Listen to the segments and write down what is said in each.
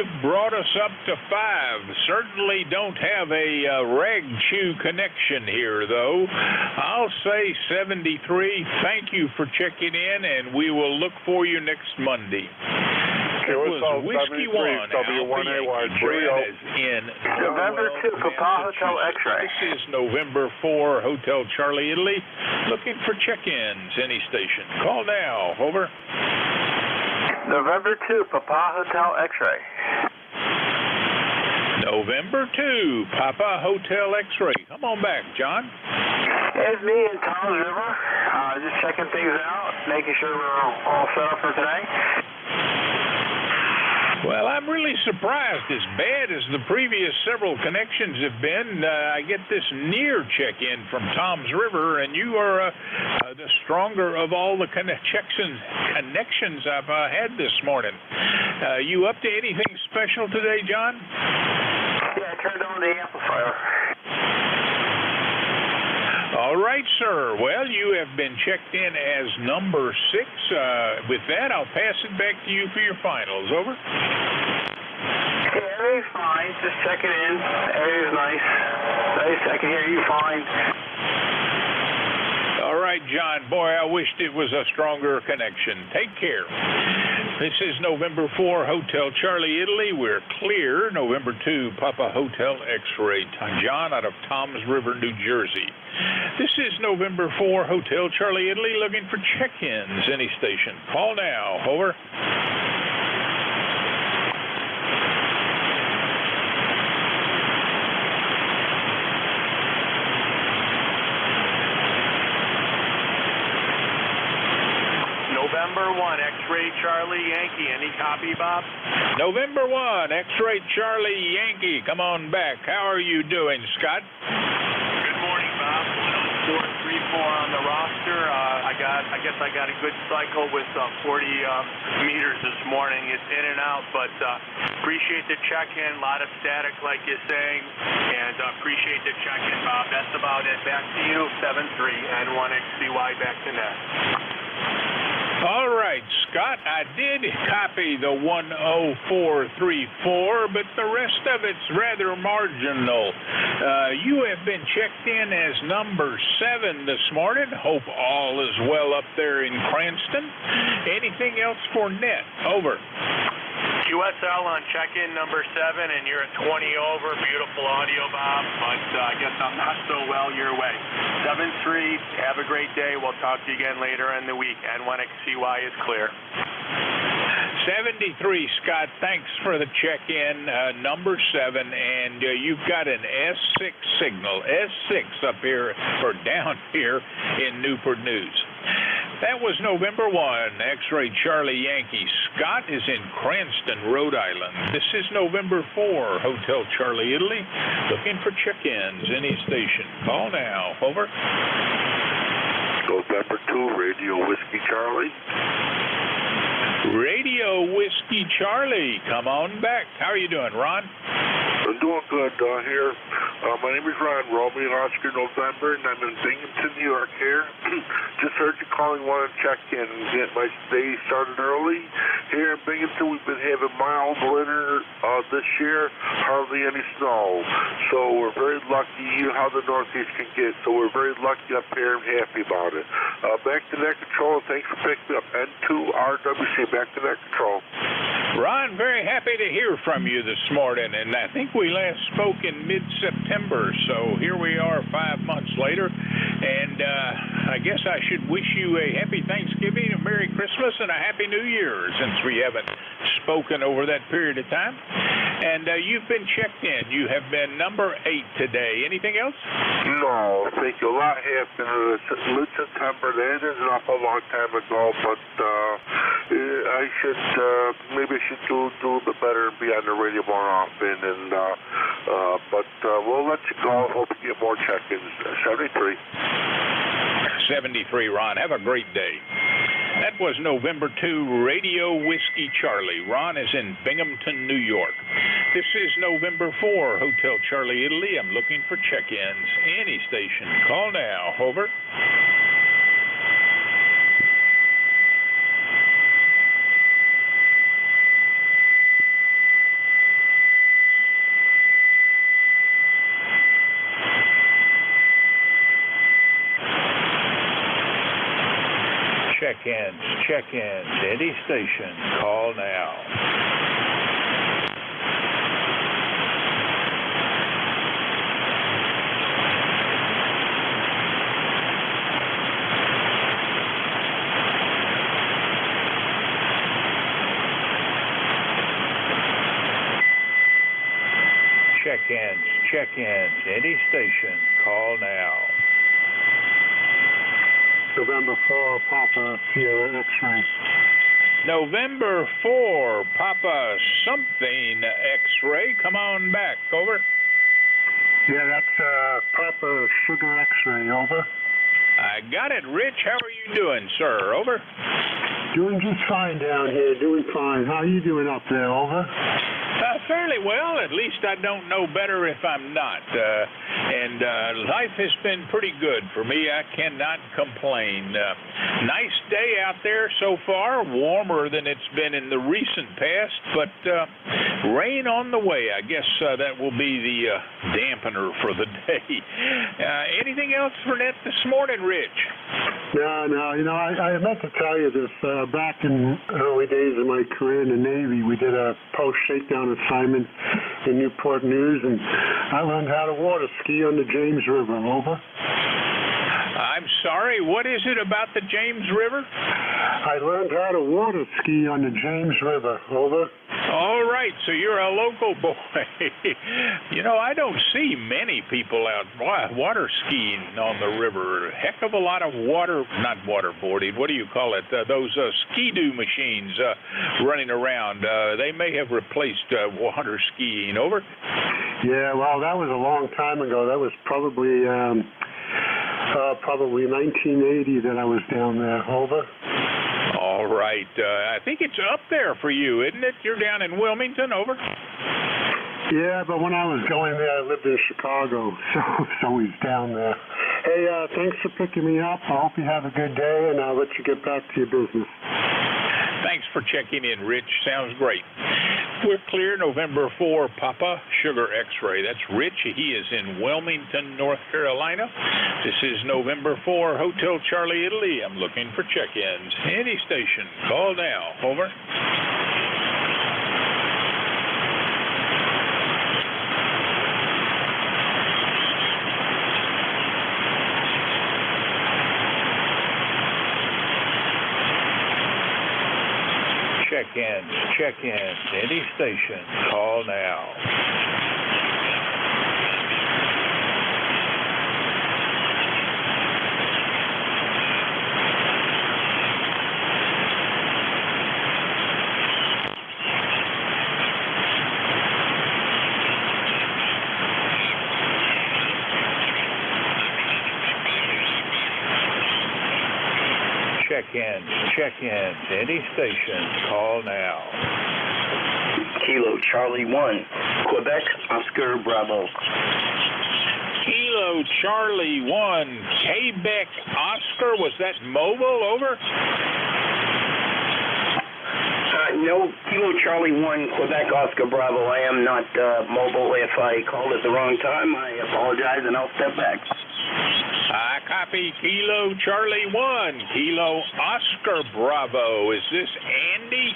you've brought us up to 5. Certainly don't have a rag chew connection here, though. I'll say 73. Thank you for checking in, and we will look for you next Monday. It was Whiskey 1, W1AY, Brad is in November 2, Papa Hotel X-Ray. This is November 4, Hotel Charlie, Italy. Looking for check-ins, any station. Call now, over. November 2, Papa Hotel X-Ray. November 2, Papa Hotel X-Ray. Come on back, John. It's me and Tom's River. Just checking things out, making sure we're all set up for today. Well, I'm really surprised. As bad as the previous several connections have been, I get this near check-in from Tom's River, and you are the stronger of all the connections I've had this morning. You up to anything special today, John? Yeah, I turned on the amplifier. All right, sir. Well, you have been checked in as number 6. With that, I'll pass it back to you for your finals. Over. Yeah, everything's fine. Just checking in. Everything's nice. I can hear you fine. All right, John. Boy, I wished it was a stronger connection. Take care. This is November 4, Hotel Charlie, Italy. We're clear. November 2, Papa Hotel X-Ray. John out of Toms River, New Jersey. This is November 4, Hotel Charlie, Italy. Looking for check-ins. Any station. Call now. Over. November 1, X-Ray Charlie Yankee. Any copy, Bob? November 1, X-Ray Charlie Yankee. Come on back. How are you doing, Scott? Good morning, Bob. 10434 on the roster. I guess I got a good cycle with 40 meters this morning. It's in and out, but appreciate the check-in. A lot of static, like you're saying, and appreciate the check-in, Bob. That's about it. Back to you. 73 N1XCY. Back to net. All right, Scott, I did copy the 10434, but the rest of it's rather marginal. You have been checked in as number 7 this morning. Hope all is well up there in Cranston. Anything else for net? Over. QSL on check-in number 7, and you're at 20 over. Beautiful audio, Bob, but I guess I'm not so well your way. 7-3, have a great day. We'll talk to you again later in the week. N1XCY is clear. 73, Scott, thanks for the check-in, number 7, and you've got an S6 signal, S6 up here, or down here in Newport News. That was November 1, X-Ray Charlie Yankee. Scott is in Cranston, Rhode Island. This is November 4, Hotel Charlie, Italy. Looking for check-ins, any station. Call now. Over. November 2, Radio Whiskey Charlie. Radio Whiskey Charlie, come on back. How are you doing, Ron? I'm doing good here. My name is Ron, Romeo Oscar November, and I'm in Binghamton, New York here. Just heard you calling, want to check in and get my day started early. Here in Binghamton, we've been having mild winter this year, hardly any snow. So we're very lucky, you know how the Northeast can get, so we're very lucky up here and happy about it. Back to net control, thanks for picking up N2RWC. Back to net control. Ron, very happy to hear from you this morning, and I think we last spoke in mid-September, so here we are 5 months later, and I guess I should wish you a happy Thanksgiving, a Merry Christmas, and a Happy New Year, since we haven't spoken over that period of time. And you've been checked in. You have been number 8 today. Anything else? No, thank you. A lot happened in mid-September. That is not a long time ago, but I should maybe I should do a little bit better and be on the radio more often. And but we'll let you go. Hope you get more check-ins. 73. 73, Ron. Have a great day. That was November 2, Radio Whiskey Charlie. Ron is in Binghamton, New York. This is November 4, Hotel Charlie, Italy. I'm looking for check-ins. Any station. Call now. Over. Check-ins, any station, call now. Check-ins, any station, call now. November 4, Papa Sierra X-ray. November 4, Papa something X-ray. Come on back, over. Yeah, that's Papa Sugar X-ray, over. I got it, Rich. How are you doing, sir? Over. Doing just fine down here, doing fine. How are you doing up there, over? Fairly well. At least I don't know better if I'm not. Life has been pretty good for me. I cannot complain. Nice day out there so far, warmer than it's been in the recent past, but rain on the way. I guess that will be the dampener for the day. Anything else for Net this morning, Rich? No. You know, I meant to tell you this. Back in early days of my career in the Navy, we did a post-shakedown assignment in Newport News, and I learned how to water ski on the James River, over. I'm sorry, what is it about the James River? I learned how to water ski on the James River, over. All right, so you're a local boy. You know, I don't see many people out water skiing on the river. A heck of a lot of not waterboarding, what do you call it? Those ski-doo machines running around. They may have replaced water skiing, over. Yeah, well, that was a long time ago. That was probably 1980 that I was down there, over. All right. I think it's up there for you, isn't it? You're down in Wilmington, over? Yeah, but when I was going there, I lived in Chicago, so he's down there. Hey, thanks for picking me up. I hope you have a good day, and I'll let you get back to your business. Thanks for checking in, Rich. Sounds great. We're clear. November 4, Papa Sugar X-ray. That's Rich. He is in Wilmington, North Carolina. This is November 4, Hotel Charlie, Italy. I'm looking for check-ins. Any station. Call now. Over. Check-ins, any station, call now. Check-ins, any station, call now. Kilo Charlie 1, Quebec, Oscar Bravo. Kilo Charlie 1, Quebec, Oscar. Was that mobile, over? No, Kilo Charlie 1, Quebec, Oscar Bravo. I am not mobile. If I called at the wrong time, I apologize, and I'll step back. I copy Kilo Charlie 1, Kilo Oscar Bravo. Is this Andy?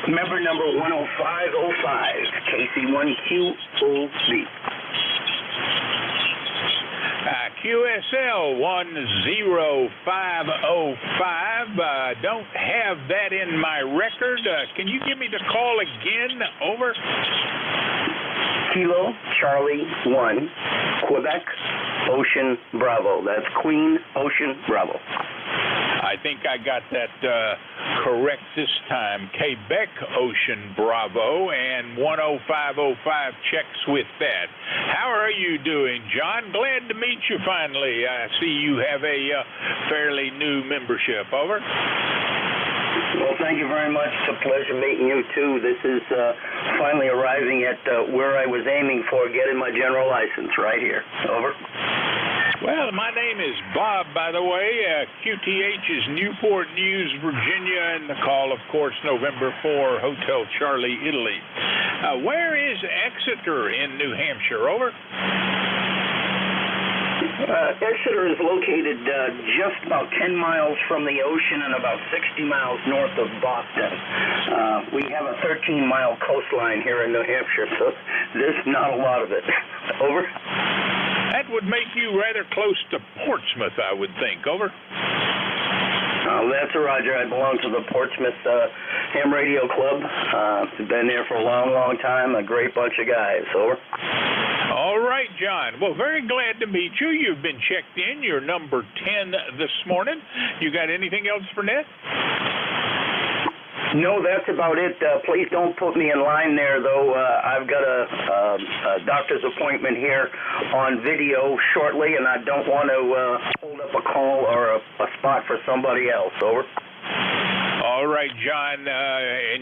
Member number 10505, KC1QOV. QSL 10505. Don't have that in my record. Can you give me the call again? Over. Kilo Charlie 1, Quebec, Ocean Bravo. That's Queen Ocean Bravo. I think I got that correct this time. Quebec Ocean Bravo, and 10505 checks with that. How are you doing, John? Glad to meet you finally. I see you have a fairly new membership. Over. Well, thank you very much. It's a pleasure meeting you, too. This is finally arriving at where I was aiming for, getting my general license right here. Over. Well, my name is Bob, by the way. QTH is Newport News, Virginia, and the call, of course, November 4, Hotel Charlie, Italy. Where is Exeter in New Hampshire? Over. Exeter is located just about 10 miles from the ocean and about 60 miles north of Boston. We have a 13-mile coastline here in New Hampshire, so there's not a lot of it. Over? That would make you rather close to Portsmouth, I would think. Over? That's a Roger. I belong to the Portsmouth Ham Radio Club. Been there for a long, long time. A great bunch of guys. Over. All right, John. Well, very glad to meet you. You've been checked in. You're number 10 this morning. You got anything else for Ned? No, that's about it. Please don't put me in line there, though. I've got a doctor's appointment here on video shortly, and I don't want to hold up a call or a spot for somebody else. Over. All right, John.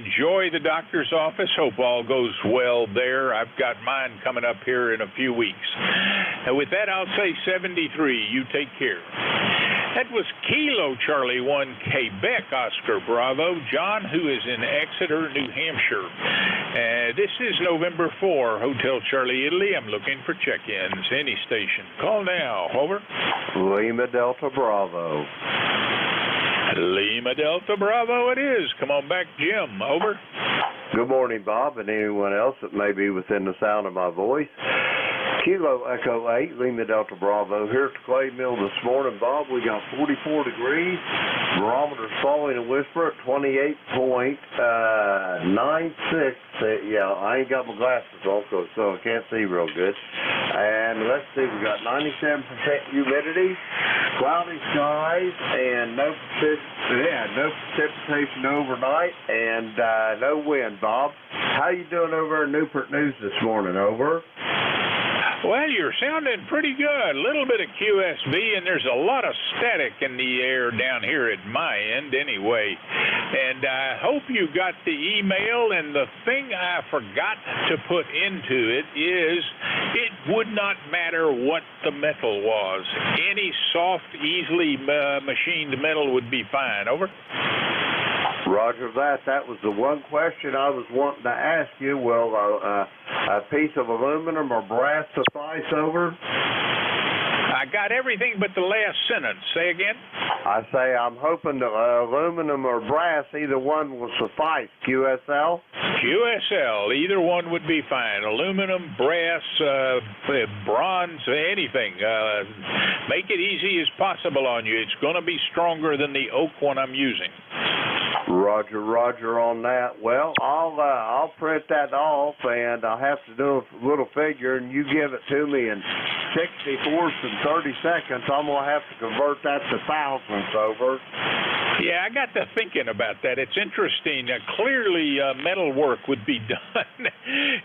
Enjoy the doctor's office. Hope all goes well there. I've got mine coming up here in a few weeks. And with that, I'll say 73. You take care. That was Kilo Charlie 1 Quebec Oscar Bravo, John, who is in Exeter, New Hampshire. This is November 4, Hotel Charlie, Italy. I'm looking for check-ins. Any station. Call now. Over. Lima Delta Bravo. Lima Delta Bravo it is. Come on back, Jim. Over. Good morning, Bob, and anyone else that may be within the sound of my voice. Kilo Echo 8, Lima Delta Bravo, here at the clay mill this morning. Bob, we got 44 degrees. Barometer's falling a whisper at 28.96. Yeah, I ain't got my glasses on, so I can't see real good. And let's see, we got 97% humidity, cloudy skies, and no precipitation overnight, and no wind, Bob. How you doing over in Newport News this morning? Over. Well, you're sounding pretty good. A little bit of QSB, and there's a lot of static in the air down here at my end anyway. And I hope you got the email, and the thing I forgot to put into it is it would not matter what the metal was. Any soft, easily machined metal would be fine. Over. Roger that. That was the one question I was wanting to ask you. Will a piece of aluminum or brass suffice? Over? I got everything but the last sentence. Say again? I say I'm hoping that aluminum or brass, either one will suffice. QSL? QSL. Either one would be fine. Aluminum, brass, bronze, anything. Make it easy as possible on you. It's going to be stronger than the oak one I'm using. Roger on that. Well, I'll print that off, and I'll have to do a little figure, and you give it to me in 64ths and 30 seconds. I'm going to have to convert that to thousandths. Over. Yeah, I got to thinking about that. It's interesting. Clearly, metal work would be done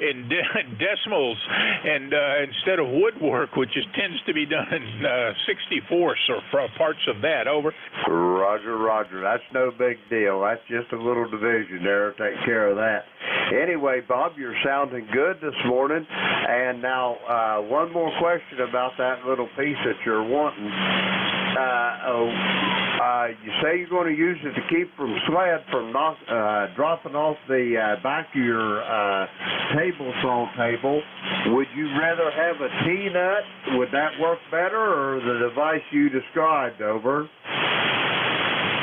in decimals, and instead of woodwork, which tends to be done in 64ths or parts of that. Over. Roger. That's no big deal. That's just a little division there. Take care of that. Anyway, Bob, you're sounding good this morning. And now, one more question about that little piece that you're wanting. You say you're going to use it to keep from sled from dropping off the back of your table saw table. Would you rather have a T-nut? Would that work better, or the device you described? Over.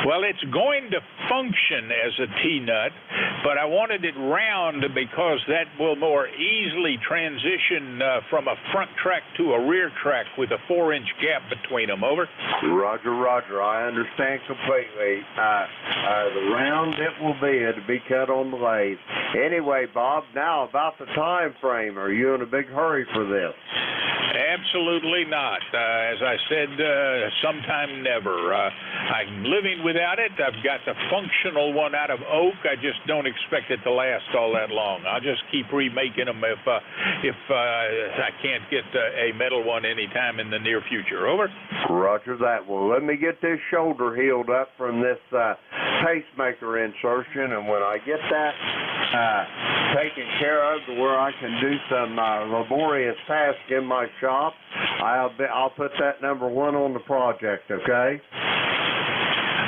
Well, it's going to function as a T-nut, but I wanted it round because that will more easily transition from a front track to a rear track with a 4-inch gap between them. Over. Roger. I understand completely. The round it will be to be cut on the lathe. Anyway, Bob, now about the time frame. Are you in a big hurry for this? Absolutely not. As I said, sometime never. I'm living without it. I've got the functional one out of oak. I just don't expect it to last all that long. I'll just keep remaking them if I can't get a metal one anytime in the near future. Over. Roger that. Well, let me get this shoulder healed up from this pacemaker insertion, and when I get that taken care of to where I can do some laborious tasks in my shop, I'll put that number 1 on the project, okay?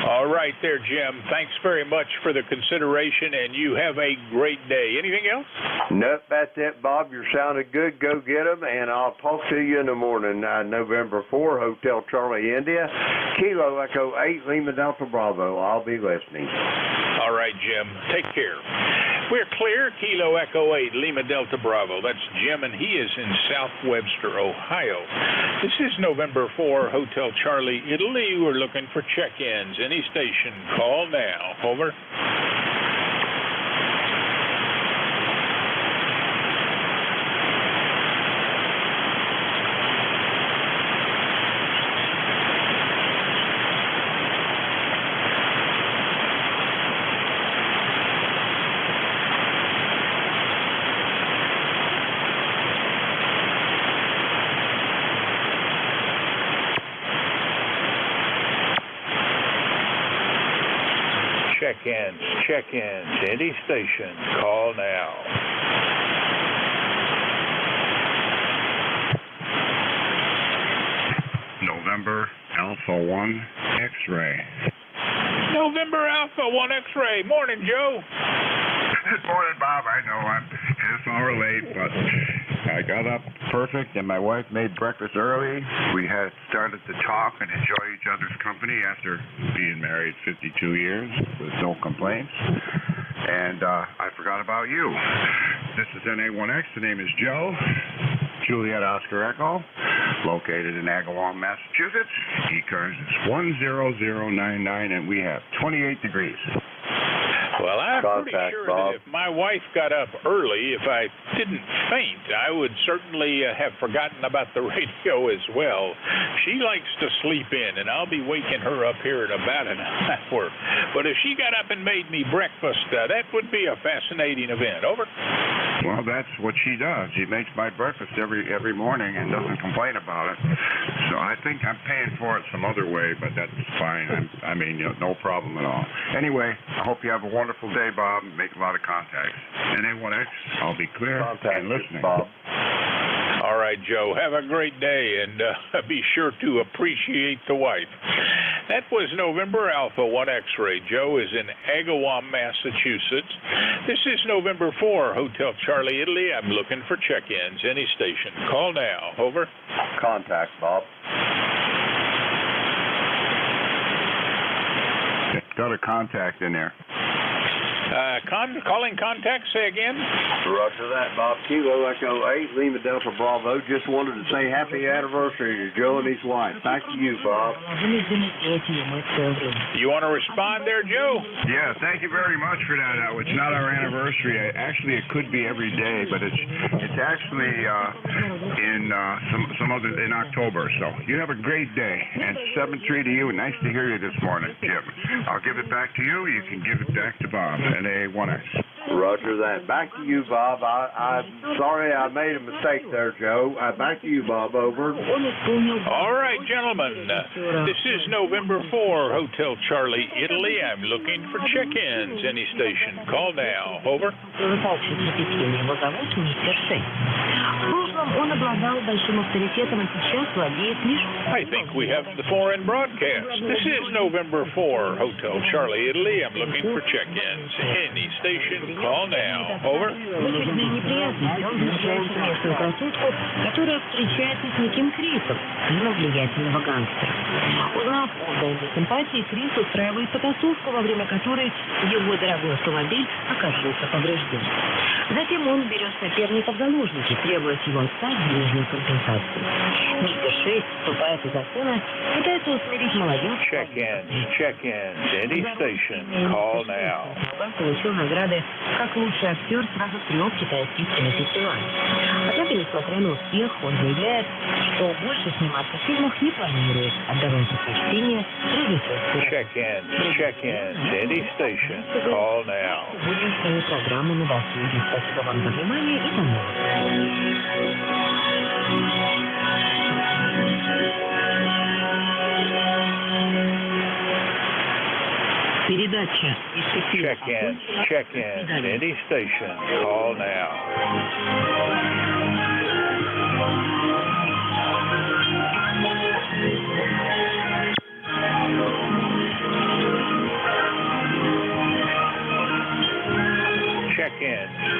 All right there, Jim. Thanks very much for the consideration, and you have a great day. Anything else? Nope, that's it, Bob. You're sounding good. Go get them, and I'll talk to you in the morning. November 4, Hotel Charlie, India, Kilo Echo 8, Lima Delta Bravo. I'll be listening. All right, Jim. Take care. We're clear. Kilo Echo 8, Lima Delta Bravo. That's Jim, and he is in South Webster, Ohio. This is November 4, Hotel Charlie, Italy. We're looking for check-ins. Any station, call now. Over. Check-ins, any station, call now. November Alpha 1 X-ray. November Alpha 1 X-ray. Morning, Joe. Good morning, Bob. I know I'm half hour late, but I got up perfect, and my wife made breakfast early. We had started to talk and enjoy each other's company after being married 52 years with no complaints. And I forgot about you. This is NA1X. The name is Joe. Juliet Oscar Echo, located in Agawam, Massachusetts. ECARS is 10099, and we have 28 degrees. Well, I'm pretty sure Bob. that if my wife got up early, if I didn't faint, I would certainly have forgotten about the radio as well. She likes to sleep in, and I'll be waking her up here in about an hour. But if she got up and made me breakfast, that would be a fascinating event. Over. Well, that's what she does. She makes my breakfast every morning and doesn't complain about it. So I think I'm paying for it some other way, but that's fine. I mean, no problem at all. Anyway, I hope you have a wonderful day, Bob, and make a lot of contacts. NA1X, I'll be clear and listening. Bob. All right, Joe. Have a great day, and be sure to appreciate the wife. That was November Alpha 1 X-ray. Joe is in Agawam, Massachusetts. This is November 4, Hotel Charlie, Italy. I'm looking for check-ins. Any station. Call now. Over. Contact, Bob. Got a contact in there. Calling contact, say again? Roger that, Bob. Kilo Echo 8, Lima Delta Bravo. Just wanted to say happy anniversary to Joe and his wife. Thank you, Bob. You want to respond there, Joe? Yeah, thank you very much for that. It's not our anniversary. Actually, it could be every day, but it's actually in in October. So you have a great day, and 7-3 to you. Nice to hear you this morning, Jim. I'll give it back to you. You can give it back to Bob. NA1X. Roger that. Back to you, Bob. I'm sorry I made a mistake there, Joe. Back to you, Bob. Over. All right, gentlemen. This is November 4, Hotel Charlie, Italy. I'm looking for check-ins. Any station. Call now. Over. I think we have the foreign broadcast. This is November 4, Hotel Charlie, Italy. I'm looking for check-ins. Any station. Call now. Over. Которая встречается с неким Крисом, сыном влиятельного гангстера. Узнав о взаимной симпатии, Крис устраивает потасовку, во время которой его дорогой автомобиль оказывается поврежден. Затем он берет соперника в заложники, требуя от его отца денежную компенсацию. Мистер 6 вступает из закона, пытается усмирить молодежь. Check-ins. Any station. Call now. Он получил награды как лучший актер сразу 3 китайских кинофестивалей. Однако, несмотря на успех, он заявляет, что больше сниматься в фильмах не планирует, отдавая предпочтение режиссерской работе. Check-ins. Any station. Call now. Будем свою программу на досуге. Спасибо вам за внимание и до новых Передача. Check-ins. Any station. Call now.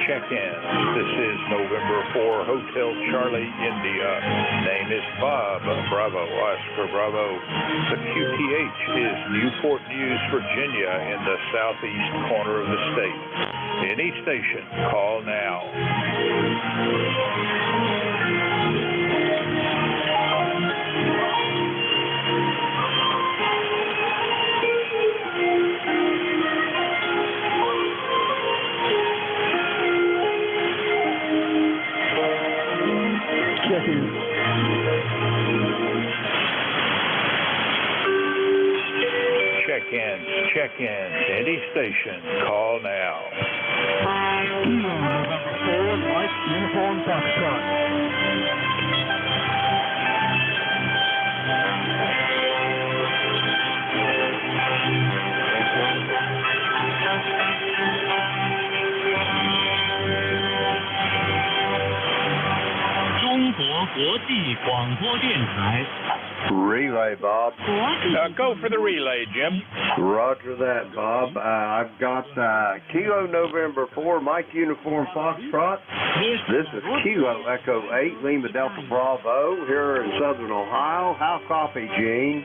check in. This is November 4, Hotel Charlie, India. Name is Bob, Bravo, Oscar, Bravo. The QTH is Newport News, Virginia, in the southeast corner of the state. Any station, call now. Check-in, any station, call now. November 4, Mike, Uniform Foxtrot. Relay, Bob. Go for the relay, Jim. Roger that, Bob. I've got Kilo November 4, Mike Uniform Foxtrot. This is Kilo Echo 8, Lima Delta Bravo, here in Southern Ohio. How copy, Gene?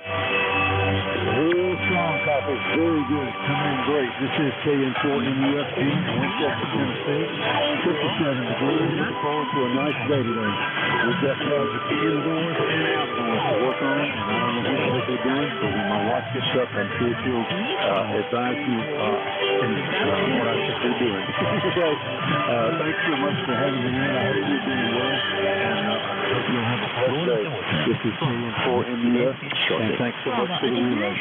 Real strong copy. Very good. Coming in great. This is KN4NUS in Winchester, Tennessee. 57 degrees. Looking forward to a nice day today. We've got projects indoors and outdoors to work on, and I don't know which what they're doing, but when my wife gets up, I'm sure she'll advise you what I think they're doing. So, thanks so much for having me in. I hope you're doing well, and I hope you'll have a blessed day. This is KN4NUS, and thanks so much for the relay.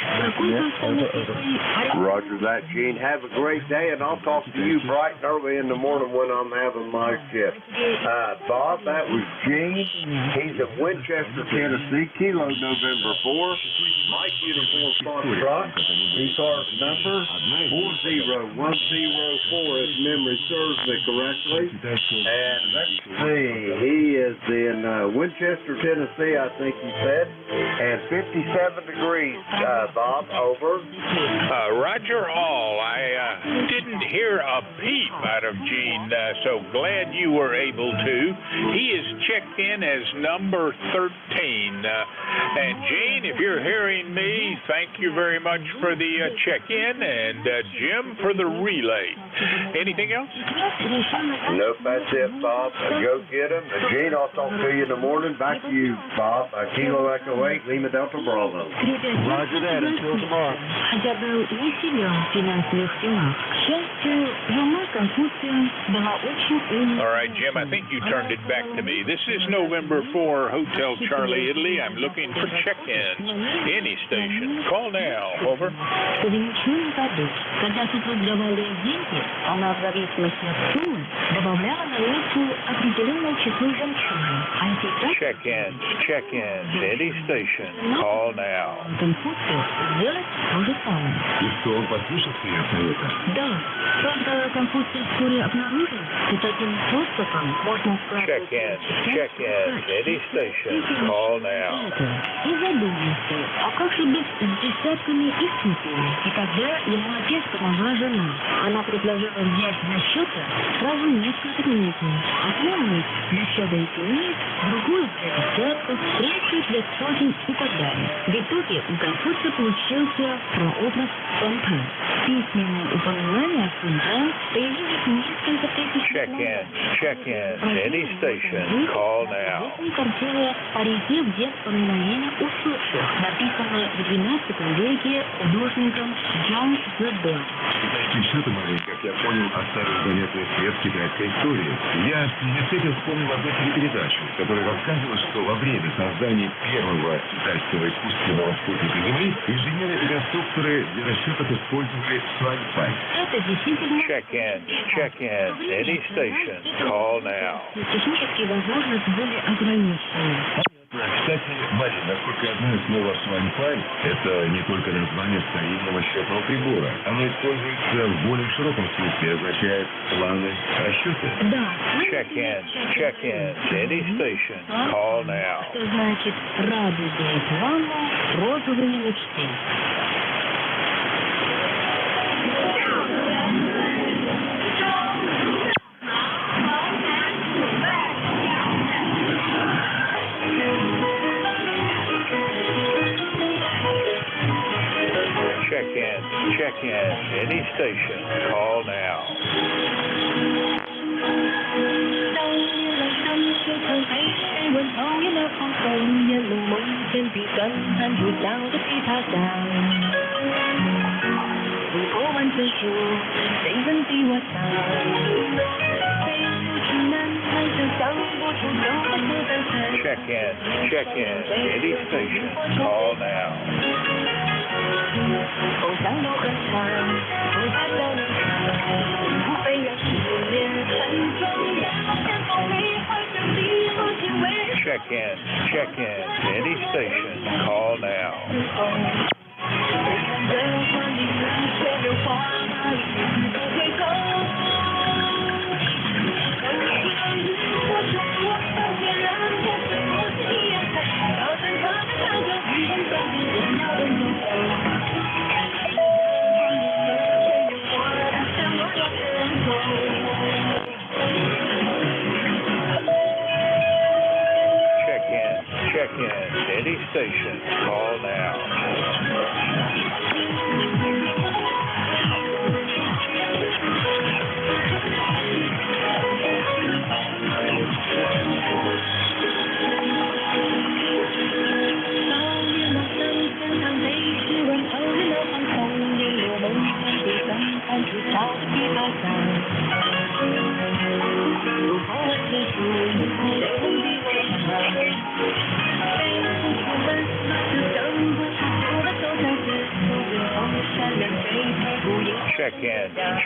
Roger that, Gene. Have a great day, and I'll talk to you bright and early in the morning when I'm having my shift. Bob, that was Gene. He's at Winchester, Tennessee. Kilo November 4. Mike Uniform Foxtrot. ECARS number 40104, if memory serves me correctly. And let's see, he is in Winchester, Tennessee, I think he said. And 57 degrees, Bob, over. Roger all. I didn't hear a peep out of Gene, so glad you were able to. He is checked in as number 13. And Gene, if you're hearing me, thank you very much for the check-in, and Jim for the relay. Anything else? Nope, that's it, Bob. Go get him. Gene, I'll talk to you in the morning. Back to you, Bob. Kilo Echo 8, Lima Delta Bravo. Roger that. Until tomorrow. Хотя был не силен в финансовых делах. К счастью, жена Конфуция была очень умной. All right, Jim, I think you turned it back to me. This is November 4, Hotel Charlie, Italy. I'm looking for check-ins. Any station. Call now. Over. Чтобы ничего не забыть. Когда супруг давал ей деньги, она в зависимости от суммы добавляла на руку определенное число жемчужин. А сейчас... Check-ins. Any station. Call now. Конфуция сделать то же самое. И что, он послушался ее совета? Да. Правда, Конфуция вскоре обнаружил, что таким способом можно складывать... Check-in. Any station. Call now. И задумался, а как же быть с десятками и сотнями? И тогда ему опять помогла жена. Она предложила взять для счета сразу несколько митинг. Одну для счета этих, другую для десятков, третью для сотен и так далее. В итоге у Конфуция получился прообраз фонтан. Письменные упоминания о фонтане появились несколько тысяч. Check-in. Any station. Call now. В этой картине парики в детском мгновении усопших, написанные в XII веке художником Джон Зеддо. Китайские счеты мои, как я понял, оставили заметный след китайской истории. Я в связи с этим вспомнил одну телепередачу, которая рассказывала, что во время создания первого китайского искусственного спутника Земли инженеры и конструкторы для расчетов использовали Суаньфай. Это действительно... Check-in. Any station. Call now. Технические возможности были ограничены. Кстати, Мария, насколько я знаю, слово «суаньфай» — это не только название старинного счетного прибора. Оно используется в более широком смысле, означает планы, расчеты. Да. Check-in. Any station. Call now. Что значит радуга и планы, розовые мечты. in. Any station. Call now. Check in. Any station. Call now. Check in. Any station. Call now. Check in. Any station. Call now.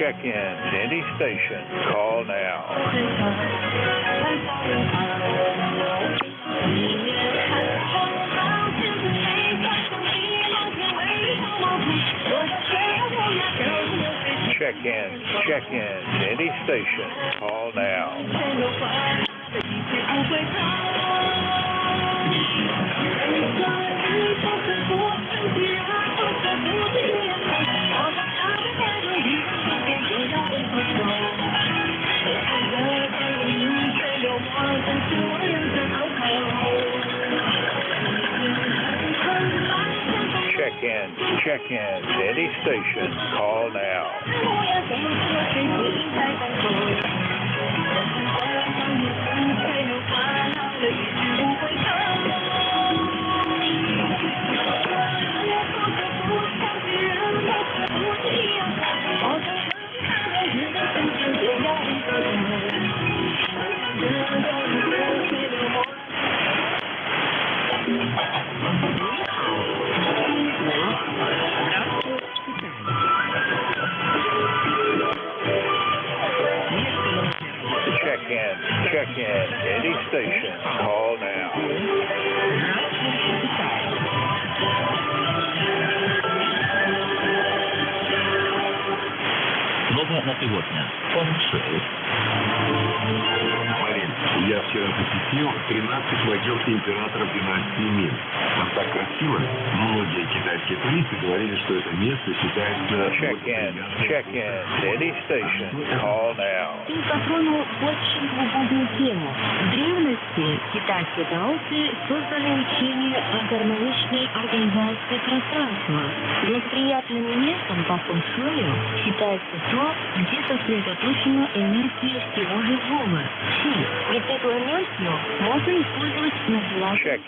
Check in. Any station. Call now. Check in. Any station. Call now. Check in. Any station. Call now. Check in. Any station. Call now. Слово на сегодня. Он 6. Я вчера посетил 13 могил императоров династии Мин. Там так красиво. Многие китайские туристы говорили, что это место считается... Check in. Any station. Call now. Ты затронул очень глубокую тему. В древности китайские даосы создали учение о гармоничной организации пространства. Благоприятным местом по фэншую считается то, где сосредоточена энергия всего живого. Ведь эту энергию можно использовать на благо. Check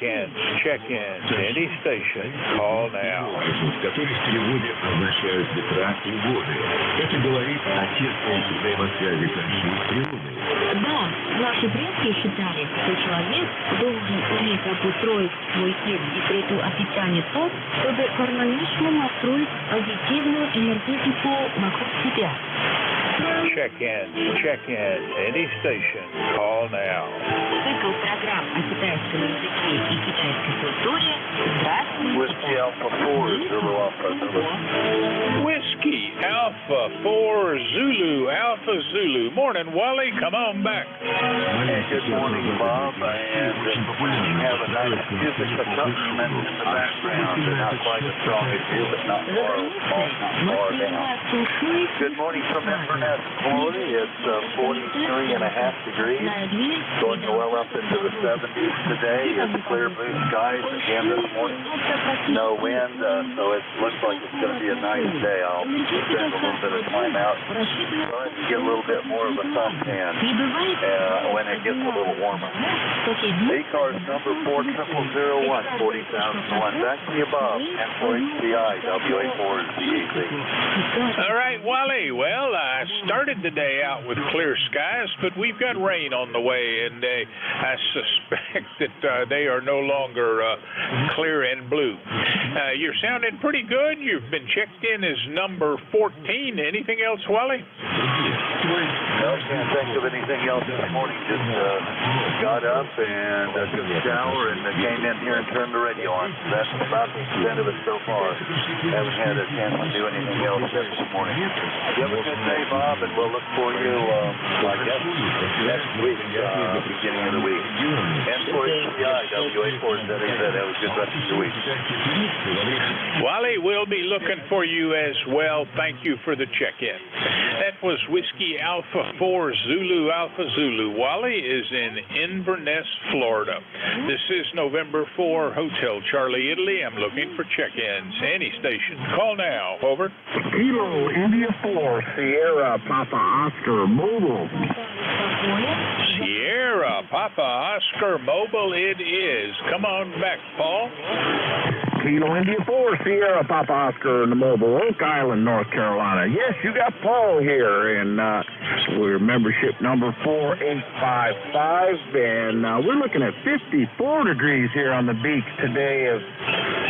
in. Any station. Call now. В которых в переводе означают ветра и воды. Это говорит о тесной взаимосвязи души с природой. Да, наши предки считали, что человек должен уметь обустроить свой тело и среду обитания так, чтобы гармонично настроить позитивную энергетику вокруг себя. Check in. Any station. Call now. Цикл программ о китайском языке и китайской культуре. Whiskey Alpha 4 Zulu Alpha Zulu. Whiskey Alpha 4 Zulu Alpha Zulu. Morning, Wally. Come on back. Good morning, Bob. And you have a nice music accompaniment in the background. Not quite as strong as you, but not far down. Good morning from Inverness. past quality. It's 43.5 degrees, going well up into the 70s today. It's clear blue skies again this morning. No wind, so it looks like it's going to be a nice day. I'll spend a little bit of time out trying to get a little bit more of a suntan when it gets a little warmer. ECARS number 40001, 40,001. Back to you, Bob. NJ2US, WA4 is the AC. All right, Wally. Well, I started the day out with clear skies, but we've got rain on the way, and I suspect that they are no longer clear and blue. You're sounding pretty good. You've been checked in as number 14. Anything else, Wally? No, can't think of anything else this morning. Just got up and took a shower and came in here and turned the radio on. So that's about the extent of it so far. Haven't had a chance to do anything else this morning. You have a good day, Bob, and we'll look for you, I guess, next week, beginning of the week. NJ2US, WA4 is that. Have a good rest of your week. Wally, we'll be looking for you as well. Thank you for the check-in. That was Whiskey Alpha 4 Zulu Alpha Zulu. Wally is in Inverness, Florida. This is November 4 Hotel Charlie, Italy. I'm looking for check-ins. Any station. Call now. Over. Kilo India 4 Sierra Papa Oscar Mobile. Sierra Papa Oscar Mobile it is. Come on back, Paul. Kilo India 4 Sierra Papa Oscar in the Mobile, Oak Island, North Carolina. Yes, you got Paul here, and we're membership number 4855, and we're looking at 54 degrees here on the beach today of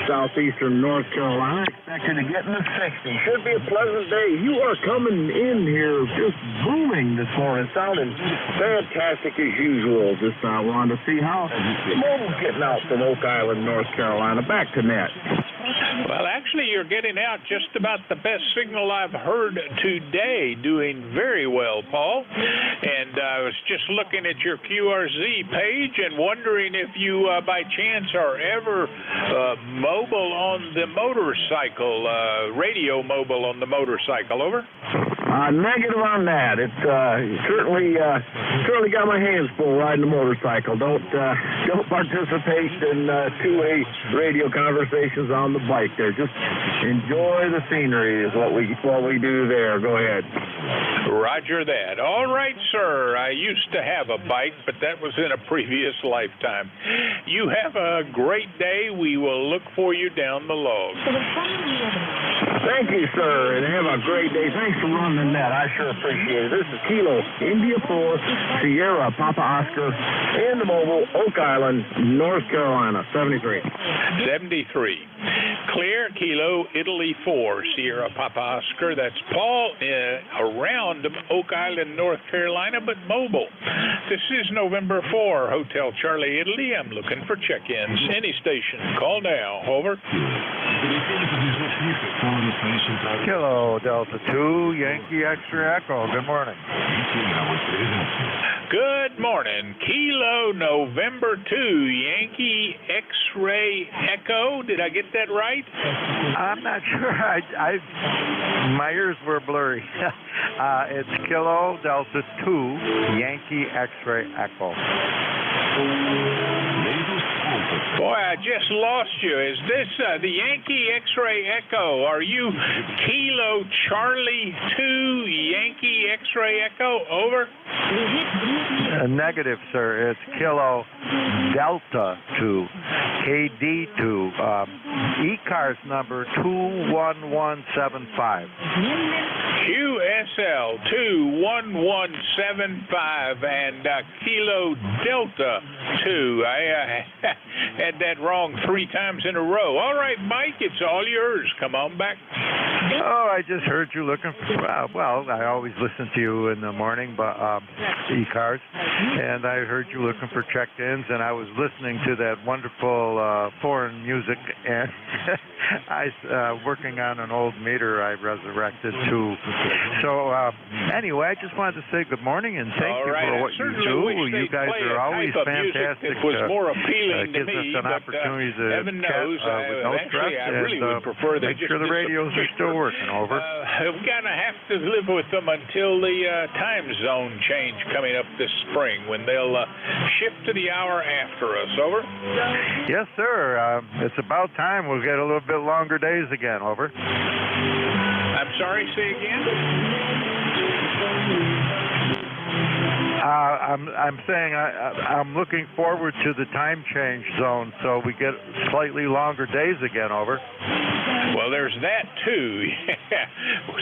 southeastern North Carolina. Expected to get in the 60s. Should be a pleasant day. You are coming in here just booming this morning, sounding fantastic as usual. Just wanted to see how the mobile's getting out from Oak Island, North Carolina. Back to net. Well, actually, you're getting out just about the best signal I've heard today. Doing very well, Paul. And I was just looking at your QRZ page and wondering if you, by chance, are ever mobile on the motorcycle, radio mobile on the motorcycle. Over. Negative on that. It's certainly got my hands full riding the motorcycle. Don't participate in two-way radio conversations on the bike there. Just enjoy the scenery is what we do there. Go ahead. Roger that. All right, sir. I used to have a bike, but that was in a previous lifetime. You have a great day. We will look for you down the log. Thank you, sir, and have a great day. Thanks for running that. I sure appreciate it. This is Kilo India 4 Sierra Papa Oscar in the Mobile, Oak Island, North Carolina, 73. 73. Clear, Kilo, Italy 4, Sierra Papa Oscar. That's Paul around Oak Island, North Carolina, but mobile. This is November 4, Hotel Charlie, Italy. I'm looking for check-ins. Any station. Call now. Over. Kilo Delta 2, Yankee X-ray Echo. Good morning. Good morning. Kilo November 2, Yankee X-ray Echo. Did I get that right? I'm not sure. My ears were blurry. It's Kilo Delta 2, Yankee X-ray Echo. Boy, I just lost you. Is this the Yankee X-ray Echo? Are you Kilo Charlie 2 Yankee X-ray Echo? Over. Negative, sir. It's Kilo Delta 2, KD2. ECARS number 21175. QSL 21175 and Kilo Delta 2. I had that wrong 3 times in a row. All right, Mike, it's all yours. Come on back. Oh, I just heard you looking for, well, I always listen to you in the morning, but ECARS, and I heard you looking for check-ins, and I was listening to that wonderful foreign music, and I working on an old meter I resurrected too. So anyway, I just wanted to say good morning and thank you for what you do. You guys are always fantastic. It was more appealing to gives me, us an opportunity to chat with no stress, I really would prefer make sure the radios are still still working, over. We're going to have to live with them until the time zone change coming up this spring when they'll shift to the hour after us, over. Yes, sir. It's about time we'll get a little bit longer days again, over. I'm sorry, say again? I'm saying I'm looking forward to the time change zone so we get slightly longer days again, over. Well, there's that too.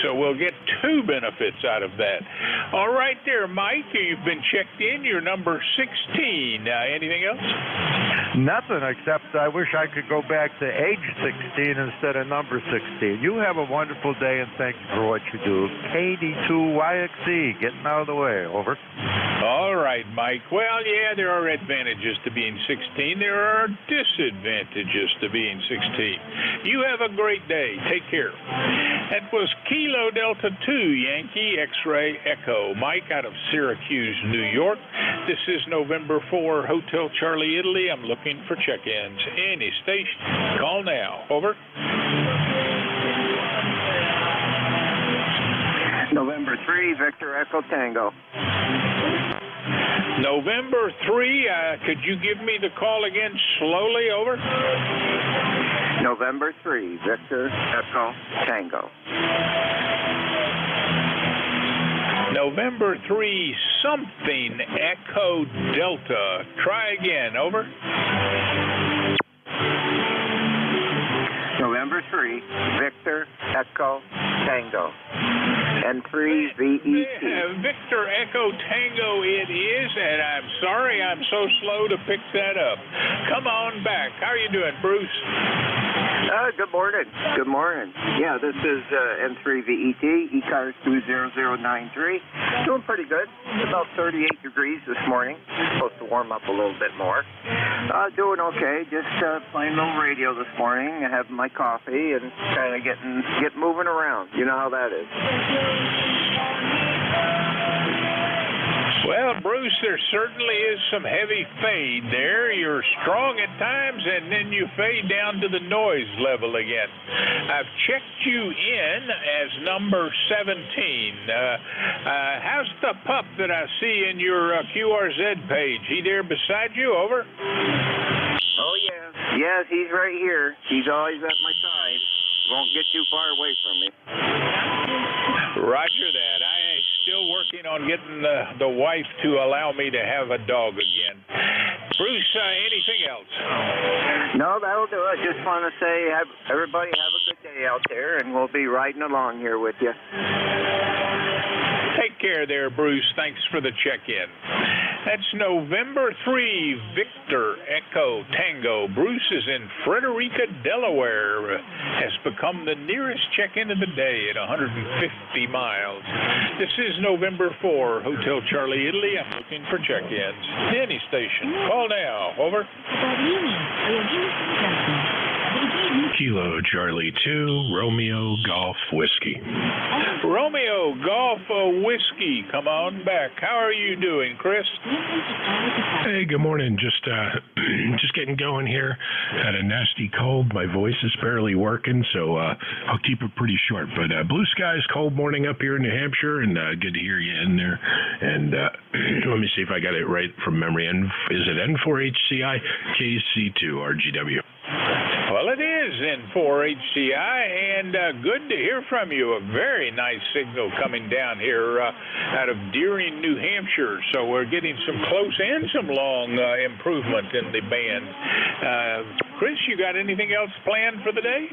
So we'll get two benefits out of that. All right there, Mike, you've been checked in. You're number 16. Anything else? Nothing, except I wish I could go back to age 16 instead of number 16. You have a wonderful day, and thank you for what you do. KD2YXE, getting out of the way, over. All right, Mike. Well, yeah, there are advantages to being 16. There are disadvantages to being 16. You have a great day. Take care. That was Kilo Delta 2 Yankee X-Ray Echo. Mike out of Syracuse, New York. This is November 4, Hotel Charlie, Italy. I'm looking for check-ins. Any station. Call now. Over. November 3, Victor Echo Tango. November 3, could you give me the call again slowly, over? November 3, Victor Echo Tango. November 3, something Echo Delta. Try again, over. November 3, Victor Echo Tango. N3 VET. Victor Echo Tango it is, and I'm sorry I'm so slow to pick that up. Come on back. How are you doing, Bruce? Good morning. Good morning. Yeah, this is N3 VET, ECARS 20093. Doing pretty good. It's about 38 degrees this morning. Supposed to warm up a little bit more. Doing okay. Just playing a little radio this morning, having my coffee, and kind of get moving around. You know how that is. Well, Bruce, there certainly is some heavy fade there. You're strong at times, and then you fade down to the noise level again. I've checked you in as number 17. How's the pup that I see in your QRZ page? He there beside you, over? Oh, yeah. Yes, he's right here. He's always at my side. Won't get too far away from me. Roger that. I am still working on getting the wife to allow me to have a dog again. Bruce, anything else? No, that'll do it. Just want to say everybody have a good day out there, and we'll be riding along here with you. Take care there, Bruce. Thanks for the check-in. That's November 3, Victor Echo Tango. Bruce is in Frederica, Delaware. Has become the nearest check-in of the day at 150 miles. This is November 4, Hotel Charlie, Italy. I'm looking for check-ins. Any station. Call now. Over. Kilo Charlie 2, Romeo Golf Whiskey. Romeo Golf Whiskey, come on back. How are you doing, Chris? Hey, good morning. Just getting going here. Had a nasty cold. My voice is barely working, so I'll keep it pretty short. But blue skies, cold morning up here in New Hampshire, and good to hear you in there. And let me see if I got it right from memory. Is it N4HCI KC2 RGW? Well, it is N4HCI, and good to hear from you. A very nice signal coming down here out of Deering, New Hampshire. So we're getting some close and some long improvement in the band. Chris, you got anything else planned for the day?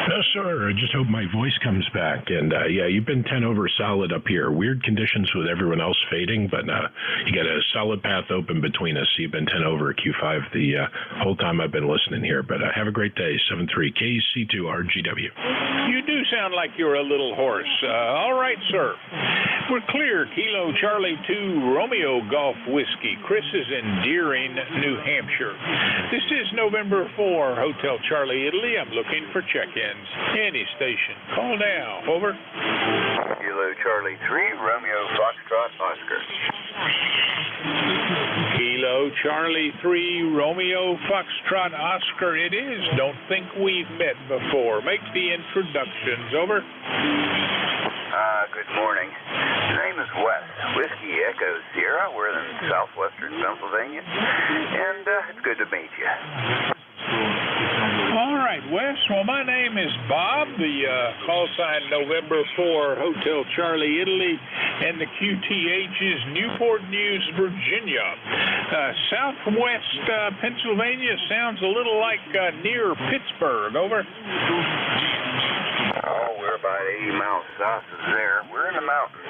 No, sir. I just hope my voice comes back. And, yeah, you've been 10 over solid up here. Weird conditions with everyone else fading, but you got a solid path open between us. You've been 10 over at Q5 the whole time I've been listening here. But have a great day. 73 KC2 RGW. You do sound like you're a little hoarse. All right, sir. We're clear. Kilo Charlie 2 Romeo Golf Whiskey. Chris is in Deering, New Hampshire. This is November 4, Hotel Charlie, Italy. I'm looking for check-ins. Any station. Call now. Over. Kilo Charlie 3, Romeo Foxtrot Oscar. Kilo Charlie 3, Romeo, Foxtrot, Oscar, it is. Don't think we've met before. Make the introductions. Over. Good morning. The name is Wes. Whiskey Echo Sierra. We're in southwestern Pennsylvania. And it's good to meet you. All right, Wes. Well, my name is Bob. The call sign November 4, Hotel Charlie, Italy. And the QTH is Newport News, Virginia. Southwest Pennsylvania sounds a little like near Pittsburgh. Over. Oh, we're about 80 miles south of there. We're in the mountains,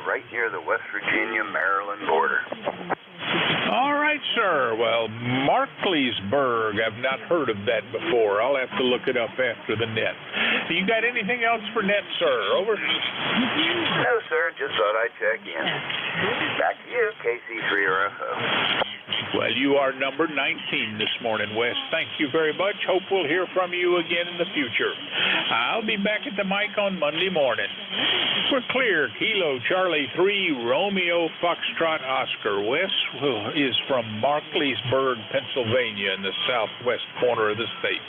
right near the West Virginia-Maryland border. All right, sir. Well, Markleysburg, I've not heard of that before. I'll have to look it up after the net. You got anything else for net, sir? Over. No, sir. Just thought I'd check in. Back to you, KC3RFO. Well, you are number 19 this morning, Wes. Thank you very much. Hope we'll hear from you again in the future. I'll be back at the mic on Monday morning. We're clear. Kilo Charlie 3, Romeo, Foxtrot, Oscar. Wes is from Markleysburg, Pennsylvania, in the southwest corner of the state.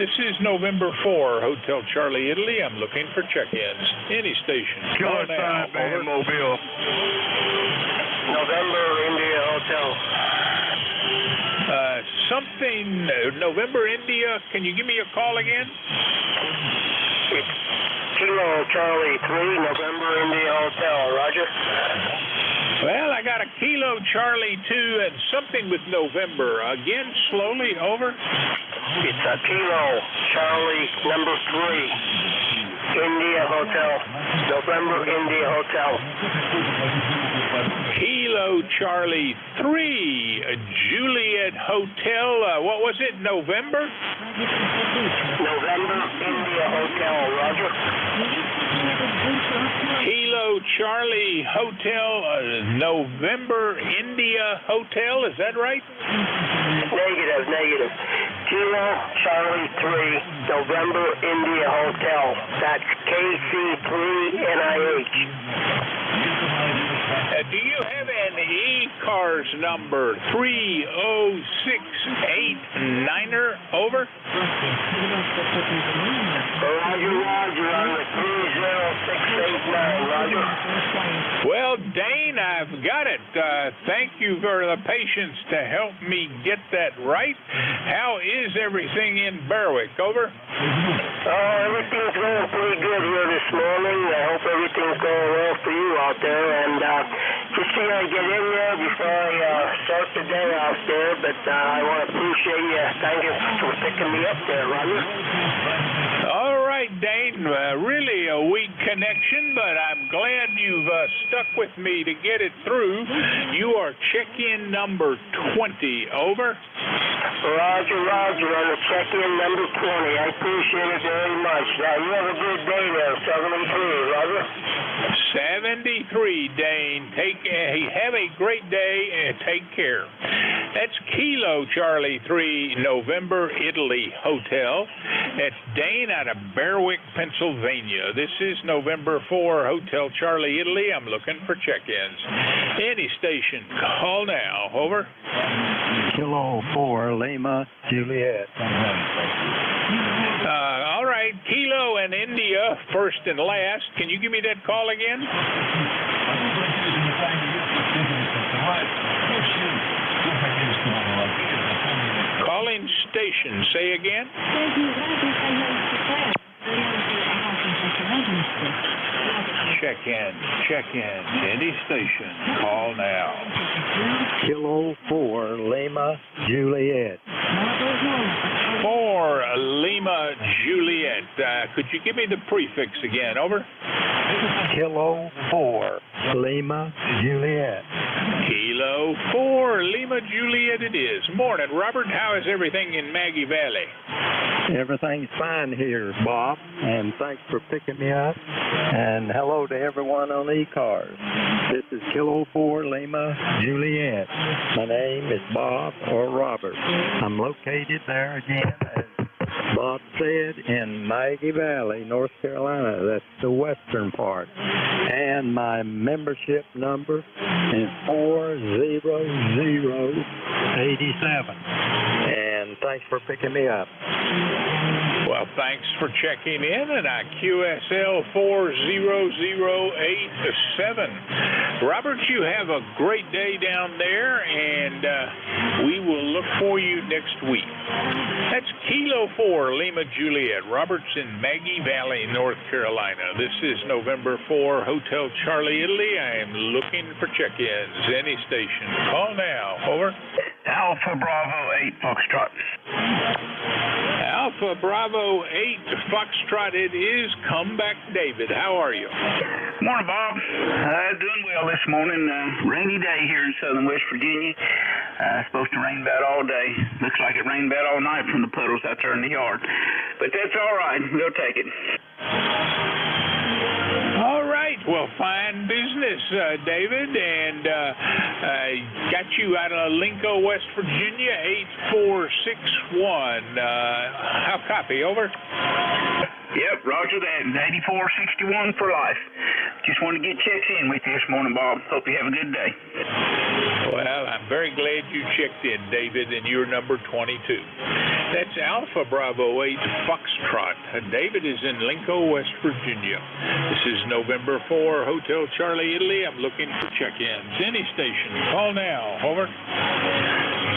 This is November 4, Hotel Charlie, Italy. I'm looking for check-ins. Any station. Kilo sign, man, Mobile. November, India Hotel. November, India. Can you give me a call again? It's Kilo Charlie 3, November, India Hotel. Roger. Well, I got a Kilo Charlie 2 and something with November. Again, slowly. Over. It's a Kilo Charlie number 3, India Hotel. November, India Hotel. Kilo Charlie 3, Juliet Hotel. What was it? November? November, India Hotel. Roger. Kilo Charlie Hotel, November, India Hotel. Is that right? Negative. Kilo Charlie 3, November, India Hotel. That's KC3NIH. Do you have an ECARS number 30689er? Over. Roger, on the 30689, Roger. Well, Dane, I've got it. Thank you for the patience to help me get that right. How is everything in Berwick? Over. Everything's going pretty good here this morning. I hope everything's going well for you out there. And just see how I get in there before I start the day out there. But I want to appreciate you. Thank you for picking me up there, Roger. All right, Dane. Really a weak connection, but I'm glad you've stuck with me to get it through. You are check-in number 20. Over. Roger, on the check-in number 20. I appreciate it very much. Now, you have a good day there, 73, Roger. 73, Dane. Have a great day and take care. That's Kilo Charlie 3, November, Italy Hotel. That's Dane out of Berwick, Pennsylvania. This is November 4, Hotel Charlie, Italy. I'm looking for check-ins. Any station, call now. Over. Kilo 4, Lima, Juliet. All right, Kilo and India, first and last. Can you give me that call again? Calling station. Say again. Check in. Any station. Call now. Kilo 4, Lima, Juliet. 4, Lima, Juliet. Could you give me the prefix again? Over. Kilo 4, Lima, Juliet. Kilo 4, Lima, Juliet it is. Morning, Robert. How is everything in Maggie Valley? Everything's fine here, Bob, and thanks for picking me up. And hello to everyone on ECARS. This is Kilo 4, Lima, Juliet. My name is Bob or Robert. I'm located there again as Bob said, in Maggie Valley, North Carolina. That's the western part. And my membership number is 40087. And thanks for picking me up. Well, thanks for checking in, and I QSL 40087. Robert, you have a great day down there, and we will look for you next week. That's Kilo 4, Lima Juliet, Roberts in Maggie Valley, North Carolina. This is November 4, Hotel Charlie, Italy. I am looking for check-ins. Any station. Call now. Over. Alpha Bravo 8 Foxtrot. Alpha Bravo 8 Foxtrot it is. Comeback David. How are you? Morning, Bob. Doing well this morning. Rainy day here in southern West Virginia. Supposed to rain bad all day. Looks like it rained bad all night from the puddles out there in the yard. But that's all right. We'll take it. All right. Well, fine business, David. And got you out of Lincoln, West Virginia, 8461. How copy? Over. Yep, roger that. 8461 for life. Just want to get checks in with you this morning, Bob. Hope you have a good day. Well, I'm very glad you checked in, David, and you're number 22. That's Alpha Bravo 8 Foxtrot. David is in Lincoln, West Virginia. This is November 4, Hotel Charlie, Italy. I'm looking for check-ins. Any station. Call now. Over.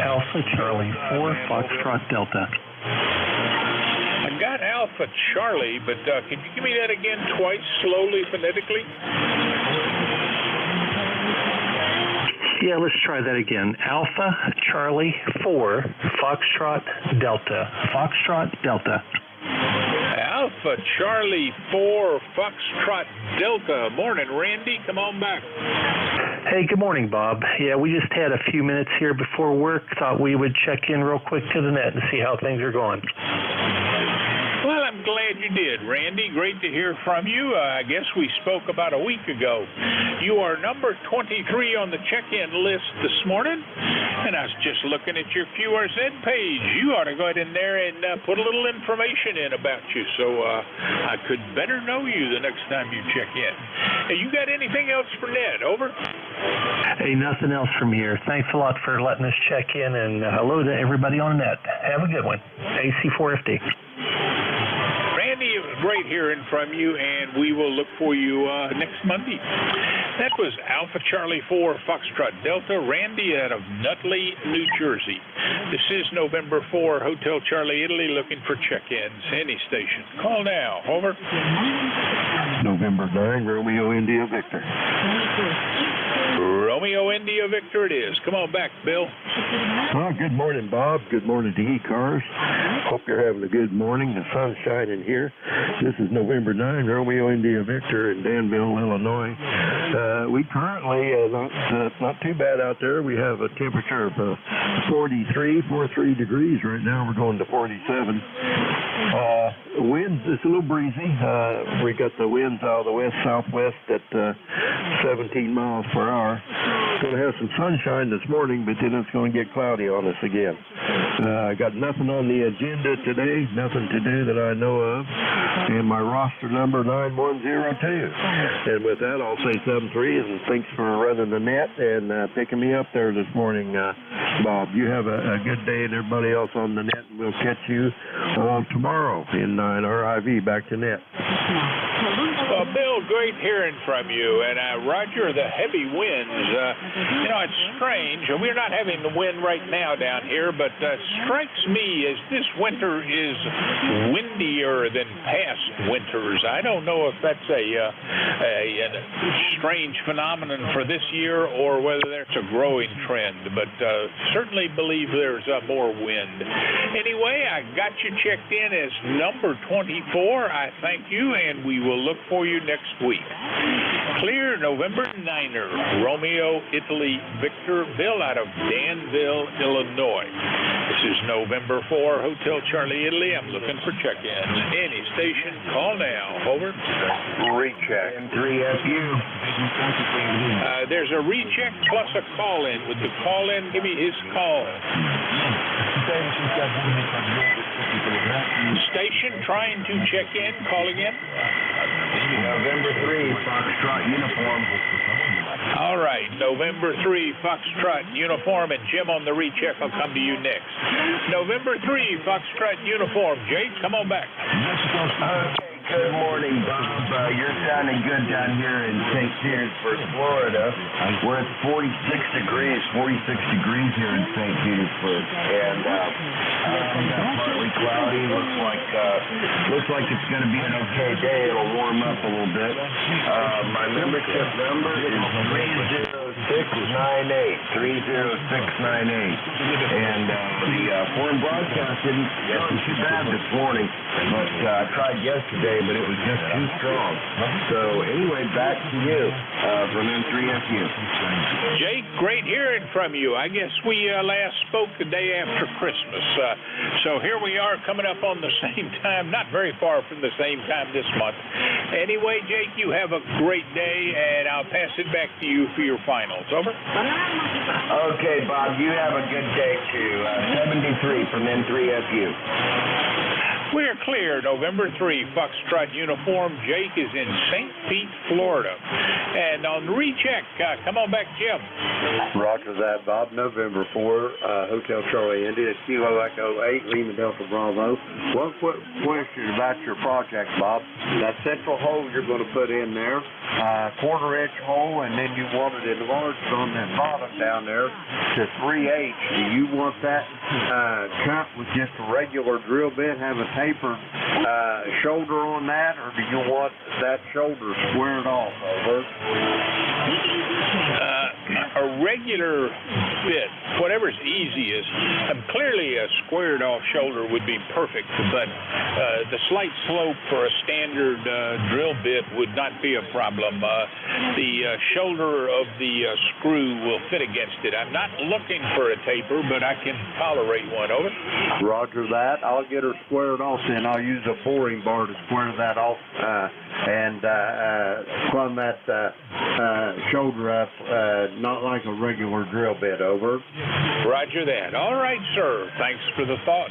Alpha Charlie 4 Foxtrot Delta. I got Alpha Charlie, but can you give me that again twice, slowly, phonetically? Yeah, let's try that again. Alpha Charlie 4 Foxtrot Delta. Foxtrot Delta. Alpha Charlie 4 Foxtrot Delta. Morning, Randy. Come on back. Hey, good morning, Bob. Yeah, we just had a few minutes here before work. Thought we would check in real quick to the net and see how things are going. Well, I'm glad you did, Randy. Great to hear from you. I guess we spoke about a week ago. You are number 23 on the check-in list this morning, and I was just looking at your QRZ page. You ought to go ahead in there and put a little information in about you so I could better know you the next time you check in. Hey, you got anything else for Ned? Over. Hey, nothing else from here. Thanks a lot for letting us check in, and hello to everybody on the net. Have a good one. AC450. Randy, it was great hearing from you, and we will look for you next Monday. That was Alpha Charlie 4 Foxtrot Delta, Randy out of Nutley, New Jersey. This is November 4, Hotel Charlie, Italy, looking for check-ins. Any station. Call now. Over. November 9, Romeo India Victor. Romeo India Victor it is. Come on back, Bill. Well, good morning, Bob. Good morning to ECARS. Hope you're having a good morning. The sun's shining here. This is November 9, Romeo India Victor in Danville, Illinois. We currently, not too bad out there. We have a temperature of 43 degrees right now. We're going to 47. Winds, it's a little breezy. We got the winds out of the west-southwest at 17 miles per hour. Going to have some sunshine this morning, but then it's going to get cloudy on us again. I got nothing on the agenda today, nothing to do that I know of, and my roster number 9102. And with that, I'll say 73, and thanks for running the net and picking me up there this morning, Bob. You have a good day, and everybody else on the net, and we'll catch you tomorrow in RIV back to net. Well, Bill, great hearing from you. And Roger, the heavy winds, it's strange. We're not having the wind right now down here, but strikes me as this winter is windier than past winters. I don't know if that's a strange phenomenon for this year or whether that's a growing trend, but certainly believe there's more wind. Anyway, I got you checked in as number 24. I thank you, and we will look for you next week. Clear November 9er, Romeo, Italy, Victor, Bill out of Danville, Illinois. This is November 4, Hotel Charlie, Italy. I'm looking for check-ins. Any station, call now. Over. Recheck. 3FU. There's a recheck plus a call-in. With the call-in, give me his call. Station trying to check in, calling in. November 3, Foxtrot uniform. All right, November 3, Foxtrot uniform, and Jim on the recheck will come to you next. November 3, Foxtrot uniform. Jake, come on back. Okay, good morning, Bob. You're sounding good down here in St. Petersburg, Florida. We're at 46 degrees here in St. Petersburg, and partly cloudy. Looks like it's going to be an okay day. It'll warm up a little bit. My membership number is 30698. 30698. And the foreign broadcast didn't get too bad this morning, but I tried yesterday, but it was just too strong. So anyway, back to you from N3FU. Jake, great hearing from you. I guess we last spoke the day after Christmas. So here we are coming up on the same time, not very far from the same time this month. Anyway, Jake, you have a great day, and I'll pass it back to you for your finals. Over. Okay, Bob, you have a good day too. 73 from N3FU. We're clear. November 3, Foxtrot uniform. Jake is in St. Pete, Florida. And on the recheck, come on back, Jim. Roger that, Bob. November 4, Hotel Charlie India, Kilo Echo 8, Lima Delta Bravo. One quick question about your project, Bob. That central hole you're going to put in there, quarter-inch hole, and then you want it enlarged on that bottom down there to 3/8. Do you want that cut with just a regular drill bit, have a tapered shoulder on that, or do you want that shoulder squared off? Over. A regular bit, whatever's easiest. Clearly, a squared off shoulder would be perfect, but the slight slope for a standard drill bit would not be a problem. The shoulder of the screw will fit against it. I'm not looking for a taper, but I can tolerate one. Over. Roger that. I'll get her squared off, then I'll use a boring bar to square that off and plumb that shoulder up, not like a regular drill bit. Over. Roger that. All right, sir. Thanks for the thought.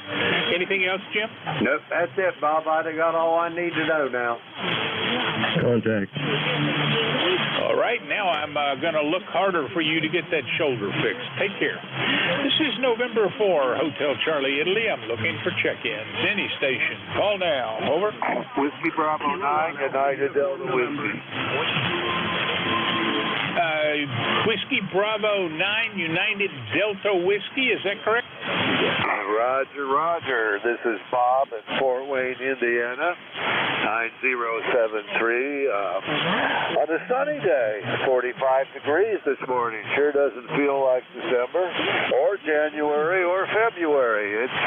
Anything else, Jim? Nope, that's it, Bob. I got all I need to know now. Contact. All right, now I'm going to look harder for you to get that shoulder fixed. Take care. This is November 4, Hotel Charlie, Italy. I'm looking for check-ins. Any station. Call now. Over. Whiskey Bravo 9, United Delta Whiskey. Whiskey Bravo 9, United Delta Whiskey. Is that correct? Roger. This is Bob in Fort Wayne, Indiana. 9073. On a sunny day, 45 degrees this morning. Sure doesn't feel like December or January or February. It's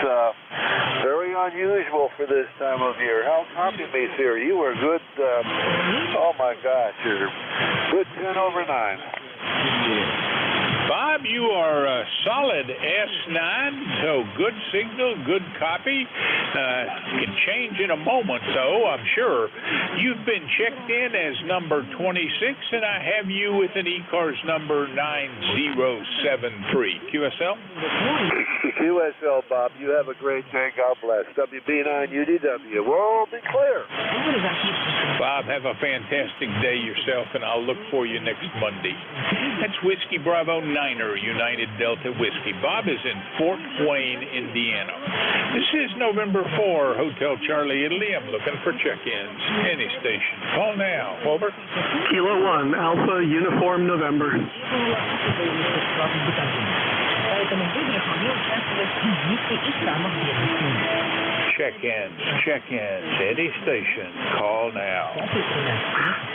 very unusual for this time of year. How copy me, sir? You were good. Oh my gosh, you're good 10 over 9. Bob, you are a solid S9, so good signal, good copy. Can change in a moment, though, I'm sure. You've been checked in as number 26, and I have you with an ECARS number 9073. QSL? QSL, Bob. You have a great day. God bless. WB9UDW. We'll be clear. Bob, have a fantastic day yourself, and I'll look for you next Monday. That's Whiskey Bravo 9er, United Delta Whiskey. Bob is in Fort Wayne, Indiana. This is November 4, Hotel Charlie, Italy. I'm looking for check-ins. Any station. Call now. Over. Kilo 1, Alpha, Uniform, November. Check-ins. Any station. Call now.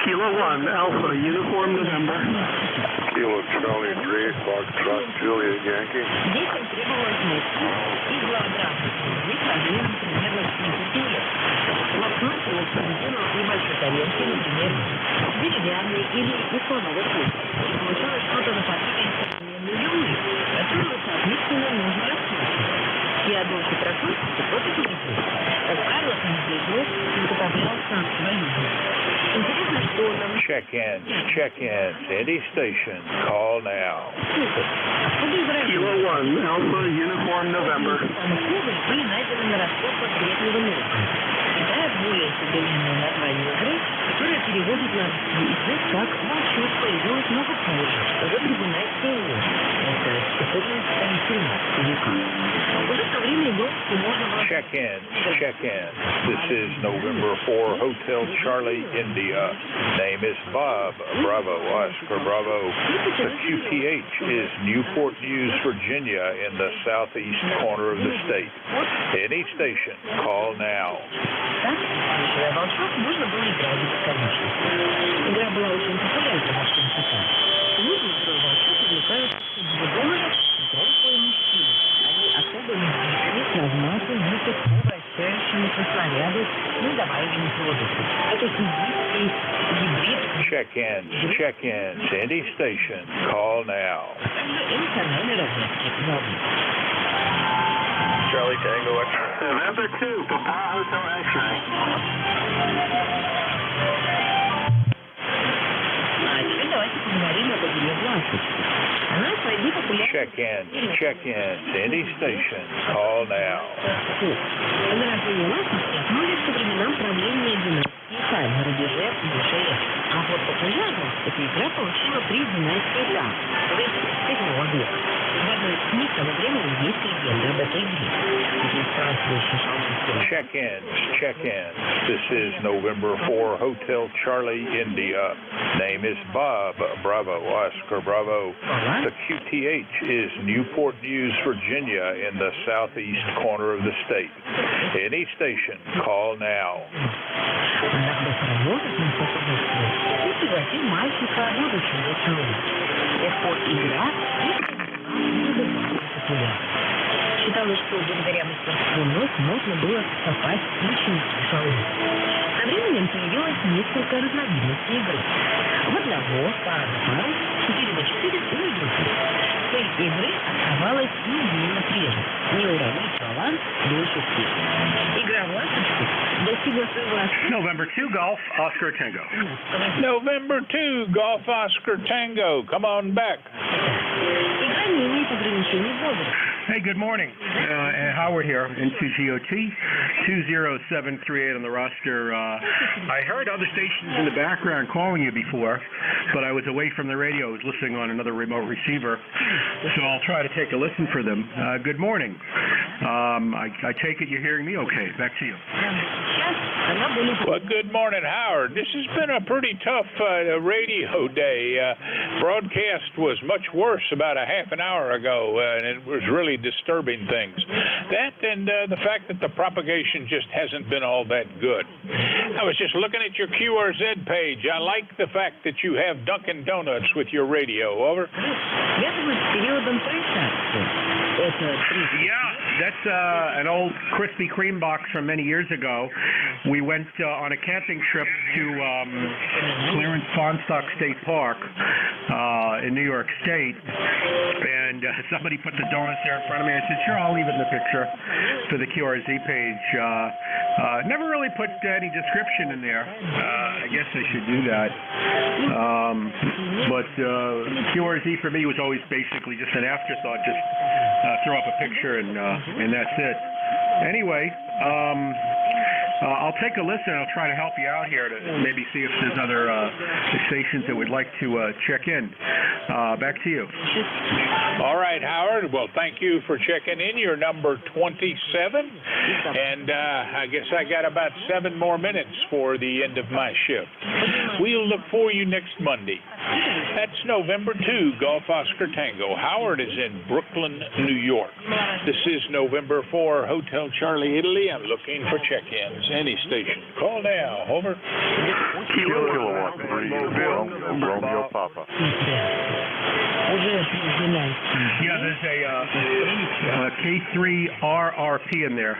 Kilo 1, Alpha, Uniform, November. Kilo Charlie 3, Foxtrot, Juliet Yankee. Check-ins. Any station, call now. Kilo 1, Alpha Uniform November. Были найдены на расход конкретного носа. Китая более современное название игры, которое переводит на язык как «молчок», появилось много позже, уже при династии Ло. Это 14-13 века. Уже со времени гонки можно было... Check-in. This is November 4, Hotel Charlie, India. Name is Bob, Bravo, Oscar, Bravo. The QTH is Newport News, Virginia, in the southeast corner of the state. Any station, call now. Так, слушая волчок, можно было играть бесконечно. Игра была очень популярна во всем Китае. Люди, что волчок, увлекаются $2, взрослые мужчины. Они особо любители размахи, мусор, вращающимися снаряды, ну, добавленных продуктов. Это индийский гибрид. Check-ins. Any station, call now. Также эмоциональный разведки. Charlie Tango X-ray. November 2, Papa Hotel X-ray. А теперь давайте поговорим об игре властности. Она свои популярны... Check-ins. Any station, call now. Игра властности относится к временам правления династии Хань на рубеже Бушея. А вот популярность эта игра получила при династии Тан, то есть 7 века. В одной из книг того времени есть легенда об этой игре. Check-ins. This is November 4, Hotel Charlie, India. Name is Bob, Bravo, Oscar, Bravo. The QTH is Newport News, Virginia, in the southeast corner of the state. Any station, call now. И пригласил мальчика будущего человека. Эта игра популярна. Считалось, что благодаря мастерству нос можно было попасть в ключевую шоу. Со временем появилось несколько разновидностей игры. В одного, пара на пару, 4-4 и других. Цель игры оставалась неизменно прежней. Не уравнить баланс больше всех. Игра властности достигла своего... November 2, Golf, Oscar Tango. November 2, Golf, Oscar Tango. Come on back. Игра не имеет ограничений возраста. Hey, good morning. Howard here, N2GOT, 20738 on the roster. I heard other stations in the background calling you before, but I was away from the radio. I was listening on another remote receiver, so I'll try to take a listen for them. Good morning. I take it you're hearing me okay. Back to you. Well, good morning, Howard. This has been a pretty tough radio day. Broadcast was much worse about a half an hour ago, and it was really disturbing things. That and the fact that the propagation just hasn't been all that good. I was just looking at your QRZ page. I like the fact that you have Dunkin' Donuts with your radio. Over. Yeah, that's an old Krispy Kreme box from many years ago. We went on a camping trip to Clarence Fonsstock State Park in New York State, and somebody put the donuts there in front of me. I said, sure, I'll leave it in the picture for the QRZ page. Never really put any description in there. I guess I should do that. But QRZ for me was always basically just an afterthought, just throw up a picture and that's it. Anyway, I'll take a listen. I'll try to help you out here to maybe see if there's other stations that would like to check in. Back to you. All right, Howard. Well, thank you for checking in. You're number 27, and I guess I got about 7 more minutes for the end of my shift. We'll look for you next Monday. That's November 2, Golf Oscar Tango. Howard is in Brooklyn, New York. This is November 4, Hotel Charlie, Italy. I'm looking for check-ins. Any station. Call now. Over. Kilo 1, 3, Romeo Papa. Yeah, there's a K3RRP in there.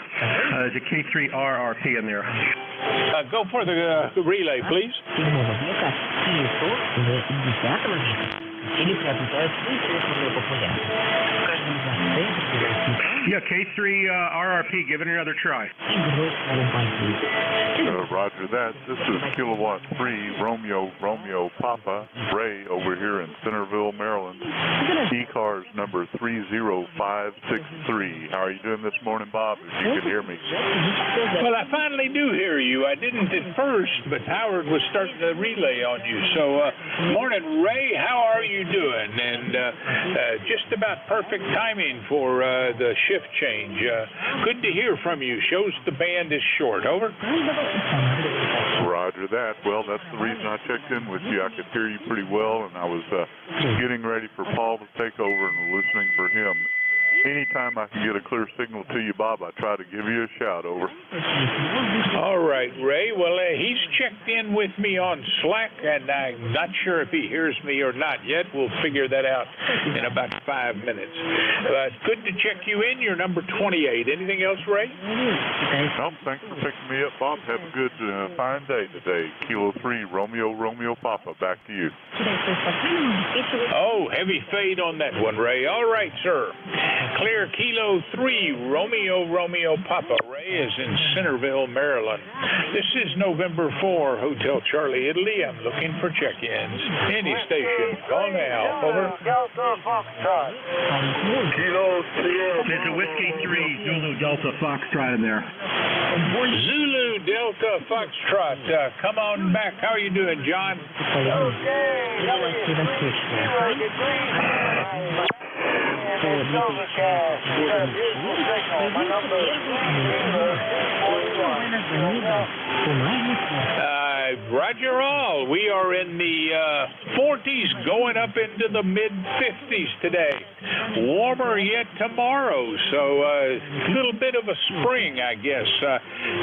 There's a K3RRP in there. Go for the relay, please. или приобретают сверхъестественную популярность. В каждом из вас стоит определенный Yeah, K3 RRP, give it another try. игрой с своим бандитом. Roger that. This is Kilowatt 3 Romeo Papa Ray over here in Centerville, Maryland. ECARS number 30563. How are you doing this morning, Bob? If you can hear me. Well, I finally do hear you. I didn't at first, but Howard was starting to relay on you. So, morning, Ray. How are you doing? And just about perfect timing for the shift change. Good to hear from you. Shows the band is short. Over. Roger that. Well, that's the reason I checked in with you. I could hear you pretty well, and I was getting ready for Paul to take over and listening for him. Anytime I can get a clear signal to you, Bob, I try to give you a shout. Over. All right, Ray. Well, he's checked in with me on Slack, and I'm not sure if he hears me or not yet. We'll figure that out in about 5 minutes. Good to check you in. You're number 28. Anything else, Ray? No, thanks for picking me up, Bob. Have a good, fine day today. Kilo 3, Romeo Papa. Back to you. Oh, heavy fade on that one, Ray. All right, sir. Clear Kilo 3, Romeo Papa. Ray is in Centerville, Maryland. This is November 4, Hotel Charlie, Italy. I'm looking for check-ins. Any station. Call now. Over. Delta Foxtrot. Kilo 3. There's a Whiskey 3, Zulu Delta Foxtrot in there. Zulu Delta Foxtrot. Come on back. How are you doing, John? Roger all. We are in the 40s going up into the mid-50s today. Warmer yet tomorrow, so a little bit of a spring, I guess.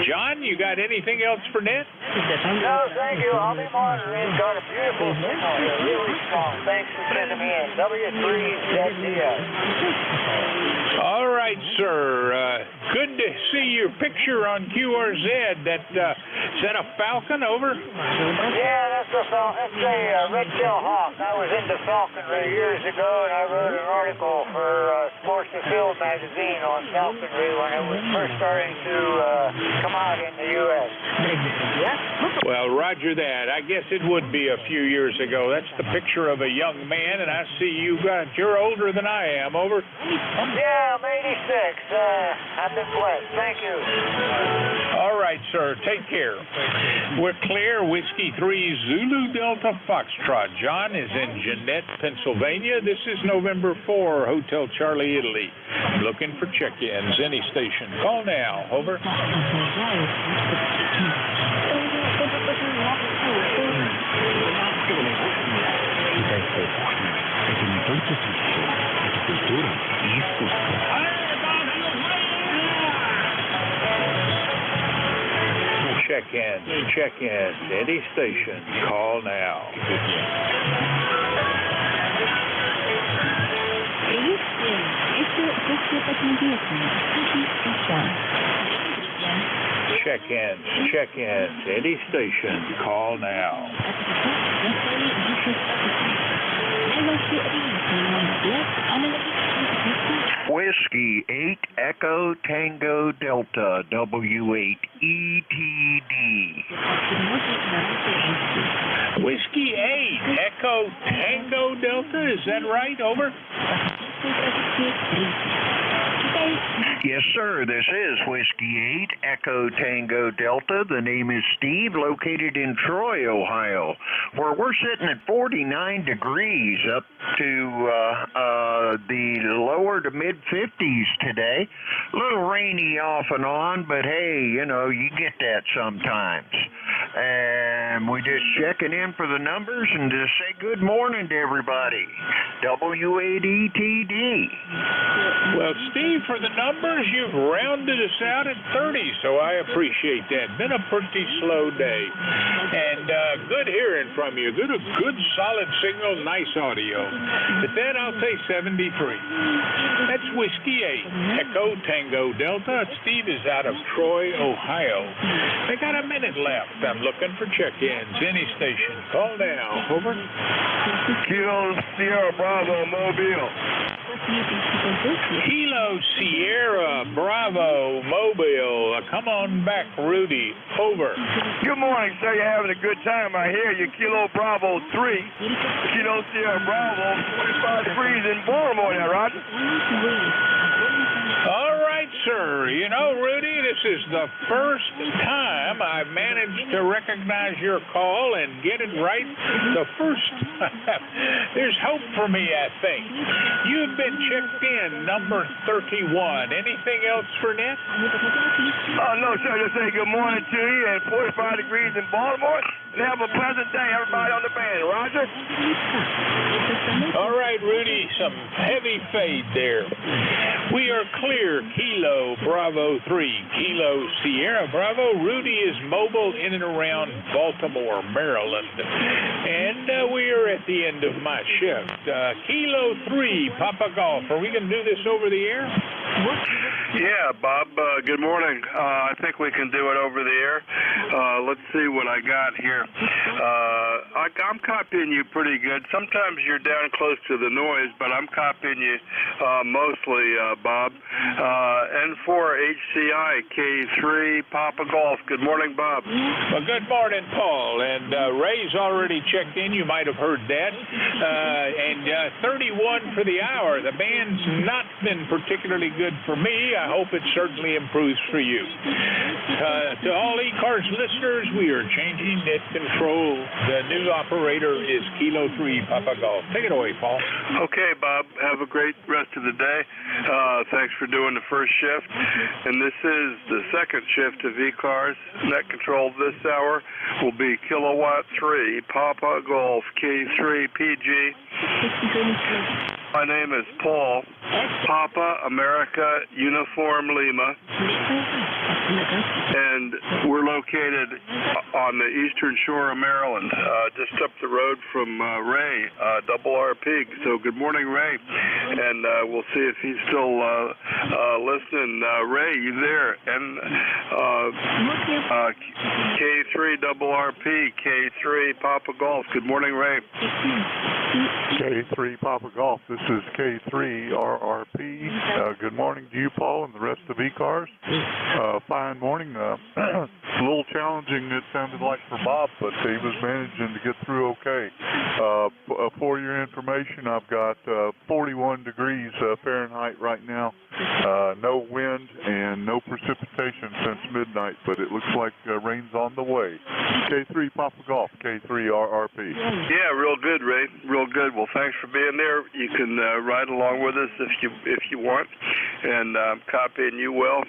John, you got anything else for Ned? No, thank you. I'll be monitoring. Got a beautiful signal here, really strong. Thanks for sending me in. W3ZDS. All right, sir. Good to see your picture on QRZ. Is that a falcon? Over? Yeah, that's a red-tailed hawk. I was into falconry years ago, and I wrote an article for Sports and Field magazine on falconry when it was first starting to come out in the U.S. Well, roger that. I guess it would be a few years ago. That's the picture of a young man, and I see you're older than I am. Over? Yeah, I'm 86. I've been blessed. Thank you. All right, sir. Take care. We're clear. Whiskey 3 Zulu Delta Foxtrot. John is in Jeanette, Pennsylvania. This is November 4, Hotel Charlie, Italy. Looking for check-ins. Any station. Call now. Over. Check-ins. Any station. Call now. Check-ins. Any station. Call now. Whiskey 8 Echo Tango Delta W8ETD. Whiskey 8 Echo Tango Delta, is that right? Over? Yes, sir. This is Whiskey 8 Echo Tango Delta. The name is Steve, located in Troy, Ohio, where we're sitting at 49 degrees up to the lower to mid-50s today. A little rainy off and on, but hey, you get that sometimes. And we're just checking in for the numbers and to say good morning to everybody. W8ETD. Well, Steve, for the numbers, you've rounded us out at 30, so I appreciate that. Been a pretty slow day. And good hearing from you. Good solid signal, nice audio. But then I'll say 73. That's Whiskey 8, Echo Tango Delta. Steve is out of Troy, Ohio. They got a minute left. I'm looking for check-ins. Any station. Call now. Over. Kilo Sierra Bravo Mobile. Kilo Sierra Bravo Mobile. Come on back, Rudy. Over. Good morning, sir. You're having a good time. I hear you. Kilo Bravo 3. Kilo Sierra Bravo. 25 degrees in Baltimore there, Roger. All right, sir. You know, Rudy, this is the first time I've managed to recognize your call and get it right the first time. There's hope for me, I think. You've been checked in, number 31. Anything else for Ned? Oh, no, sir. Just say good morning to you and 45 degrees in Baltimore. And have a pleasant day, everybody on the band. Roger? All right, Rudy, some heavy fade there. We are clear. Kilo Bravo 3, Kilo Sierra Bravo. Rudy is mobile in and around Baltimore, Maryland. And we are at the end of my shift. Kilo 3, Papa Golf. Are we going to do this over the air? Yeah, Bob, good morning. I think we can do it over the air. Let's see what I got here. I'm copying you pretty good. Sometimes you're down close to the noise, but I'm copying you mostly, Bob. N4 HCI K3 Papa Golf. Good morning, Bob. Well, good morning, Paul. And Ray's already checked in. You might have heard that. And 31 for the hour. The band's not been particularly good for me. I hope it certainly improves for you. To all ECARS listeners, we are changing net control. The new operator is Kilo 3 Papa Golf. Take it away, Paul. Okay, Bob. Have a great rest of the day. Thanks for doing the first shift. And this is the second shift of ECARS. Net control this hour will be Kilowatt 3 Papa Golf K3 PG. My name is Paul. Papa America Uniform Lima. And we're located on the eastern shore of Maryland, just up the road from Ray, Double RP. So good morning, Ray. And we'll see if he's still listening. Ray, you there? And K3 Double RP, K3 Papa Golf. Good morning, Ray. K3 Papa Golf. This is K3 RRP. Good morning to you, Paul, and the rest of ECARS. Fine morning. A little challenging, it sounded like, for Bob, but he was managing to get through okay. For your information, I've got 41 degrees Fahrenheit right now. No wind and no precipitation since midnight, but it looks like rain's on the way. K3 Papa Golf, K3 RRP. Yeah, real good, Ray. Real good. Well, thanks for being there. You can ride along with us if you want. And I'm copying you well.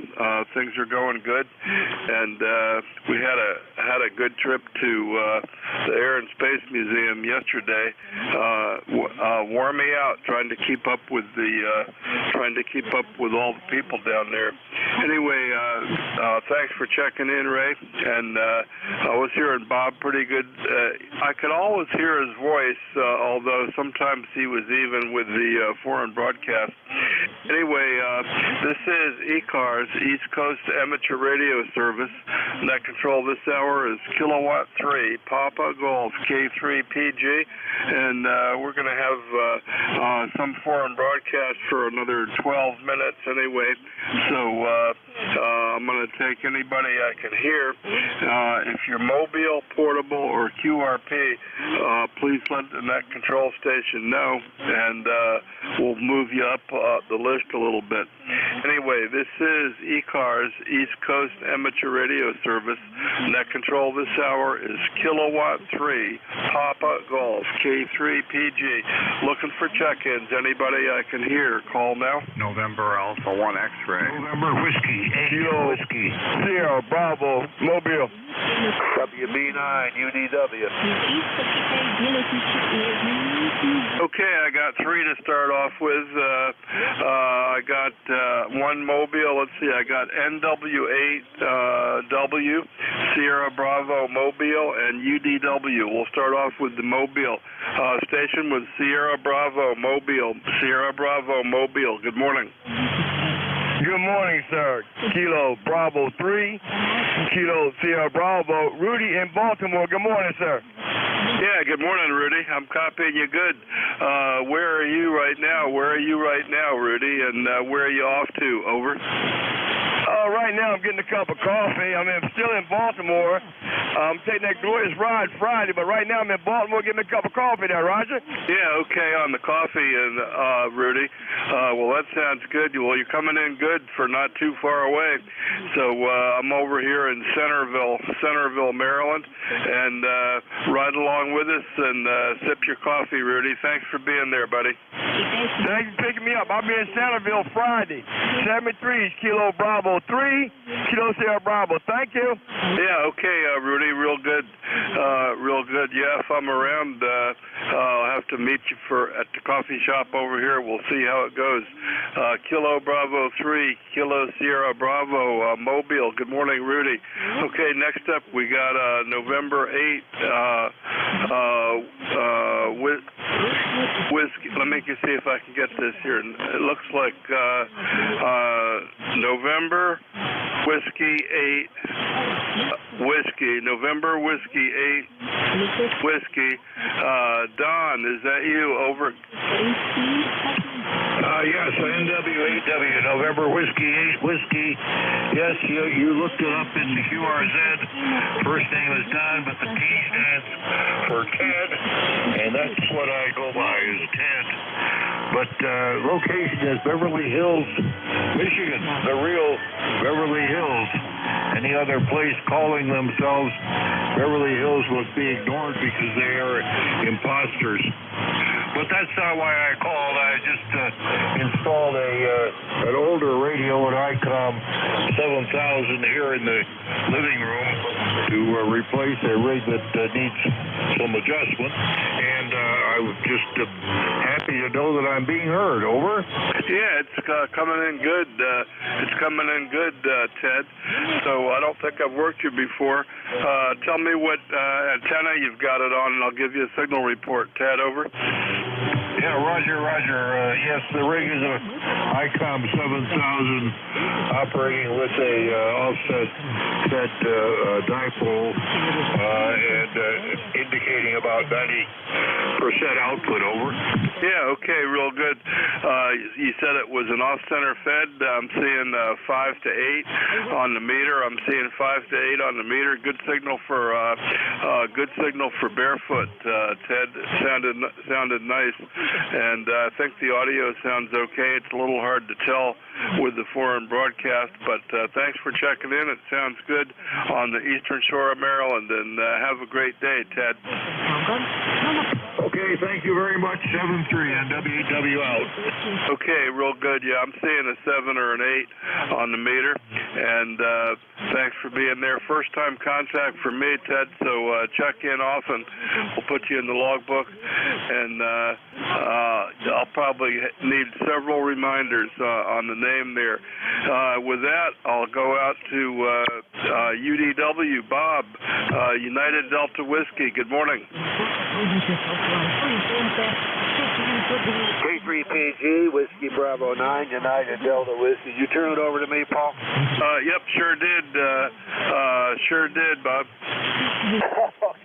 Things are going good. And we had a good trip to the Air and Space Museum yesterday. Wore me out trying to keep up with all the people down there. Anyway, thanks for checking in, Ray. And I was hearing Bob pretty good. I could always hear his voice, although sometimes he was even with the foreign broadcast. Anyway, this is ECARS, East Coast Amateur Radio Service. Net control this hour is Kilowatt 3 Papa Golf K3 PG. And we're going to have some foreign broadcast for another 12 minutes anyway. So I'm going to take anybody I can hear. If you're mobile, portable, or QRP, please let the net control station know, and we'll move you up the list a little bit. Anyway, this is ECARS, East Coast Amateur Radio Service. Net control this hour is Kilowatt 3 Papa Golf K3 PG. Looking for check-ins. Anybody I can hear, call now. November Alpha 1 X-ray. November Whiskey, Kilo Whiskey, Sierra Bravo Mobile. WB9 UDW. Okay, I got three to start off with. I got one mobile. Let's see, I got NW8W, Sierra Bravo Mobile, and UDW. We'll start off with the mobile. Station with Sierra Bravo Mobile. Sierra Bravo Mobile. Good morning. Good morning, sir. Kilo Bravo 3, Kilo Sierra Bravo. Rudy in Baltimore. Good morning, sir. Yeah, good morning, Rudy. I'm copying you good. Where are you right now? Rudy? And where are you off to? Over. Right now I'm getting a cup of coffee. I'm still in Baltimore. I'm taking that glorious ride Friday, but right now I'm in Baltimore getting a cup of coffee there, Roger. Yeah, okay, on the coffee, and Rudy. Well, that sounds good. Well, you're coming in good for not too far away. So I'm over here in Centerville, Maryland, and ride along with us and sip your coffee, Rudy. Thanks for being there, buddy. Thanks for picking me up. I'll be in Centerville Friday. 73 Kilo Bravo 3, Kilo Sierra Bravo. Thank you. Yeah, okay, Rudy. Real good. Yeah, if I'm around, I'll have to meet you at the coffee shop over here. We'll see how it goes. Kilo Bravo 3, Kilo Sierra Bravo, Mobile. Good morning, Rudy. Okay, next up we got November 8, whiskey. Let me see if I can get this here. It looks like November Whiskey 8 Whiskey. November Whiskey 8 Whiskey. Don, is that you? Over. Yes, NW8W, November Whiskey 8 Whiskey. Yes, you looked it up in the QRZ. First name is Don, but the T stands for Ted, and that's what I go by is Ted. But location is Beverly Hills, Michigan, the real Beverly Hills. Any other place calling themselves Beverly Hills would be ignored because they are imposters. But that's not why I called. I just installed an older radio, an ICOM 7000 here in the living room to replace a rig that needs some adjustment. And I'm just happy to know that I'm being heard. Over. Yeah, it's coming in good. Ted. So I don't think I've worked you before. Tell me what antenna you've got it on, and I'll give you a signal report. Ted, over. Yeah, Roger. Yes, the rig is a ICOM 7000 operating with a offset dipole and indicating about 90% output. Over. Yeah, okay, real good. You said it was an off-center fed. I'm seeing 5 to 8 on the meter. I'm seeing 5 to 8 on the meter. Good signal for barefoot. Ted, sounded nice. And I think the audio sounds okay. It's a little hard to tell with the foreign broadcast, but thanks for checking in. It sounds good on the eastern shore of Maryland, and have a great day, Ted. Okay, thank you very much. 7-3 NW8W out. Okay, real good. Yeah, I'm seeing a 7 or an 8 on the meter, and thanks for being there. First time contact for me, Ted, so check in often. We'll put you in the logbook, and I'll probably need several reminders on the name there. With that, I'll go out to UDW, Bob, United Delta Whiskey. Good morning. K3PG, Whiskey Bravo 9, United Delta Whiskey. You turn it over to me, Paul? Yep, sure did, Bob.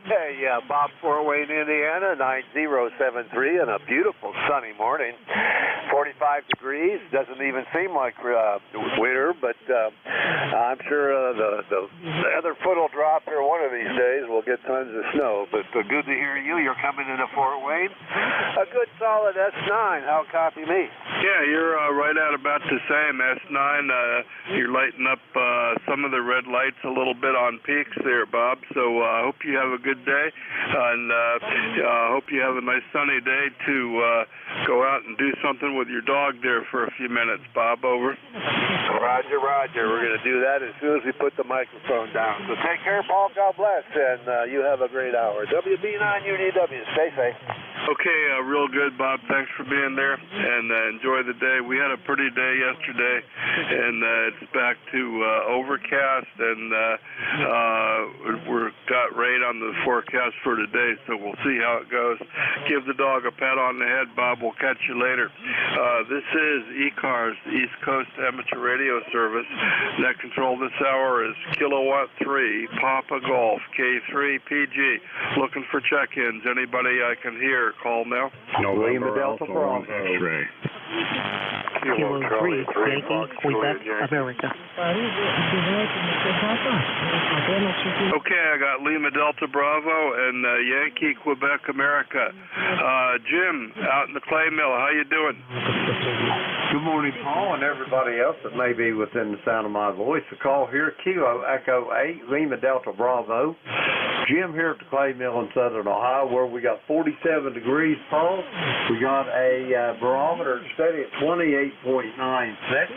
Okay, yeah, Bob, Fort Wayne, Indiana, 9073, and a beautiful sunny morning. 45 degrees, doesn't even seem like winter, but I'm sure the other foot will drop here one of these days. We'll get tons of snow, but good to hear you. You're coming into Fort Wayne. A good solid S9. How copy me? Yeah, you're right at about the same. S9, you're lighting up some of the red lights a little bit on peaks there, Bob. So I hope you have a good day, and I hope you have a nice sunny day to go out and do something with your dog there for a few minutes, Bob. Over. Roger. We're going to do that as soon as we put the microphone down. So take care, Paul. God bless, and you have a great hour. WB9 UDW. Stay safe. Okay, real good, Bob. Thanks for being there, and enjoy the day. We had a pretty day yesterday, and it's back to overcast, and we're got rain on the forecast for today, so we'll see how it goes. Give the dog a pat on the head, Bob. We'll catch you later. This is ECARS, the East Coast Amateur Radio Service. Net control this hour is Kilowatt 3, Papa Golf, K3 PG. Looking for check-ins. Anybody I can hear, call now. Lima Delta Bravo. X-ray. Kilo 3, Yankee, Quebec, America. Okay, I got Lima Delta Bravo and Yankee, Quebec, America. Jim, out in the clay mill, how you doing? Good morning, Paul, and everybody else that may be within the sound of my voice. The call here, Kilo Echo 8, Lima Delta Bravo. Jim here at the clay mill in southern Ohio, where we got 47 degrees, Paul. We got a barometer steady at 28.96,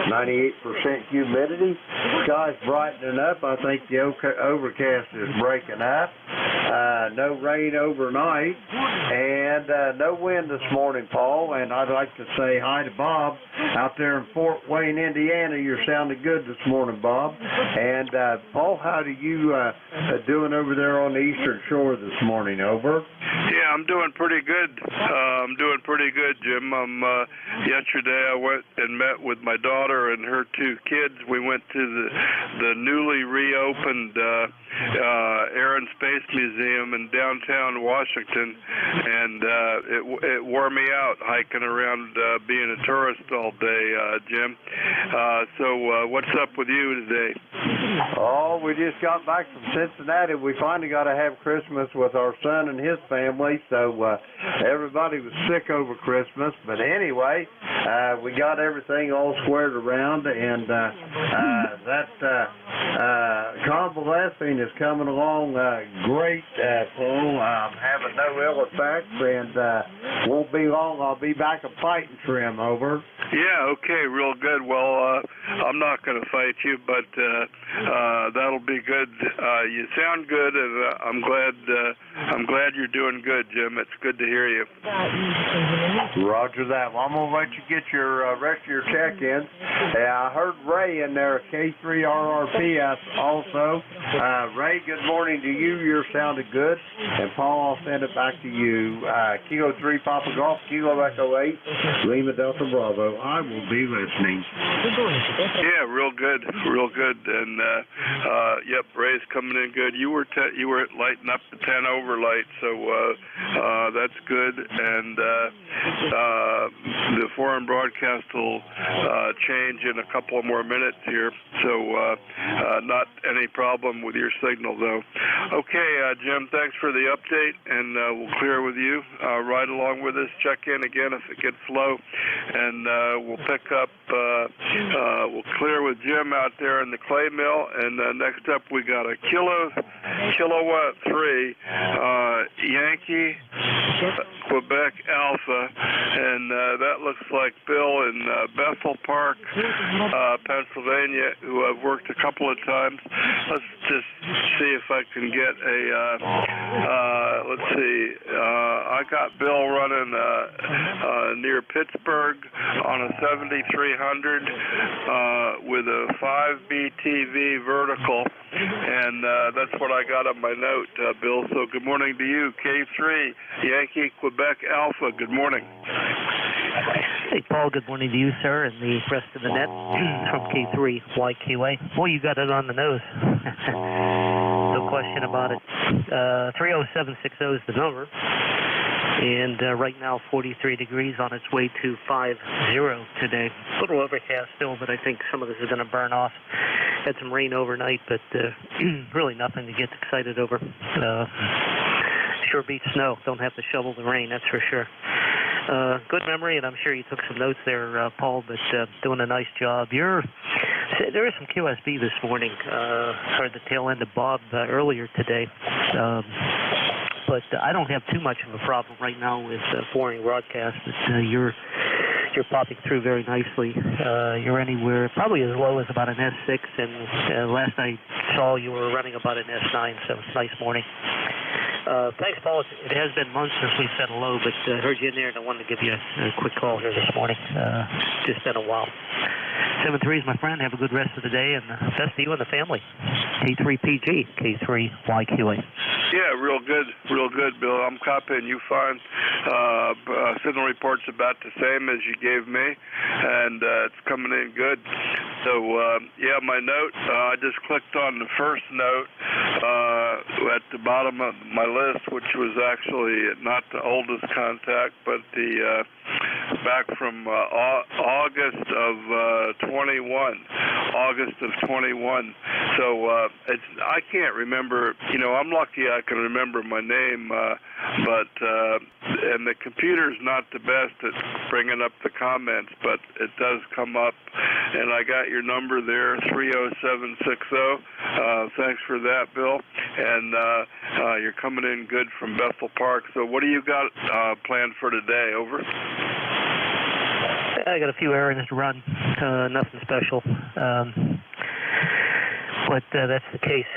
98% humidity. Sky's brightening up. I think the overcast is breaking up. No rain overnight, and no wind this morning, Paul. And I'd like to say hi to Bob out there in Fort Wayne, Indiana. You're sounding good this morning, Bob. And Paul, how are you doing over there on the eastern shore this morning? Over. Yeah, I'm doing pretty good. Jim. Yesterday I went and met with my daughter and her two kids. We went to the newly reopened Air and Space Museum in downtown Washington, and it wore me out hiking around being a tourist all day, Jim. So what's up with you today? Oh, we just got back from Cincinnati. We finally got to have Christmas with our son and his family, so everybody was sick over Christmas. But anyway, we got everything all squared around, and that convalescing is coming along great, Paul. I'm having no ill effects, and won't be long. I'll be back a fighting trim. Over. Yeah, okay, real good. Well, I'm not going to fight you, but that'll be good. You sound good, and I'm glad you're doing good, Jim. It's good to hear you. Roger that. Well, I'm going to let you get your rest of your check-in. I heard Ray in there, K3RRP also. Ray, good morning to you. You're sounding good. And Paul, I'll send it back to you. Kilo 3 Papa Golf, Kilo Echo 8, Lima Delta Bravo. I will be listening. Yeah, real good. And yep, Ray's coming in good. You were lighting up the 10 over light, so that's good. And the foreign broadcast will change in a couple of more minutes here, so not any problem with your signal though. Okay, Jim, thanks for the update, and we'll clear with you. Right along with us, check in again if it gets low, and we'll pick up, we'll clear with Jim out there in the clay mill, and next up we got a Kilowatt 3 Yankee Quebec Alpha, and that looks like Bill in Bethel Park, Pennsylvania, who I've worked a couple of times. Let's just see if I can get a, let's see, I got Bill running near Pittsburgh on a 7300 with a 5BTV vertical, and that's what I got on my note, Bill. So good morning to you, K3 Yankee Quebec Alpha. Good morning. Hey, Paul, good morning to you, sir, and the rest of the net from K3 YQA. Boy, you got it on the nose. No question about it. 30760 is the number. And right now, 43 degrees on its way to 50 today. A little overcast still, but I think some of this is going to burn off. Had some rain overnight, but really nothing to get excited over. Sure beats snow. Don't have to shovel the rain, that's for sure. Good memory, and I'm sure you took some notes there, Paul, but doing a nice job. There is some QSB this morning. Heard the tail end of Bob earlier today. But I don't have too much of a problem right now with foreign broadcast. You're popping through very nicely. You're anywhere probably as low as about an S6, and last I saw you were running about an S9, so it's a nice morning. Thanks, Paul. It has been months since we said hello, but I heard you in there, and I wanted to give you a quick call here this morning. Just been a while. 7-3s, my friend. Have a good rest of the day, and best to you and the family. K3PG, K3YQA. Yeah, real good, Bill. I'm copying you fine. Signal report's about the same as you gave me, and it's coming in good. So, yeah, my note, I just clicked on the first note at the bottom of my list, which was actually not the oldest contact, but the back from August of 21. August of 21. So I can't remember. You know, I'm lucky I can remember my name, but and the computer's not the best at bringing up the comments, but it does come up, and I got your number there, 30760. Thanks for that, Bill. And you're coming in good from Bethel Park. So what do you got planned for today? Over. I got a few errands to run. Nothing special. But that's the case.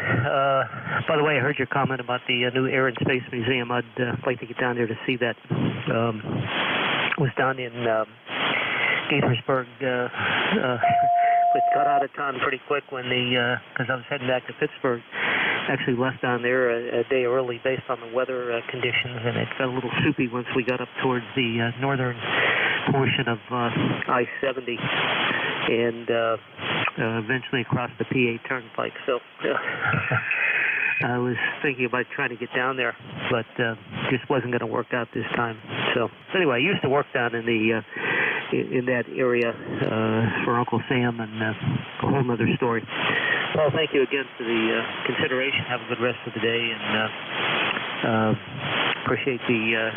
By the way, I heard your comment about the new Air and Space Museum. I'd like to get down there to see that. Was down in Gaithersburg. But got out of town pretty quick when because I was heading back to Pittsburgh. Actually left down there a day early based on the weather conditions, and it got a little soupy once we got up towards the northern portion of I-70 and eventually across the PA Turnpike. So I was thinking about trying to get down there, but just wasn't going to work out this time. So anyway, I used to work down in the in that area for Uncle Sam, and a whole other story. Well, thank you again for the consideration. Have a good rest of the day, and appreciate the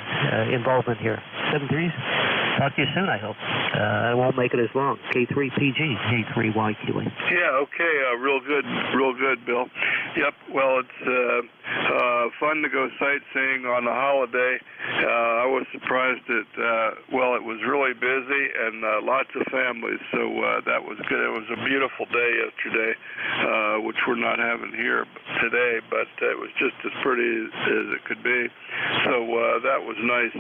involvement here. 7-3s. Talk to you soon, I hope. I won't make it as long. K3PG, K3YQA. Yeah, okay. Real good, Bill. Yep. Well, it's fun to go sightseeing on a holiday. I was surprised that, well, it was really busy and lots of families, so that was good. It was a beautiful day yesterday, which we're not having here today, but it was just as pretty as it could be. So that was nice.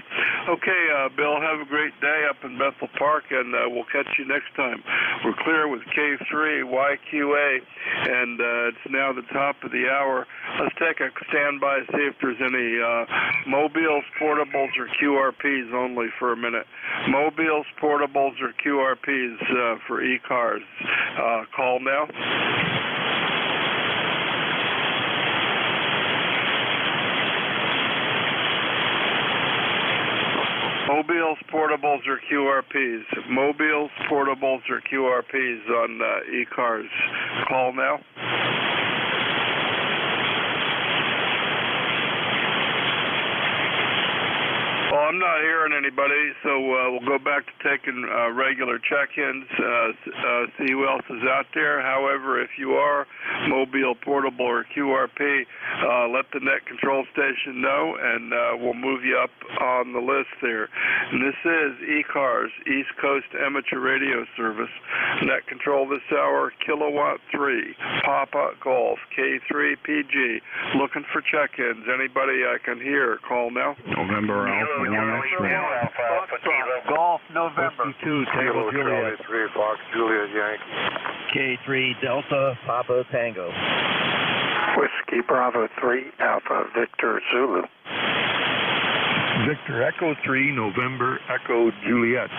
Okay, Bill, have a great day up in Bethel Park, and we'll catch you next time. We're clear with K3YQA, and it's now the top of the hour. Let's take a standby, see if there's any mobiles, portables, or QRPs only for a minute. Mobiles, portables, or QRPs for ECARS. Call now. Mobiles, portables, or QRPs. Mobiles, portables, or QRPs on ECARS. Call now. Well, I'm not hearing anybody, so we'll go back to taking regular check-ins, see who else is out there. However, if you are mobile, portable, or QRP, let the net control station know, and we'll move you up on the list there. And this is ECARS, East Coast Amateur Radio Service. Net control this hour, Kilowatt 3, Papa Golf, K3PG. Looking for check-ins. Anybody I can hear, call now. November Alpha 1 X-ray. Golf, November. 2, Tango Juliet. 3 Fox Juliet Yankee. K3 Delta Papa Tango. Whiskey Bravo 3 Alpha Victor Zulu. Victor Echo 3 November Echo Juliet.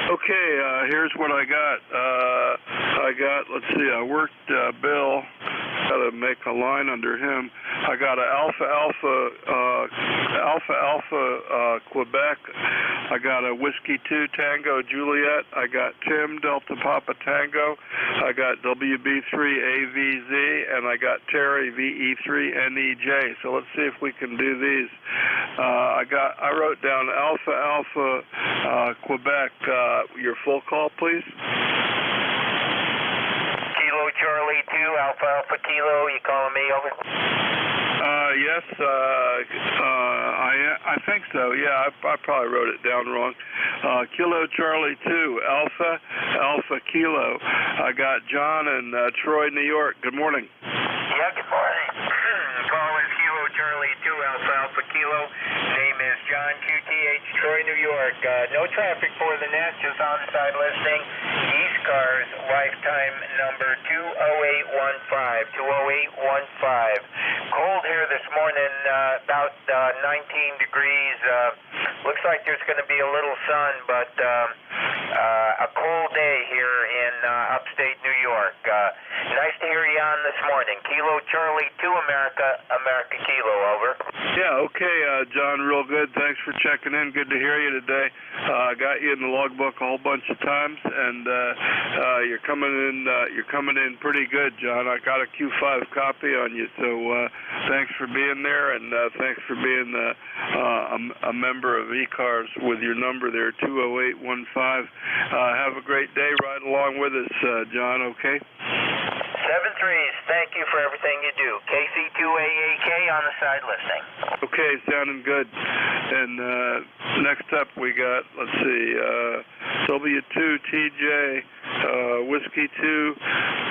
Okay, here's what I got. Let's see, I worked Bill. Got to make a line under him. I got a Alpha Quebec. I got a Whiskey 2 Tango Juliet. I got Tim Delta Papa Tango. I got WB3 AVZ, and I got Terry VE3 NEJ. So let's see if we can do these. I wrote down Alpha Quebec. Your full call, please. Kilo Charlie 2 Alpha Kilo. You calling me over? Yes, I think so. Yeah, I probably wrote it down wrong. Kilo Charlie 2, Alpha Kilo. I got John in Troy, New York. Good morning. Yeah, good morning. Call is Kilo Charlie 2, Alpha Kilo. Name is John QTH, Troy, New York. No traffic for the net, just on-site listing. ECARS lifetime number 20815. Cold here this morning, about 19 degrees. Looks like there's going to be a little sun, but a cold day here in upstate New York. Nice to hear you on this morning. Kilo Charlie 2, America Kilo, over. Yeah, okay, John, real good. Thanks for checking in. Good to hear you today. I got you in the logbook a whole bunch of times, and you're coming in pretty good, John. I got a Q5 copy on you, so thanks for being there, and thanks for being a member of ECARS with your number there, 20815. Have a great day. Ride along with us, John, okay? 7-3s. Thank you for everything you do. KC2AAK on the side listing. Okay, sounding good. And next up we got, let's see, W2TJ, Whiskey 2,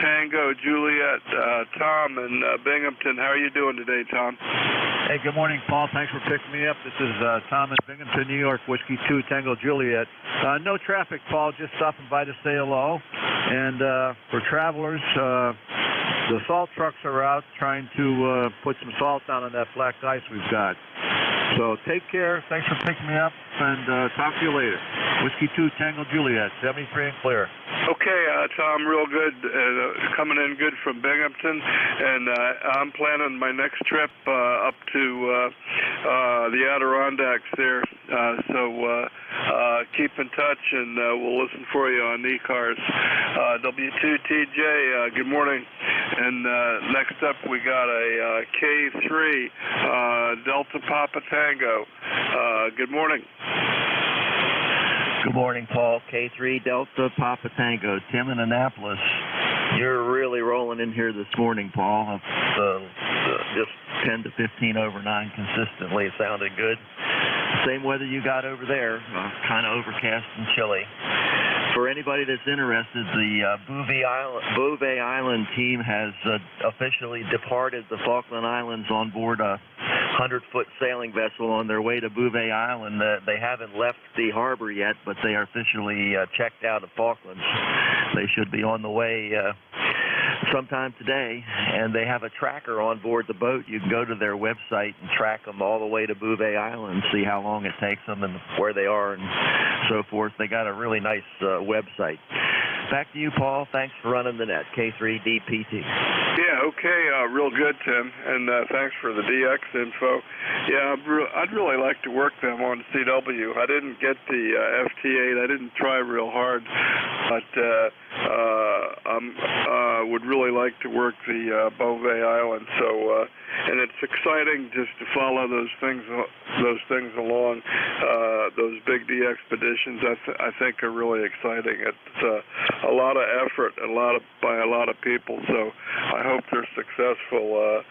Tango, Juliet, Tom in Binghamton. How are you doing today, Tom? Hey, good morning, Paul. Thanks for picking me up. This is Tom in Binghamton, New York, Whiskey 2, Tango, Juliet. No traffic, Paul. Just stopping by to say hello. And for travelers, the salt trucks are out trying to put some salt down on that black ice we've got. So take care. Thanks for picking me up, and talk to you later. Whiskey 2, Tango, Juliet, 73 and clear. Okay, Tom, real good. Coming in good from Binghamton, and I'm planning my next trip up to the Adirondacks there. So keep in touch, and we'll listen for you on ECARS. W2TJ, good morning. And next up, we got a K3 Delta Papa Tango. Good morning. Good morning, Paul. K3 Delta Papa Tango. Tim in Annapolis. You're really rolling in here this morning, Paul. Just 10 to 15 over 9 consistently. It sounded good. Same weather you got over there. Kind of overcast and chilly. For anybody that's interested, the Bouvet Island team has officially departed the Falkland Islands on board a 100-foot sailing vessel on their way to Bouvet Island. They haven't left the harbor yet, but they are officially checked out of Falklands. They should be on the way sometime today, and they have a tracker on board the boat. You can go to their website and track them all the way to Bouvet Island, see how long it takes them and where they are and so forth. They got a really nice website. Back to you, Paul. Thanks for running the net. K3DPT. Yeah, okay, real good, Tim, and thanks for the DX info. Yeah, I'd really like to work them on CW. I didn't get the FT8. I didn't try real hard, but I would really like to work the Bouvet Island. So, and it's exciting just to follow those things along. Those big D expeditions, I think, are really exciting. It's a lot of effort, by a lot of people. So I hope they're successful,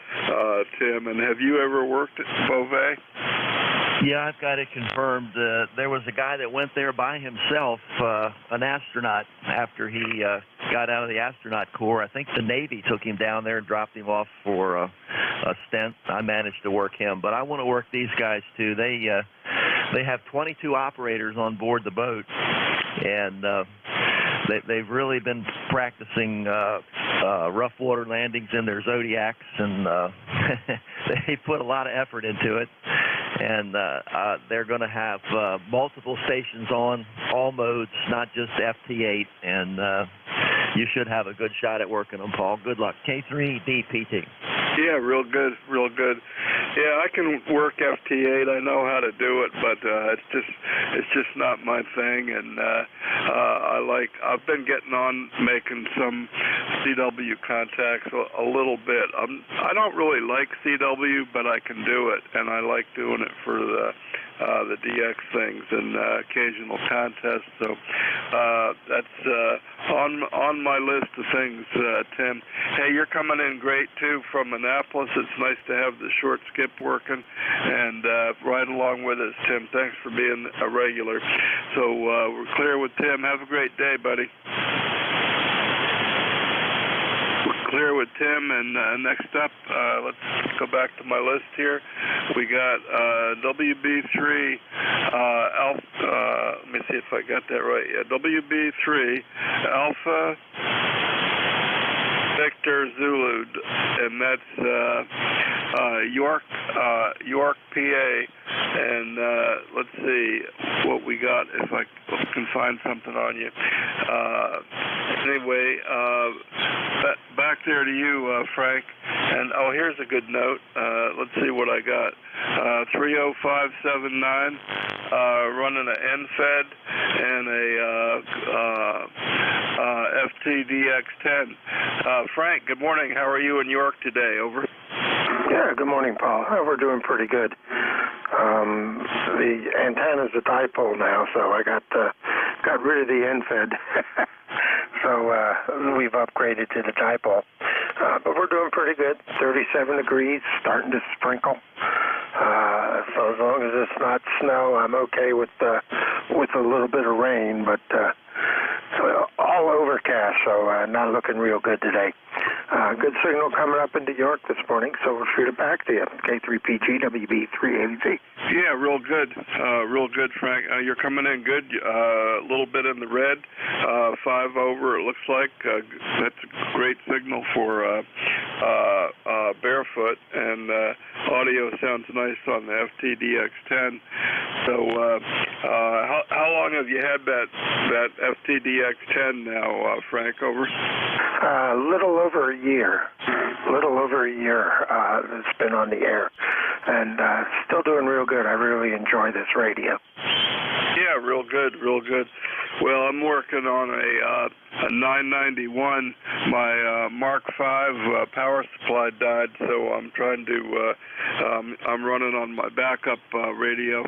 Tim. And have you ever worked at Bouvet? Yeah, I've got it confirmed. There was a guy that went there by himself, an astronaut, after he got out of the astronaut corps. I think the Navy took him down there and dropped him off for a stint. I managed to work him, but I want to work these guys too. They have 22 operators on board the boat, and they've really been practicing rough water landings in their Zodiacs, and they put a lot of effort into it. And they're going to have multiple stations on, all modes, not just FT8. And you should have a good shot at working them, Paul. Good luck. K3DPT. Yeah, real good, real good. Yeah, I can work FT8. I know how to do it, but it's just not my thing. And I've been getting on making some CW contacts a little bit. I don't really like CW, but I can do it, and I like doing it for the DX things and occasional contests. So that's on my list of things, Tim. Hey, you're coming in great too from Annapolis. It's nice to have the short skip working, and right along with us, Tim. Thanks for being a regular. So we're clear with Tim. Have a great day, buddy. Clear with Tim, and next up, let's go back to my list here. We got WB3 Alpha. Let me see if I got that right. Yeah, WB3 Alpha Victor Zulu, and that's York, PA. And let's see what we got, if I can find something on you. Anyway, back there to you, Frank. And here's a good note. Let's see what I got. 30579, running an NFED and a FTDX10. Frank, good morning. How are you in York today? Over. Yeah, good morning, Paul. We're doing pretty good. The antenna's a dipole now, so I got rid of the NFED. So we've upgraded to the dipole. But we're doing pretty good. 37 degrees, starting to sprinkle. So as long as it's not snow, I'm okay with a little bit of rain, but all overcast, so not looking real good today. Good signal coming up into York this morning, so we'll shoot it back to you. K3PG, WB3ABC. Yeah, real good, Frank. You're coming in good. A little bit in the red, 5 over. It looks like that's a great signal for barefoot, and audio sounds nice on the FTDX10. So, how long have you had that FTDX10 now, Frank? Over. Little over a year. It's been on the air, and still doing real good. I really enjoy this radio. Yeah, real good. Well, I'm working on a 991. My Mark V power supply died, so I'm trying to. I'm running on my backup radio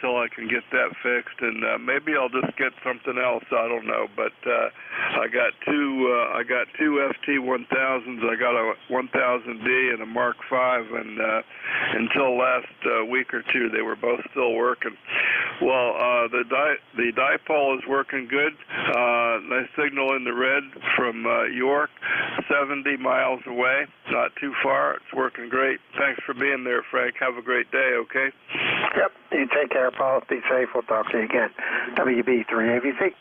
till I can get that fixed, and maybe I'll just get something else. I don't know, but I got two FT1000s. I got a 1000D and a Mark V, and until last week or two, they were both still working. Well, the dipole is working good. Nice signal in the red from York, 70 miles away, not too far. It's working great. Thanks for being there, Frank. Have a great day, okay? Yep. You take care, Paul. Be safe. We'll talk to you again. WB3ABC.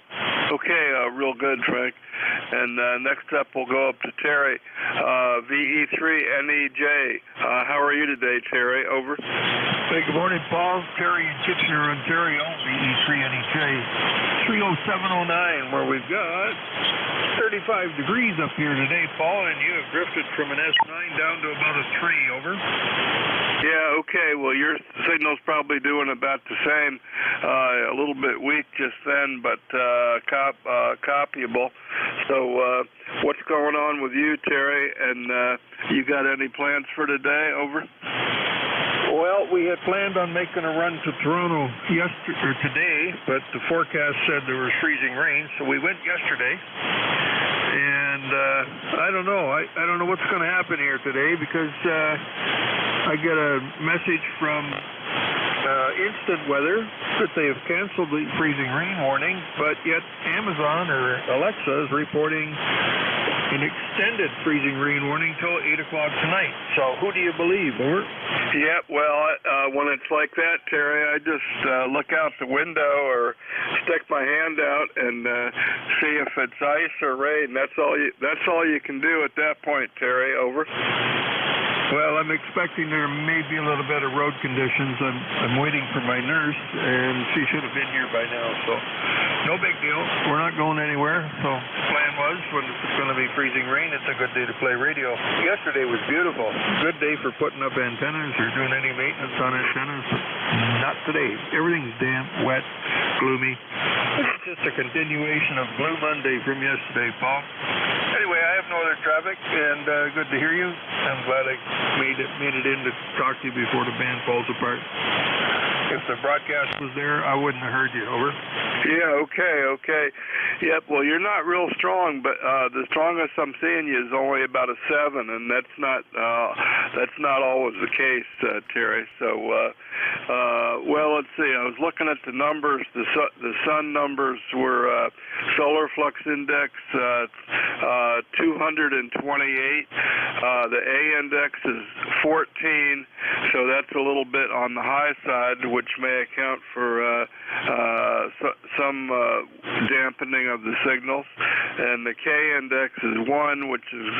Okay, real good, Frank. And next up, we'll go up to Terry, VE3NEJ. How are you today, Terry? Over. Hey, good morning, Paul. Terry in Kitchener, Ontario, VE3NEJ. 30709, where we've got 35 degrees up here today, Paul, and you have drifted from an S9 down to about a 3, over. Yeah, okay. Well, your signal's probably doing about the same. A little bit weak just then, but copyable. So what's going on with you, Terry? And you got any plans for today? Over. Well, we had planned on making a run to Toronto today, but the forecast said there was freezing rain, so we went yesterday. And I don't know. I don't know what's going to happen here today, because I get a message from Instant Weather that they have canceled the freezing rain warning, but yet Amazon or Alexa is reporting an extended freezing rain warning till 8 o'clock tonight. So who do you believe, over? Yeah, well, when it's like that, Terry, I just look out the window or stick my hand out and see if it's ice or rain. That's all you can do at that point, Terry. Over. Well, I'm expecting there may be a little bit of road conditions. I'm waiting for my nurse, and she should have been here by now. So no big deal. We're not going anywhere. So the plan was, when it's going to be freezing rain, it's a good day to play radio. Yesterday was beautiful. Good day for putting up antennas or doing any maintenance on antennas. Not today. Everything's damp, wet, gloomy. It's just a continuation of Blue Monday from yesterday, Paul. Anyway, I have no other traffic, and good to hear you. I'm glad I made it in to talk to you before the band falls apart. If the broadcast was there, I wouldn't have heard you. Over. Yeah, okay. Yep, well, you're not real strong, but the strongest I'm seeing you is only about a 7, and that's not always the case, Terry. So, well, let's see. I was looking at the numbers. The sun numbers were solar flux index 228. The A index is 14, so that's a little bit on the high side, which may account for some dampening of the signals. And the K index is 1, which is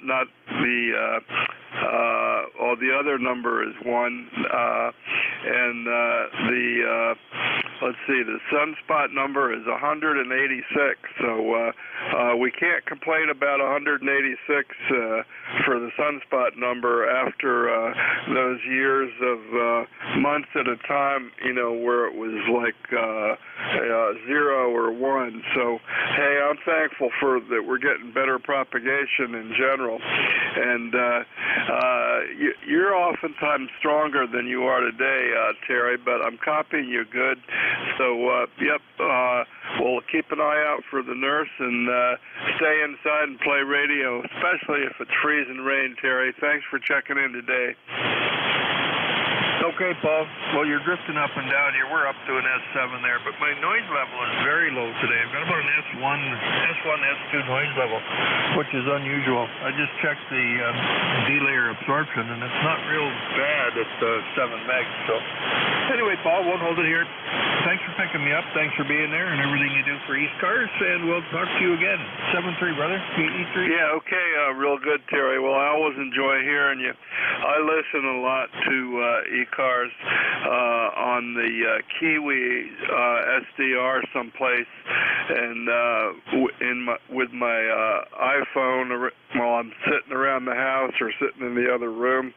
not the the other number is 1, and let's see, the sunspot number is 186. So we can't complain about 186 for the sunspot number after those years of months at a time, where it was like 0 or 1. So hey, I'm thankful for that we're getting better propagation in general, and you're oftentimes stronger than you are today, Terry, but I'm copying you good. So, yep, we'll keep an eye out for the nurse and stay inside and play radio, especially if it's freezing rain, Terry. Thanks for checking in today. Okay, Paul. Well, you're drifting up and down here. We're up to an S7 there, but my noise level is very low today. I've got about an S1, S2 noise level, which is unusual. I just checked the D-layer absorption, and it's not real bad at 7 megs. So anyway, Paul, won't hold it here. Thanks for picking me up. Thanks for being there and everything you do for ECARS, and we'll talk to you again. 7-3, brother. E3. Yeah, okay. Real good, Terry. Well, I always enjoy hearing you. I listen a lot to ECARS on the Kiwi SDR someplace, and with my iPhone while I'm sitting around the house or sitting in the other room,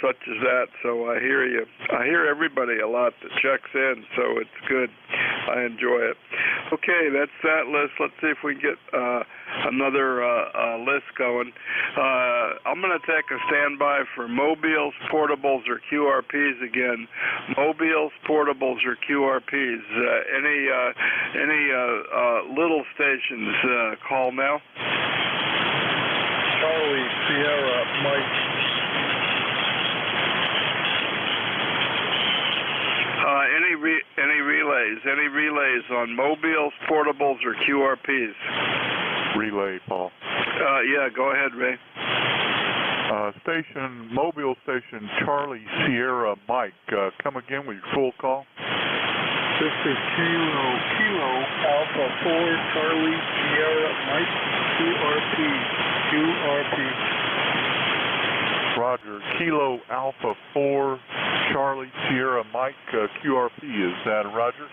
such as that. So I hear you. I hear everybody a lot that checks in, so it's good. I enjoy it. Okay, that's that list. Let's see if we can get another list going. I'm going to take a standby for mobiles, portables, or QRPs again. Mobiles, portables, or QRPs. Any little stations call now? Charlie, Sierra, Mike. Any relays on mobiles, portables, or QRPs? Relay, Paul. Yeah, go ahead, Ray. Mobile station Charlie Sierra Mike. Come again with your full call. This is Kilo Alpha 4 Charlie Sierra Mike QRP. Roger. Kilo Alpha 4 Charlie Sierra Mike QRP. Is that Roger?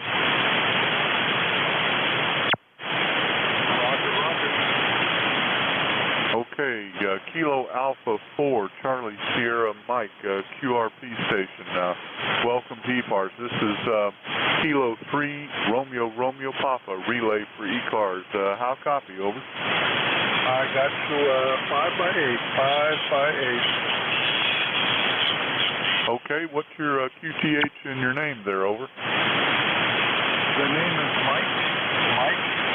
Okay, Kilo Alpha 4 Charlie Sierra Mike QRP station. Welcome to ECARS. This is Kilo 3 Romeo Papa relay for ECARS. How copy? Over. I got you 5x8. Okay, what's your QTH in your name there? Over. The name is Mike.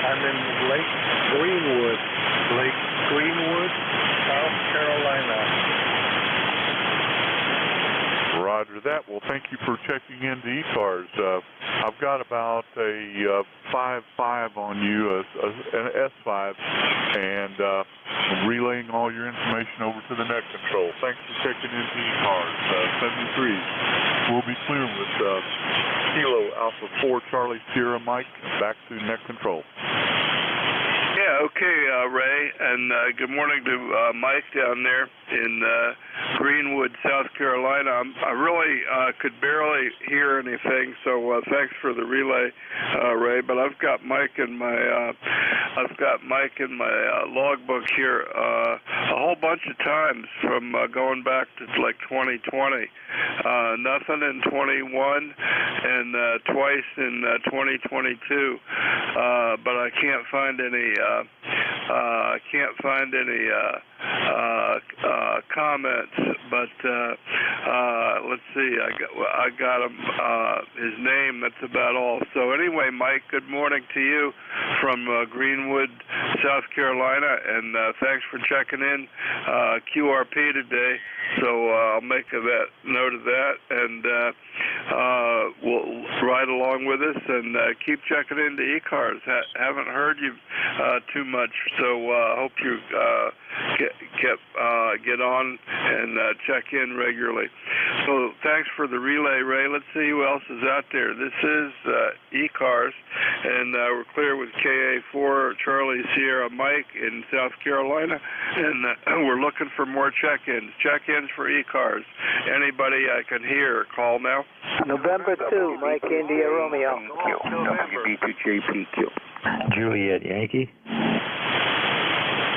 I'm in Lake Greenwood, South Carolina. Roger that. Well, thank you for checking into ECARS. I've got about a 5.5 on you, an S5, and I'm relaying all your information over to the net control. Thanks for checking into ECARS. 73. We'll be clear with Kilo Alpha 4 Charlie Sierra Mike. Back to net control. Yeah, okay, Ray, and good morning to Mike down there in Greenwood, South Carolina. I really could barely hear anything, so thanks for the relay, Ray. But I've got Mike in my logbook here a whole bunch of times from going back to like 2020. Nothing in 21 and twice in 2022, but I can't find any comments, but let's see. I got him his name. That's about all. So anyway, Mike, good morning to you from Greenwood, South Carolina, and thanks for checking in QRP today. So I'll make that note of that, and we'll ride along with us and keep checking into ECARS. Haven't heard you too much, so hope you get on and check in regularly. So thanks for the relay, Ray. Let's see who else is out there. This is ECARS, and we're clear with KA4 Charlie Sierra Mike in South Carolina, and we're looking for more check-ins. Check-ins for ECARS. Anybody I can hear, call now. November 2, Mike India Romeo. WB2JPQ. Juliet Yankee.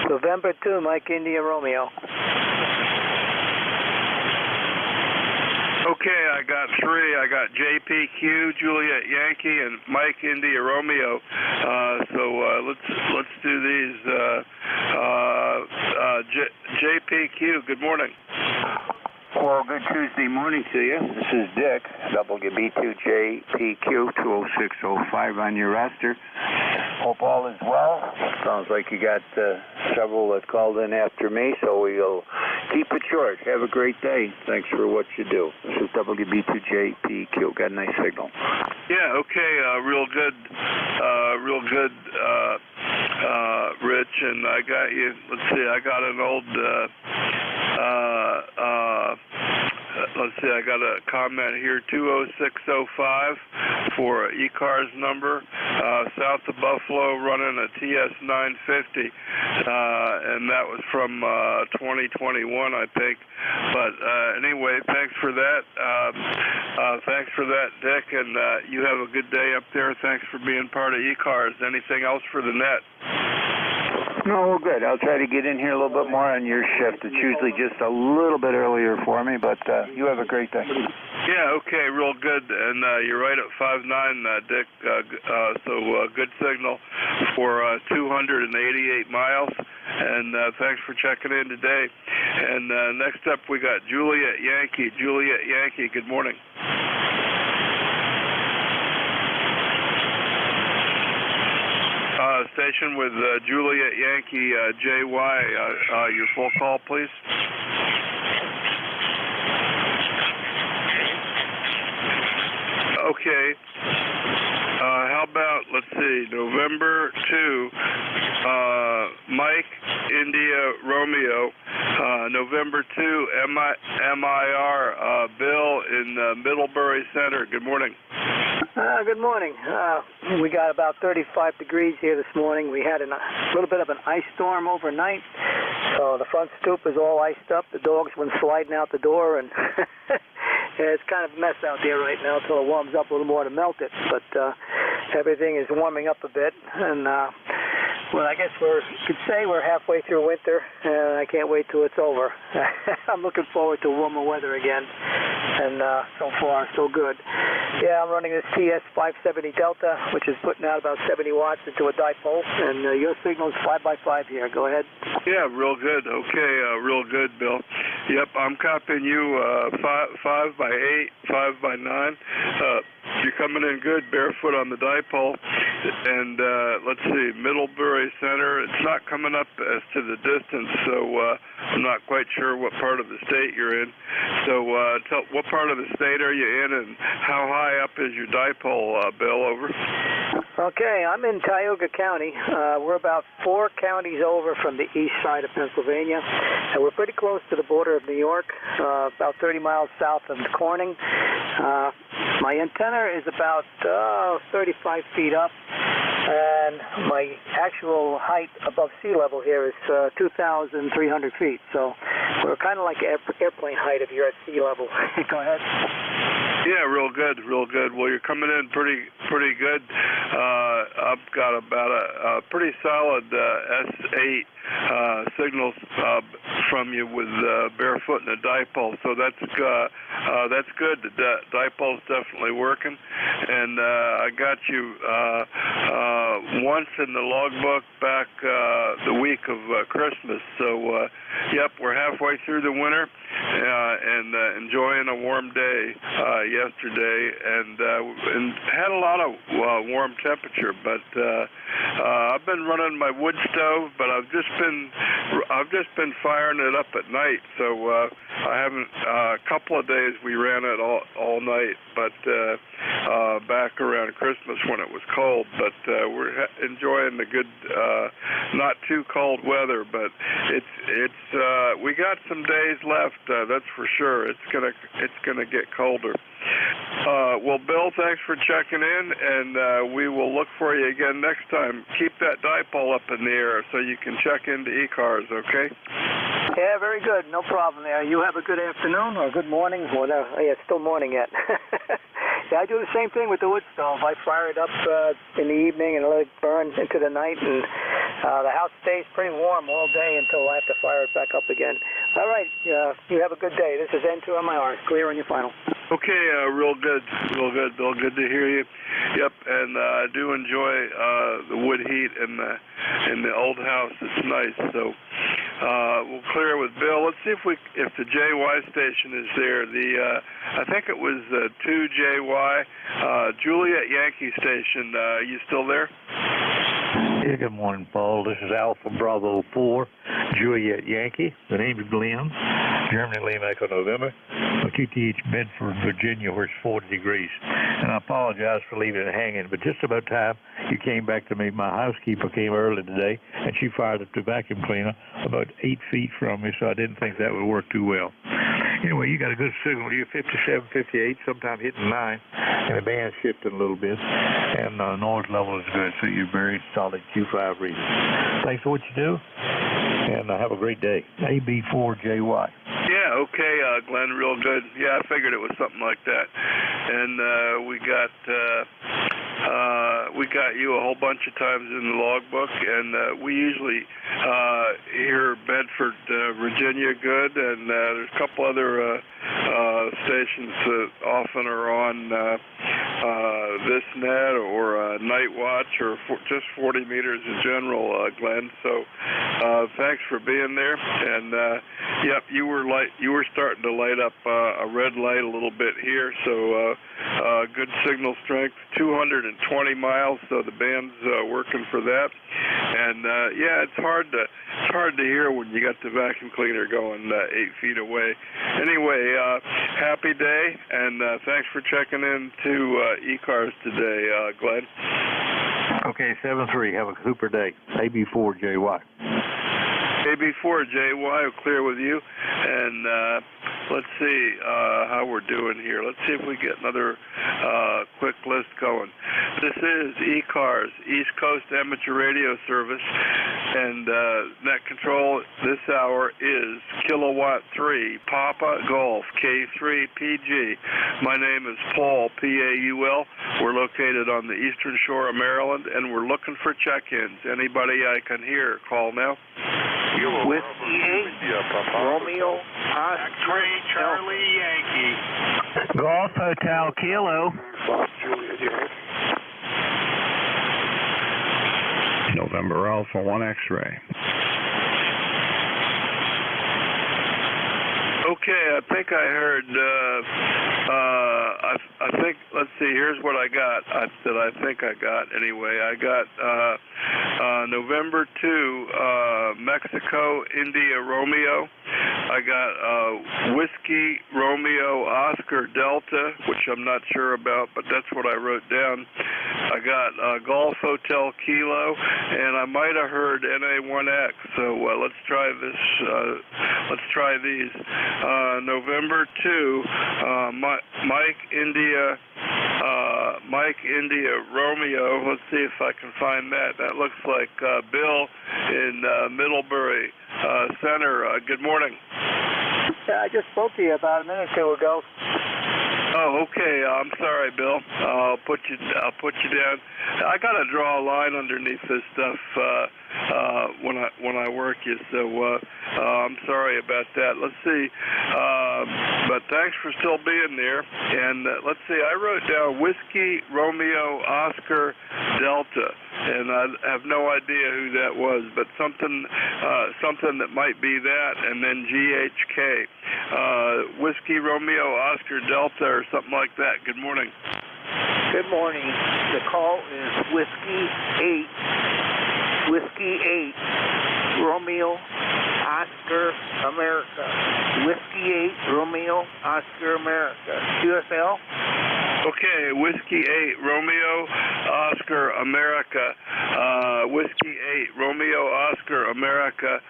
November 2, Mike India Romeo. Okay, I got three. I got JPQ, Juliet Yankee, and Mike India Romeo. So let's do these. JPQ, good morning. Well, good Tuesday morning to you. This is Dick, WB2JPQ 20605 on your roster. Hope all is well. Sounds like you got several that called in after me, so we'll keep it short. Have a great day. Thanks for what you do. This is WB2JPQ. Got a nice signal. Yeah, okay, real good, Rich, and I got you. Let's see, I got an old, let's see, I got a comment here, 20605 for ECARS number, south of Buffalo, running a TS 950, and that was from 2021, I think. But anyway, thanks for that. Thanks for that, Dick, and you have a good day up there. Thanks for being part of ECARS. Anything else for the net? No, well, good. I'll try to get in here a little bit more on your shift. It's usually just a little bit earlier for me, but you have a great day. Yeah, okay, real good. And you're right at 5'9", Dick. So good signal for 288 miles. And thanks for checking in today. And next up, we got Juliet Yankee. Juliet Yankee, good morning. Station with Juliet Yankee JY. Your full call, please. Okay. How about, let's see, November 2, Mike India Romeo, November 2, MIR, Bill in Middlebury Center. Good morning. Good morning. We got about 35 degrees here this morning. We had a little bit of an ice storm overnight, so the front stoop is all iced up. The dogs went sliding out the door, and it's kind of a mess out there right now until it warms up a little more to melt it. But everything is warming up a bit, and well, I guess could say we're halfway through winter, and I can't wait till it's over. I'm looking forward to warmer weather again, and so far, so good. Yeah, I'm running this TS 570 Delta, which is putting out about 70 watts into a dipole, and your signal is 5x5 here. Go ahead. Yeah, real good. Okay, real good, Bill. Yep, I'm copying you 5x8, 5x9. You're coming in good, barefoot on the dipole. And let's see, Middlebury Center, it's not coming up as to the distance, so I'm not quite sure what part of the state you're in. So what part of the state are you in, and how high up is your dipole, Bill? Over. Okay, I'm in Tioga County. We're about 4 counties over from the east side of Pennsylvania, and we're pretty close to the border of New York, about 30 miles south of Corning. My antenna is about 35 feet up, and my actual height above sea level here is 2,300 feet. So we're kind of like airplane height if you're at sea level. Go ahead. Yeah, real good, real good. Well, you're coming in pretty good. I've got about a pretty solid S8 signals from you with barefoot and a dipole, so that's good. The dipole's definitely working, and I got you once in the logbook back the week of Christmas. So, yep, we're halfway through the winter and enjoying a warm day yesterday, and had a lot of warm temperature. But I've been running my wood stove, but I've just been firing it up at night. So I haven't. A couple of days we ran it all night, but back around Christmas when it was cold. But we're enjoying the good, not too cold weather. But it's we got some days left. That's for sure. It's gonna get colder. Well, Bill, thanks for checking in, and we will look for you again next time. Keep that dipole up in the air so you can check into ECARS, okay? Yeah, very good. No problem there. You have a good afternoon or good morning, whatever. Yeah, it's still morning yet. Yeah, I do the same thing with the wood stove. I fire it up in the evening and let it burn into the night, and the house stays pretty warm all day until I have to fire it back up again. All right, you have a good day. This is N2MIR. Clear on your final. Okay, real good, Bill. Good to hear you. Yep, and I do enjoy the wood heat in the old house. It's nice. So we'll clear with Bill. Let's see if the JY station is there. I think it was 2JY Juliet Yankee station. You still there? Yeah, good morning, Paul. This is Alpha Bravo 4, Juliet Yankee. The name is Glenn, Germany Lima Echo November, QTH Bedford, Virginia, where it's 40 degrees. And I apologize for leaving it hanging, but just about time you came back to me. My housekeeper came early today, and she fired up the vacuum cleaner about 8 feet from me, so I didn't think that would work too well. Anyway, you got a good signal. You're 57, 58, sometime hitting 9, and the band's shifting a little bit, and the noise level is good, so you're very solid Q5 reading. Thanks for what you do, and have a great day. AB4JY. Yeah, okay, Glenn, real good. Yeah, I figured it was something like that. And we got you a whole bunch of times in the logbook, and we usually hear Bedford, Virginia good, and there's a couple other stations that often are on this net or Night Watch or just 40 meters in general, Glenn. So thanks for being there. And yep, you were starting to light up a red light a little bit here. So good signal strength, 220 miles. So the band's working for that. And yeah, it's hard to hear when you got the vacuum cleaner going 8 feet away. Anyway, happy day, and thanks for checking in to ECARS today, Glenn. Okay, 7-3. Have a super day. AB4JY. AB4JY will clear with you, and let's see how we're doing here. Let's see if we get another quick list going. This is ECARS, East Coast Amateur Radio Service, and net control this hour is Kilowatt 3, Papa Golf, K3 PG. My name is Paul, P-A-U-L. We're located on the eastern shore of Maryland, and we're looking for check-ins. Anybody I can hear, call now. With Romeo Oscar Charlie Yankee. Golf Hotel Kilo. November Alpha 1 X-ray. Okay, I think I heard, I think, let's see, here's what I got, that I think I got anyway. I got November 2, Mexico, India, Romeo. I got Whiskey, Romeo, Oscar, Delta, which I'm not sure about, but that's what I wrote down. I got Golf Hotel Kilo, and I might have heard NA1X, so let's try this, let's try these. November 2, Mike India Romeo. Let's see if I can find that. That looks like Bill in Middlebury Center. Good morning. Yeah, I just spoke to you about a minute or two ago. Oh, okay. I'm sorry, Bill. I'll put you down. I gotta draw a line underneath this stuff when I work you. So I'm sorry about that. Let's see. But thanks thanks for still being there. And let's see, I wrote down Whiskey Romeo Oscar Delta, and I have no idea who that was, but something that might be that, and then GHK. Whiskey Romeo Oscar Delta or something like that. Good morning. Good morning. The call is Whiskey 8 Romeo Oscar America. Whiskey 8 Romeo Oscar America. QSL? Okay, Whiskey 8 Romeo Oscar America. Whiskey 8 Romeo Oscar America.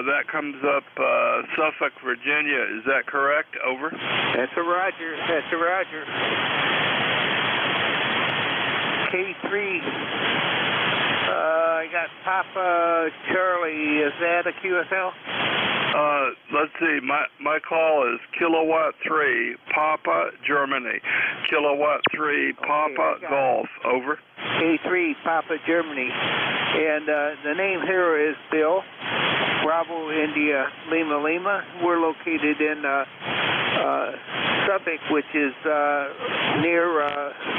That comes up Suffolk, Virginia. Is that correct? Over. That's a roger. That's a roger. K3. I got Papa Charlie. Is that a QSL? Let's see. My call is Kilowatt 3 Papa Germany. Kilowatt 3 Papa Golf. Over. K3 Papa Germany. And the name here is Bill. Bravo India Lima Lima. We're located in Suffolk, which is near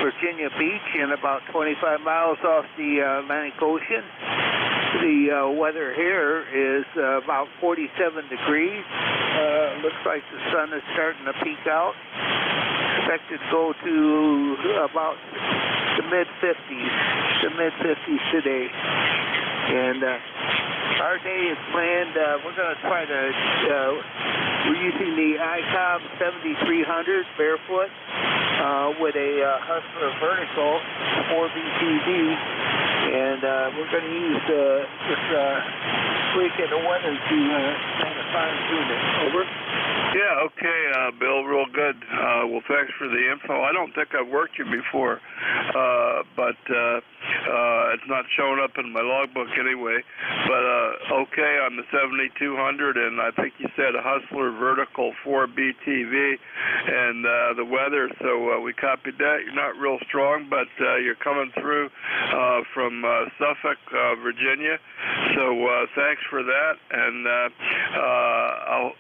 Virginia Beach and about 25 miles off the Atlantic Ocean. The weather here is about 47 degrees. Looks like the sun is starting to peek out. Expected to go to about the mid-50s today. And our day is planned. We're going to try to, we're using the ICOM 7300 barefoot with a Hustler vertical 4BTV. And we're going to use this week in the weather to kind of fine-tune it. Over. Yeah, okay, Bill, real good. Well, thanks for the info. I don't think I've worked you before, but it's not showing up in my logbook anyway. But okay on the 7200, and I think you said a Hustler vertical 4BTV, and the weather, so we copied that. You're not real strong, but you're coming through from Suffolk, Virginia, so thanks for that, and I'll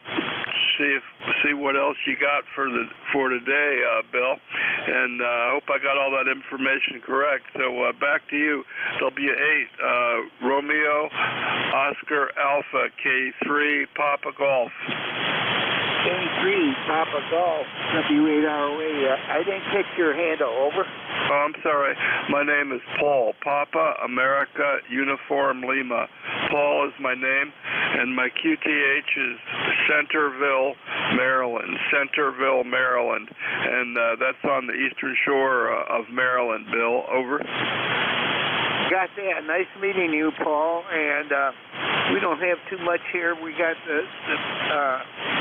see what else you got for today, Bill, and I hope I got all that information correct. So back to you, W8 Romeo Oscar Alpha K3 Papa Golf. K3 Papa Golf W8ROA. I didn't catch your handle. Over. Oh, I'm sorry. My name is Paul. Papa America Uniform Lima. Paul is my name, and my QTH is Centerville, Maryland. Centerville, Maryland. And that's on the eastern shore of Maryland, Bill. Over. Got that. Nice meeting you, Paul. And we don't have too much here. We got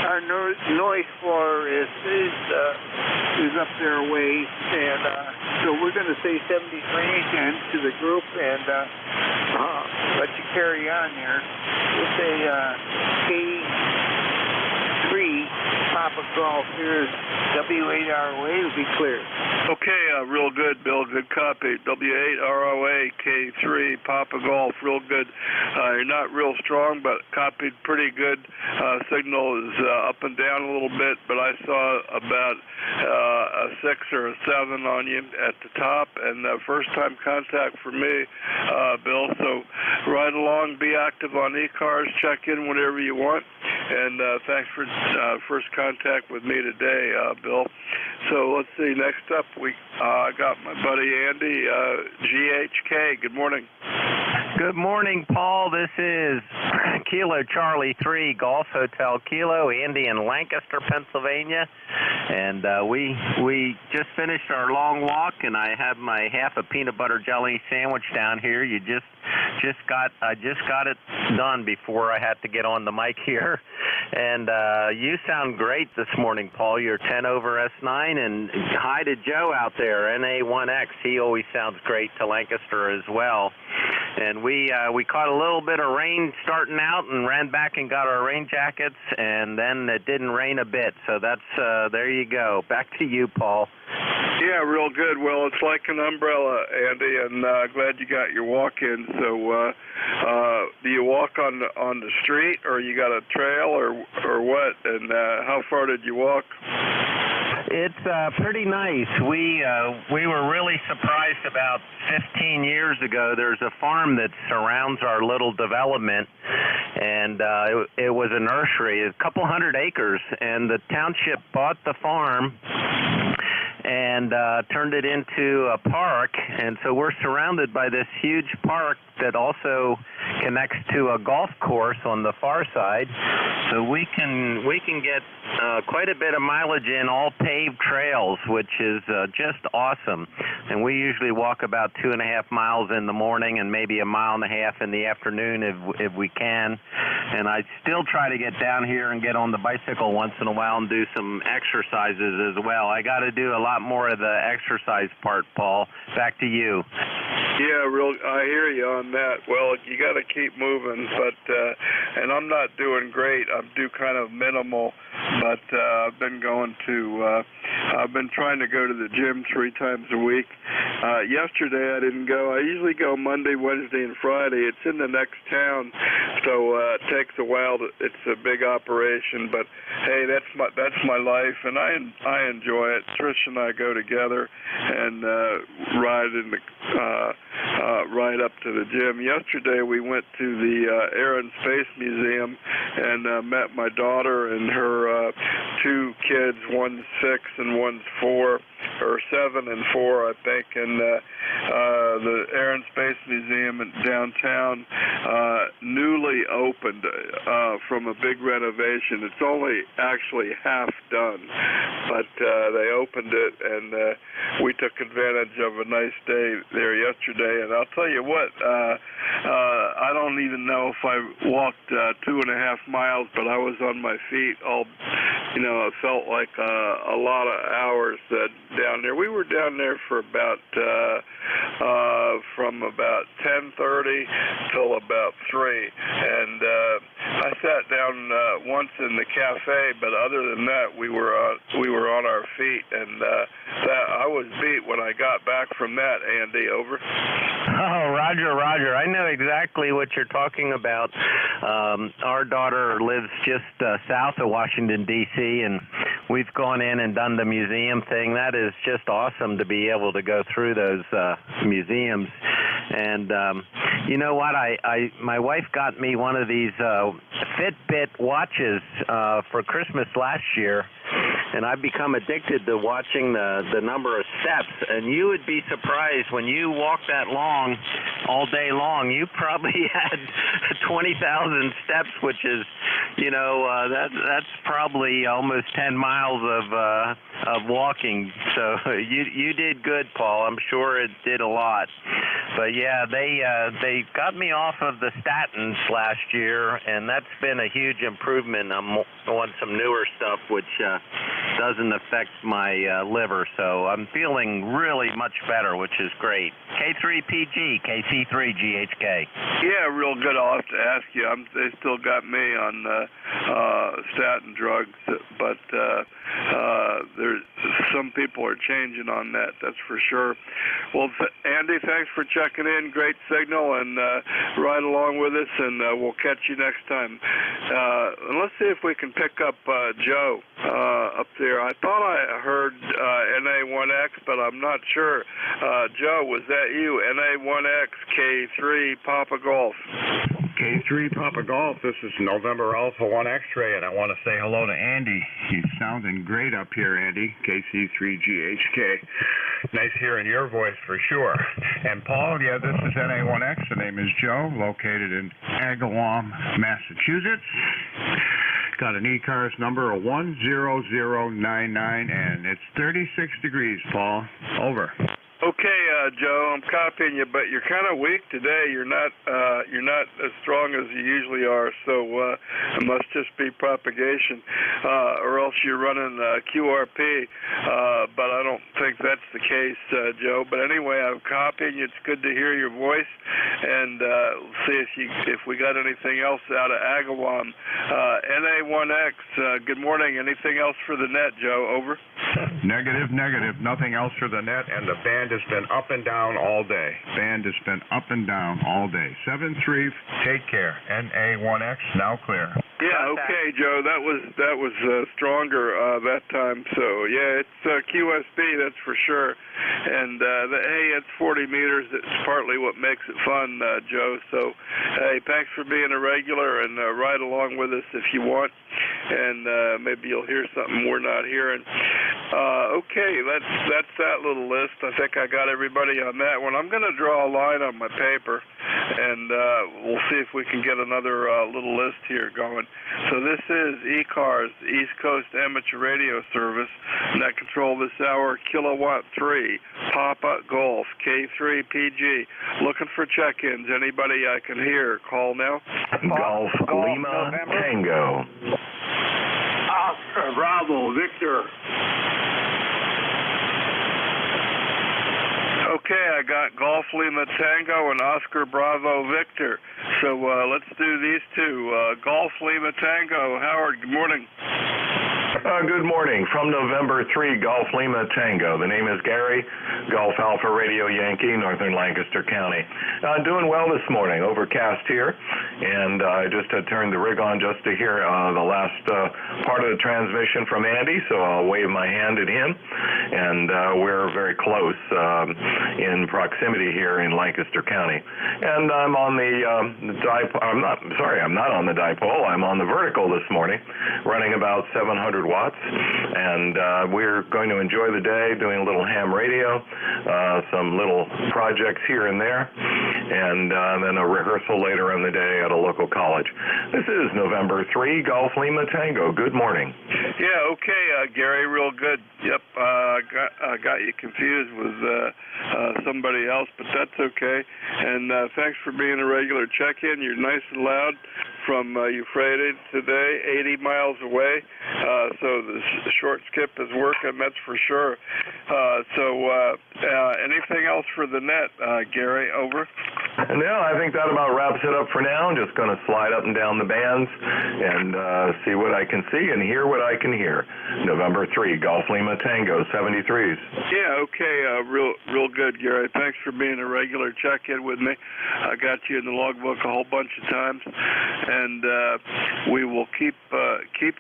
our noise floor is up there a ways, and so we're going to say 73 again to the group and let you carry on there. We'll say K3 Papa Golf. Here's W8ROA to be clear. Okay, real good, Bill. Good copy. W8ROA K3 Papa Golf. Real good. You're not real strong, but copied pretty good. Signal is up and down a little bit, but I saw about a 6 or a 7 on you at the top, and first time contact for me, Bill. So ride along, be active on ECARS, check in whenever you want, and thanks for first contact with me today, Bill. So let's see, next up I got my buddy Andy, GHK. Good morning. Good morning, Paul. This is Kilo Charlie 3 Golf Hotel Kilo, Andy in Lancaster, Pennsylvania, and we just finished our long walk, and I have my half a peanut butter jelly sandwich down here. I just got it done before I had to get on the mic here, and you sound great this morning, Paul. You're 10 over S9, and hi to Joe out there, NA1X. He always sounds great to Lancaster as well. And we caught a little bit of rain starting out and ran back and got our rain jackets, and then it didn't rain a bit. So that's there you go. Back to you, Paul. Yeah, real good. Well, it's like an umbrella, Andy, and glad you got your walk in. So do you walk on the street, or you got a trail, or what? And how far did you walk? It's pretty nice. We were really surprised about 15 years ago. There's a farm that surrounds our little development, and it was a nursery, a couple hundred acres, and the township bought the farm and turned it into a park, and so we're surrounded by this huge park that also connects to a golf course on the far side, so we can get quite a bit of mileage in all paved trails, which is just awesome. And we usually walk about 2.5 miles in the morning and maybe 1.5 miles in the afternoon if we can. And I still try to get down here and get on the bicycle once in a while and do some exercises as well. I got to do a lot more of the exercise part, Paul. Back to you. Yeah, I hear you on that. Well, you got to keep moving, but and I'm not doing great. I do kind of minimal, but I've been trying to go to the gym 3 times a week. Yesterday I didn't go. I usually go Monday, Wednesday, and Friday. It's in the next town, so it takes a while. It's a big operation, but hey, that's my life, and I enjoy it. Trish and I go together and ride up to the gym. Yesterday we went to the Air and Space Museum and met my daughter and her 2 kids. One's 6 and one's 4, or 7 and 4, I think. And the Air and Space Museum in downtown newly opened from a big renovation. It's only actually half done, but they opened it, and we took advantage of a nice day there yesterday. And I'll tell you what, I don't even know if I walked 2.5 miles, but I was on my feet all, it felt like a lot of hours down there. We were down there for about from about 10:30 till about 3, and I sat down once in the cafe, but other than that, we were on our feet, and I was beat when I got back from that. Andy, over. Oh, Roger. I know exactly what you're talking about. Our daughter lives just south of Washington, D.C., and we've gone in and done the museum thing. That is just awesome to be able to go through those museums. And you know what? My wife got me one of these Fitbit watches for Christmas last year, and I've become addicted to watching the number of steps. And you would be surprised when you walk that long, all day long, you probably had 20,000 steps, which is, that's probably almost 10 miles of walking. So you did good, Paul. I'm sure it did a lot. But yeah, they got me off of the statins last year, and that's been a huge improvement. I'm on some newer stuff, which doesn't affect my liver, so I'm feeling really much better, which is great. K3PG, KC3GHK. Yeah, real good. I'll have to ask you. They still got me on statin drugs, but there's some people are changing on that. That's for sure. Well, Andy, thanks for checking in. Great signal, and ride along with us, and we'll catch you next time. And let's see if we can pick up Joe up there. I thought I heard NA1X, but I'm not sure. Joe, was that you? NA1X K3 Papa Golf. K3 Papa Golf, this is November Alpha 1 X-Ray, and I want to say hello to Andy. He's sounding great up here, Andy. KC3GHK. Nice hearing your voice for sure. And Paul, yeah, this is NA1X. The name is Joe, located in Agawam, Massachusetts. Got an ECARS number of 10099, and it's 36 degrees, Paul. Over. Okay, Joe, I'm copying you, but you're kind of weak today. You're not as strong as you usually are, so it must just be propagation, or else you're running QRP. But I don't think that's the case, Joe. But anyway, I'm copying you. It's good to hear your voice, and see if we got anything else out of Agawam. NA1X. Good morning. Anything else for the net, Joe? Over. Negative. Nothing else for the net, and the band has been up and down all day. 7-3, take care. NA1X, now clear. Yeah, okay, Joe. That was stronger that time. So yeah, it's QSB, that's for sure. And hey, it's 40 meters. It's partly what makes it fun, Joe. So hey, thanks for being a regular, and ride along with us if you want. And maybe you'll hear something we're not hearing. Okay, that's that little list. I think I got everybody on that one. I'm going to draw a line on my paper, and we'll see if we can get another little list here going. So this is ECARS, East Coast Amateur Radio Service, net control this hour, Kilowatt 3, Papa Golf, K3PG. Looking for check-ins. Anybody I can hear, call now. Golf Lima Tango. Oscar Bravo, Victor. Okay, I got Golf Lima Tango and Oscar Bravo Victor. So let's do these two. Golf Lima Tango. Howard, good morning. Good morning. From November 3, Golf Lima Tango. The name is Gary, Golf Alpha Radio Yankee, Northern Lancaster County. Doing well this morning. Overcast here, and I just had turned the rig on just to hear the last part of the transmission from Andy, so I'll wave my hand at him. And we're very close in proximity here in Lancaster County. And I'm on the dipole. I'm not on the dipole. I'm on the vertical this morning, running about 700 watts, and we're going to enjoy the day doing a little ham radio, some little projects here and there, and then a rehearsal later in the day at a local college. This is November 3, Golf Lima Tango. Good morning. Yeah, okay, Gary, real good. Yep, I got you confused with somebody else, but that's okay. And thanks for being a regular check-in. You're nice and loud from Euphrates today, 80 miles away. So the short skip is working, that's for sure. Anything else for the net, Gary? Over. No, I think that about wraps it up for now. I'm just going to slide up and down the bands and see what I can see and hear what I can hear. November 3, Golf Lima Tango, 73s. Yeah, okay, real good, Gary. Thanks for being a regular check-in with me. I got you in the logbook a whole bunch of times, and we will keep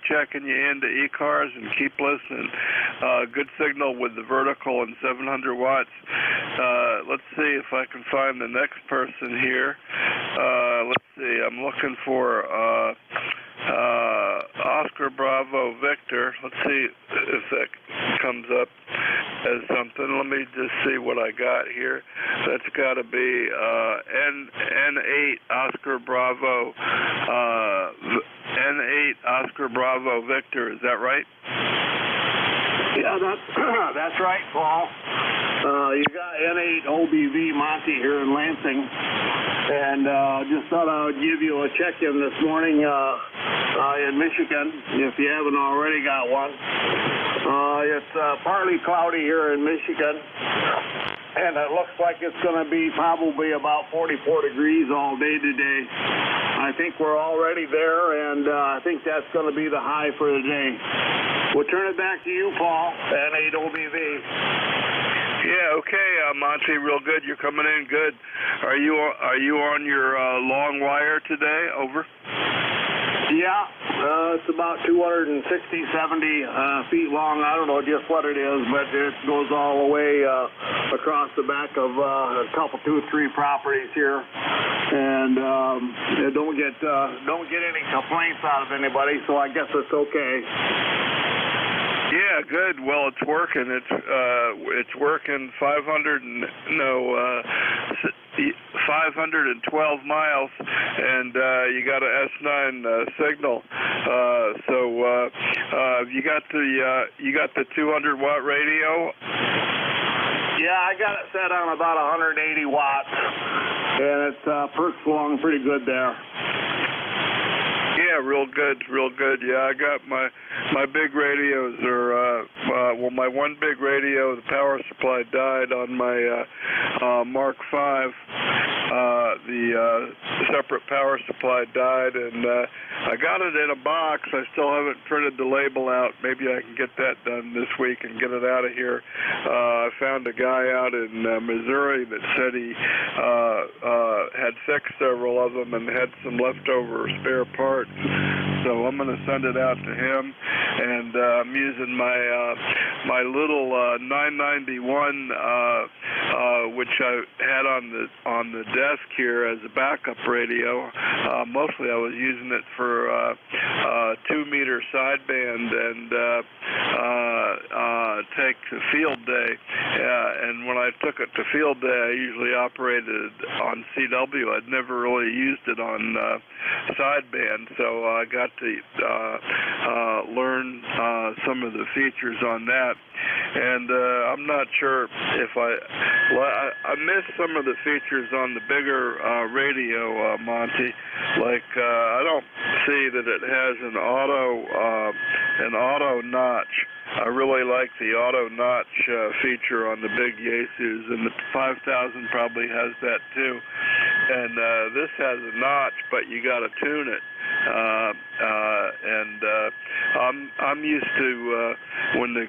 checking you into ECARS and keep listening. Good signal with the vertical and 700 watts. Let's see if I can find the next person here. Let's see. I'm looking for Oscar Bravo Victor. Let's see if that comes up as something. Let me just see what I got here. That's got to be N8 Oscar Bravo N8 Oscar Bravo Victor. Is that right? Yeah, that's right, Paul. You got N8 OBV Monty here in Lansing, and just thought I would give you a check-in this morning in Michigan, if you haven't already got one. It's partly cloudy here in Michigan, and it looks like it's going to be probably about 44 degrees all day today. I think we're already there, and I think that's going to be the high for the day. We'll turn it back to you, Paul, N8 OBV. Yeah, okay, Monty, real good. You're coming in good. Are you on your long wire today? Over. Yeah, it's about 260, 70 feet long. I don't know just what it is, but it goes all the way across the back of a couple, 2 or 3 properties here, and don't get any complaints out of anybody. So I guess it's okay. Yeah, good. Well, it's working. It's working 512 miles, and you got an S9 signal. You got the 200 watt radio. Yeah, I got it set on about 180 watts, and it perks along pretty good there. Yeah, real good. Yeah, I got my big radios are my one big radio, the power supply died on my Mark V. the separate power supply died, and I got it in a box. I still haven't printed the label out. Maybe I can get that done this week and get it out of here. I found a guy out in Missouri that said he had fixed several of them and had some leftover spare parts. So I'm going to send it out to him, and I'm using my little 991, which I had on the desk here as a backup radio. Mostly I was using it for 2-meter sideband and take to field day. And when I took it to field day, I usually operated on CW. I'd never really used it on sideband, so I got to learn some of the features on that. And I'm not sure if I missed some of the features on the bigger radio, Monty. Like I don't see that it has an auto notch. I really like the auto notch feature on the big Yaesus, and the 5000 probably has that too. And this has a notch, but you got to tune it. I'm used to when the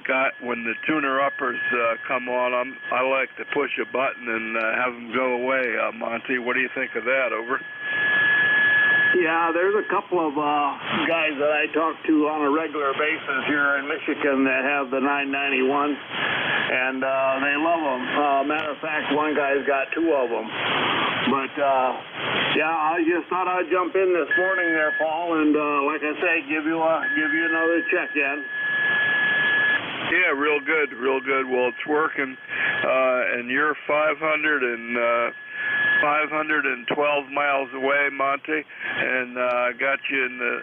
tuner uppers come on, I like to push a button and have them go away. Monty, what do you think of that? Over. Yeah, there's a couple of guys that I talk to on a regular basis here in Michigan that have the 991, and they love them. Matter of fact, one guy's got 2 of them. But yeah, I just thought I'd jump in this morning there, Paul, and like I say, give you another check-in. Yeah, real good. Well, it's working, and you're 512 miles away, Monty, and I got you in the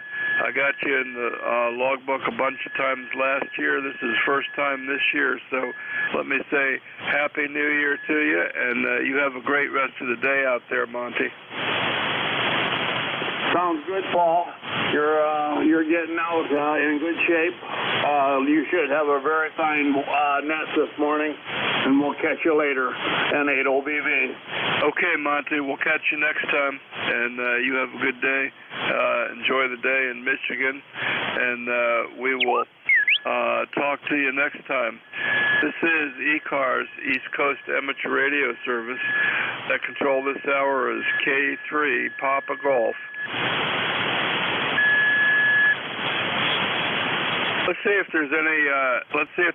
logbook a bunch of times last year. This is first time this year, so let me say Happy New Year to you, and you have a great rest of the day out there, Monty. Sounds good, Paul. You're getting out in good shape. You should have a very fine net this morning, and we'll catch you later. N8 OBV. Okay, Monty. We'll catch you next time, and you have a good day. Enjoy the day in Michigan, and we will talk to you next time. This is ECARS, East Coast Amateur Radio Service. That control this hour is K3 Papa Golf. Let's see if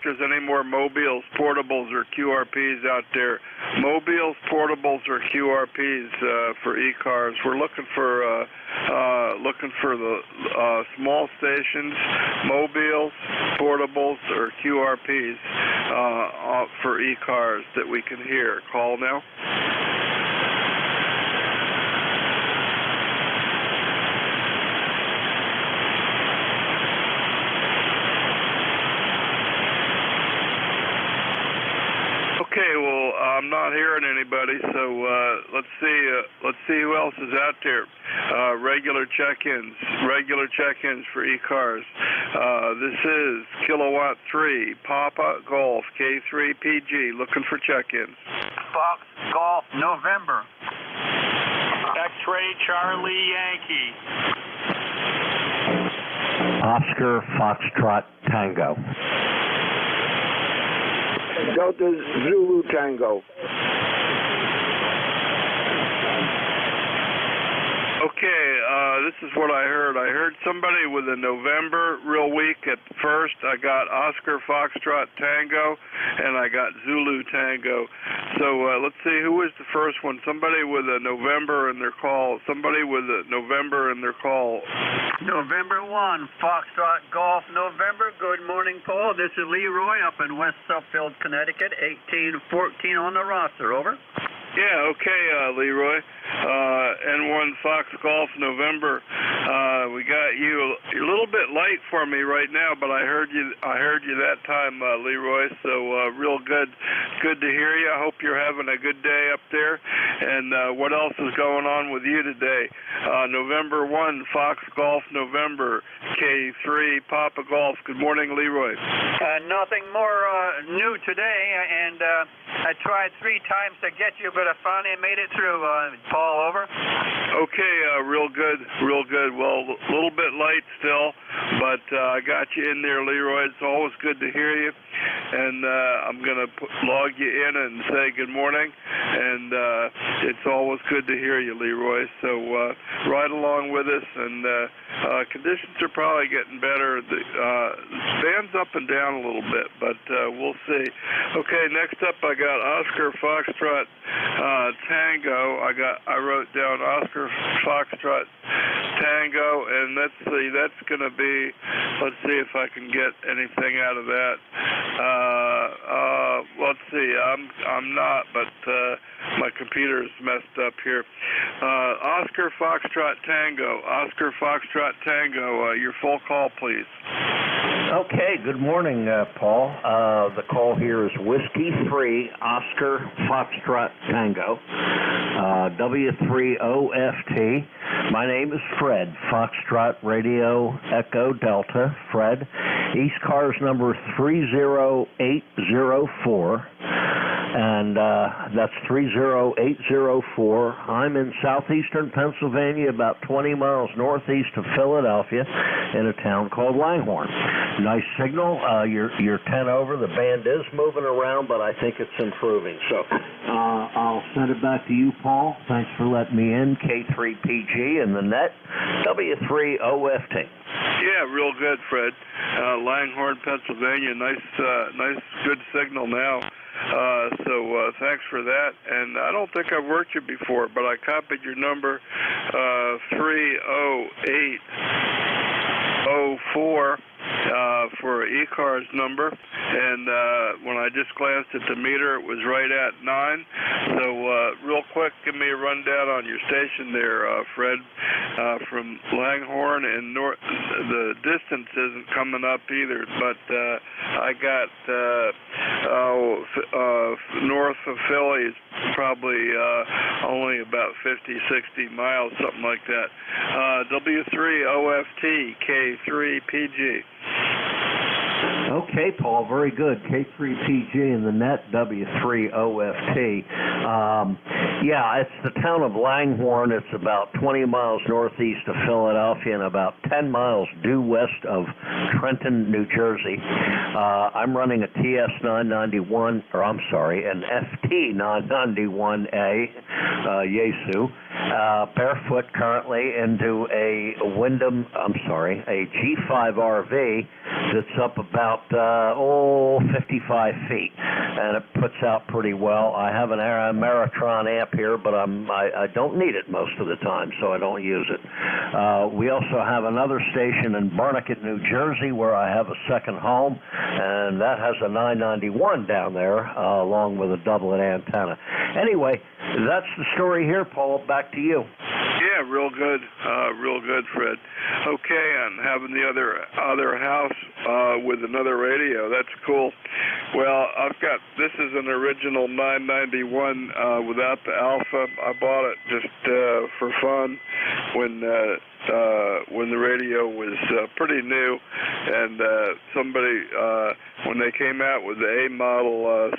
there's any more mobiles, portables, or QRPs out there. Mobiles, portables, or QRPs for ECARS. We're looking for the small stations, mobiles, portables, or QRPs for ECARS that we can hear. Call now. Okay, well, I'm not hearing anybody, so let's see who else is out there. Regular check-ins for ECARS. This is Kilowatt 3, Papa Golf, K3 PG, looking for check-ins. Fox Golf, November. X-Ray Charlie Yankee. Oscar Foxtrot Tango. Delta Zulu Tango. Okay, this is what I heard. I heard somebody with a November real weak at first. I got Oscar Foxtrot Tango, and I got Zulu Tango. So let's see, who was the first one? Somebody with a November in their call. November 1, Foxtrot Golf, November. Good morning, Paul. This is Leroy up in West Suffield, Connecticut, 1814 on the roster. Over. Yeah, okay, Leroy. N1 Fox Golf, November. We got you a little bit late for me right now, but I heard you that time, Leroy. So real good to hear you. I hope you're having a good day up there. And what else is going on with you today? November 1, Fox Golf November, K3 Papa Golf. Good morning, Leroy. Nothing more new today, and I tried 3 times to get you, but I finally made it through. Paul, over. Okay, real good. Well, a little bit late still, but I got you in there, Leroy. It's always good to hear you, and I'm going to log you in and say good morning, and it's always good to hear you, Leroy. So ride along with us, and conditions are probably getting better. The band's up and down a little bit, but we'll see. Okay, next up I got Oscar Foxtrot Tango. I wrote down Oscar Foxtrot Tango, and let's see, that's going to be, let's see if I can get anything out of that. Let's see, I'm not, but my computer is messed up here. Oscar Foxtrot Tango. Oscar Foxtrot Tango, your full call, please. Okay, good morning, Paul. The call here is Whiskey 3 Oscar Foxtrot Tango, W3OFT. My name is Fred, Foxtrot Radio Echo Delta, Fred. ECARS number 30804. And that's 30804. I'm in southeastern Pennsylvania, about 20 miles northeast of Philadelphia, in a town called Langhorne. Nice signal. You're 10 over. The band is moving around, but I think it's improving. So I'll send it back to you, Paul. Thanks for letting me in. K3PG in the net, W3OFT. Yeah, real good, Fred. Langhorne, Pennsylvania. Nice, good signal now. So thanks for that. And I don't think I've worked you before, but I copied your number, 30804. For ECARS number, and when I just glanced at the meter, it was right at 9. So real quick, give me a rundown on your station there, Fred, from Langhorne and north. The distance isn't coming up either, but I got north of Philly is probably only about 50, 60 miles, something like that. W3OFT, K3PG. Okay, Paul, very good. K3PG in the net, W3OFT. Yeah, it's the town of Langhorne. It's about 20 miles northeast of Philadelphia and about 10 miles due west of Trenton, New Jersey. I'm running a TS991, or I'm sorry, an FT991A, Yaesu, barefoot currently into a a G5RV that's up about 55 feet, and it puts out pretty well. I have an Ameritron amp here, but I don't need it most of the time, so I don't use it. We also have another station in Barnegat, New Jersey, where I have a second home, and that has a 991 down there, along with a doublet antenna. Anyway, that's the story here, Paul. Back to you. Yeah, real good, Fred. Okay, and having the other house with another radio, that's cool. Well, this is an original 991 without the alpha. I bought it just for fun when the radio was pretty new, and somebody when they came out with the A model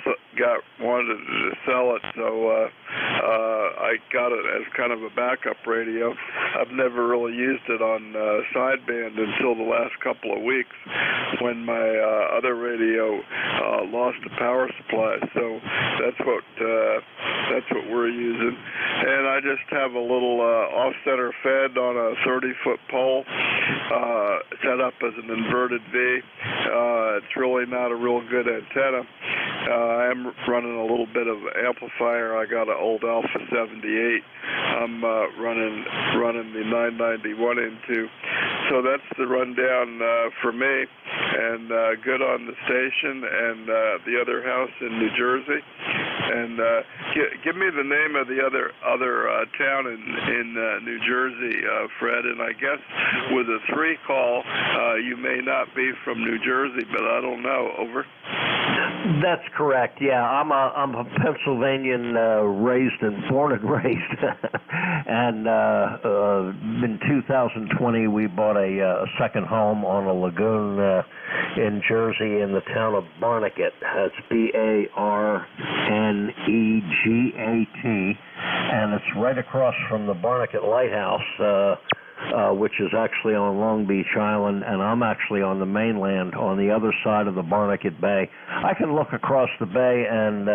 wanted to sell it, so I got it as kind of a backup radio. I've never really used it on sideband until the last couple of weeks when my other radio lost the power supply. So that's what we're using. And I just have a little off-center fed on a 30-foot pole set up as an inverted V. It's really not a real good antenna. I am running a little bit of amplifier. I got an old Alpha 78. I'm running the 991 into. So that's the rundown for me. and good on the station and the other house in New Jersey. And give me the name of the other town in New Jersey, Fred. And I guess with a 3 call, you may not be from New Jersey, but I don't know. Over. That's correct. Yeah, I'm a Pennsylvanian, born and raised, and in 2020 we bought a second home on a lagoon in Jersey in the town of Barnegat. That's Barnegat, and it's right across from the Barnegat Lighthouse. Which is actually on Long Beach Island, and I'm actually on the mainland on the other side of the Barnegat Bay. I can look across the bay and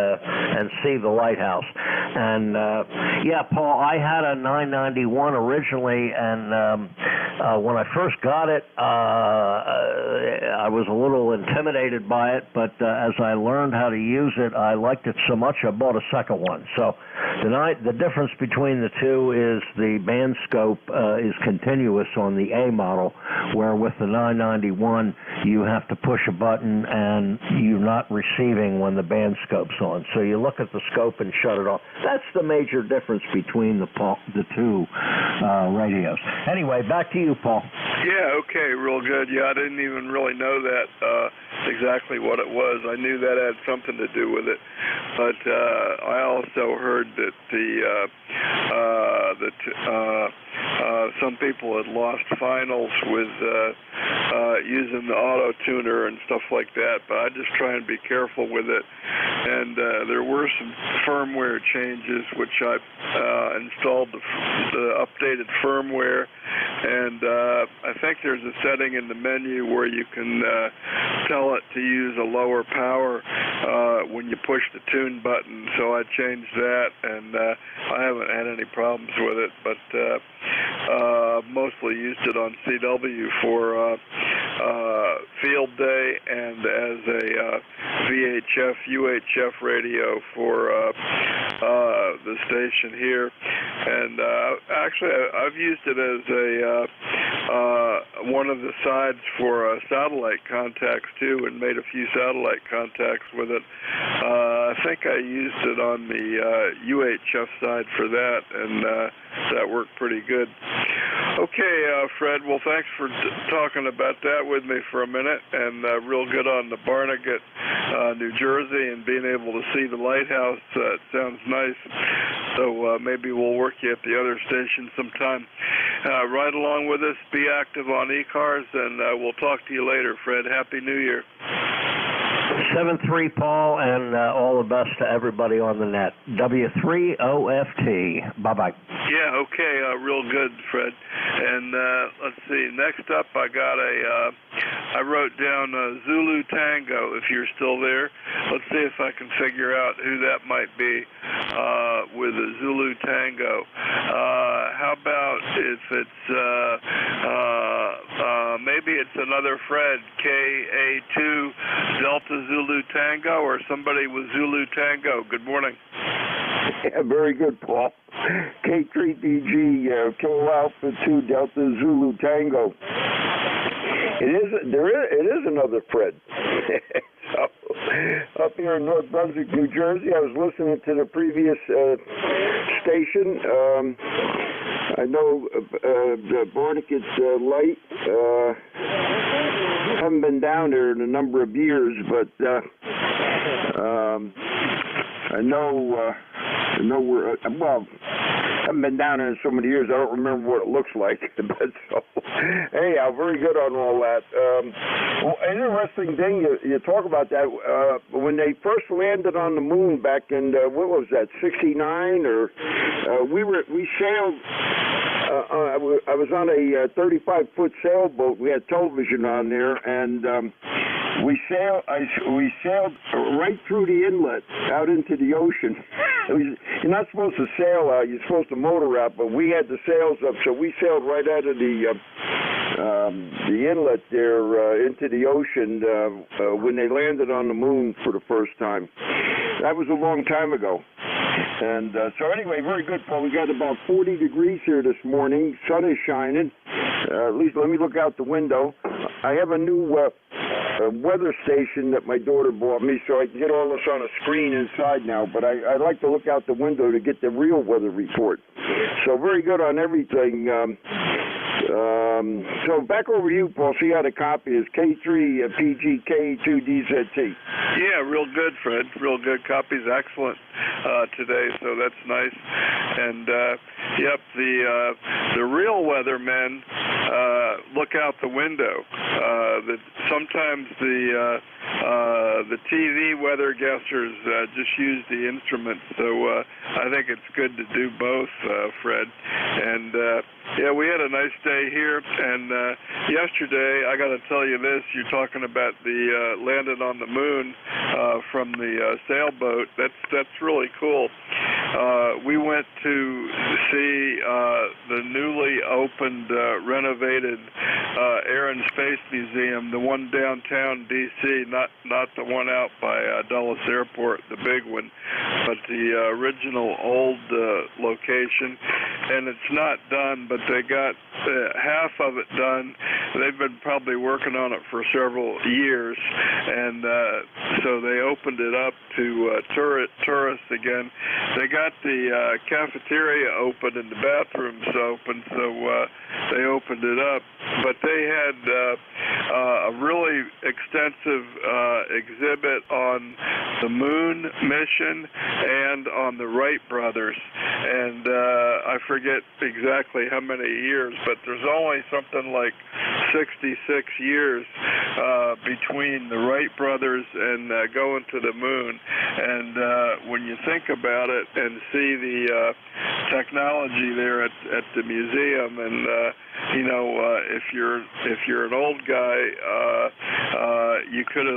see the lighthouse. And yeah, Paul, I had a 991 originally, and when I first got it, I was a little intimidated by it, but as I learned how to use it, I liked it so much I bought a second one. So the difference between the two is the band scope is continuous on the A model, where with the 991 you have to push a button and you're not receiving when the band scope's on. So you look at the scope and shut it off. That's the major difference between the two radios. Anyway, back to you, Paul. Yeah, okay, real good. Yeah, I didn't even really know that exactly what it was. I knew that had something to do with it, but I also heard that some people had lost finals with using the auto tuner and stuff like that, but I just try and be careful with it. And there were some firmware changes, which I installed the updated firmware, and I think there's a setting in the menu where you can tell it to use a lower power when you push the tune button, so I changed that, and I haven't had any problems with it, but mostly used it on CW for field day and as a VHF, UHF radio for the station here. And actually, I've used it as a one of the sides for satellite contacts too, and made a few satellite contacts with it. I think I used it on the UHF side for that, and that worked pretty good. Okay, Fred, well, thanks for talking about that with me for a minute, and real good on the Barnegat, New Jersey, and being able to see the lighthouse. It sounds nice, so maybe we'll work you at the other station sometime. Ride along with us, be active on ECARS, and we'll talk to you later, Fred. Happy New Year. 7-3, Paul, and all the best to everybody on the net. W3OFT. Bye-bye. Yeah, okay, real good, Fred. And let's see, next up I got I wrote down Zulu Tango, if you're still there. Let's see if I can figure out who that might be with a Zulu Tango. How about if it's, maybe it's another Fred, KA2 Delta Zulu Tango, or somebody with Zulu Tango. Good morning. Yeah, very good, Paul. K3DG, Kilo Alpha 2 Delta Zulu Tango. It is another Fred. So, up here in North Brunswick, New Jersey, I was listening to the previous station. I know the Barnegat light. Haven't been down there in a number of years, but I know we're well. I haven't been down there in so many years, I don't remember what it looks like. But so, anyhow, very good on all that. Well, an interesting thing, you talk about that, when they first landed on the moon back in, what was that, 69? Or we sailed, I was on a 35-foot sailboat. We had television on there, and we sailed right through the inlet out into the ocean. You're not supposed to sail out, you're supposed to motor out, but we had the sails up, so we sailed right out of the inlet there into the ocean when they landed on the moon for the first time. That was a long time ago. And so anyway, very good, Paul. We got about 40 degrees here this morning. Sun is shining. At least let me look out the window. I have a new weather station that my daughter bought me, so I can get all this on a screen inside now. But I like to look out the window to get the real weather report. So very good on everything. So back over to you, Paul. See how the copy is K3 PGK2DZT. Yeah, real good, Fred. Real good. Copy's excellent today, so that's nice. And yep, the real weathermen look out the window. Sometimes the TV weather guessers just use the instruments. So I think it's good to do both, Fred. And yeah, we had a nice day here. And yesterday, I got to tell you this: you're talking about the landing on the moon from the sailboat. That's really cool. We went to see the newly opened, renovated Air and Space Museum, the one downtown D.C., not the one out by Dulles Airport, the big one, but the original old location. And it's not done, but they got half of it done. They've been probably working on it for several years, and so they opened it up to tourists again. They got the cafeteria open and the bathrooms open, so they opened it up. But they had a really extensive exhibit on the moon mission and on the Wright brothers. And I forget exactly how many years, but there's only something like 66 years between the Wright brothers and going to the moon. And when you think about it and see the technology there at the museum, and if you're an old guy, you could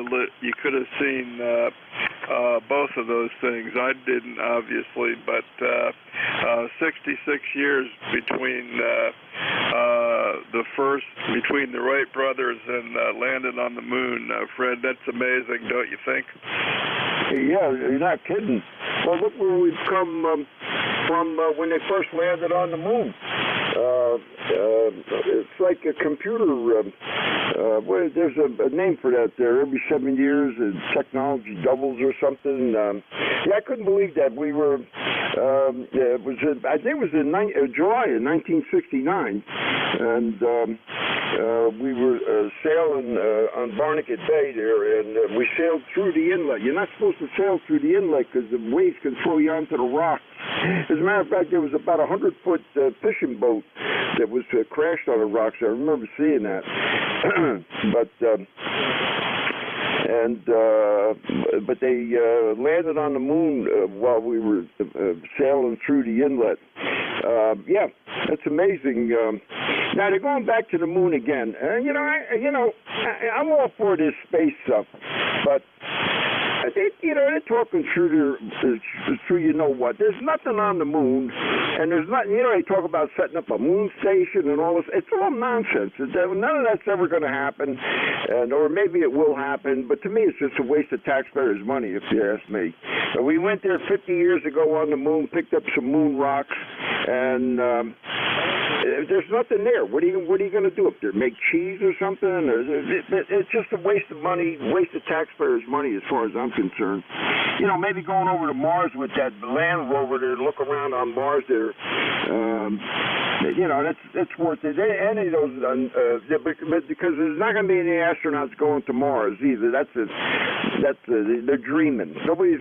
have seen both of those things. I didn't, obviously, but 66 years between between the Wright brothers and landing on the moon, Fred. That's amazing, don't you think? Yeah, you're not kidding. Well, look where we've come from when they first landed on the moon. It's like a computer. There's a name for that there. Every 7 years, technology doubles or something. Yeah, I couldn't believe that. We were. It was. I think it was in July of 1969, and we were sailing on Barnegat Bay there, and we sailed through the inlet. You're not supposed to sail through the inlet because the waves can throw you onto the rocks. As a matter of fact, there was about a 100-foot fishing boat that was crashed on the rocks. I remember seeing that. But they landed on the moon while we were sailing through the inlet. Yeah, that's amazing. Now they're going back to the moon again. I'm all for this space stuff, but they're talking through what. There's nothing on the moon, and there's not. They talk about setting up a moon station and all this. It's all nonsense. None of that's ever going to happen, or maybe it will happen. But to me, it's just a waste of taxpayers' money, if you ask me. We went there 50 years ago on the moon, picked up some moon rocks, and there's nothing there. What are you going to do up there? Make cheese or something? It's just a waste of money, waste of taxpayers' money, as far as I'm concerned. Maybe going over to Mars with that Land Rover there, look around on Mars there. That's worth it. Any of those, because there's not going to be any astronauts going to Mars either. They're dreaming. Nobody's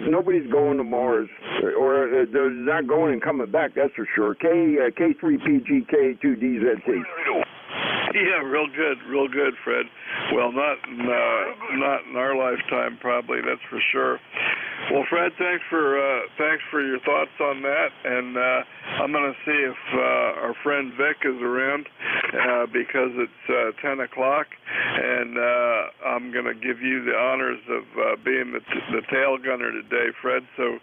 going to Mars, or they're not going and coming back. That's for sure. K3PGK2DZT. Yeah, real good, Fred. Well, not in our lifetime, probably. That's for sure. Well, Fred, thanks for your thoughts on that, and I'm going to see if our friend Vic is around because it's 10 o'clock, and I'm going to give you the honors of being the tail gunner today, Fred. So,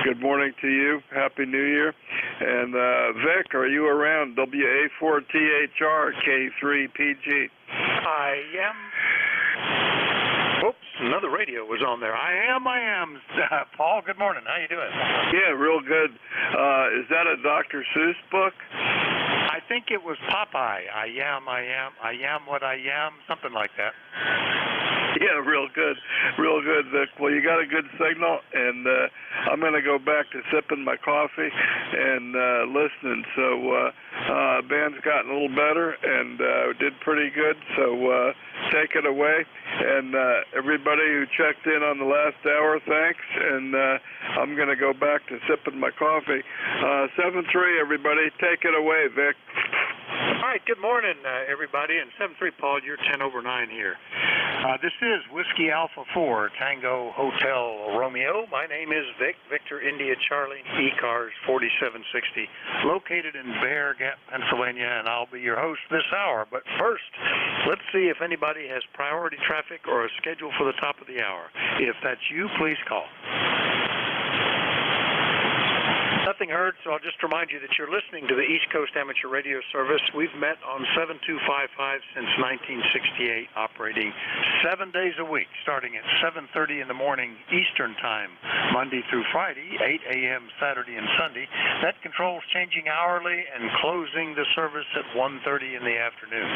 good morning to you. Happy New Year. And Vic, are you around? WA4THR K3PG. I am. Oops, another radio was on there. I am. Paul, good morning. How you doing? Yeah, real good. Is that a Dr. Seuss book? I think it was Popeye. I am what I am, something like that. Yeah, real good, Vic. Well, you got a good signal, and I'm going to go back to sipping my coffee and listening. So band's gotten a little better and did pretty good, so take it away. And everybody who checked in on the last hour, thanks, and I'm going to go back to sipping my coffee. 7-3, everybody, take it away, Vic. All right, good morning, everybody, and 7-3, Paul, you're 10 over 9 here. This is Whiskey Alpha 4, Tango Hotel Romeo. My name is Vic, Victor India Charlie, ECARS 4760, located in Bear Gap, Pennsylvania, and I'll be your host this hour. But first, let's see if anybody has priority traffic or a schedule for the top of the hour. If that's you, please call. Nothing heard, so I'll just remind you that you're listening to the East Coast Amateur Radio Service. We've met on 7255 since 1968, operating 7 days a week, starting at 7:30 in the morning Eastern Time, Monday through Friday, 8 a.m. Saturday and Sunday. That controls changing hourly and closing the service at 1:30 in the afternoon.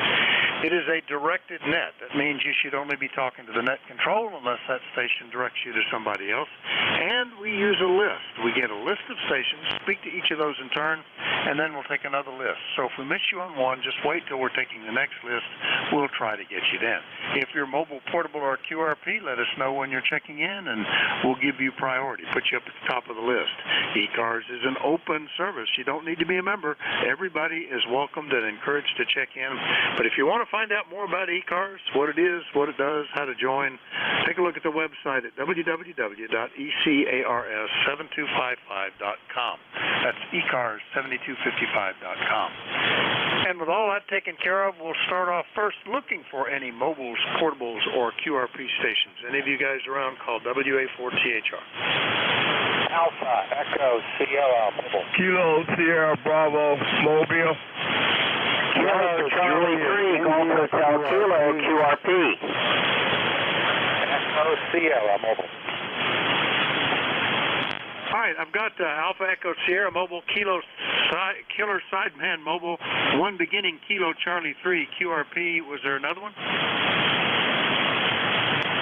It is a directed net. That means you should only be talking to the net control unless that station directs you to somebody else. And we use a list. We get a list of stations, speak to each of those in turn, and then we'll take another list. So if we miss you on one, just wait till we're taking the next list. We'll try to get you then. If you're mobile, portable, or QRP, let us know when you're checking in, and we'll give you priority, put you up at the top of the list. ECARS is an open service. You don't need to be a member. Everybody is welcomed and encouraged to check in. But if you want to find out more about ECARS, what it is, what it does, how to join, take a look at the website at www.ECARS7255.com. That's ECARS7255.com. And with all that taken care of, we'll start off first looking for any mobiles, portables, or QRP stations. Any of you guys around, call WA4THR. Alpha Echo Sierra Mobile. Kilo Sierra Bravo Mobile. Kilo Charlie 3 Golf Hotel Kilo QRP. Echo Sierra Mobile. All right, I've got Alpha Echo Sierra Mobile, Killer Sideman Mobile, one beginning Kilo Charlie 3 QRP. Was there another one?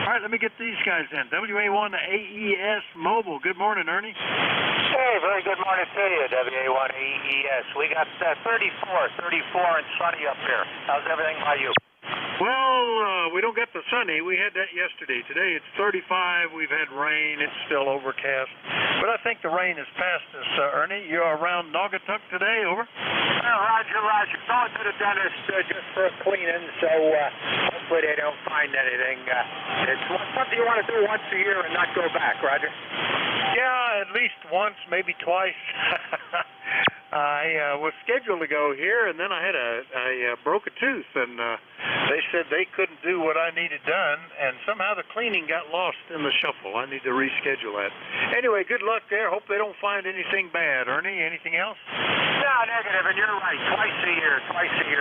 All right, let me get these guys in. WA1 AES Mobile. Good morning, Ernie. Hey, very good morning to you, WA1 AES. We got 34 and sunny up here. How's everything by you? Well, we don't get the sunny. We had that yesterday. Today it's 35. We've had rain. It's still overcast. But I think the rain has passed us, Ernie. You're around Naugatuck today, over? Well, Roger. Going to the dentist just for a cleaning, so hopefully they don't find anything. It's something you want to do once a year and not go back, Roger. Yeah, at least once, maybe twice. I was scheduled to go here, and then I broke a tooth, and they said they couldn't do what I needed done, and somehow the cleaning got lost in the shuffle. I need to reschedule that. Anyway, good luck there. Hope they don't find anything bad. Ernie, anything else? No, negative, and you're right. Twice a year,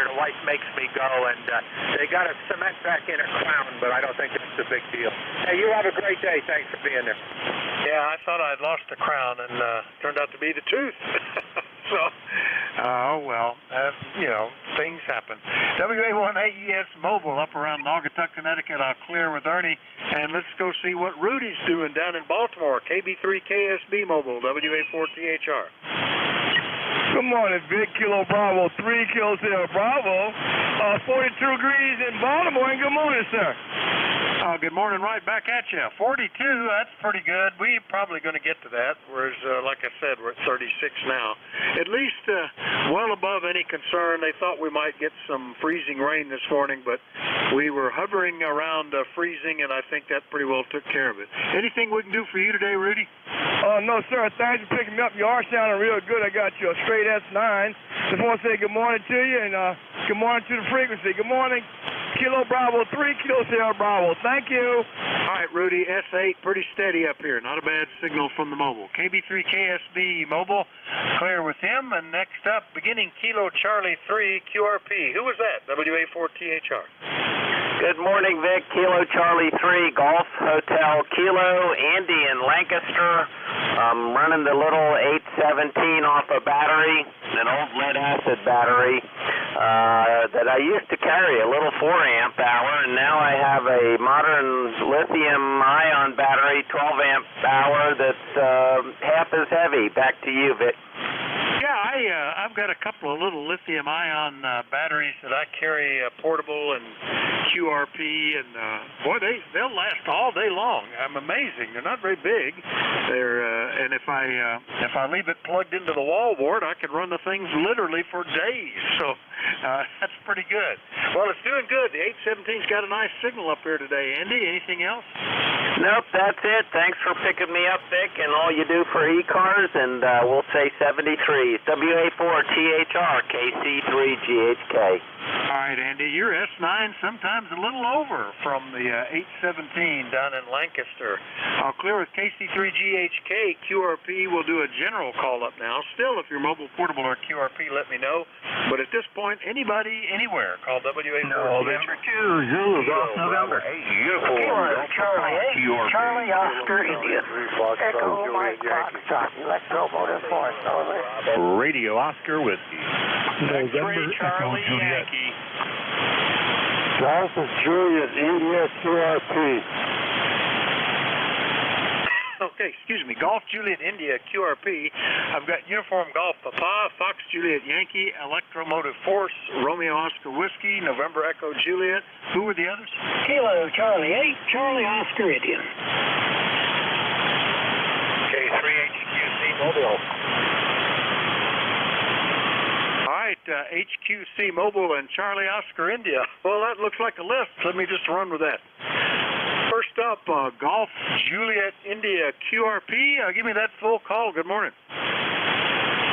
the wife makes me go, and they got to cement back in a crown, but I don't think it's a big deal. Hey, you have a great day. Thanks for being there. Yeah, I thought I'd lost the crown, and turned out to be the tooth. So, things happen. WA1 AES Mobile up around Naugatuck, Connecticut. I'll clear with Ernie, and let's go see what Rudy's doing down in Baltimore. KB3 KSB Mobile, WA4THR. Good morning, Vic. Kilo Bravo 3, Kilo Sierra Bravo. 42 degrees in Baltimore, and good morning, sir. Good morning, right back at you. 42, that's pretty good. We're probably going to get to that, whereas, like I said, we're at 36 now. At least well above any concern. They thought we might get some freezing rain this morning, but we were hovering around freezing, and I think that pretty well took care of it. Anything we can do for you today, Rudy? No, sir. Thanks for picking me up. You are sounding real good. I got you a straight S9. Just want to say good morning to you, and good morning to the frequency. Good morning, Kilo Bravo 3, Kilo Sierra Bravo. Thank you. All right, Rudy, S8, pretty steady up here. Not a bad signal from the mobile. KB3 KSB Mobile, clear with him. And next up, beginning Kilo Charlie 3 QRP. Who was that? WA4THR. Good morning, Vic. Kilo Charlie 3 Golf Hotel Kilo, Andy in Lancaster. I'm running the little 817 off a battery, an old lead acid battery. that I used to carry, a little 4-amp hour, and now I have a modern lithium-ion battery, 12-amp hour, that's half as heavy. Back to you, Vic. Yeah, I've got a couple of little lithium-ion batteries that I carry, portable and QRP, and boy, they'll last all day long. I'm amazing. They're not very big. And if I leave it plugged into the wall board, I can run the things literally for days. So that's pretty good. Well, it's doing good. The 817's got a nice signal up here today. Andy, anything else? Nope, that's it. Thanks for picking me up, Vic, and all you do for ECARS, and we'll say 73. WA4THR, KC3GHK. All right, Andy, your S9 sometimes a little over from the 817 down in Lancaster. I'll clear with KC3GHK. QRP will do a general call-up now. Still, if you're mobile, portable, or QRP, let me know. But at this point, anybody, anywhere, call WA4. November 2, Zulu, Golf November. Charlie, Oscar, India. Echo, Mike, Foxtrot, Electromotive Force, over. Radio Oscar with November, Charlie, Yankee. Golf is Juliet, India, QRP. Okay, excuse me. Golf Juliet India QRP. I've got Uniform Golf Papa, Fox Juliet Yankee, Electromotive Force, Romeo Oscar Whiskey, November Echo Juliet. Who were the others? Kilo Charlie 8, Charlie Oscar India. K3HQC Mobile. All right, HQC Mobile and Charlie Oscar India. Well, that looks like a list. Let me just run with that. First up, Golf Juliet India QRP. Give me that full call. Good morning.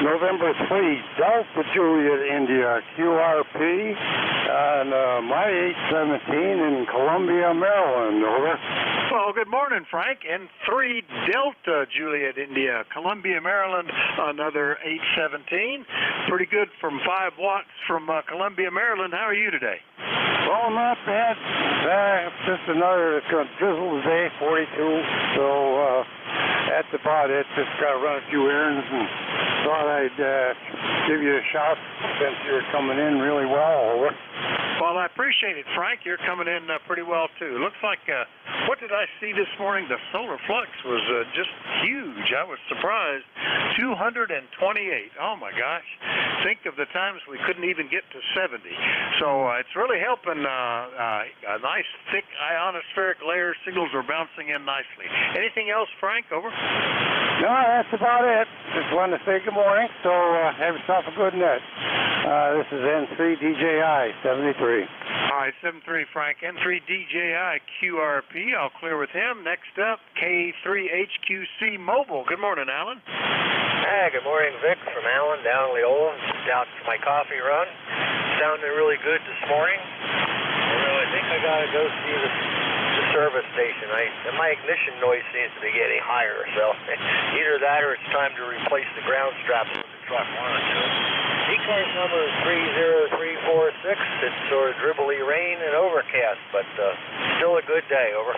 November 3, Delta Juliet India QRP, and my 817 in Columbia, Maryland, over. Well, good morning, Frank. And 3 Delta Juliet India, Columbia, Maryland, another 817. Pretty good from 5 watts from Columbia, Maryland. How are you today? Well, not bad. Just another drizzle today, 42. So that's about it. Just got to run a few errands and thought I'd give you a shout since you're coming in really well. Over. Well, I appreciate it, Frank. You're coming in pretty well, too. Looks like, what did I see this morning? The solar flux was just huge. I was surprised. 228. Oh, my gosh. Think of the times we couldn't even get to 70. So it's really helping. A nice, thick ionospheric layer. Signals are bouncing in nicely. Anything else, Frank? Over? No, that's about it. Just wanted to say good morning. So have yourself a good night. This is N3DJI 73. All right, 73, Frank. N3DJI QRP. I'll clear with him. Next up, K3HQC Mobile. Good morning, Alan. Hey, good morning, Vic from Alan down in Leola. Just out for my coffee run. Sounding really good this morning. Although I think I got to go see the service station. My ignition noise seems to be getting higher, so either that or it's time to replace the ground straps with the truck. One or two. ECARS number is 30346. It's sort of dribbly rain and overcast, but still a good day. Over.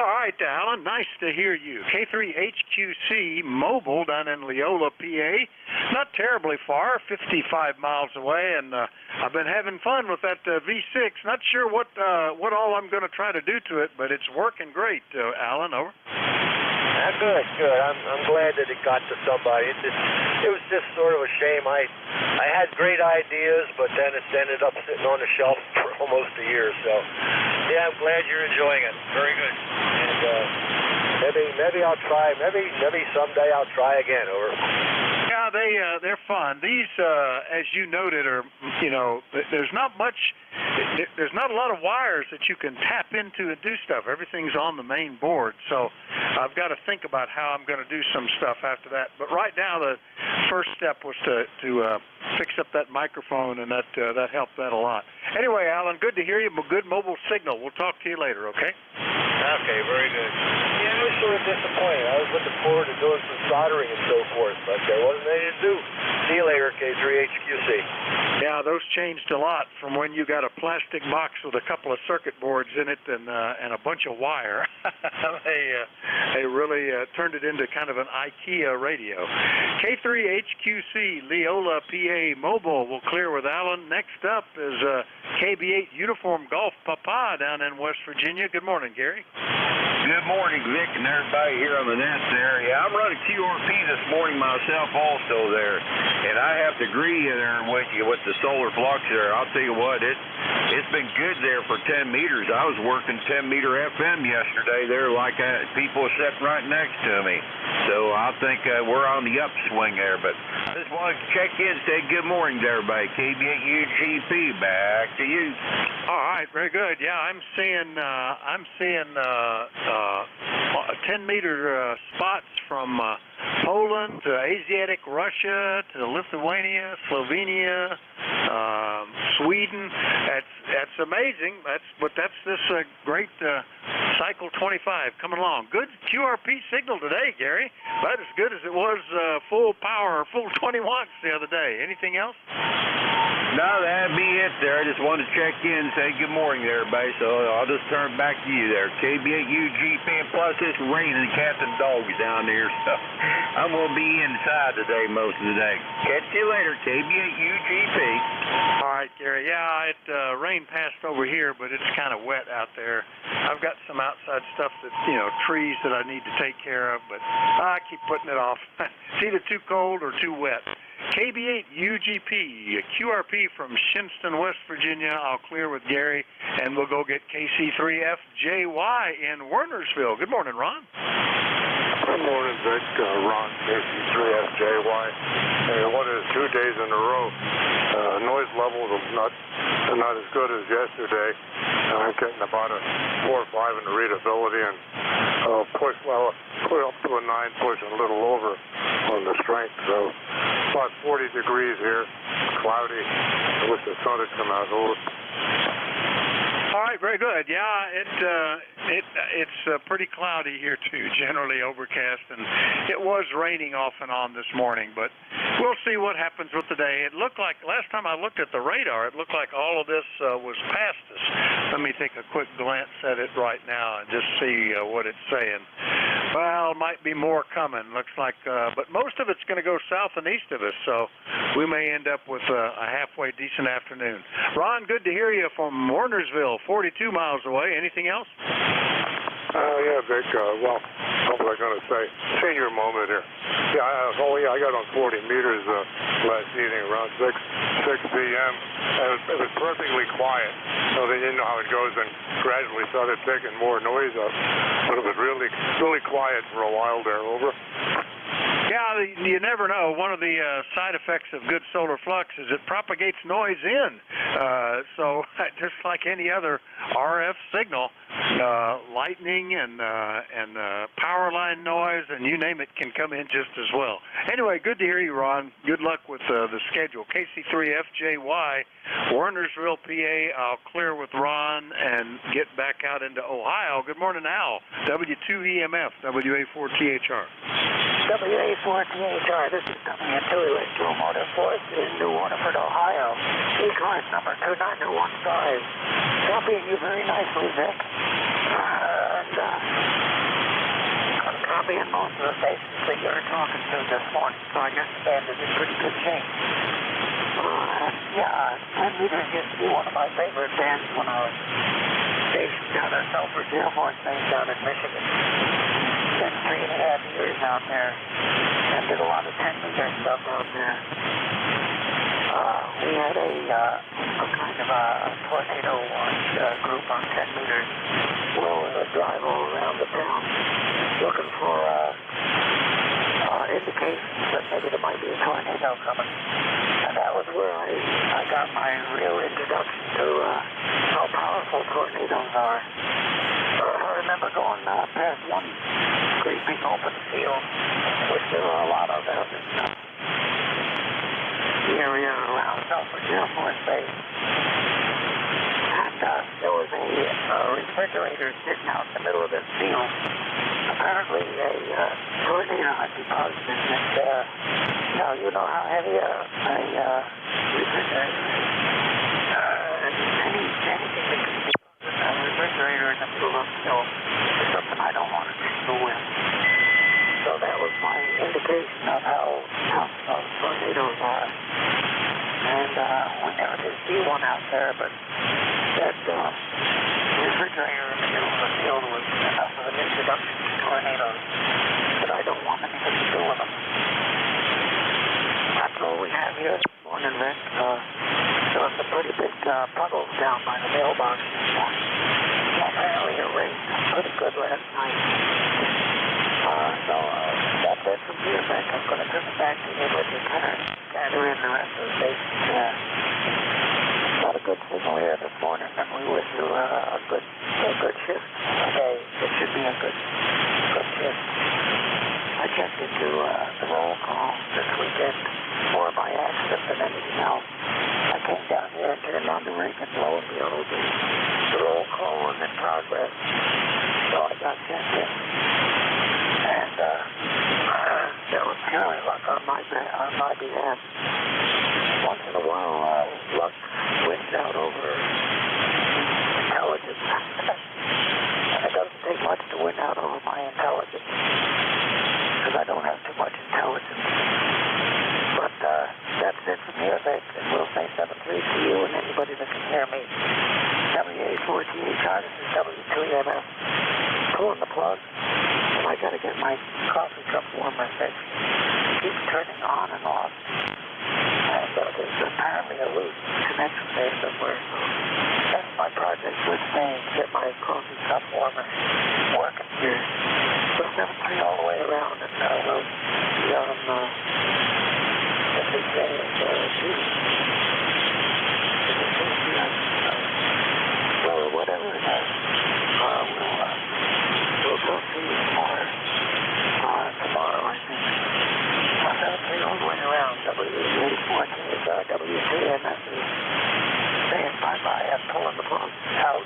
All right, Alan. Nice to hear you. K3HQC Mobile down in Leola, PA. Not terribly far, 55 miles away, and I've been having fun with that V6. Not sure what all I'm going to try to do to it, but it's working great, Alan. Over. Good. I'm glad that it got to somebody. It was just sort of a shame. I had great ideas, but then it's ended up sitting on the shelf for almost a year. So, yeah, I'm glad you're enjoying it. Very good. And maybe I'll try. Maybe someday I'll try again. Over. Yeah, they're fun. These, as you noted, are there's not much. There's not a lot of wires that you can tap into and do stuff. Everything's on the main board, so I've got to think about how I'm going to do some stuff after that. But right now, the first step was to fix up that microphone, and that helped that a lot. Anyway, Alan, good to hear you. Good mobile signal. We'll talk to you later, okay? Okay, very good. Yeah, I was sort of disappointed. I was looking looking forward to doing some soldering and so forth, but there wasn't anything to do. See you later, K3HQC. Yeah, those changed a lot from when you got a plastic box with a couple of circuit boards in it and a bunch of wire. They really turned it into kind of an IKEA radio. K3HQC, Leola, PA, Mobile will clear with Alan. Next up is KB8 Uniform Golf Papa down in West Virginia. Good morning, Gary. Good morning, Vic, and everybody here on the net there. Yeah, I'm running QRP this morning myself also there, and I have to agree there with you with the solar flux there. I'll tell you what, it's been good there for 10 meters. I was working 10-meter FM yesterday there like people sitting right next to me. So I think we're on the upswing there, but I just wanted to check in and say good morning to everybody. KB8UGP, back to you. All right, very good. Yeah, I'm seeing 10-meter spots from Poland to Asiatic Russia to Lithuania, Slovenia, Sweden. That's amazing. That's this great Cycle 25 coming along. Good QRP signal today, Gary. About as good as it was full power, full 20 watts the other day. Anything else? No, that'd be it there. I just wanted to check in and say good morning there, everybody. So I'll just turn back to you there. KB8UGP, and plus it's raining cats and dogs down there, so I'm going to be inside today most of the day. Catch you later, KB8UGP. All right, Gary. Yeah, it rain passed over here, but it's kind of wet out there. I've got some outside stuff that, trees that I need to take care of, but I keep putting it off. It's either too cold or too wet. KB8UGP, QRP from Shinston, West Virginia. I'll clear with Gary, and we'll go get KC3FJY in Wernersville. Good morning, Ron. Good morning, Vic. Ron, KC3FJY. Hey, what is 2 days in a row? Noise levels are not as good as yesterday. I'm getting about a 4 or 5 in the readability, and push up to a 9, pushing a little over on the strength. So about 40 degrees here, cloudy. I wish the sun had come out over. All right, very good. Yeah, it's pretty cloudy here too. Generally overcast, and it was raining off and on this morning. But we'll see what happens with the day. It looked like last time I looked at the radar, it looked like all of this was past us. Let me take a quick glance at it right now and just see what it's saying. Well, might be more coming. Looks like, but most of it's going to go south and east of us, so we may end up with a halfway decent afternoon. Ron, good to hear you from Wernersville, 42 miles away. Anything else? Yeah, Vic. Well, what was I going to say? Senior moment here. Yeah, I got on 40 meters last evening around 6 p.m. And it was perfectly quiet. So they didn't know how it goes, and gradually started picking more noise up. But it was really, really quiet for a while there. Over. Yeah, you never know. One of the side effects of good solar flux is it propagates noise in. So just like any other RF signal, lightning and power line noise and you name it can come in just as well. Anyway, good to hear you, Ron. Good luck with the schedule. KC3FJY, Wernersville, PA. I'll clear with Ron and get back out into Ohio. Good morning, Al. W2EMF, WA4THR. WA4THR, this is W2US Dual Motor Force in New Waterford, Ohio. ECARS number 29215. Copying you very nicely, Vic. And I'm copying most of the faces that you're talking to this morning, so I guess the band is in pretty good shape. Yeah, 10 meters used to be one of my favorite bands when I was stationed down at Selfridge Air Force Base down in Michigan. Spent 3.5 years out there and did a lot of 10-meter stuff out there. We had a kind of a tornado watch group on 10 meters where we would drive all around the town looking for indications that maybe there might be a tornado coming. And that was where I got my real introduction to how powerful tornadoes are. I remember going past one great big open field, which there were a lot of out in the area around Selfridge Air Force Base. And there was a refrigerator sitting out in the middle of this field. Apparently a empty plugs. And now you know how heavy a refrigerator is. Anything that can be a refrigerator in the middle of snow is something I don't want to deal with. So that was my indication of how tough those tornadoes are. And we never did see one out there, but that refrigerator in the middle of the field was enough of an introduction to tornadoes that I don't want anything to do with them. That's all we have here this morning, Rick. There was a pretty big puddles down by the mailbox this morning. Apparently it rained pretty good last night. So that's it from here, Rick. I'm going to turn it back to you with your gather in the rest of the station. Not a good signal here this morning, and we wish you a good shift today. It should be a good shift. I checked into the roll call this weekend more by accident than anything else. I came down here and turned on the ring, and lo and behold, the roll call was in progress. So I got checked in. And there was purely luck on my behalf. Once in a while, luck wins out over intelligence. And it doesn't take much to win out over my intelligence, because I don't have too much intelligence. But that's it from here, Vic, and we'll say 7-3 to you and anybody that can hear me. WA4THR, this is W2EMF. Pulling the plug. I gotta get my coffee cup warmer fixed. Keeps turning on and off. And there's apparently a loose connection there somewhere. That's my project with me, to get my coffee cup warmer working here. So 7-3 all the way around, and we'll be on the big day well, whatever it is, we'll talk to you more tomorrow, I think. 7-3 all the way around. W84 W2MS is saying bye-bye. I'm pulling the plug out.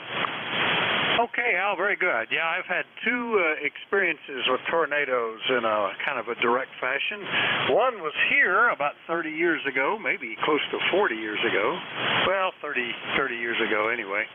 Okay, Al, very good. Yeah, I've had two experiences with tornadoes in a kind of a direct fashion. One was here about 30 years ago, maybe close to 40 years ago. Well, 30 years ago anyway,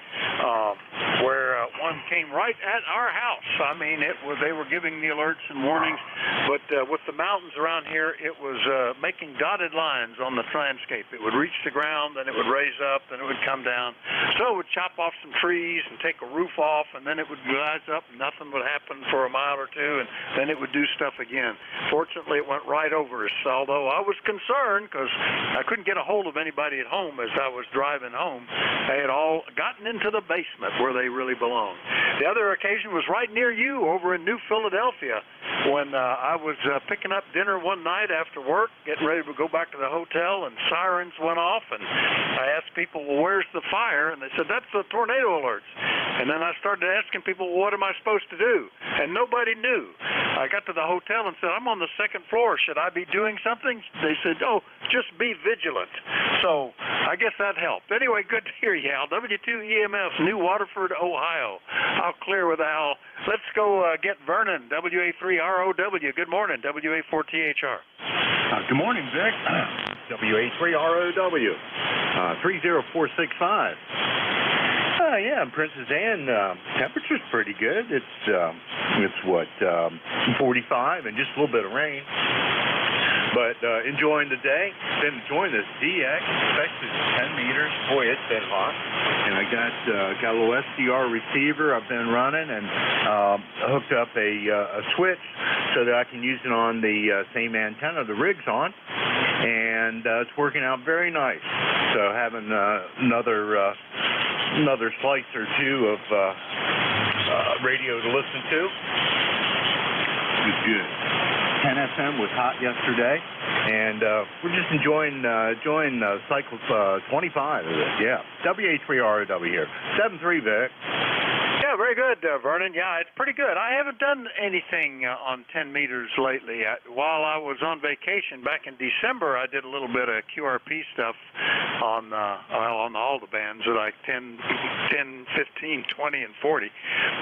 where one came right at our house. I mean, they were giving the alerts and warnings, but with the mountains around here, it was making dotted lines on the landscape. It would reach the ground, then it would raise up, then it would come down. So it would chop off some trees and take a roof off, and then it would rise up, and nothing would happen for a mile or two, and then it would do stuff again. Fortunately, it went right over us, although I was concerned because I couldn't get a hold of anybody at home as I was driving home. They had all gotten into the basement where they really belong. The other occasion was right near you over in New Philadelphia when I was picking up dinner one night after work, getting ready to go back to the hotel, and sirens went off, and I asked people, well, where's the fire? And they said, that's the tornado alerts. And then I started asking people, well, what am I supposed to do? And nobody knew. I got to the hotel and said, I'm on the second floor. Should I be doing something? They said, oh, just be vigilant. So I guess that helped. Anyway, good to hear you, Al. W2EMF, New Waterford, Ohio. I'll clear with Al. Let's go get Vernon, WA3ROW. Good morning, WA4THR. Good morning, Vic. WA3ROW, 30465. Yeah, Princess Anne, temperature's pretty good. It's what, 45 and just a little bit of rain. But enjoying the day. Been enjoying this DX, especially 10 meters. Boy, it's been hot. And I got a little SDR receiver I've been running, and hooked up a switch so that I can use it on the same antenna the rig's on. And it's working out very nice. So having another slice or two of radio to listen to is good. 10 FM was hot yesterday, and we're just enjoying cycle 25 of it. Yeah, WA3ROW here. 7-3, Vic. Yeah, very good, Vernon. Yeah, it's pretty good. I haven't done anything on 10 meters lately. While I was on vacation back in December, I did a little bit of QRP stuff on all the bands, like 10, 15, 20, and 40.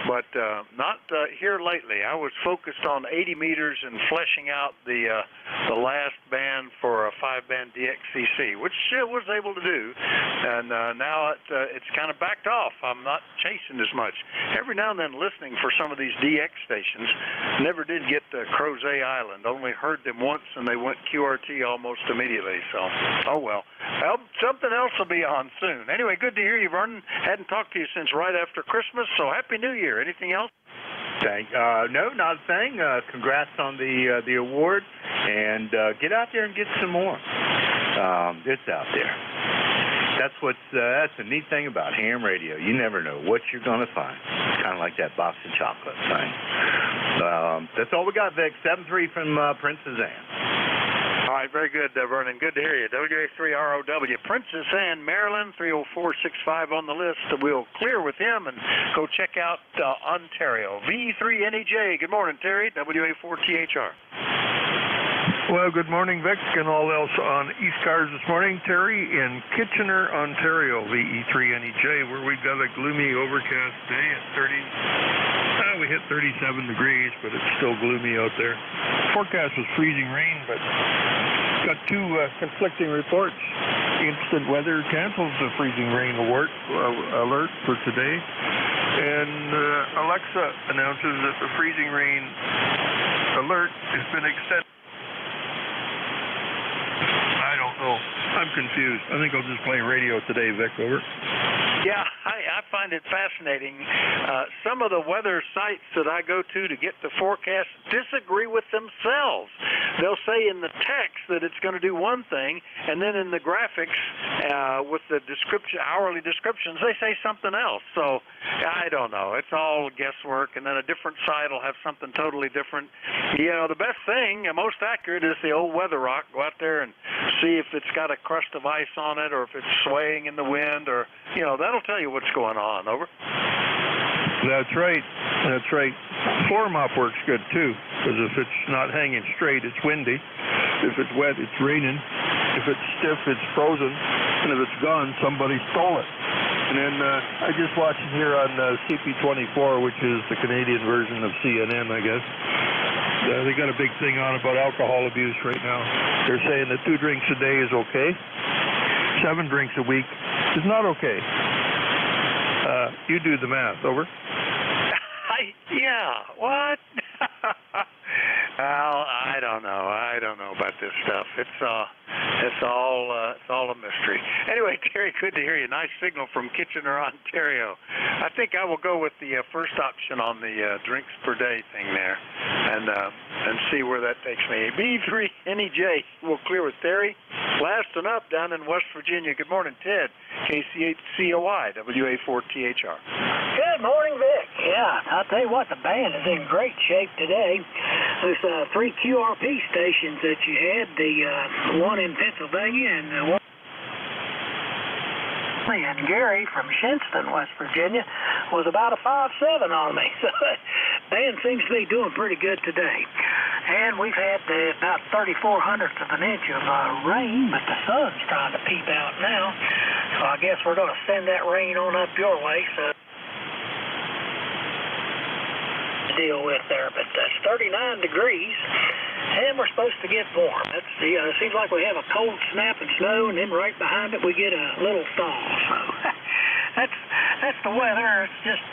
But not here lately. I was focused on 80 meters and fleshing out the last band for a 5-band DXCC, which I was able to do. And now it's kind of backed off. I'm not chasing as much. Every now and then listening for some of these DX stations. Never did get to Crozet Island. Only heard them once, and they went QRT almost immediately. So, oh well. Something else will be on soon. Anyway, good to hear you, Vernon. Hadn't talked to you since right after Christmas, so Happy New Year. Anything else? No, not a thing. Congrats on the award, and get out there and get some more. It's out there. That's the neat thing about ham radio. You never know what you're going to find. Kind of like that box of chocolate thing. That's all we got, Vic. 7-3 from Princess Anne. All right, very good, Vernon. Good to hear you. WA3ROW. Princess Anne, Maryland, 30465 on the list. We'll clear with him and go check out Ontario. V3NEJ. Good morning, Terry. WA4THR. Well, good morning, Vic, and all else on ECARS this morning. Terry in Kitchener, Ontario, VE3NEJ, where we've got a gloomy, overcast day at 30. We hit 37 degrees, but it's still gloomy out there. Forecast was freezing rain, but got two conflicting reports. Instant weather canceled the freezing rain alert for today, and Alexa announces that the freezing rain alert has been extended. I don't know. I'm confused. I think I'll just play radio today, Vic. Over. Yeah, I find it fascinating. Some of the weather sites that I go to get the forecast disagree with themselves. They'll say in the text that it's going to do one thing, and then in the graphics with the hourly descriptions, they say something else. So I don't know. It's all guesswork, and then a different site will have something totally different. You know, the best thing, most accurate, is the old weather rock. Go out there and see if it's got a crust of ice on it, or if it's swaying in the wind, or, you know, that'll tell you what's going on. Over. That's right. That's right. Floor mop works good, too, because if it's not hanging straight, it's windy. If it's wet, it's raining. If it's stiff, it's frozen. And if it's gone, somebody stole it. And then I just watched it here on CP24, which is the Canadian version of CNN, I guess. They got a big thing on about alcohol abuse right now. They're saying that 2 drinks a day is okay. 7 drinks a week is not okay. You do the math. Over. Yeah. What? Well, I don't know. I don't know about this stuff. It's all a mystery. Anyway, Terry, good to hear you. Nice signal from Kitchener, Ontario. I think I will go with the first option on the drinks per day thing there, and see where that takes me. B3NEJ. We'll clear with Terry. Last one up down in West Virginia. Good morning, Ted. KC8COI, WA4THR. Good morning, Vic. Yeah, I'll tell you what, the band is in great shape today. There's 3 QRP stations that you had, the one in Pennsylvania and the one. And Gary from Shinston, West Virginia, was about a 5.7 on me. So band seems to be doing pretty good today. And we've had about 34/100ths of an inch of rain, but the sun's trying to peep out now. So I guess we're going to send that rain on up your way. So deal with there, but it's 39 degrees, and we're supposed to get warm. It seems like we have a cold snap and snow, and then right behind it we get a little thaw. So that's the weather. It's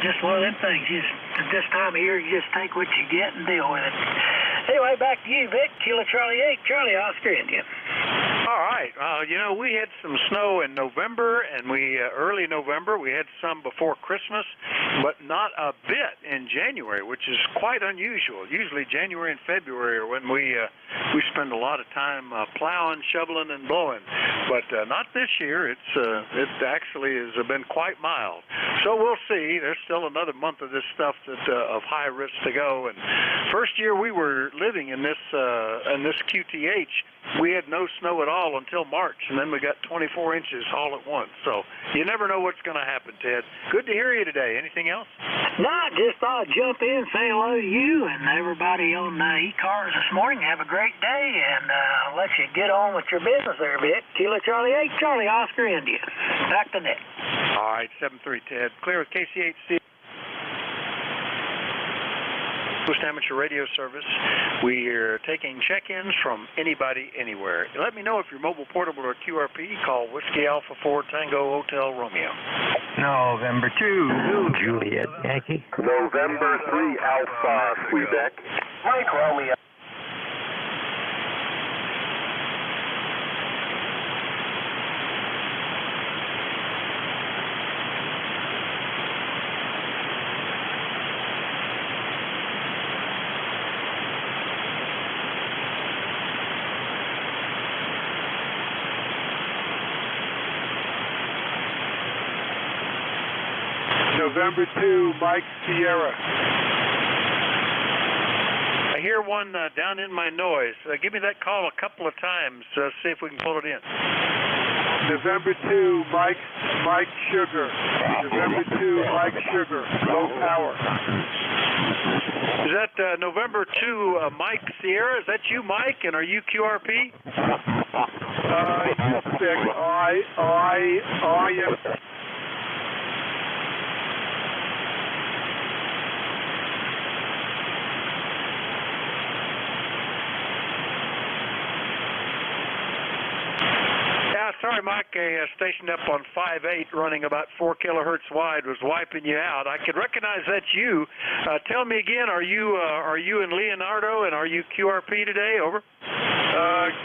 just one of them things. At this time of year, you just take what you get and deal with it. Anyway, back to you, Vic. Kilo Charlie 8, Charlie Oscar India. All right. We had some snow in November, and early November. We had some before Christmas, but not a bit in January, which is quite unusual. Usually January and February are when we spend a lot of time plowing, shoveling, and blowing. But not this year. It actually has been quite mild. So we'll see. There's still another month of this stuff of high risk to go. And first year we were living in this QTH, we had no snow at all until March, and then we got 24 inches all at once. So you never know what's going to happen, Ted. Good to hear you today. Anything Anything else? No, just thought I'd jump in, say hello to you and everybody on ECARS this morning. Have a great day, and I'll let you get on with your business there, Vic. Kilo Charlie 8, Charlie Oscar India. Back to net. All right, 7-3, Ted. Clear with KC8C. Coast Amateur Radio Service. We're taking check-ins from anybody, anywhere. Let me know if you're mobile, portable, or QRP. Call Whiskey Alpha 4 Tango Hotel Romeo. November 2, Juliet Yankee. November 3 Alpha, Quebec. Mike Romeo. November 2, Mike Sierra. I hear one down in my noise. Give me that call a couple of times. See if we can pull it in. November 2, Mike Sugar. November 2, Mike Sugar. Low power. Is that November 2, Mike Sierra? Is that you, Mike? And are you QRP? I am. Sorry, Mike, stationed up on 5.8, running about 4 kilohertz wide, was wiping you out. I could recognize that's you. Tell me again, are you in Leonardo, and are you QRP today? Over.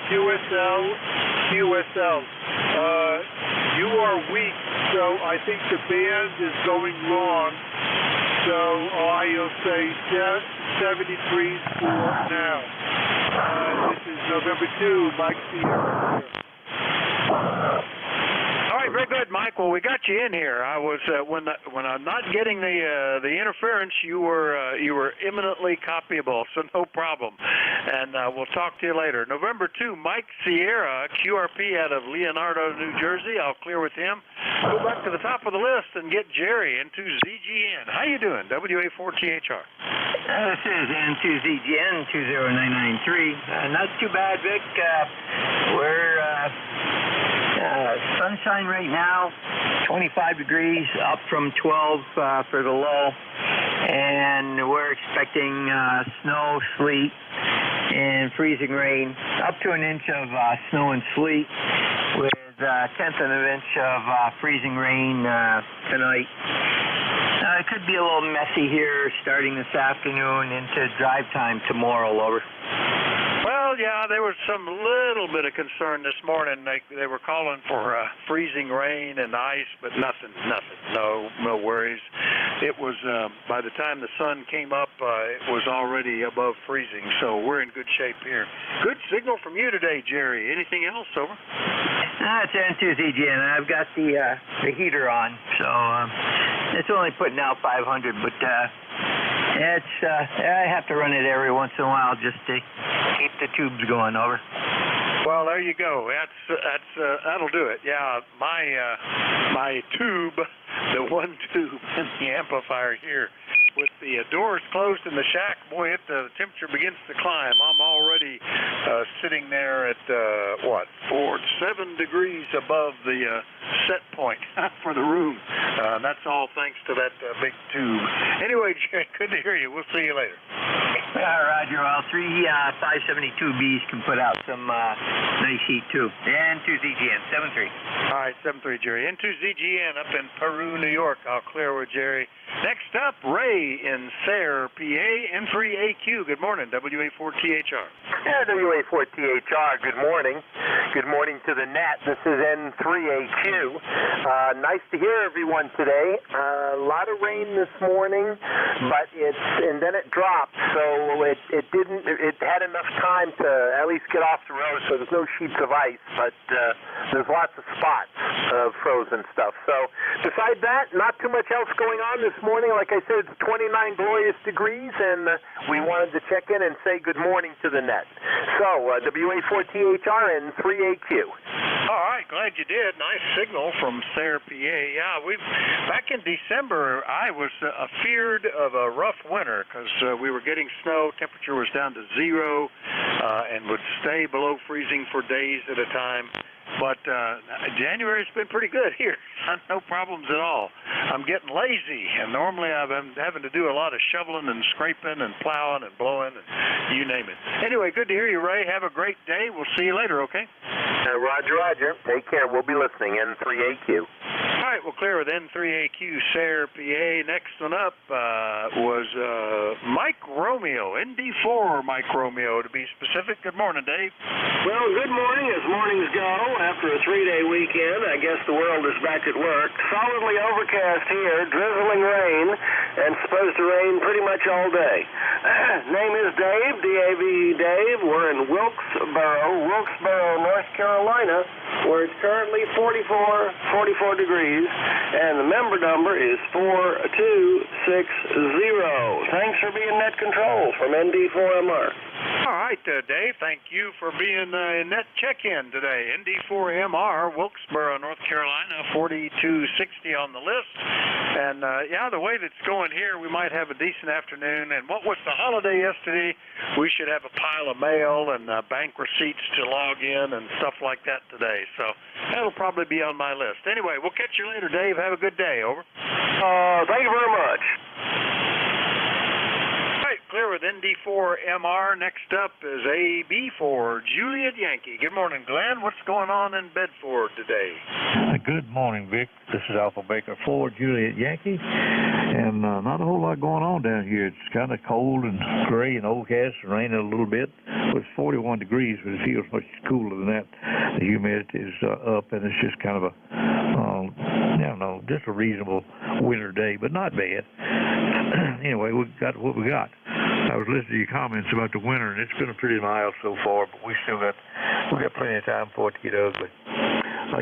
QSL. You are weak, so I think the band is going wrong. So I'll say 73 for now. This is November 2, Mike Sierra. All right, very good, Mike. Well, we got you in here. I was when I'm not getting the interference, you were imminently copyable, so no problem. And we'll talk to you later. November 2, Mike Sierra, QRP out of Leonardo, New Jersey. I'll clear with him. Go back to the top of the list and get Jerry into ZGN. How you doing? WA4THR. This is N2ZGN 20993. Not too bad, Vic. We're sunshine right now, 25 degrees, up from 12 for the low, and we're expecting snow, sleet, and freezing rain, up to an inch of snow and sleet, with a tenth of an inch of freezing rain tonight. It could be a little messy here starting this afternoon into drive time tomorrow, over. Well, yeah, there was some little bit of concern this morning. They were calling for freezing rain and ice, but nothing. No worries. It was, by the time the sun came up, it was already above freezing, so we're in good shape here. Good signal from you today, Jerry. Anything else, over? It's N2ZGN. I've got the heater on, so it's only putting out 500, but I have to run it every once in a while just to keep the tubes going, over. Well, there you go. That'll do it. Yeah, my tube, the one tube in the amplifier here, with the doors closed in the shack, boy, the temperature begins to climb. I'm already sitting there at 7 degrees above the set point for the room. That's all thanks to that big tube. Anyway, Jay, good to hear you. We'll see you later. Roger. Well, 3 572Bs can put out some nice heat too. N2ZGN 73. All right, 73, Jerry. N2ZGN up in Peru, New York. I'll clear with Jerry. Next up, Ray in Sayre, PA, N3AQ. Good morning, WA4THR. Yeah, WA4THR, good morning. Good morning to the net. This is N3AQ. Nice to hear everyone today. A lot of rain this morning, but and then it dropped, so it had enough time to at least get off the road, so there's no sheets of ice, but there's lots of spots of frozen stuff. So besides that, not too much else going on this morning. Like I said, it's 29 glorious degrees, and we wanted to check in and say good morning to the net. So, WA4THR and 3AQ. All right, glad you did. Nice signal from Sayre, PA. Yeah, back in December, I was feared of a rough winter because we were getting snow. Temperature was down to 0 and would stay below freezing for days at a time. But January's been pretty good here. No problems at all. I'm getting lazy, and normally I've been having to do a lot of shoveling and scraping and plowing and blowing and you name it. Anyway, good to hear you, Ray. Have a great day. We'll see you later, okay? Roger, Roger. Take care. We'll be listening. N3AQ. All right, we'll clear with N3AQ, Sayre, PA. Next one up was Mike Romeo, ND4 Mike Romeo, to be specific. Good morning, Dave. Well, good morning, as mornings go. After a 3-day weekend, I guess the world is back at work. Solidly overcast here, drizzling rain, and supposed to rain pretty much all day. Name is Dave, D-A-V, Dave. We're in Wilkesboro, North Carolina, where it's currently 44 degrees, and the member number is 4260. Thanks for being net control from ND4MR. All right, Dave, thank you for being in net check-in today. ND4MR, Wilkesboro, North Carolina, 4260 on the list. And, yeah, the way that's going here, we might have a decent afternoon. And what was the holiday yesterday, we should have a pile of mail and bank receipts to log in and stuff like that today. So that'll probably be on my list. Anyway, we'll catch you later, Dave. Have a good day. Over. Thank you very much. Clear with ND4MR. Next up is AB4 Juliet Yankee. Good morning, Glenn. What's going on in Bedford today? Good morning, Vic. This is Alpha Baker 4 Juliet Yankee. And not a whole lot going on down here. It's kind of cold and gray and overcast and raining a little bit. It's 41 degrees, but it feels much cooler than that. The humidity is up, and it's just kind of just a reasonable winter day, but not bad. Anyway, we got what we got. I was listening to your comments about the winter, and it's been pretty mild so far, but we got plenty of time for it to get ugly.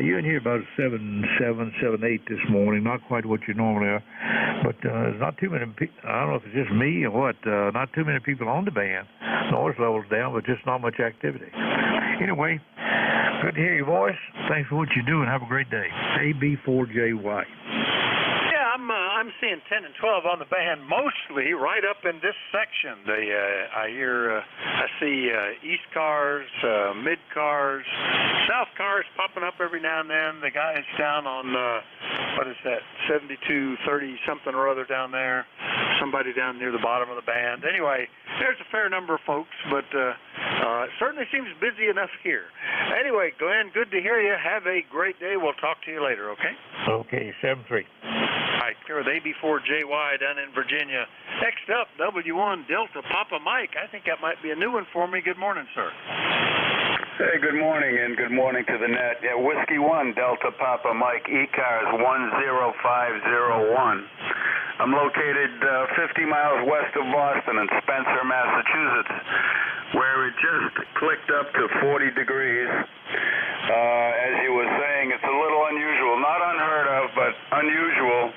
You're in here about 7, 8 this morning, not quite what you normally are, but there's not too many people. I don't know if it's just me or what, not too many people on the band. Noise level's down, but just not much activity. Anyway, good to hear your voice. Thanks for what you do, and have a great day. AB4JY. I'm seeing 10 and 12 on the band, mostly right up in this section. I see ECARS, mid-cars, south cars popping up every now and then. The guys down on, 7230 something or other down there. Somebody down near the bottom of the band. Anyway, there's a fair number of folks, but it certainly seems busy enough here. Anyway, Glenn, good to hear you. Have a great day. We'll talk to you later, okay? Okay, 7-3. All right, here with AB4JY down in Virginia. Next up, W1 Delta Papa Mike. I think that might be a new one for me. Good morning, sir. Hey, good morning, and good morning to the net. Yeah, Whiskey 1 Delta Papa Mike, ECARS 10501. I'm located 50 miles west of Boston in Spencer, Massachusetts, where it just clicked up to 40 degrees. As you were saying, it's a little unusual, not unheard of, but unusual.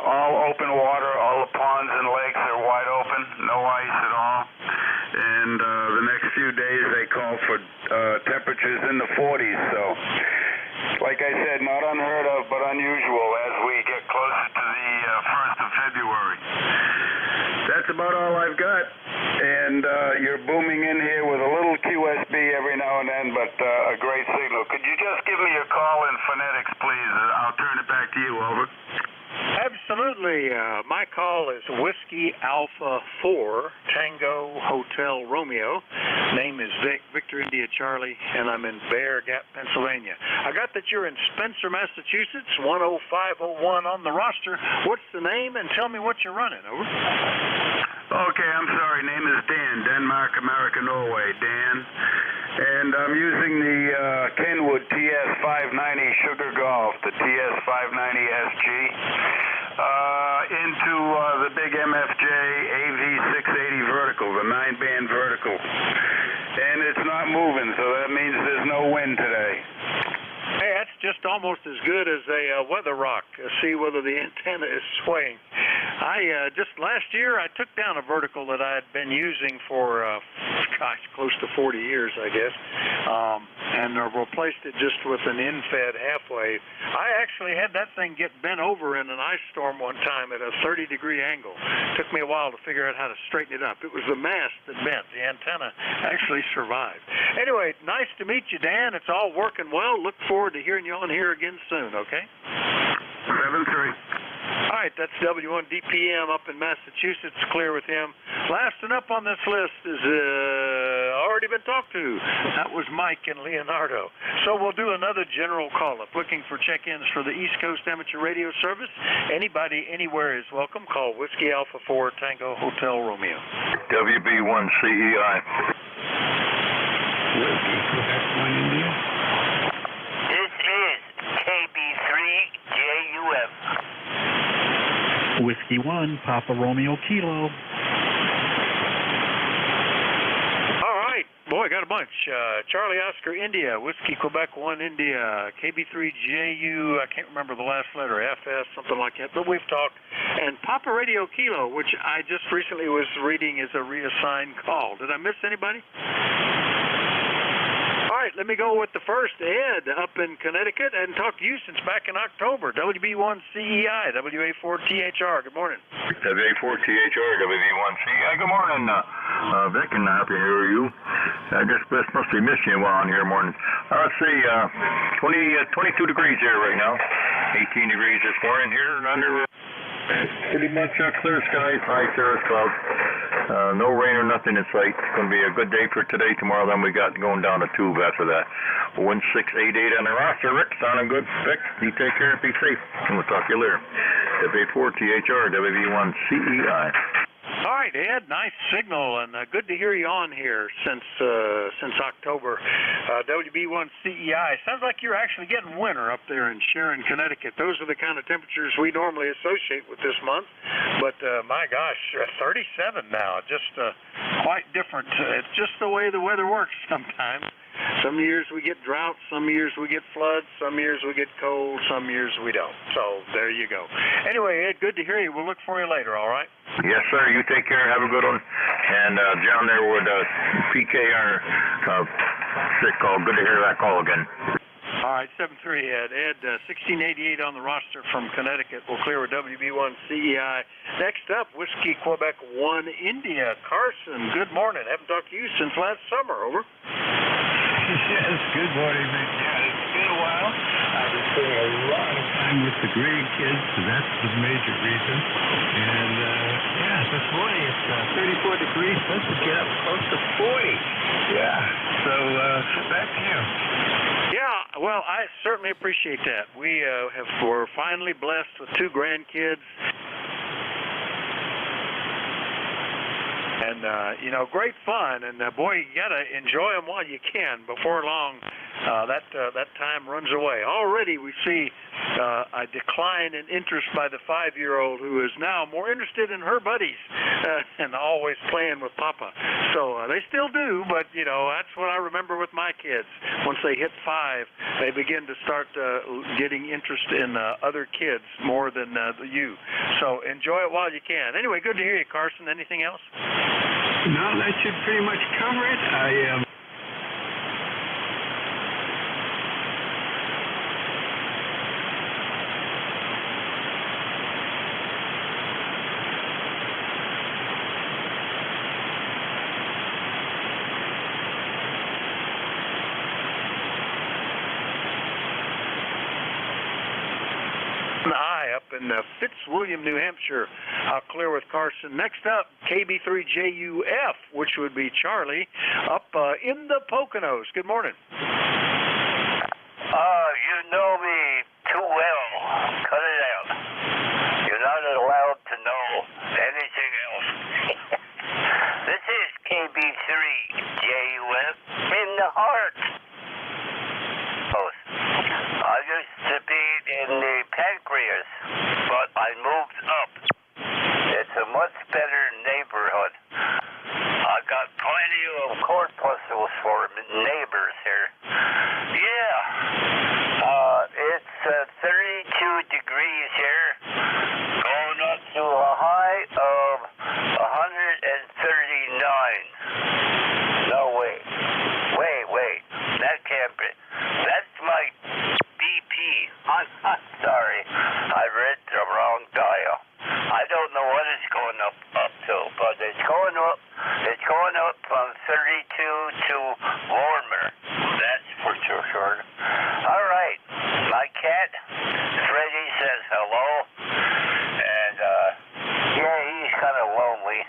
All open water, all the ponds and lakes are wide open, no ice at all. And the next few days they call for temperatures in the 40s. So, like I said, not unheard of, but unusual as we get closer to the 1st of February. That's about all I've got. And you're booming in here with a little QSB every now and then, but a great signal. Could you just give me a call in phonetics, please? I'll turn it back to you. Over. Absolutely. My call is Whiskey Alpha 4 Tango Hotel Romeo. Name is Vic, Victor India Charlie, and I'm in Bear Gap, Pennsylvania. I got that you're in Spencer, Massachusetts, 10501 on the roster. What's the name, and tell me what you're running, over. Okay, I'm sorry. Name is Dan, Denmark, America, Norway, Dan. And I'm using the Kenwood TS590 Sugar Golf, the TS590SG, into the big MFJ AV680 vertical, the 9-band vertical. And it's not moving, so that means there's no wind today. Hey, that's just almost as good as a weather rock. See whether the antenna is swaying. Just last year, I took down a vertical that I had been using for, close to 40 years, I guess, and replaced it just with an in-fed halfway. I actually had that thing get bent over in an ice storm one time at a 30-degree angle. It took me a while to figure out how to straighten it up. It was the mast that bent. The antenna actually survived. Anyway, nice to meet you, Dan. It's all working well. Look forward to hearing you on here again soon, okay? 7-3. All right, that's W1DPM up in Massachusetts, clear with him. Last and up on this list is already been talked to. That was Mike and Leonardo. So we'll do another general call-up. Looking for check-ins for the East Coast Amateur Radio Service. Anybody, anywhere is welcome. Call Whiskey Alpha 4 Tango Hotel Romeo. WB1CEI. Whiskey Quebec 1 India. This is KB3JUF. Whiskey 1, Papa Romeo Kilo. All right. Boy, got a bunch. Charlie Oscar India, Whiskey Quebec 1 India, KB3JU, I can't remember the last letter, FS, something like that, but we've talked. And Papa Radio Kilo, which I just recently was reading is a reassigned call. Did I miss anybody? All right, let me go with the first, Ed, up in Connecticut. I hadn't talked to you since back in October. WB1CEI, WA4THR. Good morning. WA4THR, WB1CEI. Good morning, Vic, and happy to hear you. I guess Beth must be missing you while I'm here morning. Let's see, 22 degrees here right now. 18 degrees this morning here under pretty much clear skies, high cirrus clouds. No rain or nothing in sight. It's going to be a good day for today. Tomorrow, then we got going down to tube after that. 1688 on the roster. Rick, sounding good. Vic, you take care and be safe. And we'll talk to you later. WA4THR, WB1CEI. All right, Ed, nice signal, and good to hear you on here since October. WB1CEI. Sounds like you're actually getting winter up there in Sharon, Connecticut. Those are the kind of temperatures we normally associate with this month. But, my gosh, 37 now, just quite different. It's just the way the weather works sometimes. Some years we get drought, some years we get floods, some years we get cold, some years we don't. So there you go. Anyway, Ed, good to hear you. We'll look for you later, all right? Yes, sir. You take care. Have a good one. And John there with PKR sick call. Good to hear that call again. All right, 7-3, Ed. Ed, 1688 on the roster from Connecticut. We'll clear with WB1CEI. Next up, Whiskey Quebec 1 India. Carson, good morning. Haven't talked to you since last summer. Over. Yes, good morning, Vic. Yeah, it's been a while. I've been spending a lot of time with the grandkids, so that's the major reason. And, this morning it's 34 degrees, supposed to get up close to 40. Yeah, so back to you. Yeah, well, I certainly appreciate that. We're finally blessed with 2 grandkids. And, great fun. And, boy, you got to enjoy them while you can. Before long, that time runs away. Already we see a decline in interest by the 5-year-old who is now more interested in her buddies and always playing with Papa. So they still do, but, that's what I remember with my kids. Once they hit 5, they begin to start getting interest in other kids more than you. So enjoy it while you can. Anyway, good to hear you, Carson. Anything else? No, that should pretty much cover it. I High up in Fitzwilliam, New Hampshire. I'll clear with Carson. Next up, KB3JUF, which would be Charlie, up in the Poconos. Good morning. You know me too well. Cut it out. You're not allowed to know anything else. This is KB3JUF in the heart. I used to be in the pancreas, but I moved up. It's a much better neighborhood. I got plenty of corpuscles for neighbors here. Yeah, it's 32 degrees here, going up to to warmer. That's for sure. All right. My cat, Freddie, says hello. And, yeah, he's kind of lonely.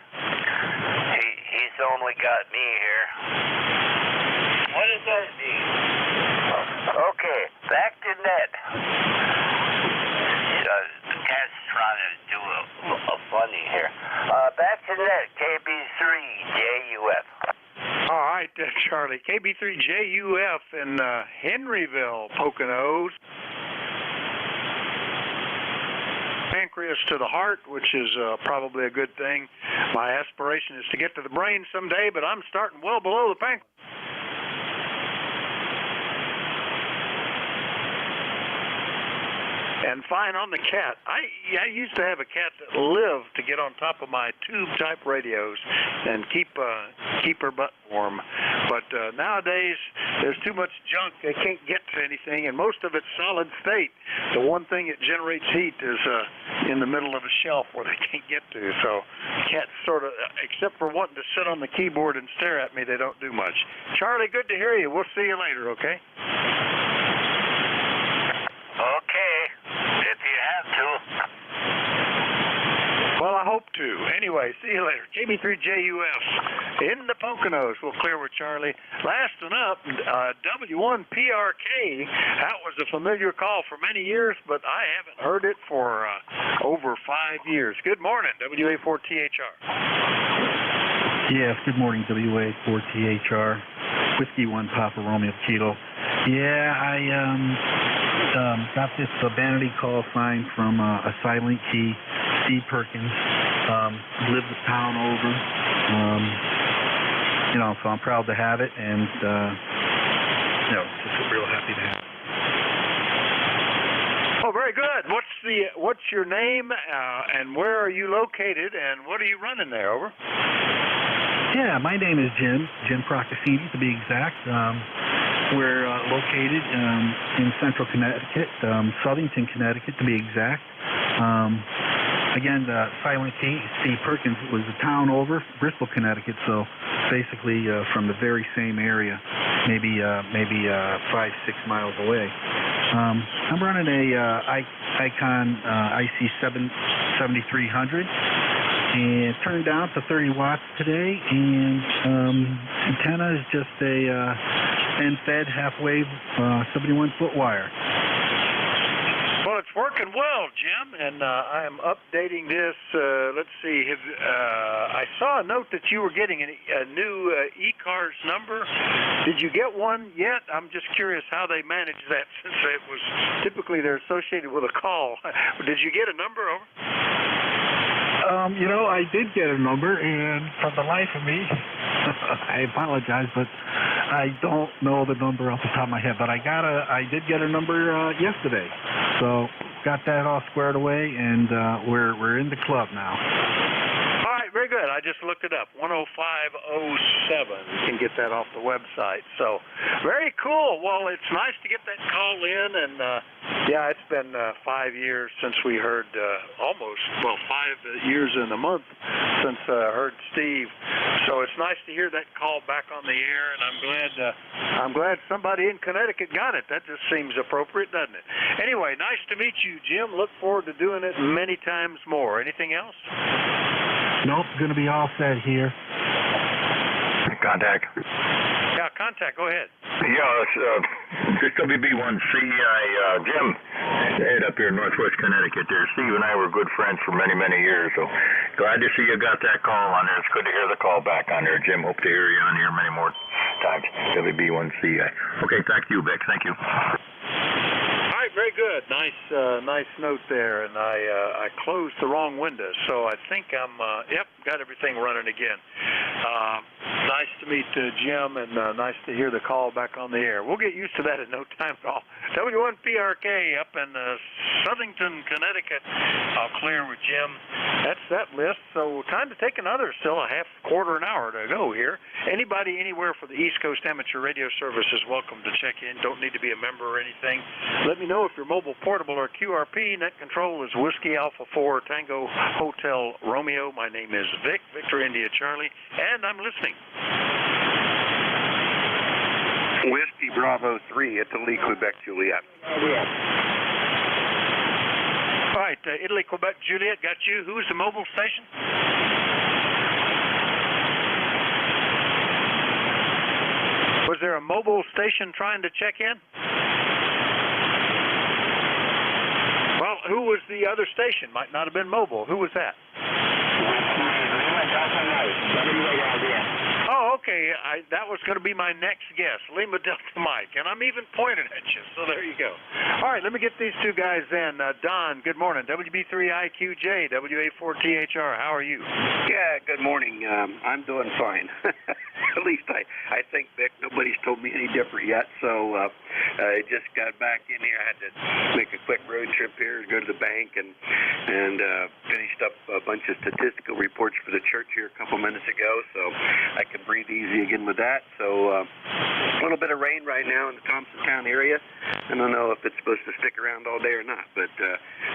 He's only got me here. What does that mean? Okay, back to net. The cat's trying to do a funny here. Back to net, KB3JUF. All right, Charlie. KB3JUF in Henryville, Poconos. Pancreas to the heart, which is probably a good thing. My aspiration is to get to the brain someday, but I'm starting well below the pancreas. And fine on the cat. I used to have a cat that lived to get on top of my tube-type radios and keep her butt warm. But nowadays, there's too much junk. They can't get to anything, and most of it's solid state. The one thing that generates heat is in the middle of a shelf where they can't get to. So cats sort of, except for wanting to sit on the keyboard and stare at me, they don't do much. Charlie, good to hear you. We'll see you later, okay? Okay, if you have to. Well, I hope to. Anyway, see you later. KB3JUF in the Poconos. We'll clear with Charlie. Last one up, W1PRK. That was a familiar call for many years, but I haven't heard it for over 5 years. Good morning, WA4THR. Yes, good morning, WA4THR. Whiskey 1 Papa Romeo Kilo. Yeah, I got this vanity call sign from a Silent Key, Steve Perkins. Lived the town over. So I'm proud to have it, and just real happy to have it. Oh, very good. What's your name, and where are you located, and what are you running there? Over. Yeah, my name is Jim Procaccini, to be exact. We're located in central Connecticut, Southington, Connecticut, to be exact. Again, Silent Key, Steve Perkins, was the town over, Bristol, Connecticut, so basically from the very same area, maybe 5-6 miles away. I'm running a Icon IC7300. And turned down to 30 watts today, and antenna is just a end-fed half-wave 71-foot wire. Well, it's working well, Jim, and I am updating this. Let's see. I saw a note that you were getting a new ECARS number. Did you get one yet? I'm just curious how they manage that, since it was typically they're associated with a call. Did you get a number? Over? I did get a number, and for the life of me, I apologize, but I don't know the number off the top of my head. But I did get a number yesterday, so got that all squared away, and we're in the club now. All right, very good. I just looked it up. 10507. You can get that off the website. So, very cool. Well, it's nice to get that call in, and yeah, it's been 5 years since we heard 5 years in a month since heard Steve. So it's nice to hear that call back on the air, and I'm glad somebody in Connecticut got it. That just seems appropriate, doesn't it? Anyway, nice to meet you, Jim. Look forward to doing it many times more. Anything else? Nope, going to be all set here. Contact. Yeah, contact. Go ahead. Yeah, it's WB1C. Jim, head up here in Northwest Connecticut there. Steve and I were good friends for many, many years, so glad to see you got that call on there. It's good to hear the call back on there, Jim. Hope to hear you on here many more times. WB1C. Okay, thank you, Vic. Thank you. All right, very good. Nice note there, and I closed the wrong window, so I think I'm got everything running again. Nice to meet Jim, and nice to hear the call back on the air. We'll get used to that in no time at all. W1PRK up in Southington, Connecticut. I'll clear with Jim. That's that list. So time to take another. Still a quarter an hour to go here. Anybody anywhere for the East Coast Amateur Radio Service is welcome to check in. Don't need to be a member or anything. Let me know if you're mobile, portable, or QRP. Net control is Whiskey Alpha 4 Tango Hotel Romeo. My name is Vic, Victor India Charlie, and I'm listening. Bravo 3, Italy, Quebec, Juliet. All right, Italy, Quebec, Juliet, got you. Who's the mobile station? Was there a mobile station trying to check in? Well, who was the other station? Might not have been mobile. Who was that? Oh, okay. That was going to be my next guess, Lima Delta Mike, and I'm even pointing at you, so there you go. All right, let me get these two guys in. Don, good morning. WB3IQJ, WA4THR, how are you? Yeah, good morning. I'm doing fine. At least I think, Vic, nobody's told me any different yet, so I just got back in here. I had to make a quick road trip here to go to the bank and finished up a bunch of statistical reports for the church here a couple minutes ago, so I can breathe easy again with that. So a little bit of rain right now in the Thompsontown area. I don't know if it's supposed to stick around all day or not, but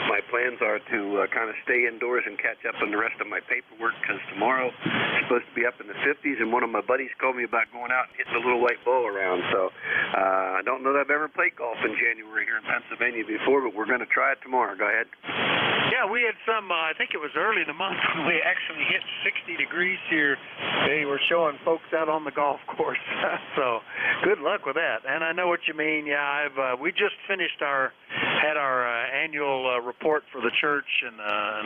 my plans are to kind of stay indoors and catch up on the rest of my paperwork, because tomorrow it's supposed to be up in the 50s, and one of my buddies called me about going out and hitting a little white ball around. So I don't know that I've ever played golf in January here in Pennsylvania before, but we're going to try it tomorrow. Go ahead. Yeah, we had some, I think it was early in the month when we actually hit 60 degrees here. They were showing folks out on the golf course. So good luck with that. And I know what you mean. Yeah, we just finished our annual report for the church and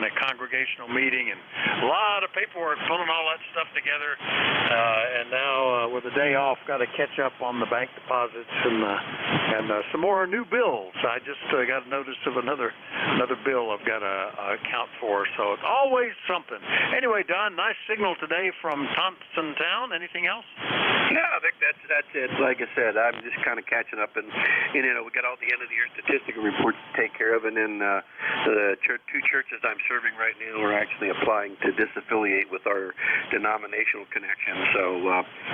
a congregational meeting, and a lot of paperwork, pulling all that stuff together. And now with a day off, got to catch up on the bank deposits and some more new bills. I just got a notice of another bill I've got to account for. So it's always something. Anyway, Don, nice signal today from Thompsontown. Anything else? No, Vic, that's it. Like I said, I'm just kind of catching up, and we got all the end of the year statistical reports to take care of, and then the two churches I'm serving right now are actually applying to disaffiliate with our denominational connection. So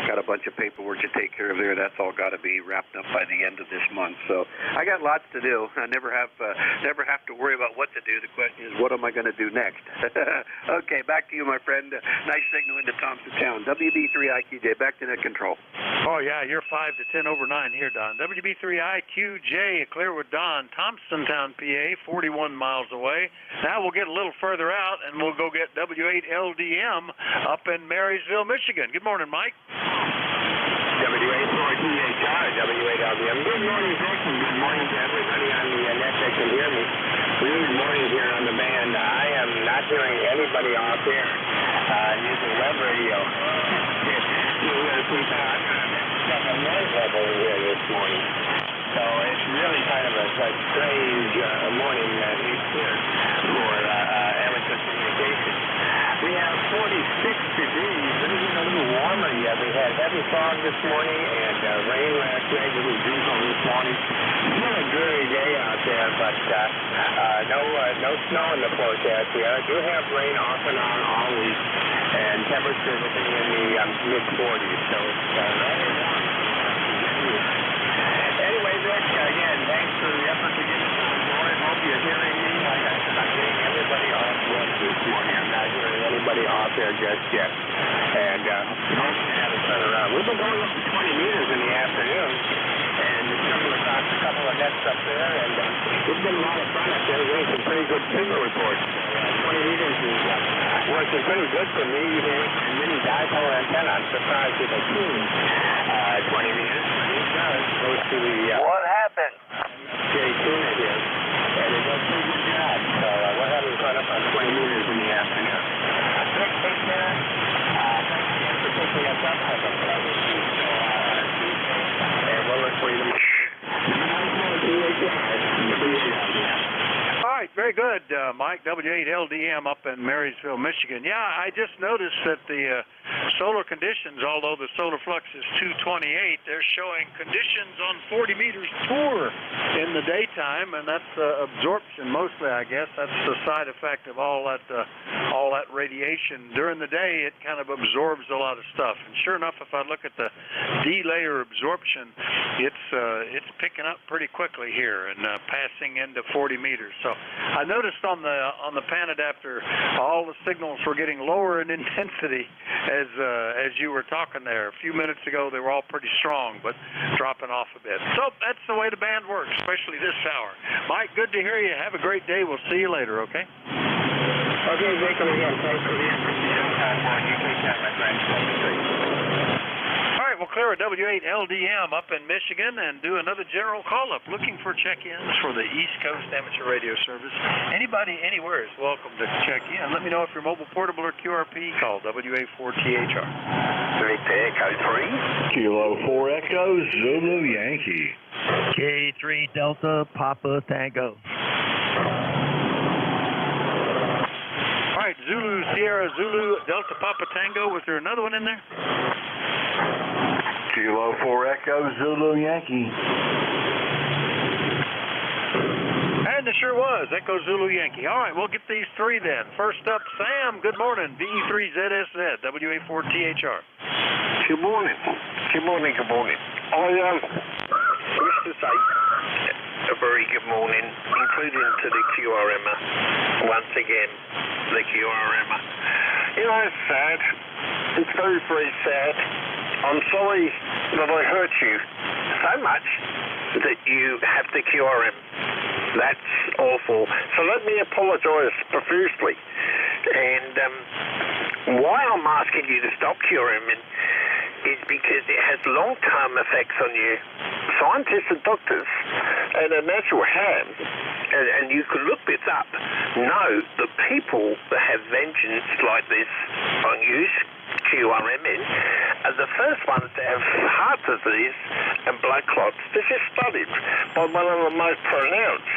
got a bunch of paperwork to take care of there. That's all got to be wrapped up by the end of this month. So I got lots to do. I never have to worry about what to do. The question is, what am I going to do next? Okay, back to you, my friend. Nice signal into Thompsontown. WB3IQJ, back to net control. Oh, yeah, you're 5 to 10 over 9 here, Don. WB3IQJ, Clearwood Don, Thompsontown, PA, 41 miles away. Now we'll get a little further out, and we'll go get W8LDM up in Marysville, Michigan. Good morning, Mike. W8LDM. Good morning, Vic, and good morning to everybody on the net that can hear me. Good morning here on the band. I am not hearing anybody off here using web radio. We've got a noise level in here this morning. So it's really kind of a strange morning, at least here, for amateur communication. We have 46 degrees. It isn't a little warmer yet. We had heavy fog this morning and rain last night, a little drizzle this morning. Still a dreary day out there, but no snow in the forecast here. I do have rain off and on all week, and temperatures will be in the mid-40s, so it's rather warm. Anyway, Rick, again, thanks for the effort to get us on board. Hope you're hearing me. Like I said, I'm getting everybody off board this morning. I'm not hearing anybody off there just yet. And hope you have a turn around. We've been going up to 20 meters in the afternoon, and coming across a couple of nets up there, and it's been a lot of fun up there. We're getting some pretty good signal reports. 20 meters is working pretty good for me, even with the mini dipole antenna. I'm surprised with a team 20 meters. Goes to the what happened? Tuna here, and it does a pretty good job. So we're having fun up on 20 meters in the afternoon. Take care. Thanks again for picking us up. Have a pleasant Tuesday, and we'll look for you tomorrow. All right, very good, Mike. W8LDM up in Marysville, Michigan. Yeah, I just noticed that the solar conditions, although the solar flux is 228, they're showing conditions on 40 meters poor in the daytime, and that's absorption mostly, I guess. That's the side effect of all that radiation. During the day, it kind of absorbs a lot of stuff. And sure enough, if I look at the D-layer absorption, it's picking up pretty quickly here and passing into 40 meters. So I noticed on the pan adapter, all the signals were getting lower in intensity as as you were talking there. A few minutes ago, they were all pretty strong, but dropping off a bit. So that's the way the band works, especially this hour. Mike, good to hear you. Have a great day. We'll see you later, okay? Okay, Vic, again, thanks for the information. You take care, my friend. All right, we'll clear a W8LDM up in Michigan and do another general call-up looking for check-ins for the East Coast Amateur Radio Service. Anybody anywhere is welcome to check in. Let me know if you're mobile, portable, or QRP. Call WA4THR. Victor Echo 3. Kilo 4 Echo Zulu Yankee. K3 Delta Papa Tango. All right, Zulu Sierra Zulu Delta Papa Tango. Was there another one in there? Kilo 4 Echo Zulu Yankee. And it sure was. Echo Zulu Yankee. All right, we'll get these three then. First up, Sam. Good morning. VE3ZSZ, WA4THR. Good morning. Good morning. Good morning. I wish to say a very good morning, including to the QRMer. Once again, the QRMer. You know, it's sad. It's very, very sad. I'm sorry that I hurt you so much that you have to QRM. That's awful. So let me apologize profusely. And why I'm asking you to stop QRMing is because it has long-term effects on you. Scientists and doctors and a natural hand, and you can look this up, know that people that have vengeance like this on you, QRMing, are the first ones to have heart disease and blood clots. This is studied by one of the most pronounced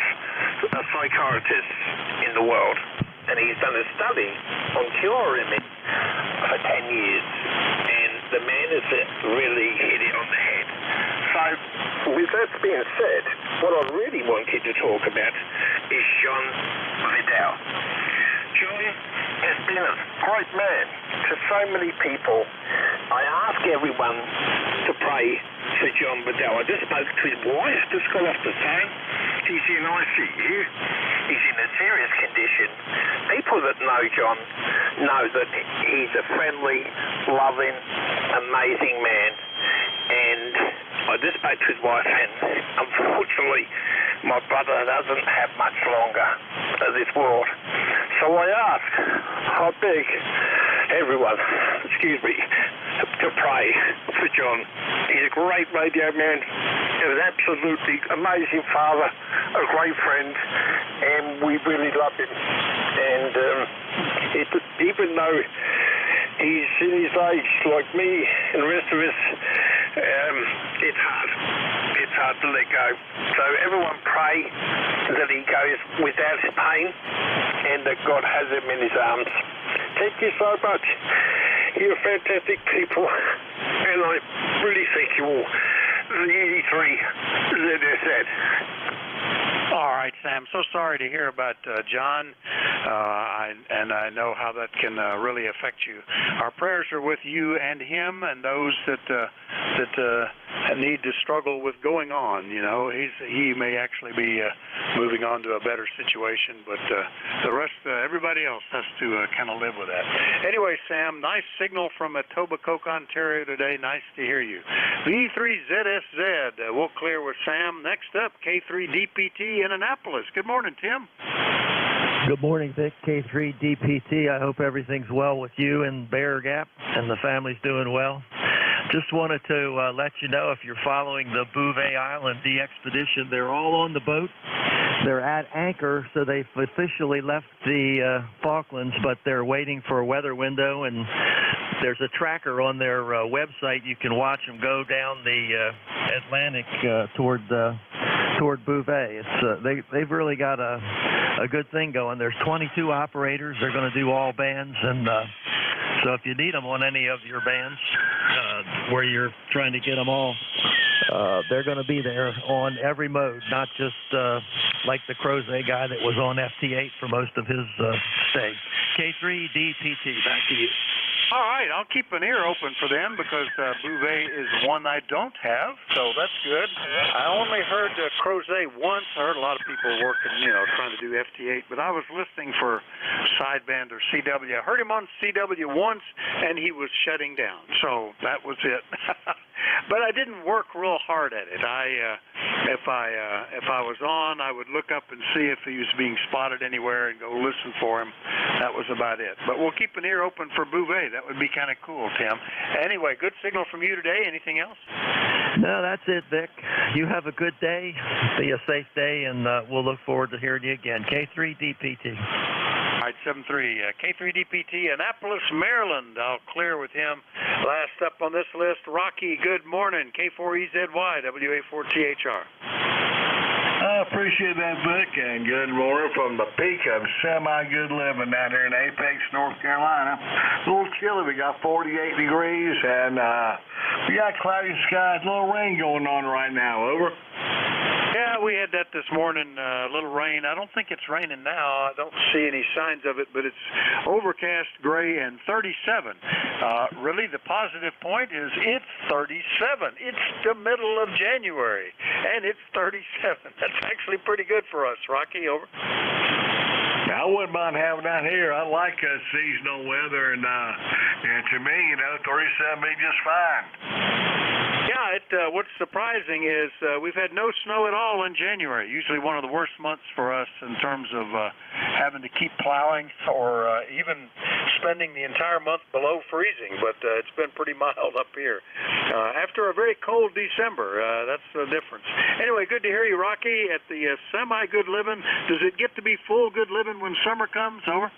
psychiatrists in the world. And he's done a study on QRMing for 10 years. And the man has really hit it on the head. So, with that being said, what I really wanted to talk about is John Vidal. John has been a great man to so many people. I ask everyone to pray for John Vidal. I just spoke to his wife, just got off the phone. He's in ICU. He's in a serious condition. People that know John know that he's a friendly, loving, amazing man. And I just spoke to his wife, and unfortunately, my brother doesn't have much longer of this world. So I beg everyone, to pray for John. He's a great radio man, an absolutely amazing father, a great friend, and we really love him. And even though he's in his age like me and the rest of us, it's hard. It's hard to let go. So everyone pray that he goes without pain and that God has him in his arms. Thank you so much. You're fantastic people, and I really thank you all. The E3ZSZ. All right, Sam. So sorry to hear about John, and I know how that can really affect you. Our prayers are with you and him and those that need to struggle with going on. You know, he may actually be moving on to a better situation, but the rest, everybody else has to kind of live with that. Anyway, Sam, nice signal from Etobicoke, Ontario today. Nice to hear you. V3ZSZ, we'll clear with Sam. Next up, K3DPT in Annapolis. Good morning, Tim. Good morning, Vic. K3DPT. I hope everything's well with you and Bear Gap and the family's doing well. Just wanted to let you know, if you're following the Bouvet Island expedition, they're all on the boat. They're at anchor, so they've officially left the Falklands, but they're waiting for a weather window, and there's a tracker on their website. You can watch them go down the Atlantic toward Bouvet. They've really got a good thing going. There's 22 operators. They're going to do all bands, and so if you need them on any of your bands where you're trying to get them all, they're going to be there on every mode, not just like the Crozet guy that was on FT8 for most of his stay. K3DPT, back to you. All right, I'll keep an ear open for them because Bouvet is one I don't have, so that's good. I only heard Crozet once. I heard a lot of people working, trying to do FT8, but I was listening for sideband or CW. I heard him on CW once, and he was shutting down, so that was it. But I didn't work real hard at it. If I was on, I would look up and see if he was being spotted anywhere and go listen for him. That was about it. But we'll keep an ear open for Bouvet. That would be kind of cool, Tim. Anyway, good signal from you today. Anything else? No, that's it, Vic. You have a good day. Be a safe day, and we'll look forward to hearing you again. K3DPT. All right, 73 K3DPT, Annapolis, Maryland. I'll clear with him. Last up on this list, Rocky, good morning. K4EZY, WA4THR. I appreciate that, Vic, and good morning from the peak of semi-good living down here in Apex, North Carolina. A little chilly. We got 48 degrees, and we got cloudy skies, a little rain going on right now. Over. Yeah, we had that this morning, a little rain. I don't think it's raining now. I don't see any signs of it, but it's overcast, gray, and 37. Really, the positive point is it's 37. It's the middle of January, and it's 37. That's actually pretty good for us. Rocky, over. I wouldn't mind having that here. I like seasonal weather, and to me, 37 be just fine. Yeah, what's surprising is we've had no snow at all in January. Usually one of the worst months for us in terms of having to keep plowing or even spending the entire month below freezing, but it's been pretty mild up here. After a very cold December, that's the difference. Anyway, good to hear you, Rocky, at the semi-good living. Does it get to be full good living when summer comes? Over.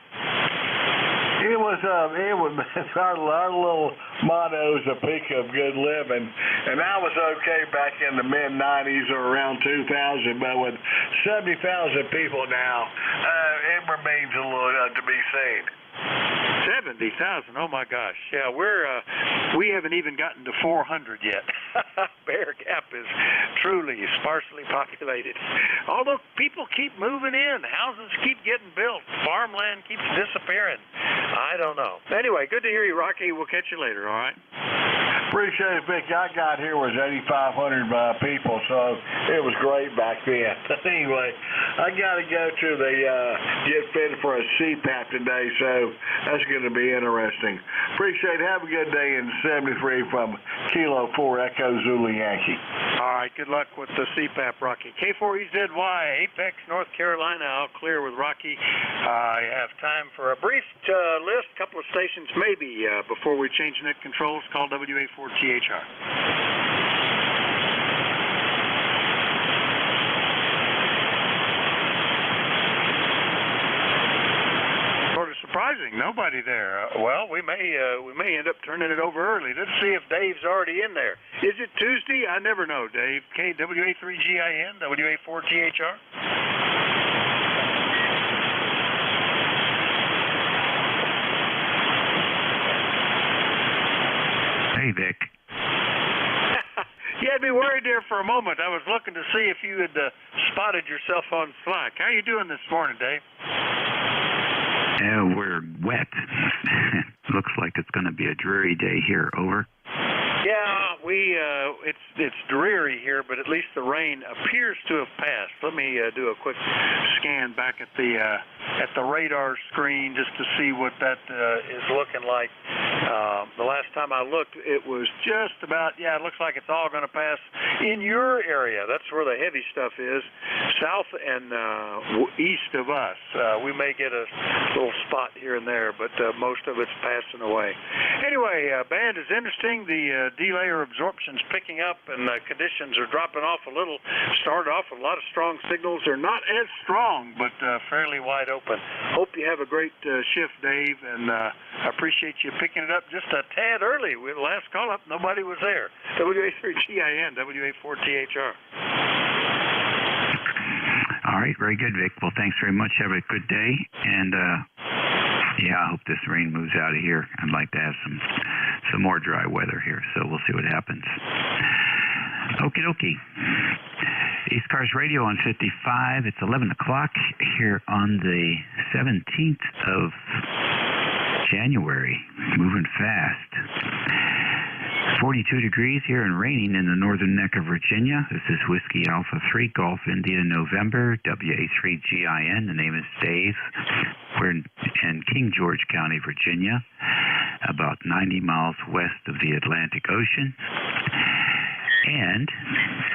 It was our little motto is the peak of good living, and I was okay back in the mid-90s or around 2000, but with 70,000 people now, it remains a little to be seen. 70,000. Oh my gosh. Yeah, we haven't even gotten to 400 yet. Bear Gap is truly sparsely populated. Although people keep moving in, houses keep getting built, farmland keeps disappearing. I don't know. Anyway, good to hear you, Rocky. We'll catch you later, all right? Appreciate it, Vic. I got here was 8,500 people, so it was great back then. Anyway, I got to go to the get fitted for a CPAP today, so that's going to be interesting. Appreciate it. Have a good day in 73 from Kilo 4 Echo Zulu Yankee. All right, good luck with the CPAP, Rocky. K4EZY, Apex, North Carolina. I'll clear with Rocky. I have time for a brief list, couple of stations maybe before we change net controls. Call WA4THR. Sort of surprising, nobody there. Well, we may end up turning it over early. Let's see if Dave's already in there. Is it Tuesday? I never know, Dave. KWA3GIN, WA4THR. Hey, Vic. You had me worried there for a moment. I was looking to see if you had spotted yourself on Slack. How are you doing this morning, Dave? We're wet. Looks like it's going to be a dreary day here. Over. Yeah, it's dreary here, but at least the rain appears to have passed. Let me do a quick scan back at the radar screen just to see what that is looking like. The last time I looked, it was just about, it looks like it's all going to pass in your area. That's where the heavy stuff is, south and east of us. We may get a little spot here and there, but most of it's passing away. Anyway, band is interesting. The delayer absorption's picking up, and conditions are dropping off a little. Started off with a lot of strong signals. They're not as strong, but fairly wide open. Hope you have a great shift, Dave, and I appreciate you picking it up just a tad early. With the last call up, nobody was there. WA3GIN, WA4THR. All right, very good, Vic. Well, thanks very much. Have a good day, and I hope this rain moves out of here. I'd like to have some more dry weather here, so we'll see what happens. Okie dokie. ECARS Radio on 55. It's 11 o'clock here on the 17th of January. moving fast. 42 degrees here and raining in the northern neck of Virginia. This is Whiskey Alpha 3, Golf India November, WA3GIN. The name is Dave. We're in King George County, Virginia, about 90 miles west of the Atlantic Ocean. And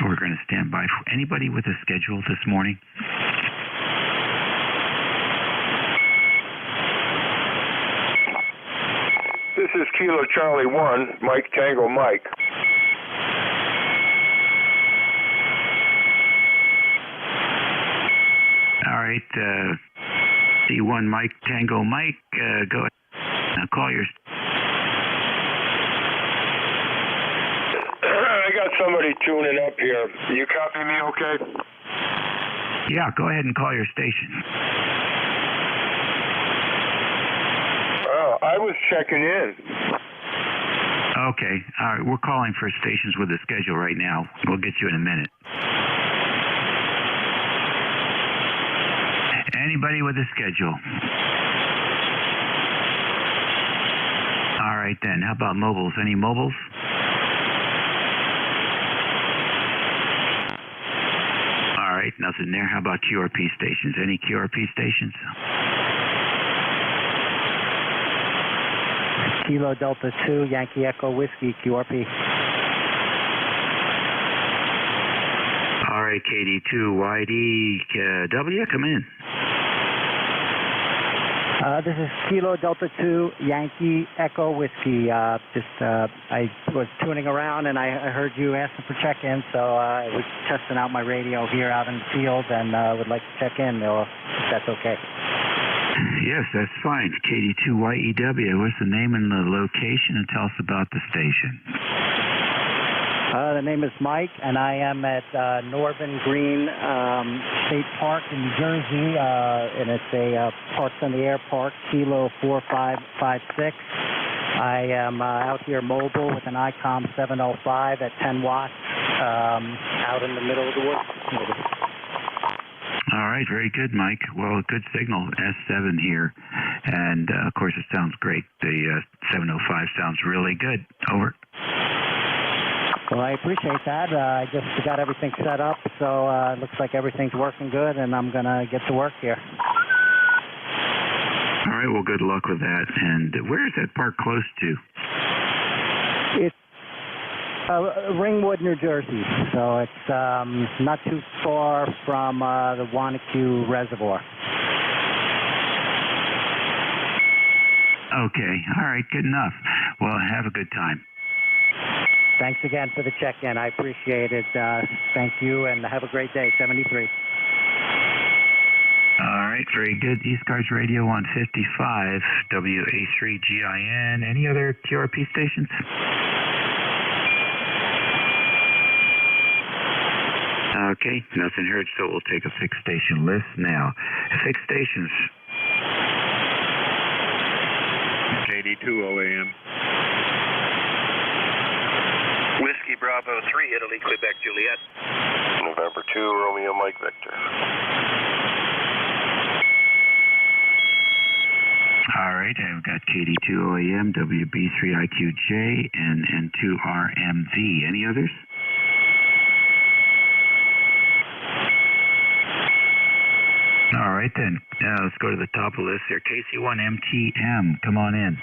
we're going to stand by for anybody with a schedule this morning. This is Kilo Charlie 1, Mike Tango Mike. All right, C1 Mike Tango Mike, go ahead. Now call your... I got somebody tuning up here. You copy me okay? Yeah, go ahead and call your station. Oh, I was checking in. Okay, all right, we're calling for stations with a schedule right now. We'll get you in a minute. Anybody with a schedule? All right then, how about mobiles? Any mobiles? All right, nothing there. How about QRP stations? Any QRP stations? Kilo Delta 2, Yankee Echo Whiskey, QRP. All right, KD2YDW, come in. This is Kilo Delta 2, Yankee Echo Whiskey. I was tuning around and I heard you asking for check-in, so I was testing out my radio here out in the field and would like to check in, if that's okay. Yes, that's fine. KD2YEW. What's the name and the location, and tell us about the station? The name is Mike, and I am at Northern Green State Park in New Jersey, and it's a Parks on the Air Park, Kilo 4556. I am out here mobile with an ICOM 705 at 10 watts out in the middle of the woods. All right, very good, Mike. Well, good signal, S7 here. And, of course, it sounds great. The 705 sounds really good. Over. Well, I appreciate that. I just got everything set up, so it looks like everything's working good, and I'm going to get to work here. All right, well, good luck with that. And where is that park close to? It's Ringwood, New Jersey, so it's not too far from the Wanacue Reservoir. Okay, all right, good enough. Well, have a good time. Thanks again for the check-in. I appreciate it. Thank you, and have a great day. 73. All right, very good. ECARS Radio 155, WA3GIN. Any other QRP stations? Okay, nothing heard, so we'll take a fixed station list now. Fixed stations. KD2OAM. Whiskey Bravo 3, Italy, Quebec, Juliet. November 2, Romeo Mike Victor. All right, I've got KD2OAM, WB3IQJ, and N2RMV. Any others? All right, then. Let's go to the top of the list here. KC1MTM, come on in.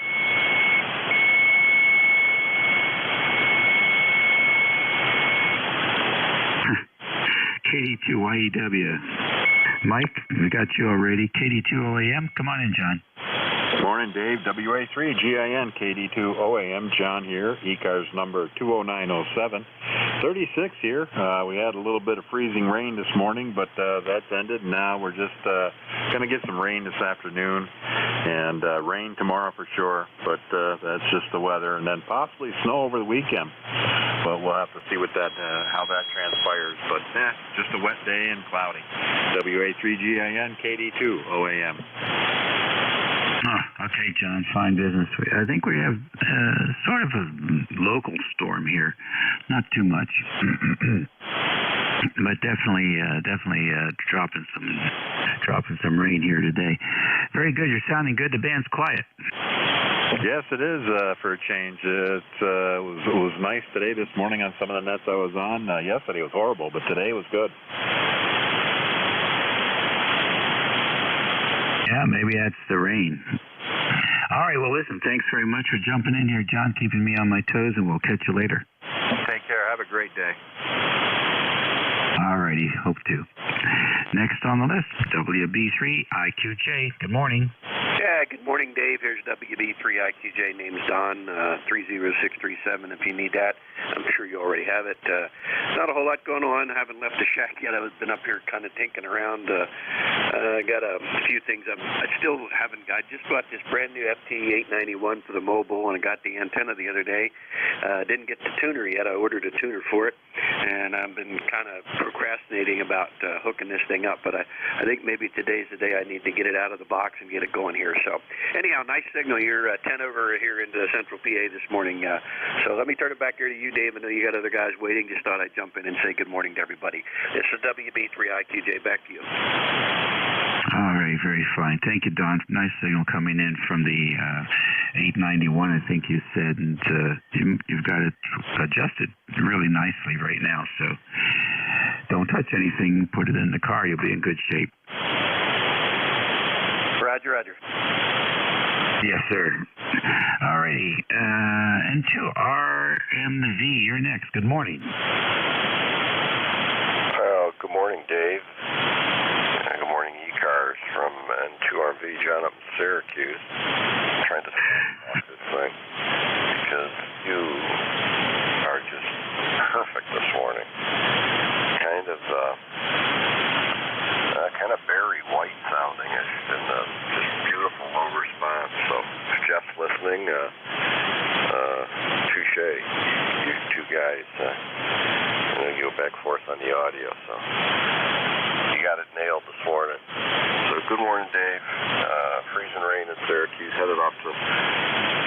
KD2YEW. Mike, we got you already. KD2OAM, come on in, John. Morning, Dave. WA3GIN, KD2OAM. John here. ECARS number 20907. 36 here. We had a little bit of freezing rain this morning, but that's ended. Now we're just going to get some rain this afternoon and rain tomorrow for sure, but that's just the weather, and then possibly snow over the weekend. But we'll have to see what that how that transpires. But just a wet day and cloudy. WA3GIN, KD2OAM. Oh, okay, John, fine business. I think we have sort of a local storm here. Not too much, but definitely dropping some rain here today. Very good. You're sounding good. The band's quiet. Yes, it is for a change. It was nice today, this morning on some of the nets I was on. Yesterday was horrible, but today was good. Yeah, maybe that's the rain. All right, well, listen, thanks very much for jumping in here, John, keeping me on my toes, and we'll catch you later. Take care. Have a great day. All righty, hope to. Next on the list, WB3IQJ. Good morning. Yeah, good morning, Dave. Here's WB3IQJ. Name's Don, 30637 if you need that. I'm sure you already have it. Not a whole lot going on. I haven't left the shack yet. I've been up here kind of tinking around. I got a few things. I still haven't got. Just bought this brand new FT891 for the mobile, and I got the antenna the other day. Didn't get the tuner yet. I ordered a tuner for it, and I've been kind of procrastinating about hooking this thing up, but I think maybe today's the day I need to get it out of the box and get it going here. So anyhow, nice signal here, 10 over here into Central PA this morning. So let me turn it back here to you, Dave. I know you got other guys waiting. Just thought I'd jump in and say good morning to everybody. This is WB3IQJ. Back to you. All right, very fine. Thank you, Don. Nice signal coming in from the 891, I think you said, and you've got it adjusted really nicely right now, so don't touch anything, put it in the car, you'll be in good shape. Roger, roger. Yes, sir. All righty. N2RMV, you're next. Good morning. Good morning, Dave. Good morning, ECARS from N2RMV, John up in Syracuse. I'm trying to off this thing because you are just perfect this morning. Kind of Barry White sounding and just beautiful low response. So if Jeff's listening, touche. You two guys, you go back and forth on the audio, so you got it nailed this morning. So good morning, Dave. Freezing rain in Syracuse, headed off to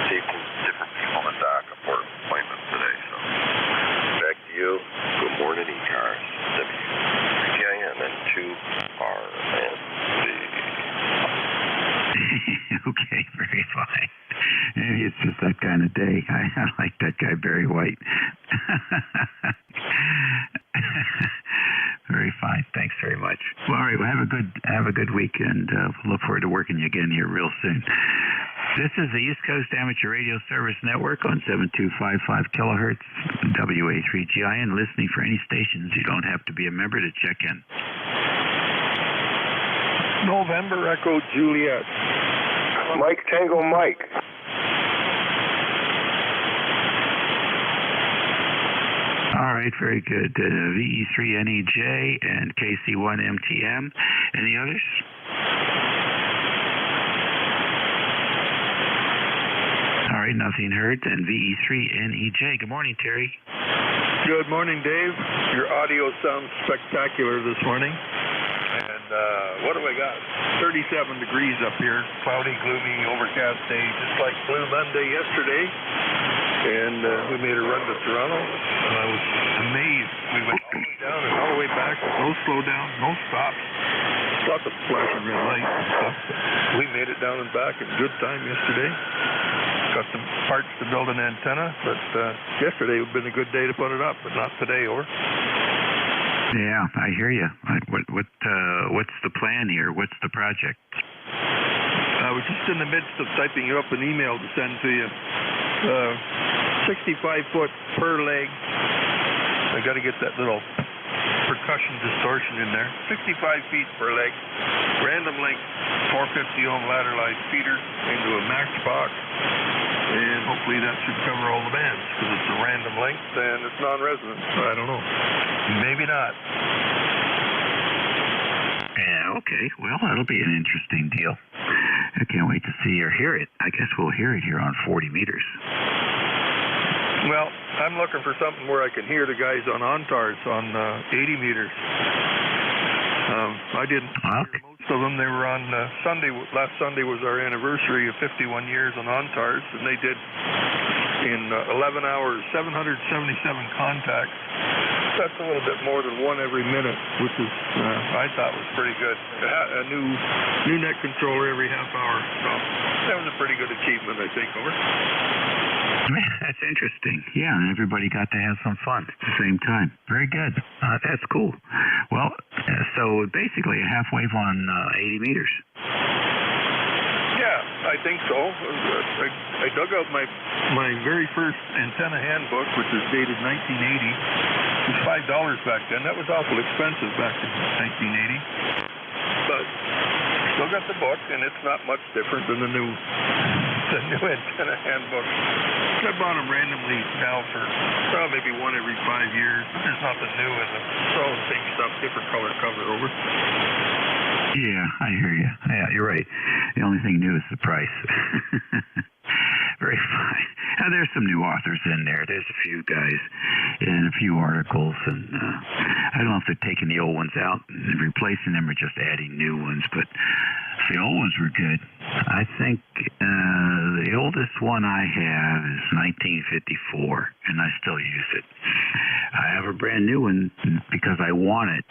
see some different people at dock appointments today. So back to you. Good morning, ECARS. WGIN and 2RMV. Okay, very fine. Maybe it's just that kind of day. I like that guy, Barry White. Very fine. Thanks very much. Well, all right. Well, have a good week, and we'll look forward to working you again here real soon. This is the East Coast Amateur Radio Service Network on 7255 kilohertz, WA3GIN. Listening for any stations. You don't have to be a member to check in. November Echo Juliet. Mike Tango Mike. All right, very good. VE3NEJ and KC1MTM. Any others? All right, nothing heard. Then VE3NEJ. Good morning, Terry. Good morning, Dave. Your audio sounds spectacular this morning. And what do I got? 37 degrees up here. Cloudy, gloomy, overcast day, just like Blue Monday yesterday. And we made a run to Toronto, and I was amazed. We went all the way down and all the way back. No slowdown, no stops. Lots of flashing red lights and stuff. We made it down and back in good time yesterday. Got some parts to build an antenna, but yesterday would have been a good day to put it up, but not today, or? Yeah, I hear you. What's the plan here? What's the project? I was just in the midst of typing you up an email to send to you. 65-foot per leg. I got to get that little percussion distortion in there. 65 feet per leg. Random length 450 ohm ladder-line feeder into a matchbox. And hopefully that should cover all the bands because it's a random length and it's non-resonant. I don't know. Maybe not. Yeah, okay. Well, that'll be an interesting deal. I can't wait to see or hear it. I guess we'll hear it here on 40 meters. Well, I'm looking for something where I can hear the guys on ONTARS on 80 meters. I didn't hear most of them. They were on Sunday. Last Sunday was our anniversary of 51 years on ONTARS, and they did in 11 hours 777 contacts That's a little bit more than one every minute, which is I thought was pretty good. A new net controller every half hour. So that was a pretty good achievement, I think. Over. That's interesting. Yeah, and everybody got to have some fun at the same time. Very good. That's cool. Well, so basically a half wave on 80 meters. Yeah, I think so. I dug out my very first antenna handbook, which is dated 1980. It was $5 back then. That was awful expensive back in 1980. But still got the book, and it's not much different than the new antenna handbook. I bought them randomly now for maybe one every 5 years. There's nothing new in them. It's all the same stuff, different color cover. Over. Yeah, I hear you. Yeah, you're right. The only thing new is the price. Very fine. Now, there's some new authors in there. There's a few guys and a few articles, and I don't know if they're taking the old ones out and replacing them or just adding new ones, but the old ones were good. I think the oldest one I have is 1954, and I still use it. I have a brand new one because I won it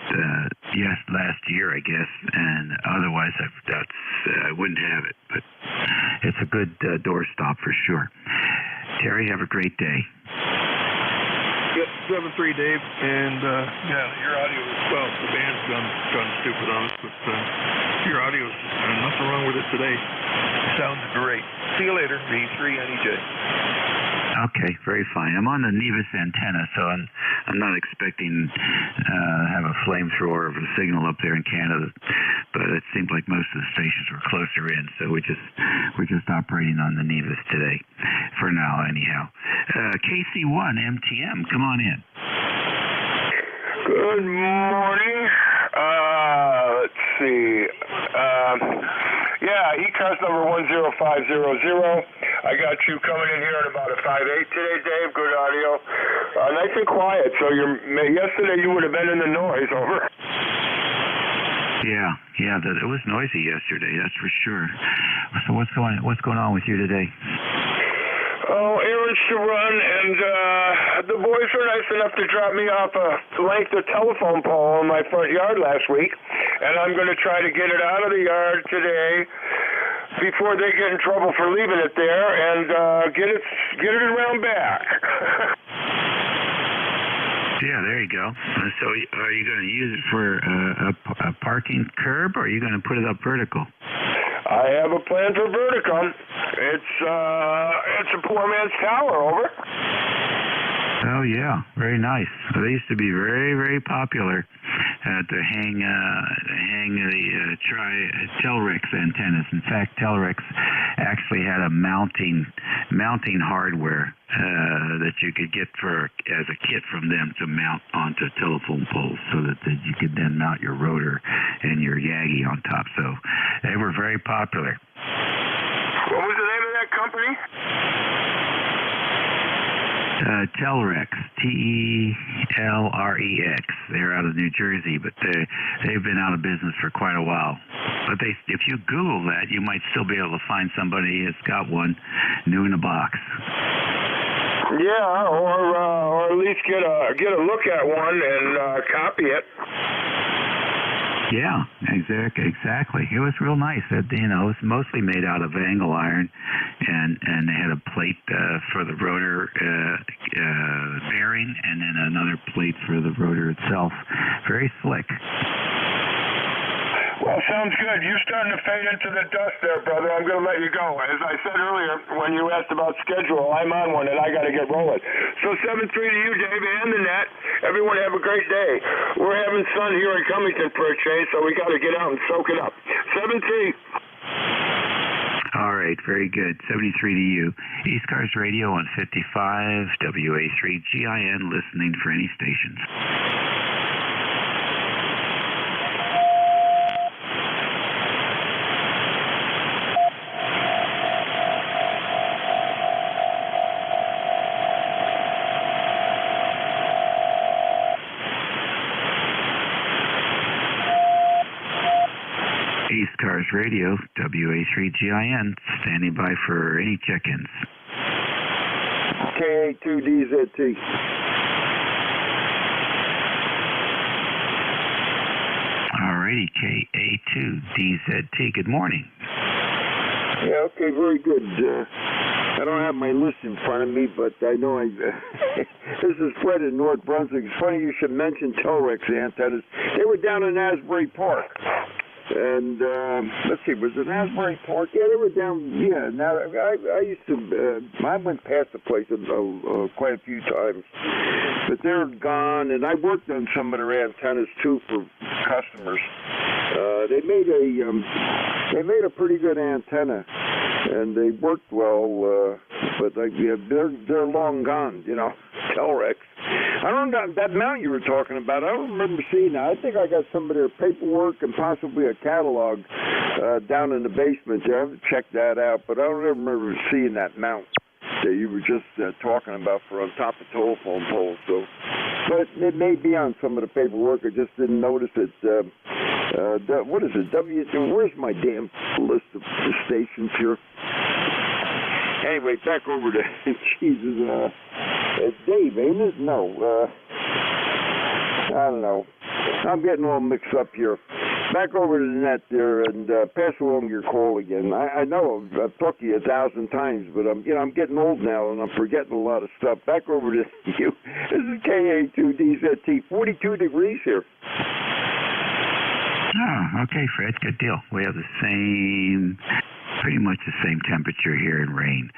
last year, I guess, and otherwise I wouldn't have it. But it's a good doorstop for sure. Terry, have a great day. Yep, 7-3, Dave, and your audio is, well, the band's gone stupid on us, but your audio's nothing wrong with it today. Sounds great. See you later, V3 NJ. Okay, very fine. I'm on the Nevis antenna, so I'm not expecting to have a flamethrower of a signal up there in Canada, but it seemed like most of the stations were closer in, so we're just operating on the Nevis today, for now anyhow. KC1 MTM, come on in. Good morning. Let's see. ECARS number 10500. I got you coming in here at about a 5.8 today, Dave. Good audio. Nice and quiet. So yesterday you would have been in the noise. Over. Yeah, it was noisy yesterday. That's for sure. So what's going on with you today? Oh, errands to run, and the boys were nice enough to drop me off a length of telephone pole in my front yard last week, and I'm going to try to get it out of the yard today before they get in trouble for leaving it there, and get it around back. Yeah, there you go. So are you going to use it for a parking curb, or are you going to put it up vertical? I have a plan for vertical. It's a poor man's tower. Over. Oh yeah, very nice. They used to be very, very popular to hang the Telrex antennas. In fact, Telrex actually had a mounting hardware that you could get as a kit from them to mount onto telephone poles, so that you could then mount your rotor and your Yagi on top. So they were very popular. What was the name of that company? Telrex, Telrex. They're out of New Jersey, but they've been out of business for quite a while. But if you Google that, you might still be able to find somebody that's got one new in the box. Yeah, or at least get a look at one and copy it. Yeah, exactly. It was real nice. It was mostly made out of angle iron, and they had a plate for the rotor bearing, and then another plate for the rotor itself. Very slick. Well, sounds good. You're starting to fade into the dust there, brother. I'm going to let you go. As I said earlier, when you asked about schedule, I'm on one, and I got to get rolling. So 7-3 to you, Dave, and the net. Everyone have a great day. We're having sun here in Cummington for a change, so we got to get out and soak it up. 7-3. All right, very good. 73 to you. ECARS Radio on 55 WA3GIN, listening for any stations. ECARS Radio, WA3GIN, standing by for any check-ins. K2DZT. Alrighty, KA2DZT. Good morning. Yeah, okay, very good. I don't have my list in front of me, but I know this is Fred in North Brunswick. It's funny you should mention Telerex antennas. They were down in Asbury Park. And let's see, was it Asbury Park? Yeah, they were down. Yeah, now I used to. I went past the place quite a few times, but they're gone. And I worked on some of their antennas too for customers. They made a pretty good antenna, and they worked well. But they're long gone. You know, Telerex. I don't know that mount you were talking about. I don't remember seeing that. I think I got some of their paperwork and possibly a catalog down in the basement there. I haven't checked that out, but I don't remember seeing that mount that you were just talking about for on top of telephone poles. So, but it may be on some of the paperwork. I just didn't notice it. What is it? Where's my damn list of the stations here? Anyway, back over to Jesus. Dave, ain't it? No. I don't know. I'm getting all mixed up here. Back over to the net there and pass along your call again. I know I've talked to you 1,000 times, but I'm getting old now and I'm forgetting a lot of stuff. Back over to you. This is KA2DZT. 42 degrees here. Oh, okay, Fred. Good deal. We have pretty much the same temperature here in Rain.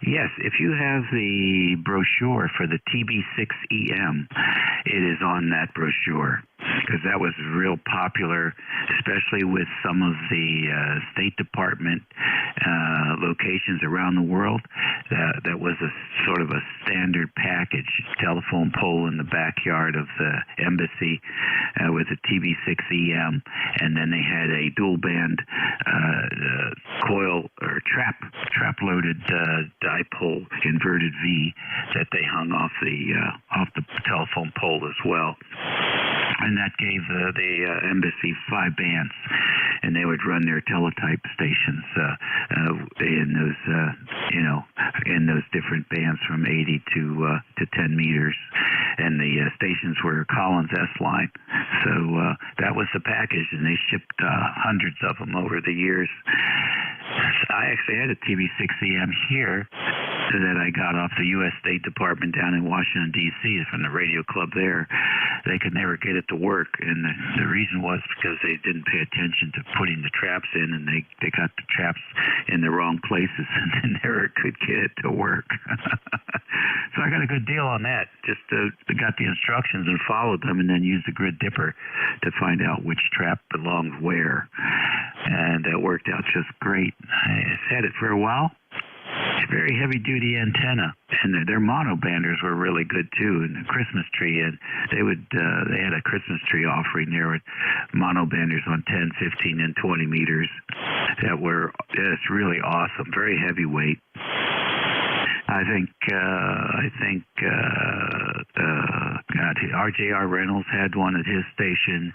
Yes, if you have the brochure for the TB6EM, it is on that brochure because that was real popular, especially with some of the State Department locations around the world. That was a sort of a standard package, telephone pole in the backyard of the embassy with a TB6EM, and then they had a dual band coil or trap loaded dipole inverted V that they hung off the telephone pole as well. And that gave the embassy 5 bands, and they would run their teletype stations in those different bands from 80 to 10 meters, and the stations were Collins S line. So that was the package, and they shipped hundreds of them over the years. I actually had a TB6EM here that I got off the U.S. State Department down in Washington, D.C. from the radio club there. They could never get it to work, and the reason was because they didn't pay attention to putting the traps in, and they got the traps in the wrong places, and they never could get it to work. So I got a good deal on that. Just got the instructions and followed them, and then used the grid dipper to find out which trap belonged where, and it worked out just great. I had it for a while. It's a very heavy-duty antenna, and their monobanders were really good too. And the Christmas tree, and they had a Christmas tree offering there with monobanders on 10, 15, and 20 meters that were just really awesome, very heavyweight. I think RJR Reynolds had one at his station.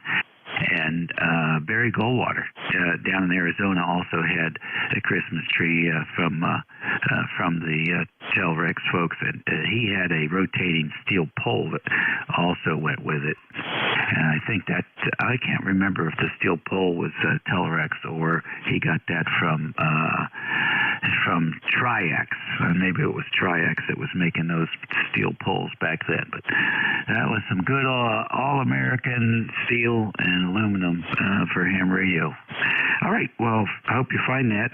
And Barry Goldwater down in Arizona also had a Christmas tree from the Telerex folks, and he had a rotating steel pole that also went with it. And I think that I can't remember if the steel pole was Telerex or he got that from Triax. Maybe it was Triax that was making those steel poles back then. But that was some good all-American steel and aluminum for ham radio. All right. Well, I hope you find that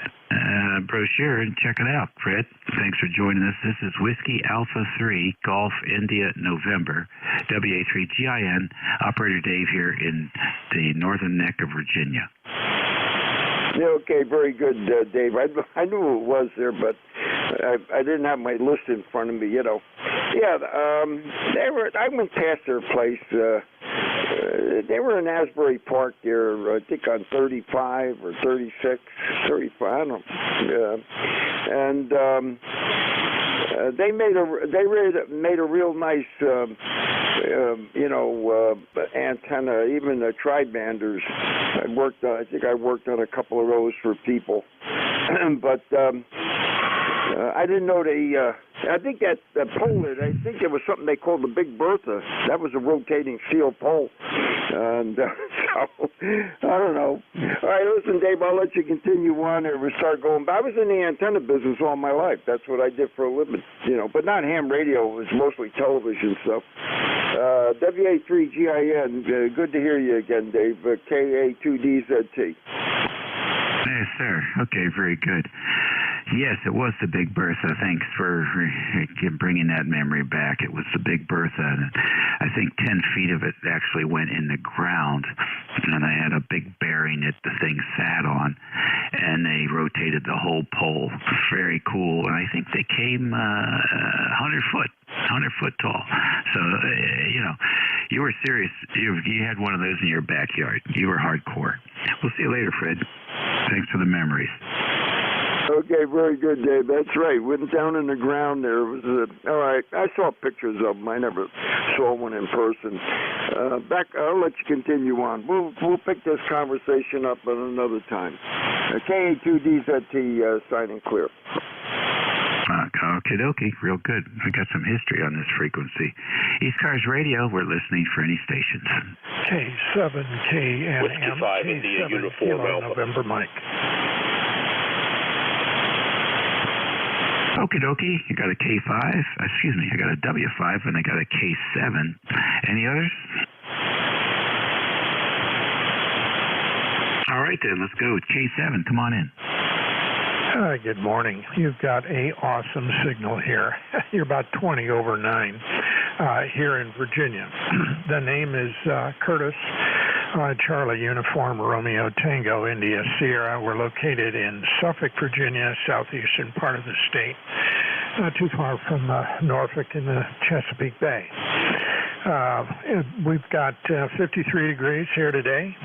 brochure and check it out, Fred. Thanks for joining us. This is Whiskey Alpha 3 Golf India November WA3GIN. Operator Dave here in the northern neck of Virginia. Yeah, okay, very good, Dave. I knew it was there, but I didn't have my list in front of me, you know. Yeah, I went past their place. They were in Asbury Park there, I think on 35 or 36, 35, I don't know. And they made a real nice antenna, even the tri-banders. I think I worked on a couple of those for people. But I didn't know I think that pole, I think there was something they called the Big Bertha. That was a rotating steel pole. And so I don't know. All right, listen, Dave, I'll let you continue on and we start going. But I was in the antenna business all my life. That's what I did for a living, but not ham radio. It was mostly television stuff. WA3GIN, good to hear you again, Dave. KA2DZT. Yes, sir. Okay, very good. Yes, it was the Big Bertha. Thanks for bringing that memory back. It was the Big Bertha. I think 10 feet of it actually went in the ground, and I had a big bearing that the thing sat on, and they rotated the whole pole. Very cool. And I think they came 100 foot tall. So, you were serious. You had one of those in your backyard. You were hardcore. We'll see you later, Fred. Thanks for the memories. Okay, very good, Dave. That's right. Went down in the ground there. It was all right. I saw pictures of them. I never saw one in person. I'll let you continue on. We'll pick this conversation up at another time. KA2DZT signing clear. Okie dokie, real good. We got some history on this frequency. ECARS Radio, we're listening for any stations. K7KNM, Whiskey 5, India, Uniform Alpha. November, Mike. Okie dokie, you got a K5, I got a W5, and I got a K7. Any others? All right then, let's go with K7. Come on in. Good morning. You've got a awesome signal here. You're about 20 over 9 here in Virginia. The name is Curtis, Charlie Uniform, Romeo Tango, India, Sierra. We're located in Suffolk, Virginia, southeastern part of the state, not too far from Norfolk in the Chesapeake Bay. We've got 53 degrees here today.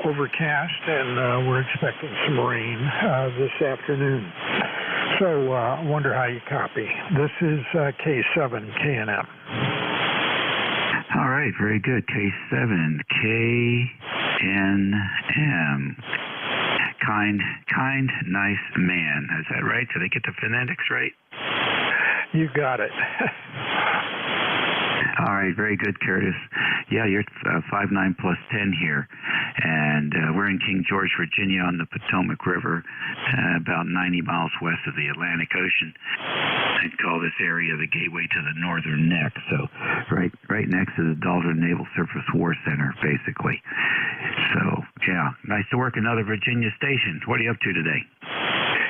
Overcast, and we're expecting some rain this afternoon. So I wonder how you copy. This is K7KNM. All right, very good. K7KNM. Kind, nice man. Is that right? Did I get the phonetics right? You got it. All right, very good, Curtis. Yeah, you're 5'9" plus 10 here, and we're in King George, Virginia, on the Potomac River, about 90 miles west of the Atlantic Ocean. I'd call this area the gateway to the Northern Neck, so right next to the Dalton Naval Surface War Center, basically. So, yeah, nice to work another Virginia station. What are you up to today?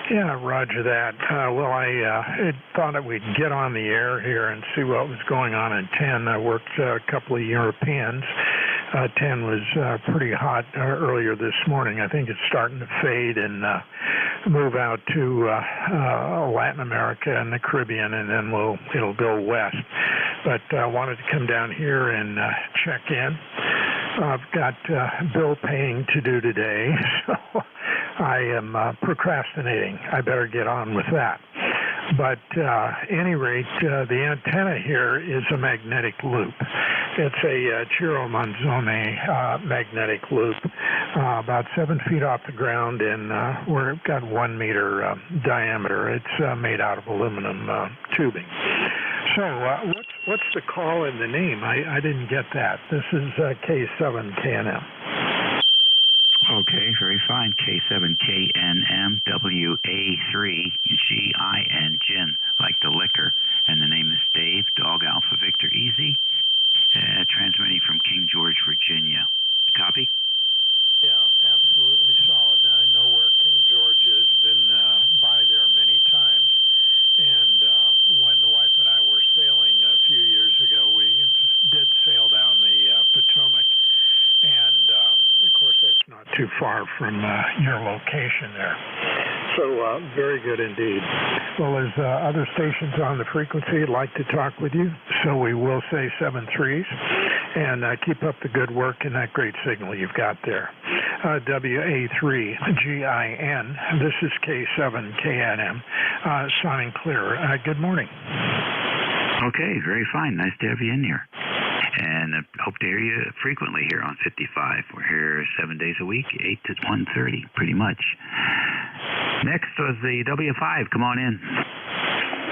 Yeah, roger that. Well, I thought that we'd get on the air here and see what was going on in 10. I worked a couple of Europeans. 10 was pretty hot earlier this morning. I think it's starting to fade and move out to Latin America and the Caribbean, and then it'll go west. But I wanted to come down here and check in. I've got bill paying to do today, so I am procrastinating. I better get on with that. But any rate, the antenna here is a magnetic loop. It's a Ciro Manzoni magnetic loop, about 7 feet off the ground, and we've got 1 meter diameter. It's made out of aluminum tubing. So what's the call in the name? I didn't get that. This is K7KNM. Okay, very fine. K7KNM, WA3GIN, Gin, like the liquor. And the name is Dave, Dog Alpha Victor Easy, transmitting from King George, Virginia. Copy? Yeah, absolutely solid. I know where King George is, been by there many times. And when the wife and I were sailing a few years ago, we did sail down the Potomac. And, of course, that's not too far from your location there. So very good indeed. Well, there's other stations on the frequency I'd like to talk with you, so we will say 7-3s. And keep up the good work and that great signal you've got there. WA3GIN, this is K7KNM, signing clear. Good morning. Okay, very fine. Nice to have you in here. And I hope to hear you frequently here on 55. We're here 7 days a week, 8 to 1:30, pretty much. Next was the W5. Come on in.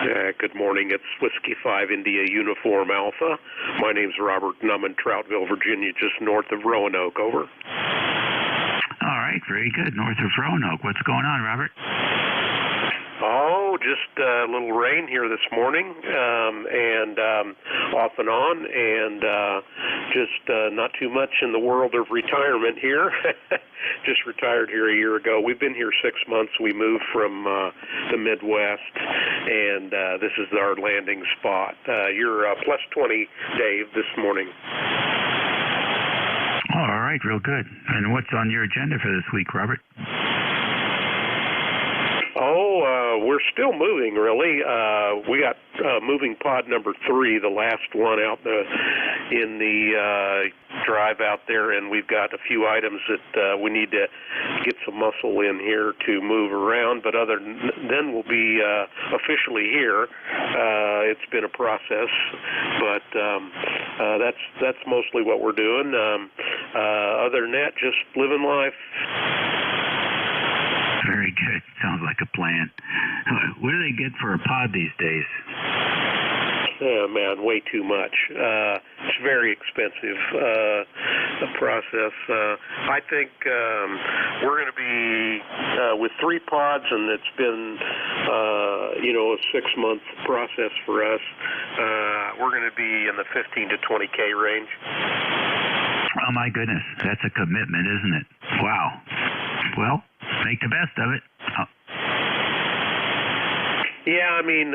Good morning. It's Whiskey 5 India Uniform Alpha. My name's Robert, and I'm in Troutville, Virginia, just north of Roanoke. Over. All right, very good. North of Roanoke. What's going on, Robert? Oh, just a little rain here this morning, and off and on, and just not too much in the world of retirement here. Just retired here a year ago. We've been here 6 months. We moved from the Midwest, and this is our landing spot. You're plus 20, Dave, this morning. All right, real good. And what's on your agenda for this week, Robert? We're still moving, really. We got moving pod number 3, the last one out in the drive out there, and we've got a few items that we need to get some muscle in here to move around. But other than we'll be officially here. It's been a process, but that's mostly what we're doing. Other than that, just living life. Very good. Sounds like a plan. What do they get for a pod these days? Oh, man, way too much. It's very expensive, the process. I think we're going to be with 3 pods, and it's been, a 6-month process for us. We're going to be in the 15 to 20K range. Oh, my goodness. That's a commitment, isn't it? Wow. Well, make the best of it. Yeah, I mean,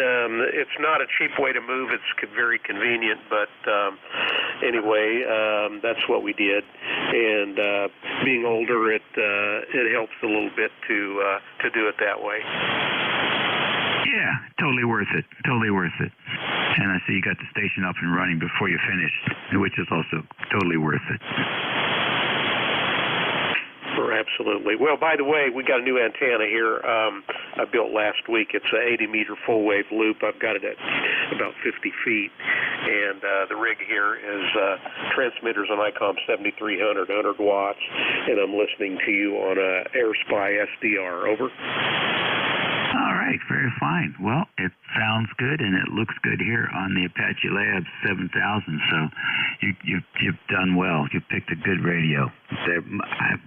it's not a cheap way to move. It's very convenient, but anyway, that's what we did. And being older, it helps a little bit to do it that way. Yeah, totally worth it. Totally worth it. And I see you got the station up and running before you finished, which is also totally worth it. Absolutely. Well, by the way, we got a new antenna here I built last week. It's an 80-meter full-wave loop. I've got it at about 50 feet. And the rig here is transmitters on ICOM 7300, 100 watts. And I'm listening to you on AirSpy SDR. Over. All right, very fine. Well, it sounds good, and it looks good here on the Apache Labs 7000. So you've done well. You picked a good radio.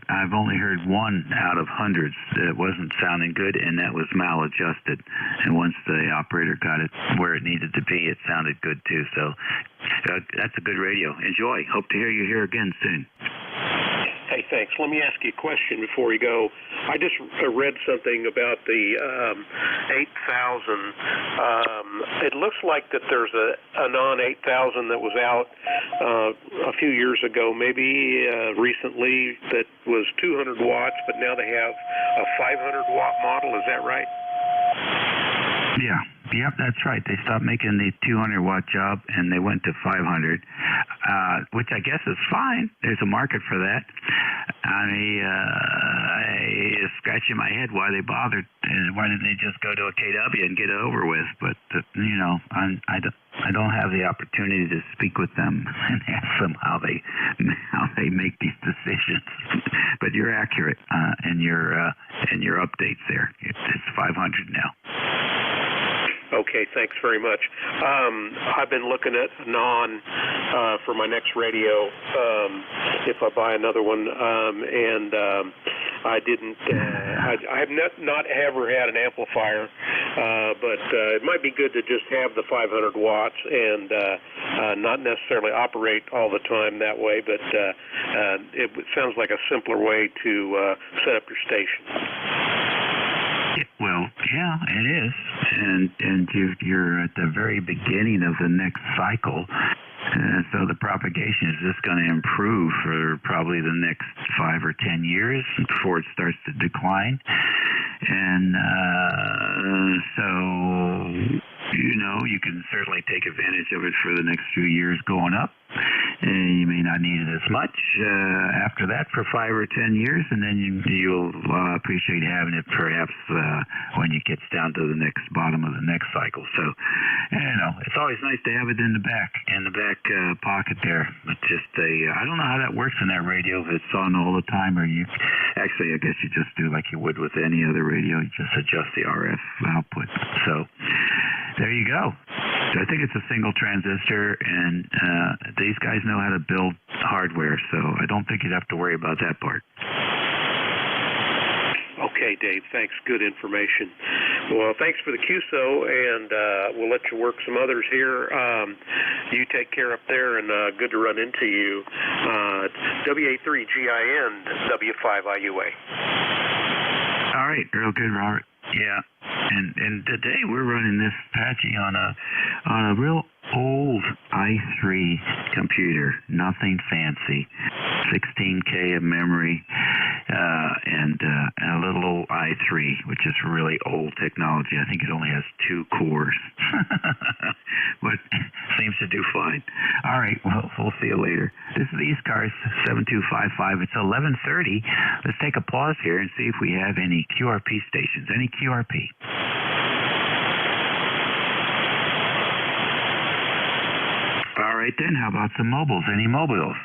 I've only heard one out of hundreds that wasn't sounding good, and that was maladjusted. And once the operator got it where it needed to be, it sounded good too. So that's a good radio. Enjoy. Hope to hear you here again soon. Hey, thanks. Let me ask you a question before we go. I just read something about the 8000. It looks like that there's a non-8000 that was out a few years ago, maybe recently, that was 200 watts, but now they have a 500-watt model. Is that right? Yeah. Yep, that's right. They stopped making the 200-watt job, and they went to 500, which I guess is fine. There's a market for that. I scratching my head why they bothered. Why didn't they just go to a KW and get it over with? But, I don't have the opportunity to speak with them and ask them how they make these decisions. But you're accurate in your updates there. It's 500 now. Okay, thanks very much. I've been looking at for my next radio, if I buy another one, and I didn't. I have not ever had an amplifier, but it might be good to just have the 500 watts and not necessarily operate all the time that way. But it sounds like a simpler way to set up your station. Well, yeah, it is, and you're at the very beginning of the next cycle, so the propagation is just going to improve for probably the next 5 or 10 years before it starts to decline, and so you can certainly take advantage of it for the next few years going up. You may not need it as much after that for 5 or 10 years, and then you'll appreciate having it perhaps when it gets down to the next bottom of the next cycle. So, it's always nice to have it in the back pocket there. But just I don't know how that works in that radio, if it's on all the time, or I guess you just do like you would with any other radio. You just adjust the RF output. So, there you go. So I think it's a single transistor, and these guys know how to build hardware, so I don't think you'd have to worry about that part. Okay, Dave, thanks. Good information. Well, thanks for the QSO, and we'll let you work some others here. You take care up there, and good to run into you. WA3GIN, W5IUA. All right, real good, Robert. Yeah, and today we're running this Apache on a real old i3 computer, nothing fancy, 16K of memory, and a little old i3, which is really old technology. I think it only has 2 cores, but seems to do fine. All right, well, we'll see you later. This is the ECARS 7255. It's 11:30. Let's take a pause here and see if we have any QRP stations. Any QRP? All right, then. How about some mobiles? Any mobiles?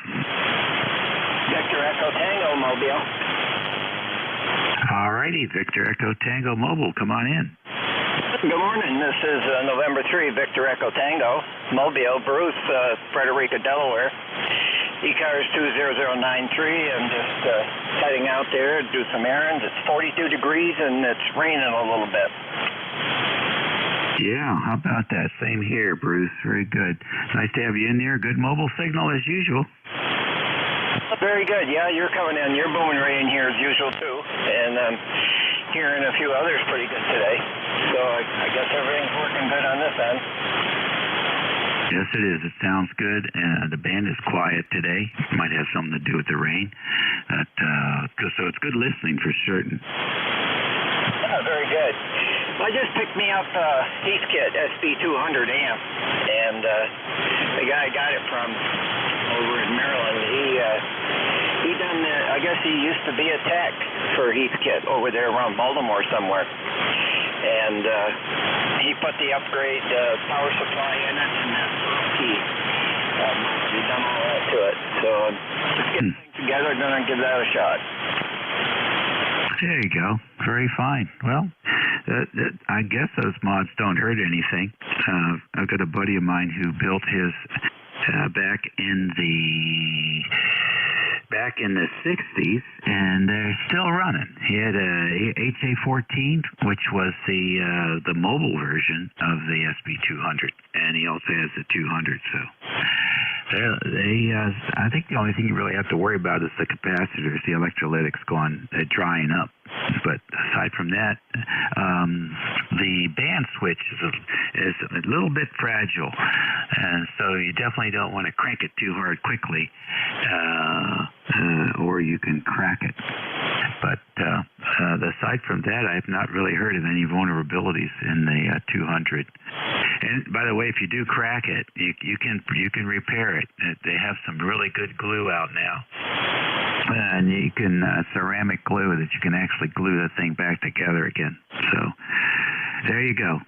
Victor Echo Tango Mobile. All righty, Victor Echo Tango Mobile. Come on in. Good morning. This is November 3, Victor Echo Tango Mobile. Bruce, Frederica, Delaware. ECARS 20093. I'm just heading out there to do some errands. It's 42 degrees and it's raining a little bit. Yeah, how about that? Same here, Bruce. Very good. Nice to have you in there. Good mobile signal as usual. Very good. Yeah, you're coming in. You're booming right in here as usual, too. And hearing a few others pretty good today. So I guess everything's working good on this end. Yes, it is. It sounds good. The band is quiet today. Might have something to do with the rain. So it's good listening for certain. Yeah, very good. I just picked me up Heathkit SB200 amp, and the guy I got it from over in Maryland, he done I guess he used to be a tech for Heathkit over there around Baltimore somewhere, and he put the upgrade power supply in it, and that's he done all that to it. So let's get things together, and then I'll give that a shot. There you go. Very fine. Well, I guess those mods don't hurt anything. I've got a buddy of mine who built his back in the 60s, and they're still running. He had a HA14, which was the mobile version of the SB200, and he also has the 200. So I think the only thing you really have to worry about is the capacitors, the electrolytics drying up. But aside from that, the band switch is a little bit fragile, and so you definitely don't want to crank it too hard quickly, or you can crack it. But aside from that, I've not really heard of any vulnerabilities in the 200. And by the way, if you do crack it, you can repair it. They have some really good glue out now. And you can ceramic glue that you can actually glue the thing back together again. So there you go.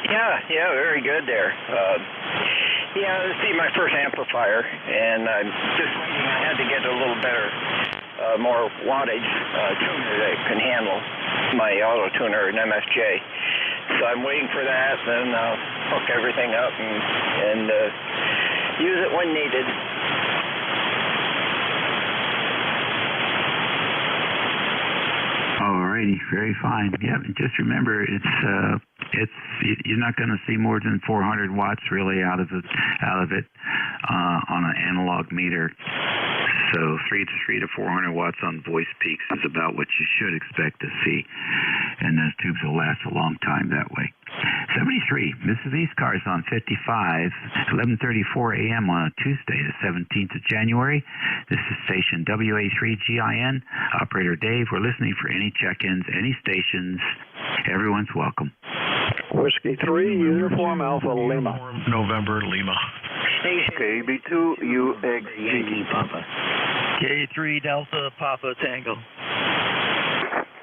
Yeah, very good there. Yeah, this will be my first amplifier, and I'm just waiting. I had to get a little better, more wattage tuner that can handle my auto tuner, an MSJ. So I'm waiting for that, then I'll hook everything up and use it when needed. Alrighty, very fine. Yeah, just remember, you're not going to see more than 400 watts really out of it on an analog meter. So 300 to 400 watts on voice peaks is about what you should expect to see, and those tubes will last a long time that way. 73, Mrs. ECARS on 55, 11:34 a.m. on a Tuesday, the 17th of January. This is station WA3GIN. Operator Dave, we're listening for any check-ins, any stations. Everyone's welcome. Whiskey 3, Uniform Alpha Lima. November Lima. KB2UXG. Papa. K3 Delta Papa Tango.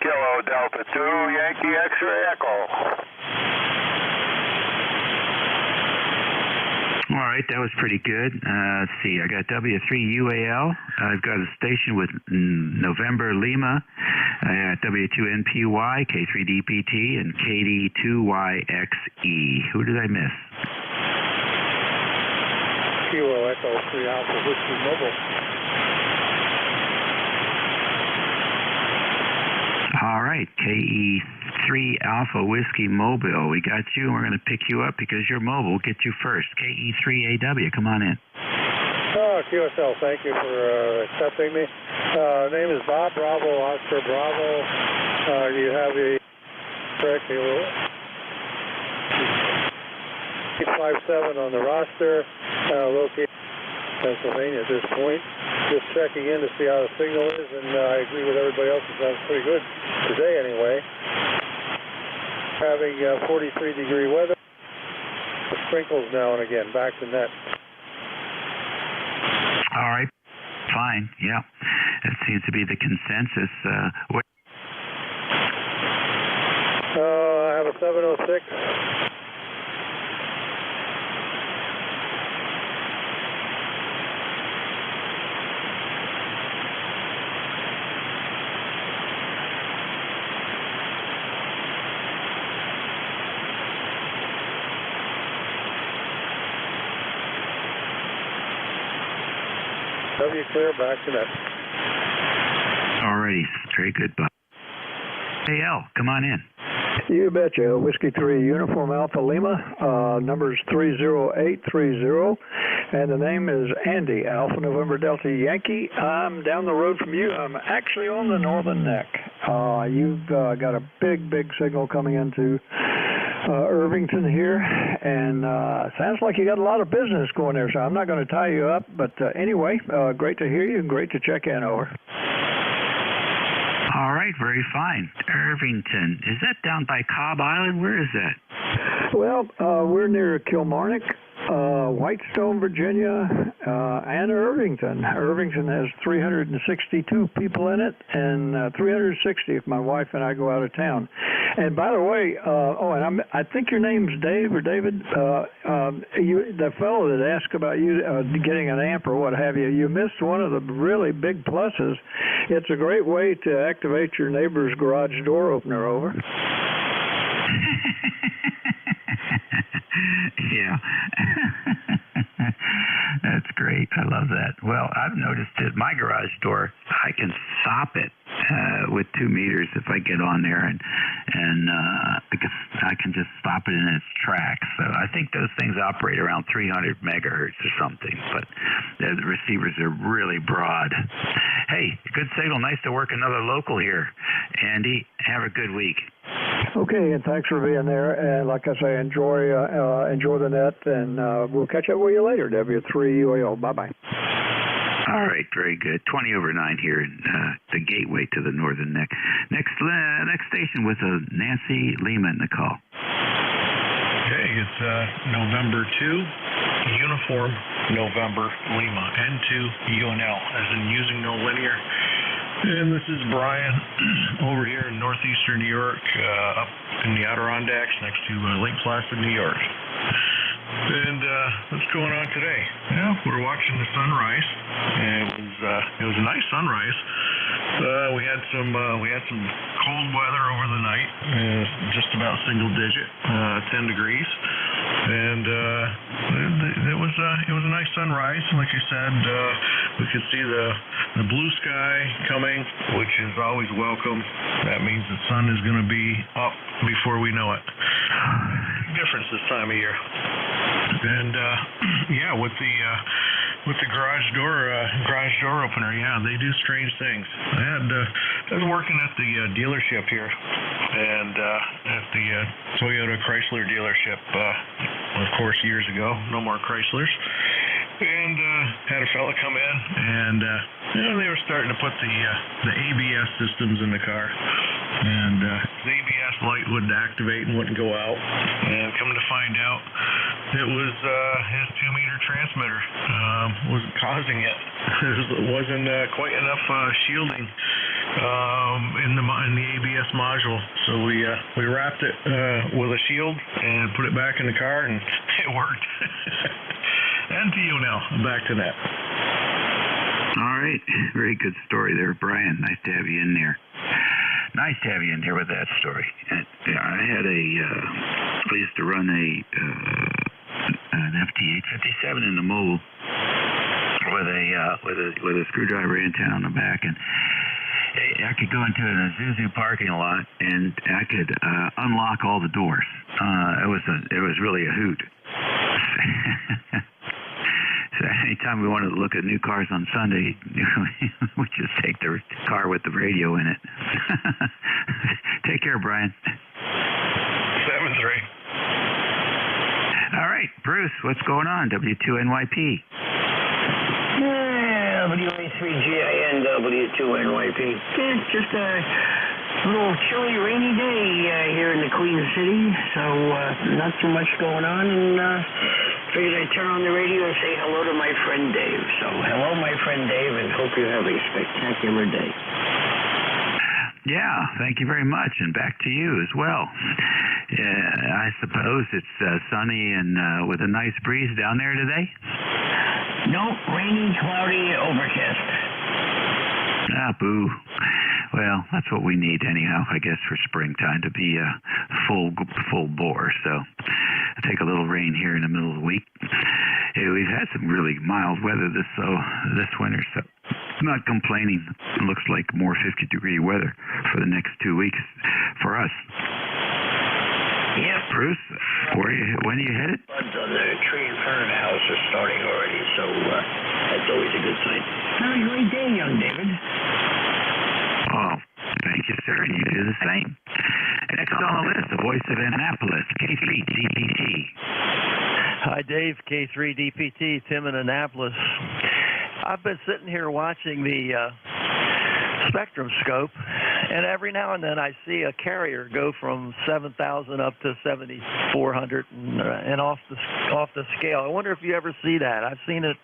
Kilo Delta 2, Yankee X-ray Echo. All right, that was pretty good. Let's see, I got W3UAL. I've got a station with November Lima. I got W2NPY, K3DPT, and KD2YXE. Who did I miss? Kilo Echo 3 Alpha Whiskey Mobile. All right, KE3 Alpha Whiskey Mobile. We got you, and we're going to pick you up because you're mobile. We'll get you first. KE3AW, come on in. QSL, thank you for accepting me. Name is Bob Bravo, Oscar Bravo. You have a correct 857 on the roster, located in Pennsylvania at this point. Just checking in to see how the signal is, and I agree with everybody else. It sounds pretty good today anyway. Having 43-degree weather. Sprinkles now and again. Back to net. All right. Fine. Yeah. That seems to be the consensus. I have a 706. W clear, back to net. All righty. Very good, Bob. Hey, L, come on in. You betcha. Whiskey 3 Uniform Alpha Lima. Number's 30830. And the name is Andy, Alpha November Delta Yankee. I'm down the road from you. I'm actually on the northern neck. You've got a big signal coming into Irvington here, and sounds like you got a lot of business going there, so I'm not going to tie you up, but anyway, great to hear you and great to check in, over. All right, very fine. Irvington, is that down by Cobb Island? Where is that? Well, we're near Kilmarnock, Whitestone, Virginia, and Irvington. Irvington has 362 people in it, and 360 if my wife and I go out of town. And by the way, I think your name's Dave or David. The fellow that asked about you getting an amp or what have you, you missed one of the really big pluses. It's a great way to activate your neighbor's garage door opener, over. Yeah. That's great. I love that. Well, I've noticed at my garage door, I can stop it with 2 meters if I get on there, and because I can just stop it in its tracks. So I think those things operate around 300 megahertz or something, but the receivers are really broad. Hey, good signal. Nice to work another local here. Andy, have a good week. Okay, and thanks for being there. And like I say, enjoy the net, and we'll catch up with you later, W3UAL. Bye-bye. All right, very good. 20 over 9 here in the gateway to the northern neck. Next station with Nancy Lima in the call. Okay, it's November 2, Uniform November Lima, N2 UNL, as in using no linear. And this is Brian over here in northeastern New York, up in the Adirondacks next to Lake Placid, New York. And what's going on today? Yeah, we're watching the sunrise, and it was a nice sunrise. We had some cold weather over the night, just about single digit, 10 degrees, and it was a nice sunrise. Like I said, we could see the blue sky coming, which is always welcome. That means the sun is going to be up before we know it. Difference this time of year. And yeah, with the garage door opener, yeah, they do strange things. I was working at the dealership here, and at the Toyota Chrysler dealership, of course, years ago. No more Chryslers. And had a fella come in, and they were starting to put the ABS systems in the car, and the ABS light wouldn't activate and wouldn't go out. And come to find out, it was his 2-meter transmitter was causing it. It wasn't quite enough shielding in the ABS module, so we wrapped it with a shield and put it back in the car, and it worked. And to you now. Back to that. All right. Very good story there, Brian. Nice to have you in there. Nice to have you in here with that story. I had I used to run an FT857 in the mole with a screwdriver antenna on the back, and I could go into an Isuzu parking lot and I could unlock all the doors. It was really a hoot. So anytime we wanted to look at new cars on Sunday, we just take the car with the radio in it. Take care, Brian. 7-3. All right, Bruce, what's going on? W2NYP. Yeah, WA3GIN, W2NYP. It's just a little chilly, rainy day here in the Queen City, so not too much going on, and figured I'd turn on the radio and say hello to my friend Dave. So hello, my friend Dave, and hope you have a spectacular day. Yeah, thank you very much, and back to you as well. I suppose it's sunny and with a nice breeze down there today? No, rainy, cloudy, overcast. Ah, boo. Well, that's what we need anyhow, I guess, for springtime, to be full bore. So I'll take a little rain here in the middle of the week. Hey, we've had some really mild weather this winter, so I'm not complaining. It looks like more 50-degree weather for the next 2 weeks for us. Yep. Bruce, when are you headed? Buds on the tree in front of the house are starting already, so that's always a good sign. Have a great day, young David. Oh, thank you, sir, and you do the same. Next on the list, the voice of Annapolis, K3DPT. Hi, Dave, K3DPT, Tim in Annapolis. I've been sitting here watching the spectrum scope, and every now and then I see a carrier go from 7,000 up to 7,400 and off the scale. I wonder if you ever see that. I've seen it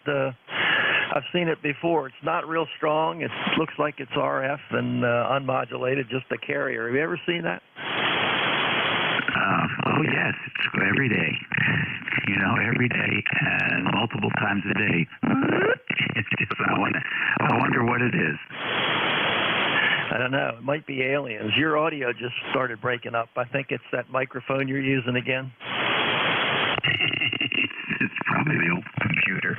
before. It's not real strong. It looks like it's RF and unmodulated, just a carrier. Have you ever seen that? Oh yes, it's every day. You know, every day and multiple times a day. I wonder what it is. I don't know. It might be aliens. Your audio just started breaking up. I think it's that microphone you're using again. It's probably the old computer.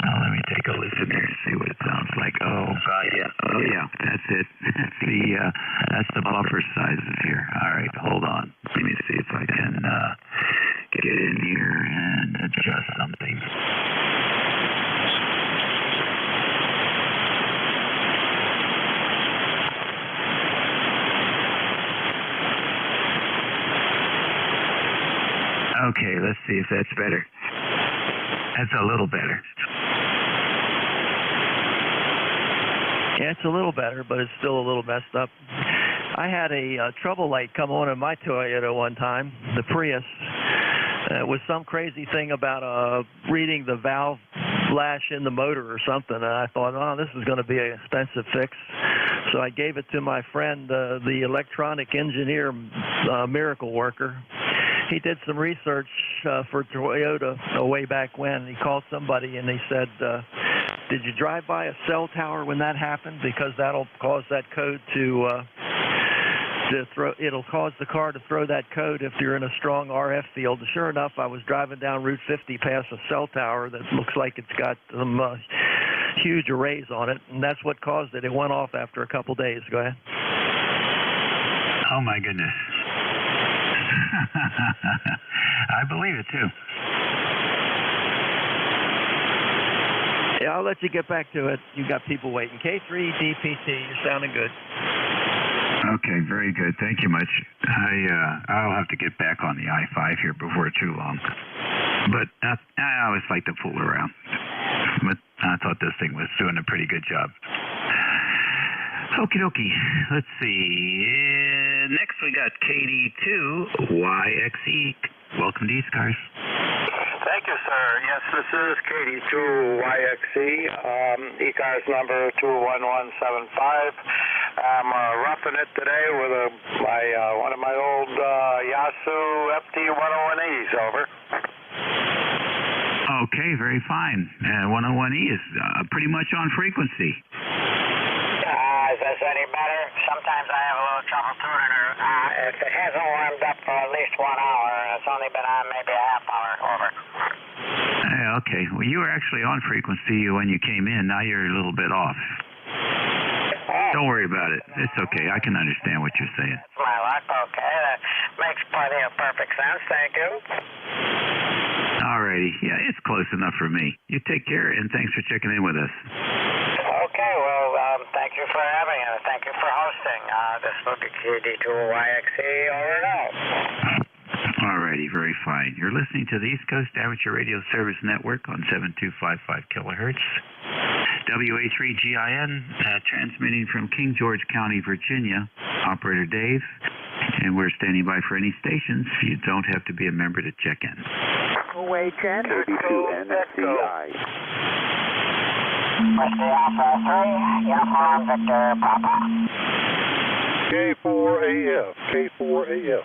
Let me take a listen here and see what it sounds like. Oh yeah, that's it. That's the buffer sizes here. All right, hold on. Let me see if I can get in here and adjust something. Okay, let's see if that's better. That's a little better. Yeah, it's a little better, but it's still a little messed up. I had a trouble light come on in my Toyota one time, the Prius. It was some crazy thing about reading the valve flash in the motor or something, and I thought, oh, this is going to be an expensive fix. So I gave it to my friend, the electronic engineer, miracle worker. He did some research for Toyota way back when. He called somebody and he said, did you drive by a cell tower when that happened? Because that'll cause that code it'll cause the car to throw that code if you're in a strong RF field. Sure enough, I was driving down Route 50 past a cell tower that looks like it's got some huge arrays on it, and that's what caused it. It went off after a couple days. Go ahead. Oh, my goodness. I believe it, too. Yeah, I'll let you get back to it. You got people waiting. K3DPT, you're sounding good. Okay, very good. Thank you much. I'll have to get back on the I-5 here before too long. But I always like to fool around. But I thought this thing was doing a pretty good job. Okie dokie. Let's see. Next we got KD2YXE. Welcome to ECARS. Thank you, sir. Yes, this is KD2YXE, ECARS number 21175. I'm roughing it today with one of my old Yasu FT101Es, over. Okay, very fine. 101E is pretty much on frequency. Is this any better? Sometimes I have a little trouble tuning her. If it hasn't warmed up for at least 1 hour, and it's only been on maybe a half hour. Over. Okay. Well, you were actually on frequency when you came in. Now you're a little bit off. Don't worry about it. It's okay. I can understand what you're saying. That's my luck. Okay. That makes plenty of perfect sense. Thank you. All righty. Yeah, it's close enough for me. You take care, and thanks for checking in with us. Okay. Well, thank you for having us. Thank you for hosting. This will be NJ2US over and out. All righty. Very fine. You're listening to the East Coast Amateur Radio Service Network on 7255 kilohertz. WA3GIN, transmitting from King George County, Virginia. Operator Dave. And we're standing by for any stations. You don't have to be a member to check in. OHN. KB2NCI. Whiskey Alpha 3, Uniform Victor Papa. K4AF, K4AF.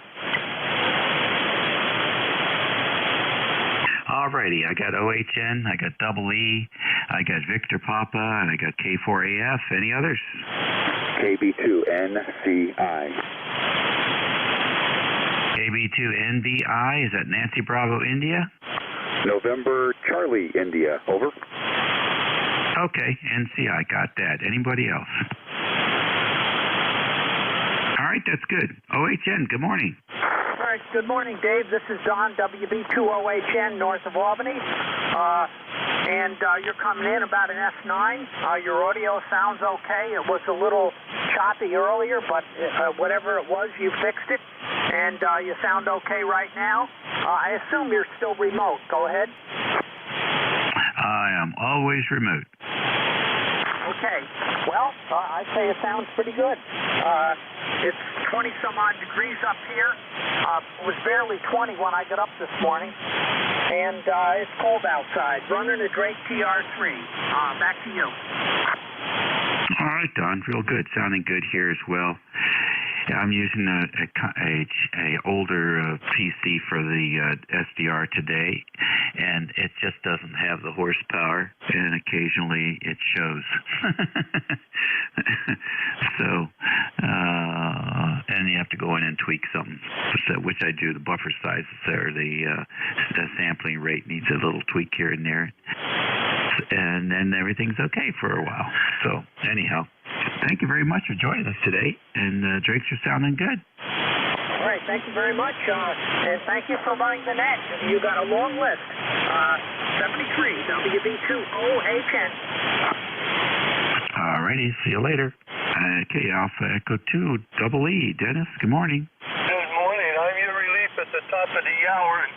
Alrighty, I got OHN, I got Double E, I got Victor Papa, and I got K4AF. Any others? KB2NCI. KB2NDI, is that Nancy Bravo India? November Charlie India, over. Okay, NCI, got that. Anybody else? All right, that's good. OHN, good morning. All right, good morning, Dave. This is Don, WB2OHN, north of Albany. And you're coming in about an S9. Your audio sounds okay. It was a little choppy earlier, but whatever it was, you fixed it. And you sound okay right now. I assume you're still remote. Go ahead. I am always remote. Okay. Well, I'd say it sounds pretty good. It's 20-some-odd degrees up here. It was barely 20 when I got up this morning. And it's cold outside. Running a Drake TR3. Back to you. All right, Don. Real good. Sounding good here as well. I'm using a older PC for the SDR today, and it just doesn't have the horsepower, and occasionally it shows. So, and you have to go in and tweak something, which I do. The buffer sizes or the sampling rate needs a little tweak here and there, and then everything's okay for a while. So, anyhow. Thank you very much for joining us today, and Drakes are sounding good. All right, thank you very much, and thank you for running the net. You got a long list. 73, WB2OHN. All righty, see you later. Okay, Alpha Echo 2, Double E. Dennis, good morning. Good morning. I'm your relief at the top of the hour, and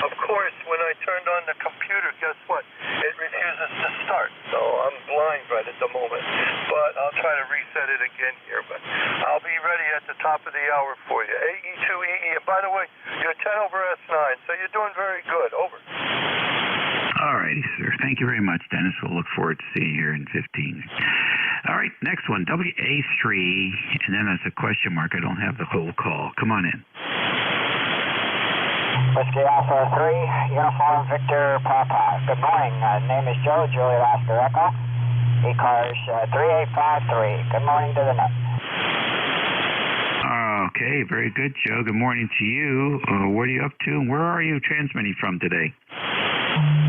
of course, when I turned on the computer, guess what? It refuses to start, so I'm blind right at the moment. But I'll try to reset it again here, but I'll be ready at the top of the hour for you. AE2EE, and by the way, you're 10 over S9, so you're doing very good. Over. All righty, sir. Thank you very much, Dennis. We'll look forward to seeing you here in 15. All right, next one, WA3, and then there's a question mark. I don't have the whole call. Come on in. Whiskey Alpha 3, Uniform Victor Papa. Good morning. Name is Joe, Juliet Oscar Echo. ECARS 3853. Good morning to the net. Okay, very good, Joe. Good morning to you. What are you up to, and where are you transmitting from today?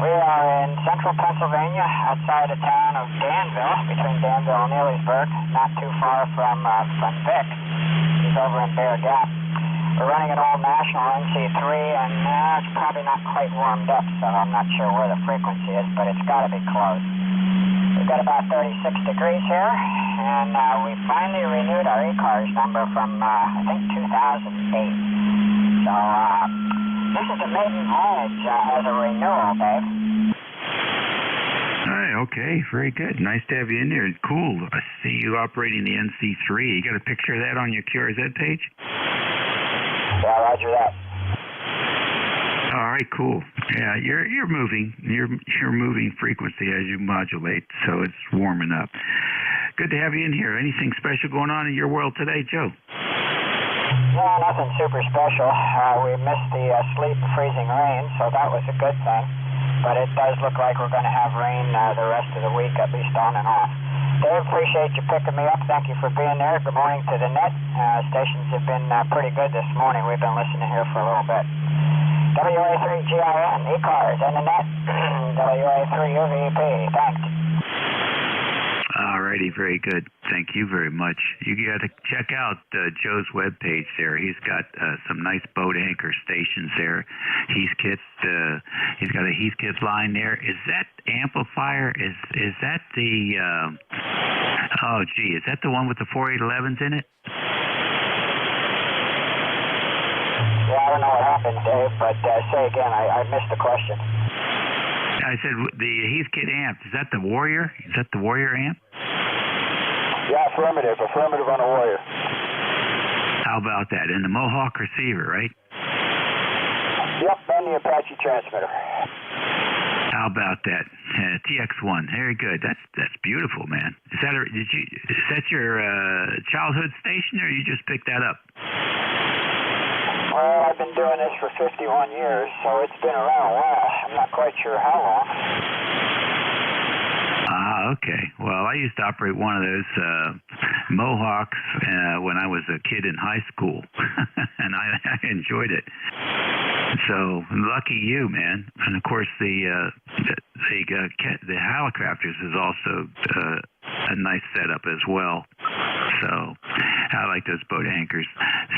We are in central Pennsylvania, outside the town of Danville, between Danville and Ely'sburg, not too far from Vic. He's over in Bear Gap. We're running an old national NC3, and it's probably not quite warmed up, so I'm not sure where the frequency is, but it's got to be close. We've got about 36 degrees here, and we finally renewed our ECARS number from, I think, 2008. So, this is a maiden voyage as a renewal, Dave. Hey, okay, very good. Nice to have you in there. Cool. I see you operating the NC3. You got a picture of that on your QRZ page? Yeah, roger that. All right, cool. Yeah, you're moving. You're moving frequency as you modulate, so it's warming up. Good to have you in here. Anything special going on in your world today, Joe? No, nothing super special. We missed the sleet and freezing rain, so that was a good thing. but it does look like we're going to have rain the rest of the week, at least on and off. Dave, appreciate you picking me up. Thank you for being there. Good morning to the net. Stations have been pretty good this morning. We've been listening here for a little bit. WA3GIN, ECARS, and the net. WA3UVP. Thanks. All righty, very good. Thank you very much. You got to check out Joe's webpage there. He's got some nice boat anchor stations there. He's got a Heathkit line there. Is that amplifier? Is that the is that the one with the 4811s in it? Yeah, I don't know what happened, Dave, but say again. I missed the question. I said the Heathkit amp. Is that the Warrior? Is that the Warrior amp? Yeah, affirmative. Affirmative on a Warrior. How about that? And the Mohawk receiver, right? Yep, and the Apache transmitter. How about that? TX1. Very good. That's beautiful, man. Is that your childhood station, or you just picked that up? Well, I've been doing this for 51 years, so it's been around a while. I'm not quite sure how long. Okay. Well, I used to operate one of those Mohawks when I was a kid in high school, and I enjoyed it. So lucky you, man. And of course, the Helicopters is also a nice setup as well. So I like those boat anchors.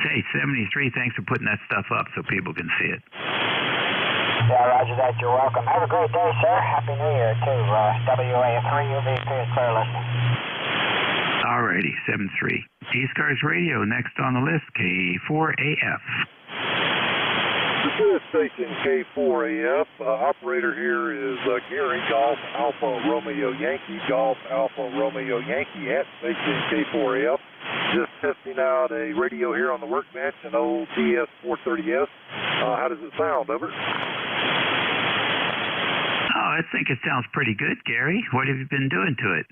Say 73. Thanks for putting that stuff up so people can see it. Yeah, roger that. You're welcome. Have a great day, sir. Happy New Year, too. WA3UVP is clear listening. All righty, 7-3. ECARS Radio, next on the list, K4AF. This is station K4AF. Operator here is Gary, Golf Alpha Romeo Yankee, Golf Alpha Romeo Yankee at station K4AF. Just testing out a radio here on the workbench, an old TS430S. How does it sound, over? I think it sounds pretty good, Gary. What have you been doing to it?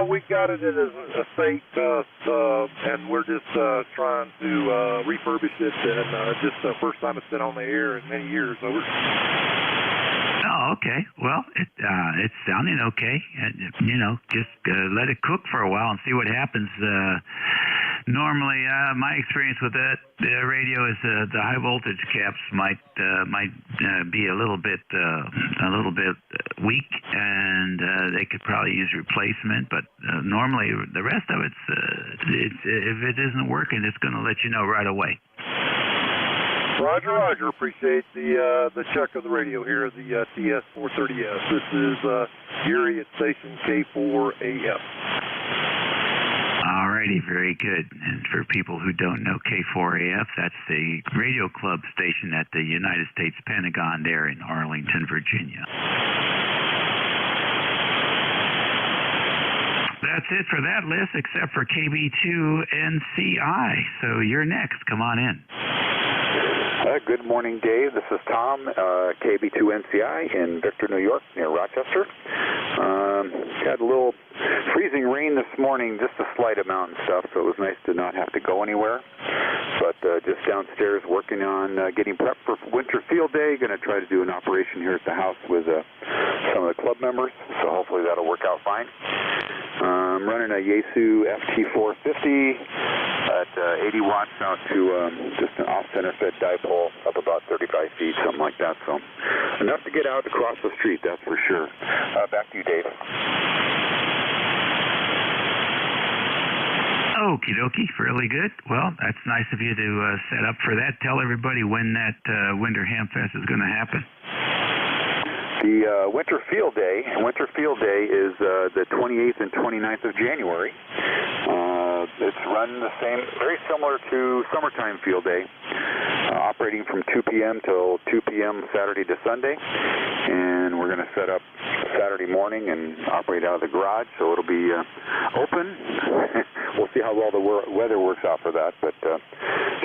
We got it in a state, and we're just trying to refurbish it, and just the first time it's been on the air in many years, over. Oh, okay. Well, it's sounding okay. Just let it cook for a while and see what happens. Normally, my experience with that radio is the high voltage caps might be a little bit weak, and they could probably use replacement. But normally, the rest of it's if it isn't working, it's going to let you know right away. Roger. Appreciate the check of the radio here, the TS430S. This is Gary at station K4AF. Alrighty, very good. And for people who don't know K4AF, that's the radio club station at the United States Pentagon there in Arlington, Virginia. That's it for that list, except for KB2NCI. So you're next. Come on in. Good morning, Dave. This is Tom, KB2NCI in Victor, New York, near Rochester. Had a little freezing rain this morning, just a slight amount and stuff, so it was nice to not have to go anywhere. But just downstairs working on getting prepped for winter field day. Going to try to do an operation here at the house with some of the club members, so hopefully that'll work out fine. I'm running a Yaesu FT450 at 80 watts out to just an off-center fed dipole up about 35 feet, something like that. So enough to get out across the street, that's for sure. Back to you, Dave. Okie dokie, really good. Well, that's nice of you to set up for that. Tell everybody when that Winter Ham Fest is going to happen. The Winter Field Day is the 28th and 29th of January. It's run the same, very similar to Summertime Field Day, operating from 2 p.m. till 2 p.m. Saturday to Sunday. And we're going to set up Saturday morning and operate out of the garage, so it'll be open. We'll see how well the weather works out for that, but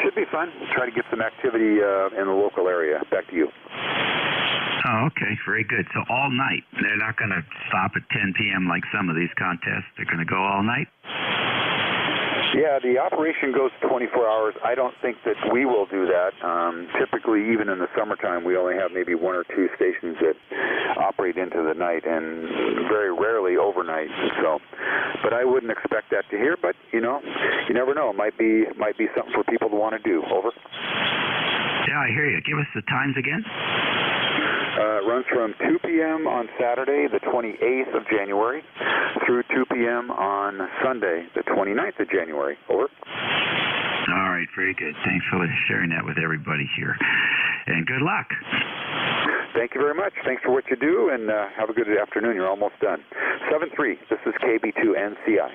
should be fun. Try to get some activity in the local area. Back to you. Oh, okay. Very good. So all night. They're not going to stop at 10 p.m. like some of these contests. They're going to go all night? Yeah, the operation goes 24 hours. I don't think that we will do that. Typically, even in the summertime, we only have maybe one or two stations that operate into the night, and very rarely overnight. So, but I wouldn't expect that to hear. But you never know. It might be something for people to want to do. Over. Yeah, I hear you. Give us the times again. It runs from 2 p.m. on Saturday, the 28th of January, through 2 p.m. on Sunday, the 29th of January. Over. All right, very good. Thanks for sharing that with everybody here. And good luck. Thank you very much. Thanks for what you do, and have a good afternoon. You're almost done. 7-3, this is KB2NCI.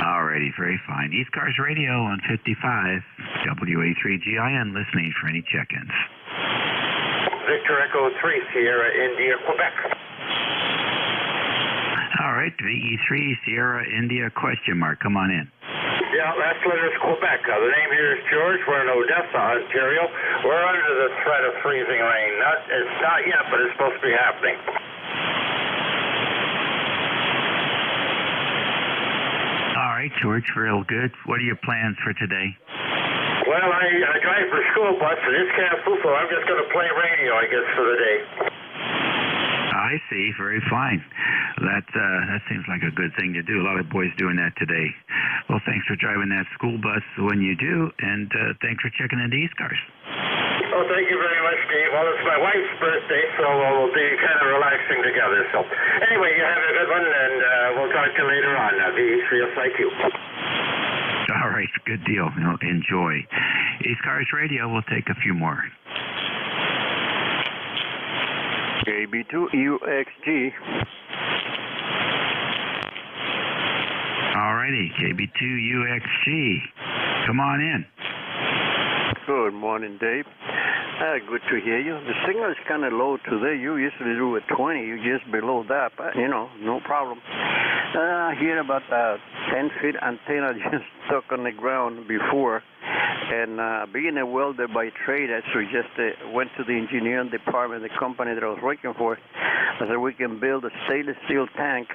All righty, very fine. ECARS Radio on 55, WA3GIN, listening for any check-ins. Victor Echo 3, Sierra India, Quebec. All right, VE3, Sierra India, question mark. Come on in. Yeah, last letter is Quebec. The name here is George. We're in Odessa, Ontario. We're under the threat of freezing rain. It's not yet, but it's supposed to be happening. All right, George, real good. What are your plans for today? Well, I drive for school bus, and it's kind of foo-foo. I'm just going to play radio, I guess, for the day. I see. Very fine. That seems like a good thing to do. A lot of boys doing that today. Well, thanks for driving that school bus when you do, and thanks for checking into ECARS. Oh, thank you very much, Steve. Well, it's my wife's birthday, so we'll be kind of relaxing together. So, anyway, you have a good one, and we'll talk to you later on. Thank you. All right, good deal. Enjoy. ECARS Radio, we'll take a few more. KB2UXG. All righty, KB2UXG. Come on in. Good morning, Dave. Good to hear you. The signal is kind of low today. You usually do at 20. You're just below that, but, no problem. I hear about a 10-foot antenna just stuck on the ground before. And being a welder by trade, I just went to the engineering department, the company that I was working for. I said, we can build a stainless steel tank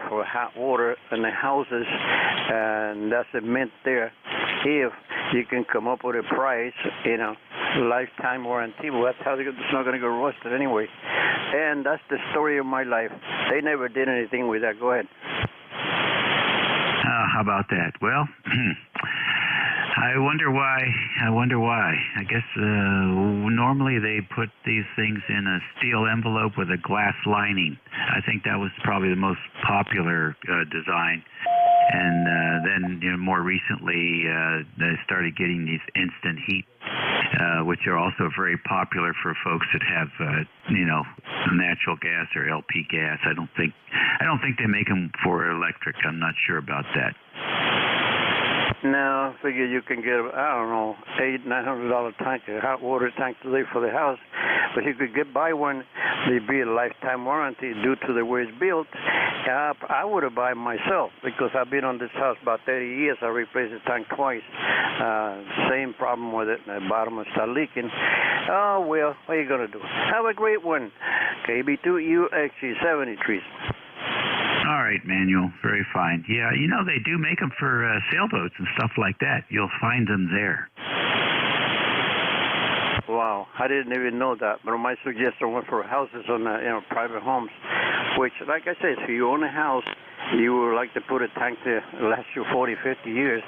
for hot water in the houses, and that's a mint there. If you can come up with a price, lifetime warranty, well, that's how it's not going to go rusted anyway. And that's the story of my life. They never did anything with that. Go ahead. How about that? Well, I wonder why. I guess normally they put these things in a steel envelope with a glass lining. I think that was probably the most popular design. And then, more recently, they started getting these instant heat, which are also very popular for folks that have, natural gas or LP gas. I don't think they make them for electric. I'm not sure about that. No, I figure you can get, $800-900 tank, a hot water tank today for the house. But you could buy one, there'd be a lifetime warranty due to the way it's built. I would have bought myself because I've been on this house about 30 years. I replaced the tank twice. Same problem with it. The bottom will start leaking. Oh, well, what are you going to do? Have a great one. KB2UXG 73. All right, Manuel. Very fine. Yeah, they do make them for sailboats and stuff like that. You'll find them there. Wow, I didn't even know that. But my suggestion was for houses on, private homes, which, like I said, if you own a house, you would like to put a tank to last you 40, 50 years.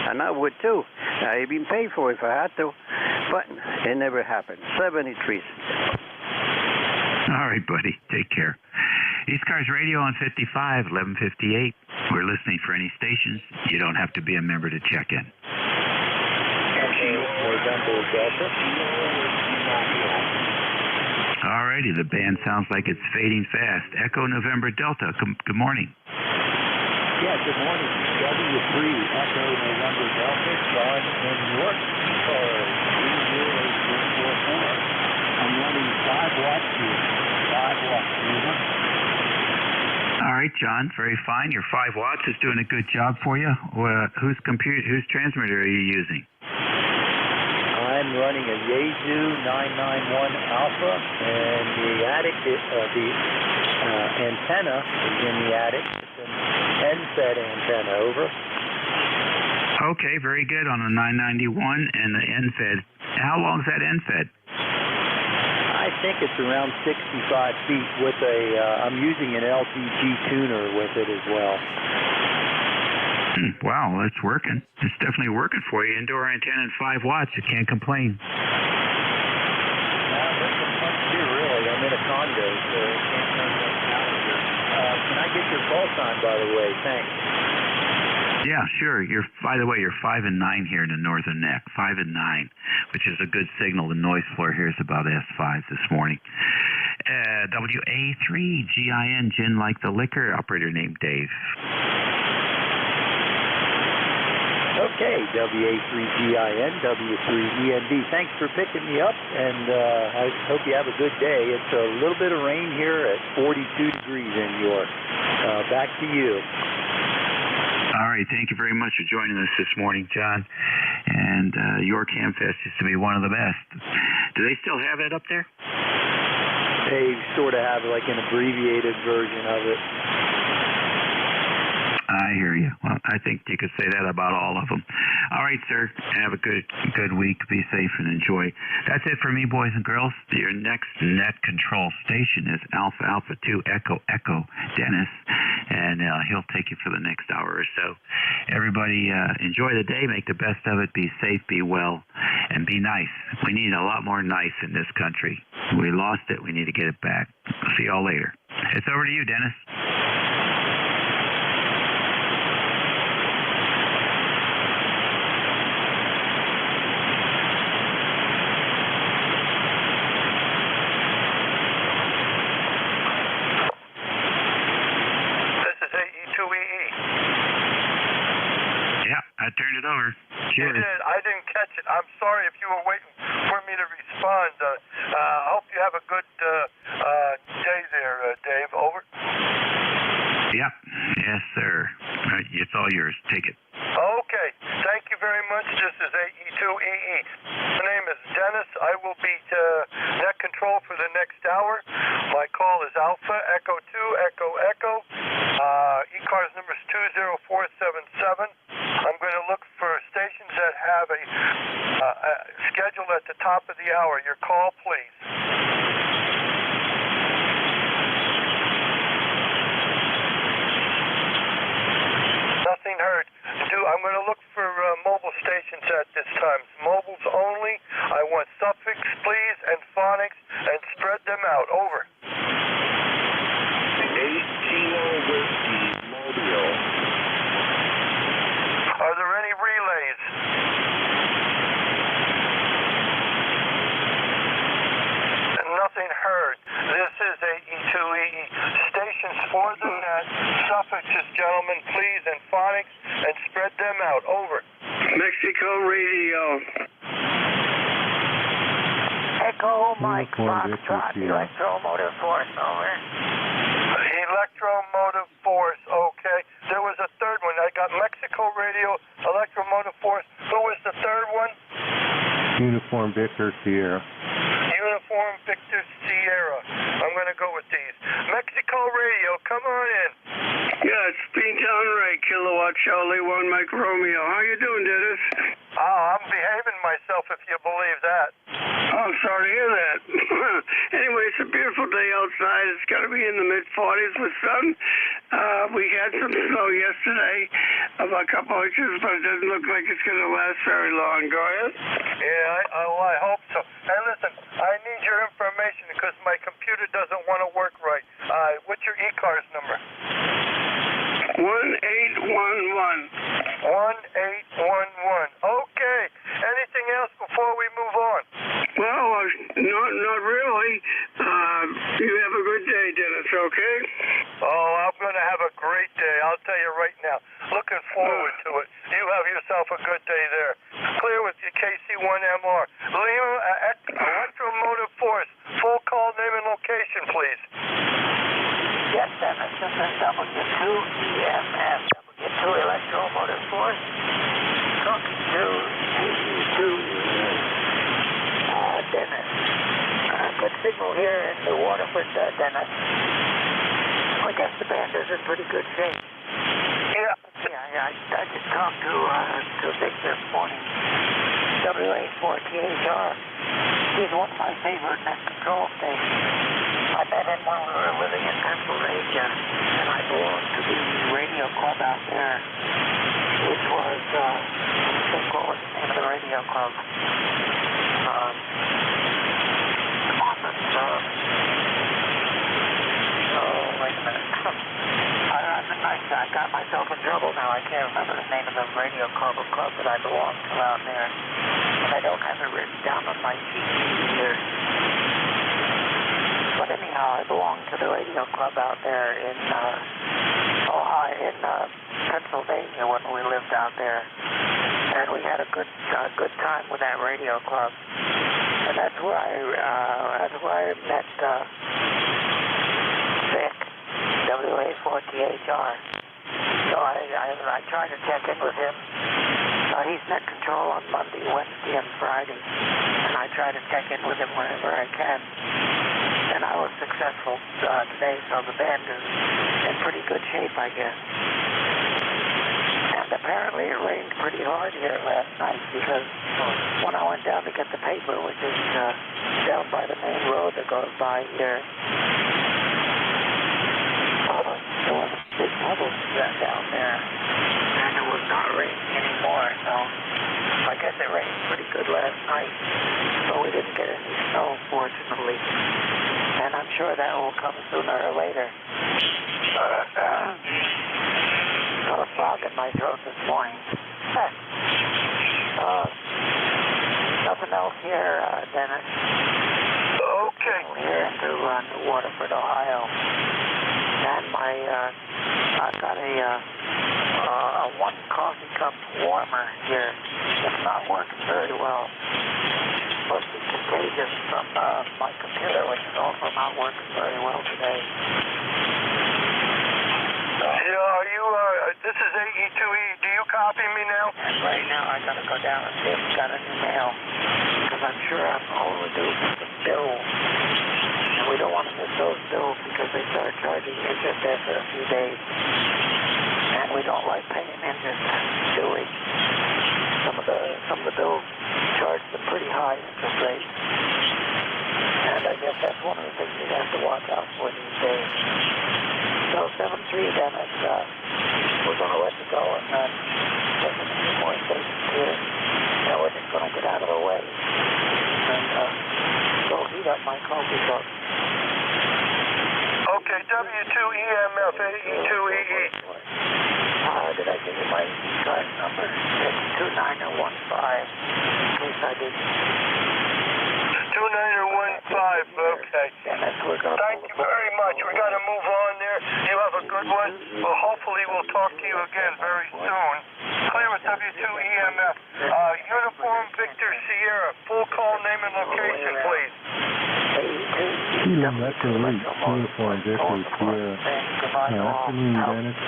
And I would too. I even pay for it if I had to. But it never happened. 73. All right, buddy. Take care. ECARS Radio on 55, 1158. We're listening for any stations. You don't have to be a member to check in. All righty, the band sounds like it's fading fast. Echo November Delta, good morning. Yeah, good morning. W3 Echo November Delta, John in York, 30844. I'm running 5 watts here. 5 watts. All right, John, very fine. Your 5 watts is doing a good job for you. Whose transmitter are you using? I'm running a Yaesu 991 Alpha, and the attic, the antenna is in the attic. It's an NSET antenna, over. Okay, very good on the 991 and the NFED. How long is that NFED? I think it's around 65 feet with I'm using an LTG tuner with it as well. Wow, that's working. It's definitely working for you. Indoor antenna and 5 watts. You can't complain. Really, I'm in a condo, so I can't turn that power here. Can I get your call sign, by the way? Thanks. Yeah, sure. By the way, you're 5 and 9 here in the northern neck. 5 and 9, which is a good signal. The noise floor here is about S5 this morning. WA3GIN, gin like the liquor. Operator named Dave. Okay, WA3GIN, W3END. Thanks for picking me up, and I hope you have a good day. It's a little bit of rain here at 42 degrees in York. Back to you. All right, thank you very much for joining us this morning, John. And York Hamfest used to be one of the best. Do they still have it up there? They sort of have like an abbreviated version of it. I hear you. Well, I think you could say that about all of them. All right, sir. Have a good week. Be safe and enjoy. That's it for me, boys and girls. Your next net control station is Alpha Alpha 2 Echo Echo Dennis, and he'll take you for the next hour or so. Everybody, enjoy the day. Make the best of it. Be safe. Be well, and be nice. We need a lot more nice in this country. We lost it. We need to get it back. See y'all later. It's over to you, Dennis. I turned it over. Cheers. You did. I didn't catch it. I'm sorry if you were waiting for me to respond. I hope you have a good day there, Dave. Over. Yep. Yes, sir. It's all yours. Take it. Okay. Thank you very much. This is AE2EE. My name is Dennis. I will be net control for the next hour. My call is Alpha Echo 2 Echo Echo. ECARS number is 20477. I'm going to look for stations that have a schedule at the top of the hour. Your call, please. Nothing heard. I'm going to look for mobile stations at this time. Mobiles only. I want suffix, please, and phonics, and spread them out. Over. Are there any relays? Nothing heard. This is AE2EE. Stations for the net. Suffixes, gentlemen, please, and phonics, and spread them out. Over. Mexico Radio. Echo Mike Foxtrot, Electromotive Force. Over. Electromotive Force, okay. There was a third one. I got Mexico Radio, Electromotive Force. Who was the third one? Uniform Victor Sierra. Uniform Victor Sierra. I'm going to go with these. Mexico Radio, come on in. Yeah, it's Beantown Ray, Kilowatt Charlie 1 Mike Romeo. How you doing, Dennis? Oh, I'm behaving myself, if you believe that. Oh, I'm sorry to hear that. Anyway, it's a beautiful day outside. It's got to be in the mid-40s with sun. We had some snow yesterday, about a couple inches, but it doesn't look like it's going to last very long. Go ahead. Yeah, I hope so. Hey, listen, I need your information because my computer doesn't want to work right. What's your ECARS number? 1811. 1811. Okay. Anything else before we move on? Well, not really. You have a good day, Dennis, okay? Oh, I'm going to have a great day. I'll tell you right now. Looking forward to it. You have yourself a good day there. Clear with your KC1MR. Lima, Electromotive Force. Full call, name, and location, please. Yes, Dennis. This is W2EMS. W2 Electromotive Force. Talking to AE2EE. Dennis. Good signal here in the Waterford, Dennis. I guess the band is in pretty good shape. Yeah. Yeah, I just talked to Vic this morning, WA4THR. He's one of my favorite net control stations. I met him when we were living in Pennsylvania, and I belonged to the radio club out there, which was, what was the name of the radio club? Wait a minute. I got myself in trouble now. I can't remember the name of the radio club that I belong to out there. And I don't have it written down on my CD either. But anyhow, I belong to the radio club out there in Ohio, in Pennsylvania when we lived out there. And we had a good time with that radio club. And that's where I met Vic, WA4THR. So I try to check in with him. He's net control on Monday, Wednesday, and Friday. And I try to check in with him whenever I can. And I was successful today, so the band is in pretty good shape, I guess. And apparently it rained pretty hard here last night because when I went down to get the paper, which is down by the main road that goes by here, there was a big puddle down there, and it was not raining anymore, so I guess it rained pretty good last night, but we didn't get any snow, fortunately, and I'm sure that will come sooner or later. Got a frog in my throat this morning. Nothing else here, Dennis. Okay. Here into New Waterford, Ohio. And I've got a one coffee cup warmer here. It's not working very well. It's supposed to be contagious from my computer, which is also not working very well today. Are you, this is AE2E. Do you copy me now? And right now I gotta go down and see if we got any mail. Because I'm sure I'm overdue for some bills. And we don't want to miss those bills because they start charging interest after a few days. And we don't like paying interest, do we? Some of the bills charge some pretty high interest rates. And I guess that's one of the things you have to watch out for these days. So 7-3, Dennis, we're going to let you go and take a few more stations here. And we're just going to get out of the way and go heat up my coffee cup. Okay, W2EMF, AE2EE. Did I give you my ECARS number? It's 2915, in case I didn't. 2915, okay. Thank you very much. We got to move on there. You have a good one. Well, hopefully we'll talk to you again very soon. Clear with W2EMF. Uniform Victor Sierra. Full call name and location, please. Kilo Echo 8, Uniform Victor Sierra. Afternoon, Dennis.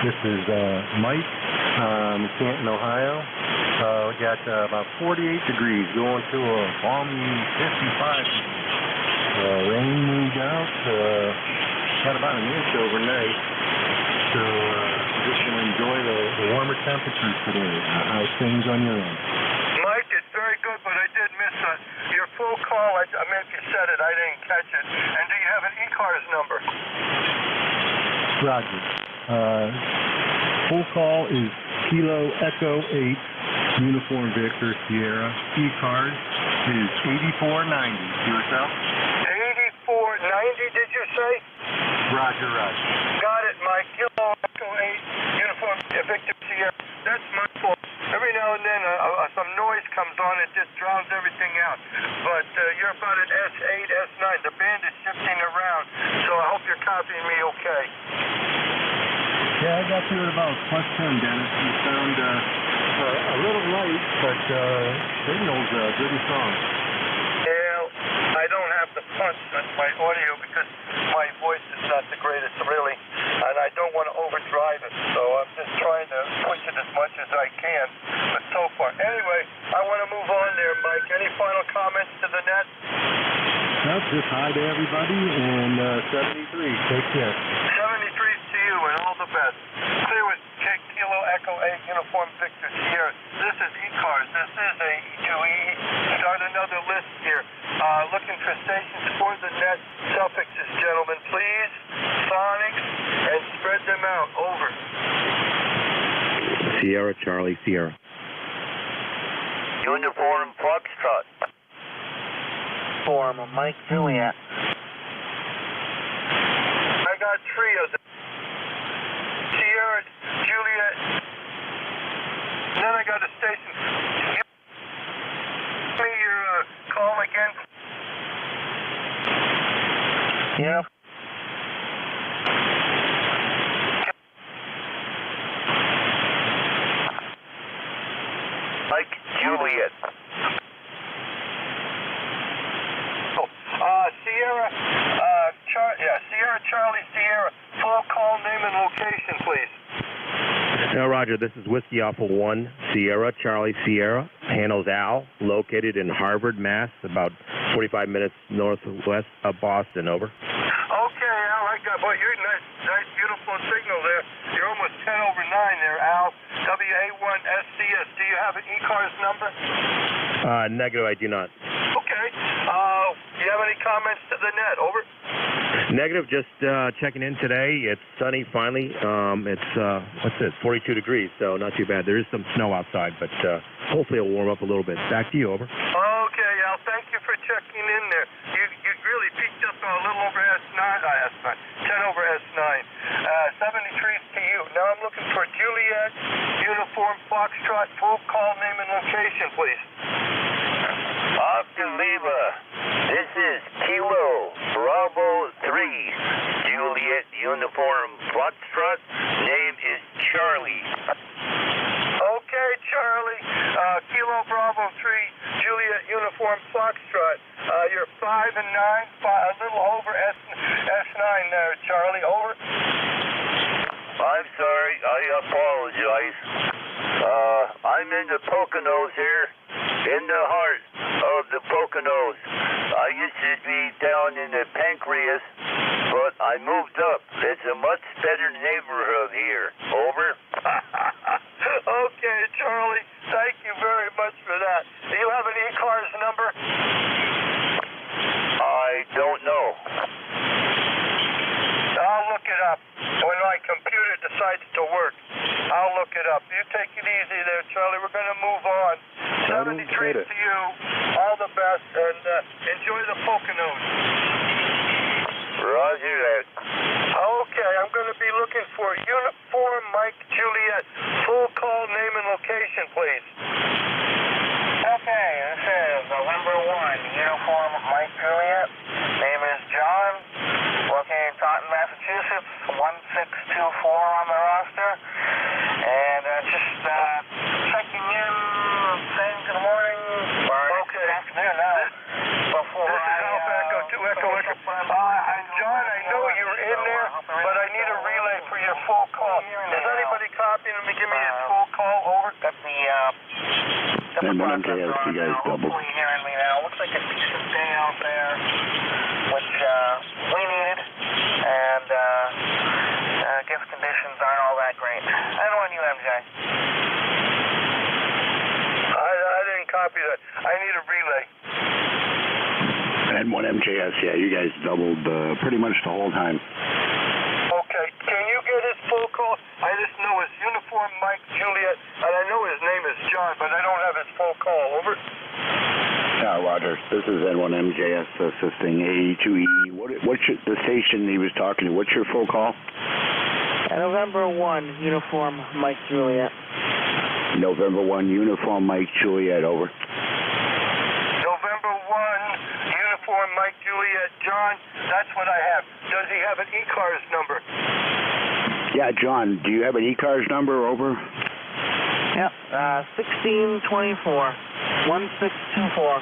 This is Mike, Canton, Ohio. We got about 48 degrees going to a balmy 55 degrees. Rain moved out, got about an inch overnight. So just going to enjoy the warmer temperatures today. How's things on your end? Mike, it's very good, but I did miss your full call. I mean, if you said it, I didn't catch it. And do you have an ECARS number? Roger. Full call is Kilo Echo 8, Uniform Victor Sierra. ECARS is 8490. Yourself? 8490, did you say? Roger. Got it, Mike. Kilo Echo 8, Uniform Victor Sierra. That's my fault. Every now and then some noise comes on, it just drowns everything out. But you're about an S8, S9. The band is shifting around, so I hope you're copying me okay. Yeah, I got you at about +10, Dennis. You sound a little light, but signal's good and strong. Yeah, I don't have the punch on my audio because my voice is not the greatest, really, and I don't want to overdrive it, so I'm just trying to push it as much as I can, but so far. Anyway, I want to move on there, Mike. Any final comments to the net? No, just hi to everybody, and 73. Take care. 73 to you, and all the best. Clear with Jake Uniform Victor Sierra. This is ECARS. This is a E2E. Start another list here. Looking for stations for the net suffixes, gentlemen. Please, phonics, and spread them out. Over. Sierra, Charlie, Sierra. Uniform Foxtrot. Form Mike Juliet. I got 3 of them. Sierra, Juliet. Then I got a station. Give me your call again. Yeah. Mike Juliet. Sierra, Sierra, Charlie, Sierra. Full call name and location, please. Now, Roger, this is Whiskey Alpha 1, Sierra, Charlie, Sierra. Handles Al, located in Harvard, Mass., about 45 minutes northwest of Boston. Over. Okay, Al, I got, boy, you're nice, beautiful signal there. You're almost 10 over 9 there, Al. WA1SCS. Do you have an ECARS number? Negative, I do not. Okay. Do you have any comments to the net? Over. Negative, just checking in today. It's sunny finally. It's, what's this, 42 degrees, so not too bad. There is some snow outside, but hopefully it'll warm up a little bit. Back to you, over. Okay, Al, thank you for checking in there. You really peaked up a little over S9, 10 over S9. 73's to you. Now I'm looking for Juliet, Uniform Foxtrot, full call name and location, please. Oscar Lima. This is Kilo Bravo 3. Juliet Uniform Foxtrot. Name is Charlie. Okay, Charlie. Kilo Bravo 3, Juliet Uniform Foxtrot. You're 5 and 9, a little over S9 there, Charlie. Over. I'm sorry. I apologize. I'm in the Poconos here, in the heart of the Poconos. I used to be down in the Pancreas, but I moved up. It's a much better neighborhood here. Over. Okay, Charlie. Thank you very much for that. Do you have an ECARS number? I don't know. I'll look it up. When my computer decides to work, I'll look it up. You take it easy there, Charlie. We're going to move on. 73 to you. All the best, and enjoy the Poconos. Roger that. Okay, I'm going to be looking for Uniform Mike Juliet. Full call name and location, please. Okay, this is November 1, Uniform Mike Juliet. Name is John. Located in Taunton, Massachusetts. 1624 on the roster. And just checking in, saying good morning. Or good afternoon now. Before this is Alpha Echo 2 Echo Echo. John, I know you're in there, but I need a relay for your full call. Is anybody copying me? Give me his full call. Over. Got the and one MJS, you guys double. Hopefully you're hearing me now. Looks like a decent day out there, which we needed, and guess conditions aren't all that great. And on you, MJ. I didn't copy that. I need a relay. And one MJS, yeah, you guys doubled pretty much the whole time. Okay, can you get his full call? I just know his Uniform Mike Juliet, and I know his name is John, but I don't have his full call. Over. Roger. This is N1MJS assisting A2E. What's the station he was talking to? What's your full call? November 1, Uniform Mike Juliet. November 1, Uniform Mike Juliet. Over. November 1, Uniform Mike Juliet. John, that's what I have. Does he have an ECARS number? Yeah, John, do you have an ECARS number? Over. Yep, 1624. 1624.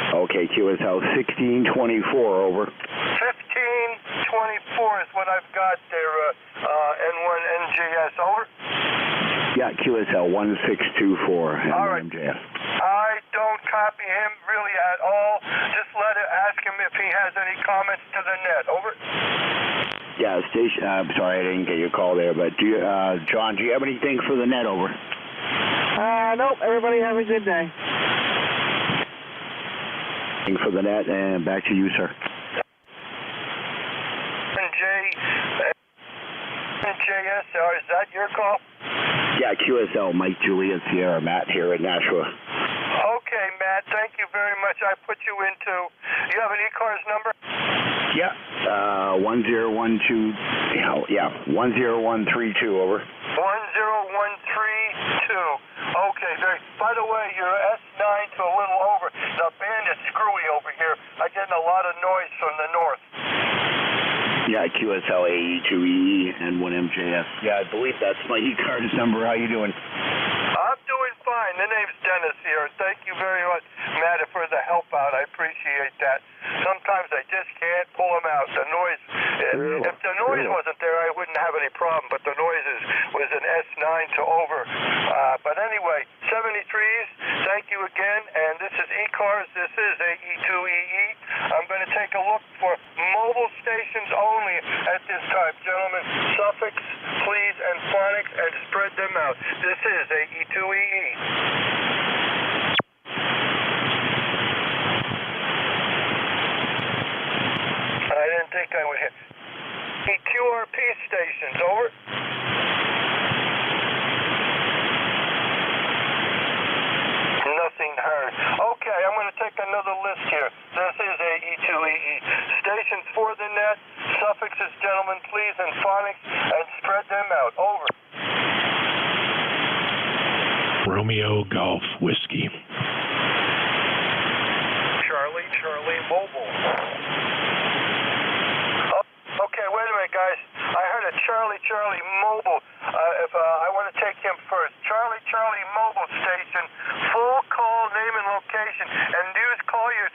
Okay, QSL 1624, over. 1524 is what I've got there, N1NJS, over. Yeah, QSL 1624, N1NJS. I don't copy him really at all. Just ask him if he has any comments to the net, over. Yeah, station. I'm sorry I didn't get your call there, but John, do you have anything for the net? Over. Nope. Everybody have a good day. For the net, and back to you, sir. NJS, is that your call? Yeah, QSL, Mike, Juliet, Sierra, Matt here in Nashua. Okay, Matt, thank you very much. I put you into, you have an ECARS number? Yeah, 1012, yeah, 10132, over. 10132. Okay, by the way, your S9 to a little over. The band is screwy over here. I'm getting a lot of noise from the north. Yeah, QSL AE2EE and 1MJS. Yeah, I believe that's my ECARS number. How you doing? I'm doing fine. The name's Dennis here. Thank you very much, Matt, for the help out. I appreciate that. Sometimes I just can't pull them out. The noise, if the noise wasn't there, I wouldn't have any problem, but the noise was an S9 to over. But anyway, 73s, thank you again, and this is ECARS. This is AE2EE. I'm going to take a look for mobile stations only at this time. Gentlemen, suffix, please, and phonics, and spread them out. This is AE2EE. I didn't think I would hit. QRP stations, over. Nothing heard. Okay, I'm going to take another list here. This is AE2EE. Stations for the net, suffixes, gentlemen, please, and phonics, and spread them out. Over. Romeo Golf Whiskey. Charlie Mobile. Okay, wait a minute, guys. I heard a Charlie Mobile. If I want to take him first. Charlie Mobile Station. Full call, name and location, and news. Call your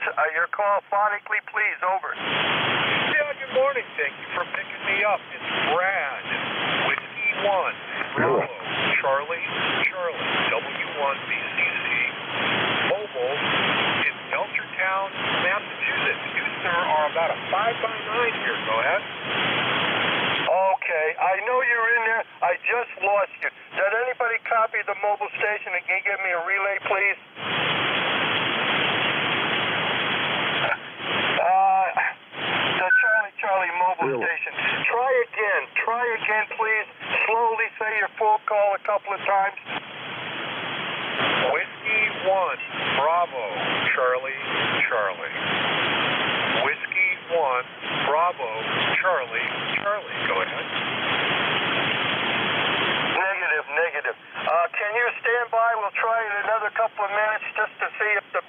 call phonically, please. Over. Yeah, good morning. Thank you for picking me up. It's Brad. Whiskey 1. Bravo. Charlie. W1BCC. Mobile in Belchertown, Massachusetts. You, sir, are about a 5x9 here. Go ahead. Okay, I know you're in there. I just lost you. Did anybody copy the mobile station and can you give me a relay, please? The Charlie mobile station. Try again, please. Slowly say your full call a couple of times. Whiskey 1, Bravo, Charlie. Whiskey 1, Bravo, Charlie. Go ahead. Negative. Can you stand by? We'll try it another couple of minutes just to see if the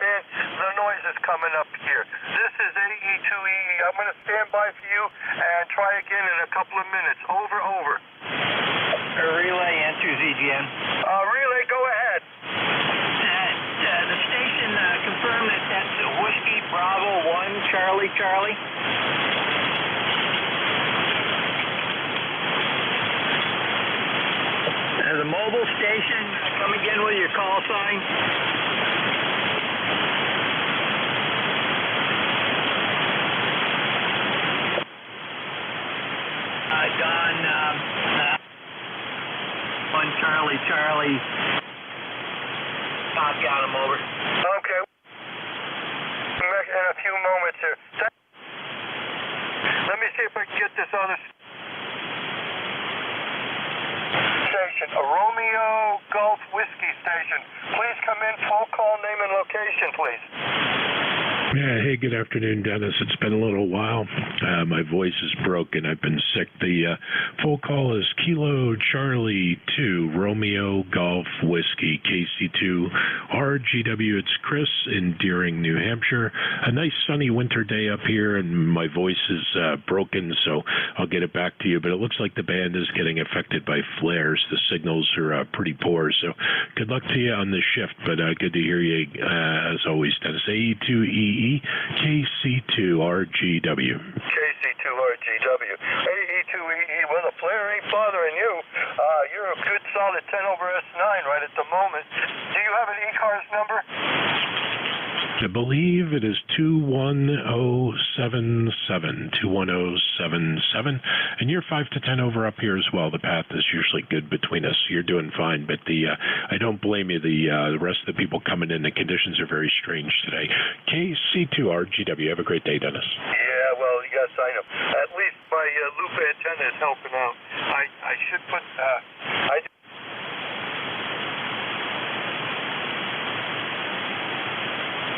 noise is coming up here. This is AE2EE. I'm going to stand by for you and try again in a couple of minutes. Over. Relay N2ZGN. Relay, go ahead. The station confirmed that that's Whiskey Bravo 1, Charlie. The mobile station, come again with your call sign. Don, 1 Charlie. Got him over. Okay. In a few moments here. Let me see if I can get this other station. A Romeo Golf Whiskey station. Please come in. Full call, name and location, please. Yeah, hey, good afternoon, Dennis. It's been a little while. My voice is broken. I've been sick. The full call is Kilo Charlie 2, Romeo Golf Whiskey, KC2 RGW. It's Chris in Deering, New Hampshire. A nice sunny winter day up here, and my voice is broken, so I'll get it back to you. But it looks like the band is getting affected by flares. The signals are pretty poor, so good luck to you on the shift, but good to hear you as always, Dennis. AE2EE. KC2RGW. KC2RGW. AE2EE. Well, the flare ain't bothering you. You're a good solid 10 over S9 right at the moment. Do you have an ECARS number? I believe it is 21077, 21077, and you're 5 to 10 over up here as well. The path is usually good between us. You're doing fine, but I don't blame you. The rest of the people coming in, the conditions are very strange today. KC2RGW, have a great day, Dennis. Yeah, well, yes, I know. At least my loop antenna is helping out. I should put,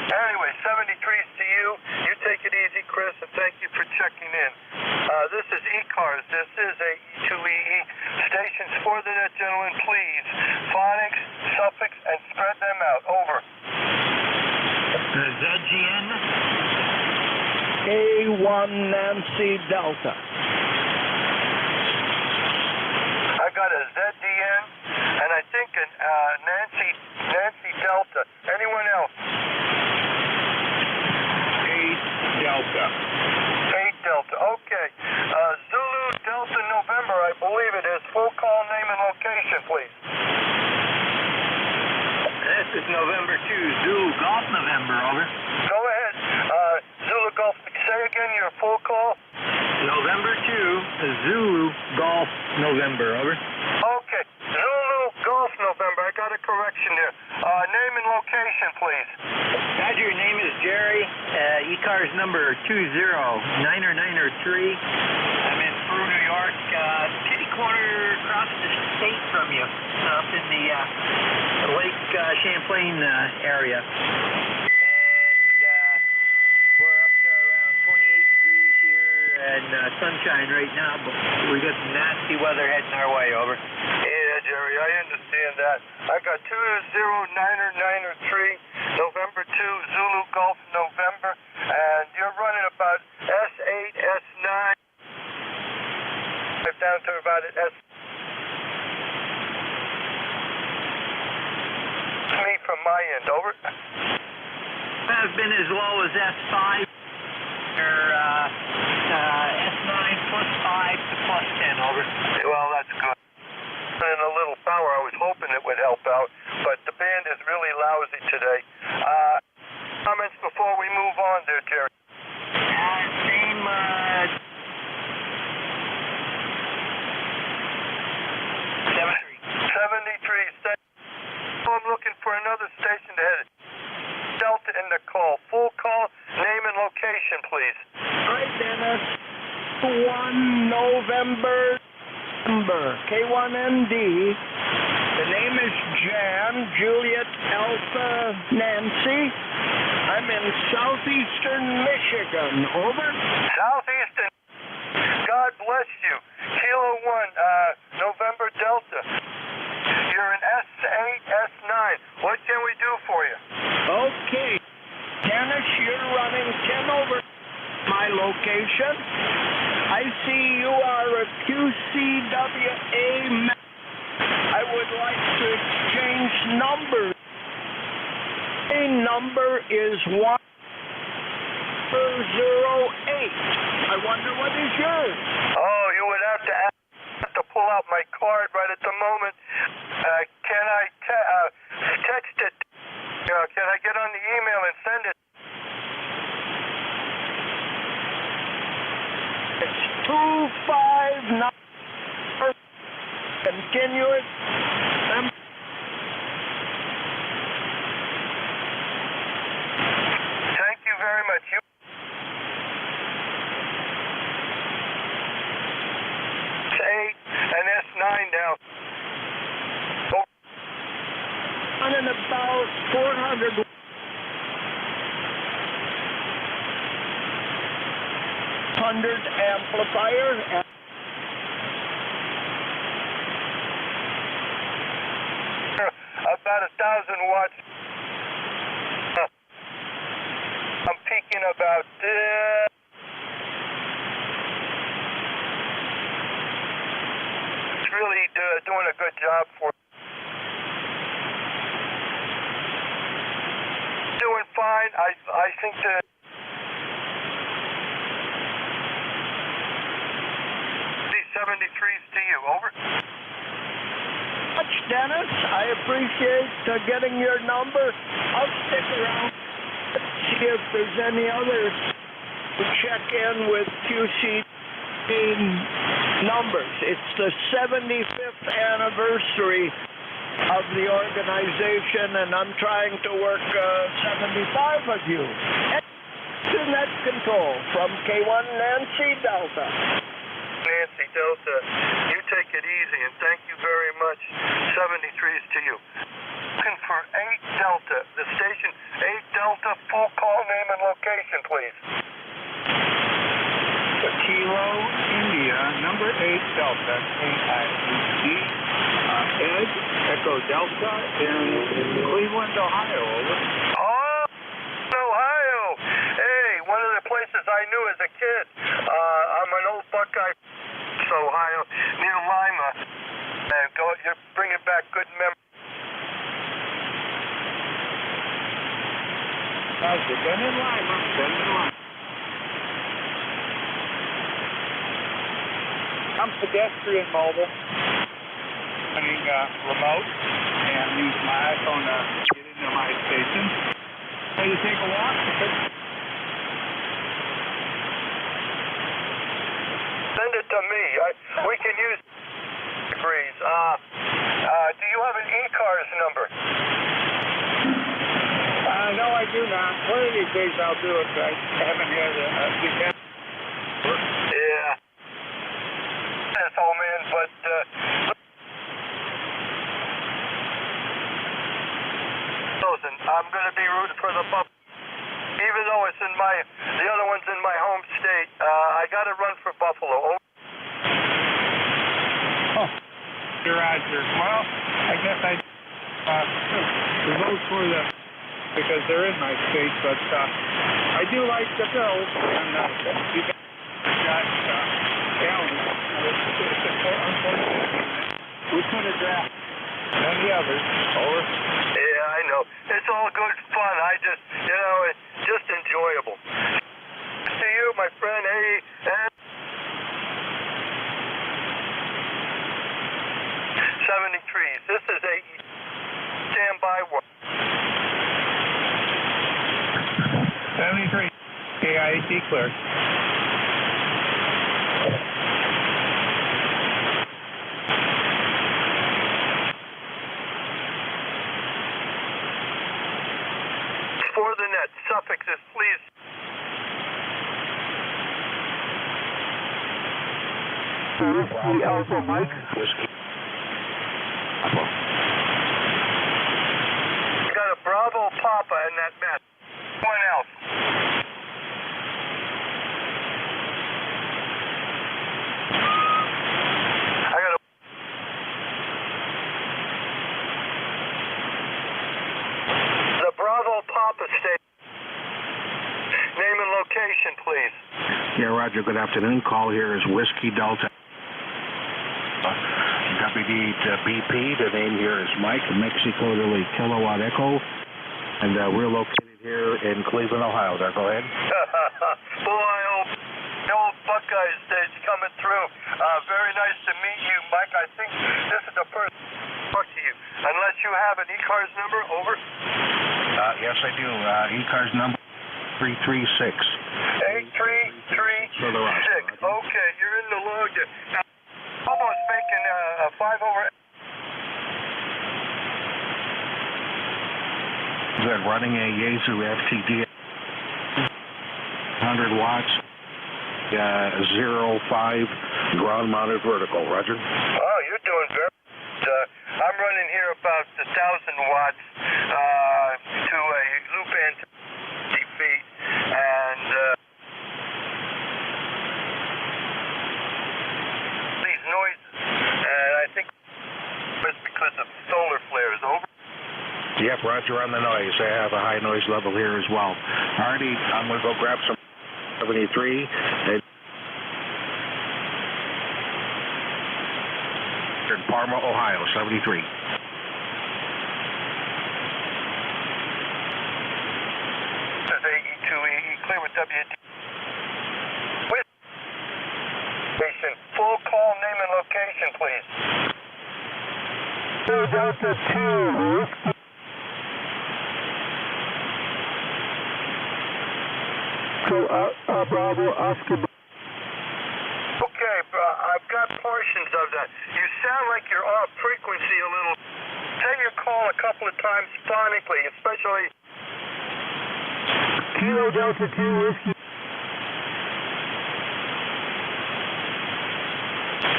Anyway, 73's to you. You take it easy, Chris, and thank you for checking in. This is ECARS. This is a E2EE. Stations for the net, gentlemen, please. Phonics, suffix, and spread them out. Over. ZGN. A1 Nancy Delta. I got a ZDN, and I think an Nancy Delta. Anyone else? 8 Delta. 8 Delta, okay. Zulu Delta November, I believe it is. Full call, name, and location, please. This is November 2, Zulu Golf November, over. Go ahead. Zulu Golf, say again your full call. November 2, Zulu Golf November, over. Okay, Zulu Golf November, I got a correction there. Name and location, please. Roger, your name is Jerry. ECARS number 20993. I'm in Peru, New York, kitty corner across the state from you, up in the Lake Champlain area. And sunshine right now, but we got some nasty weather heading our way, over. Yeah, Jerry, I understand that. I got 20993, November 2, Zulu Golf November, and you're running about S8, S9, down to about an S. Me from my end, over. I've been as low as S5. S9 plus 5 to plus 10, over. Well, that's good. And a little power, I was hoping it would help out, but the band is really lousy today. Comments before we move on there, Jerry? Same, 73. I'm looking for another station to hit. Delta in the call. Full call, name and location, please. Hi, Dennis. 1 November, K1MD. The name is Jan, Juliet Alpha Nancy. I'm in southeastern Michigan, over. Southeastern. God bless you. Kilo 1, November Delta. You're in S8, S9. What can we do for you? Okay. Dennis, you're running 10 over my location. I see you are a QCWA. I would like to exchange numbers. A number is 1008. I wonder what is yours. Oh, you would have to pull out my card right at the moment. Can I text it? Can I get on the email and send it? It's 259. Continue it. Thank you very much. S8 and S9 now. Running about 400. Amplifier. About 1,000 watts. I'm peaking about it's really doing a good job for doing fine. I think that 73's to you, over. Much, Dennis. I appreciate getting your number. I'll stick around. see if there's any others to check in with QC numbers. It's the 75th anniversary of the organization, and I'm trying to work 75 of you. Net control from K1 Nancy Delta. Nancy Delta, you take it easy, and thank you very much. 73 is to you. Looking for 8 Delta, the station 8 Delta, full call name and location, please. Kilo India, number 8 Delta, AIED, Ed, Echo Delta in Cleveland, Ohio, over. Oh, Ohio. Hey, one of the places I knew as a kid. I'm an old Buckeye, Ohio, near Lima. And you're bringing back good memories. Been in Lima, I'm pedestrian mobile, running remote, and use my iPhone to get into my station. Ready to take a walk? Send it to me. We can use degrees. Do you have an ECARS number? No, I do not. One of these days I'll do it, but I haven't had a Yeah. Asshole, man, but I'm going to be rooting for the Buffalo. Even though it's the other one's in my home state, I got to run for Buffalo. Oh, Roger. Well, I guess I vote for them because they're in my state, but I do like the Bills, and you got we could have drafted any others. Over. Yeah, I know. It's all good fun. It's just enjoyable. To you, my friend. Hey, 73. This is a standby one. 73. KIAC clear. For the net, suffixes, please. Whiskey Alpha Mike. Whiskey. You got a Bravo Papa in that mess. One else. I got a... The Bravo Papa station. Name and location, please. Yeah, Roger, good afternoon. Call here is Whiskey Delta. WD to BP, the name here is Mike, Mexico to the Kilowatt Echo, and we're located here in Cleveland, Ohio. There, go ahead. Boy, old Buckeye stage coming through. Very nice to meet you, Mike. I think this is the first to talk to you. Unless you have an ECARS number, over? Yes, I do. ECARS number 336. 8336. Okay, you're in the log. Almost making a 5 over. Good. Running a Yaesu FTD 100 watts, 0.5 ground mounted vertical. Roger. Oh, you're doing very good. I'm running here about 1,000 watts to a loop end 50 feet, and these noises, and I think it's because of solar flares. Over. Yep, Roger on the noise. I have a high noise level here as well. Alrighty, I'm going to go grab some 73. And in Parma, Ohio, 73. This is AE2E, clear with WD. With station, full call name and location, please. Delta 2. Echo Bravo Oscar. Okay, I've got portions of that. You sound like you're off frequency a little. Take your call a couple of times phonically, especially Kilo Delta 2 Whiskey.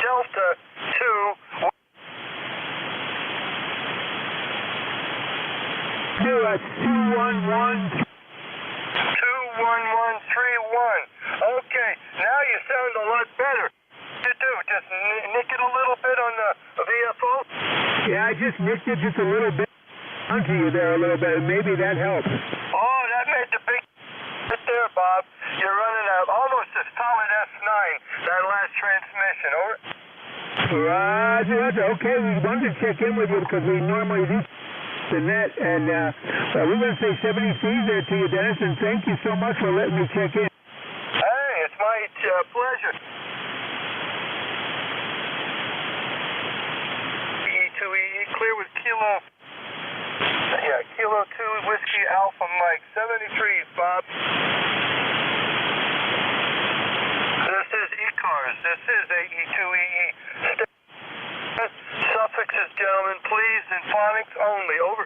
Delta 2. That's 211. 21131. Okay, now you sound a lot better. What you do? Just nick it a little bit on the VFO? Yeah, I just nicked it just a little bit onto you there a little bit. Maybe that helps. Oh, that made the big right there, Bob. You're running out almost a solid S9, that last transmission, over. Roger, okay, we wanted to check in with you because we normally do the net, and we're going to say 73 there to you, Dennis, and thank you so much for letting me check in. Hey, it's my pleasure. E2EE, clear with Kilo. Yeah, Kilo 2 Whiskey Alpha Mike, 73, Bob. This is ECARS. This is AE2EE. Suffixes, gentlemen, please, and phonics only. Over.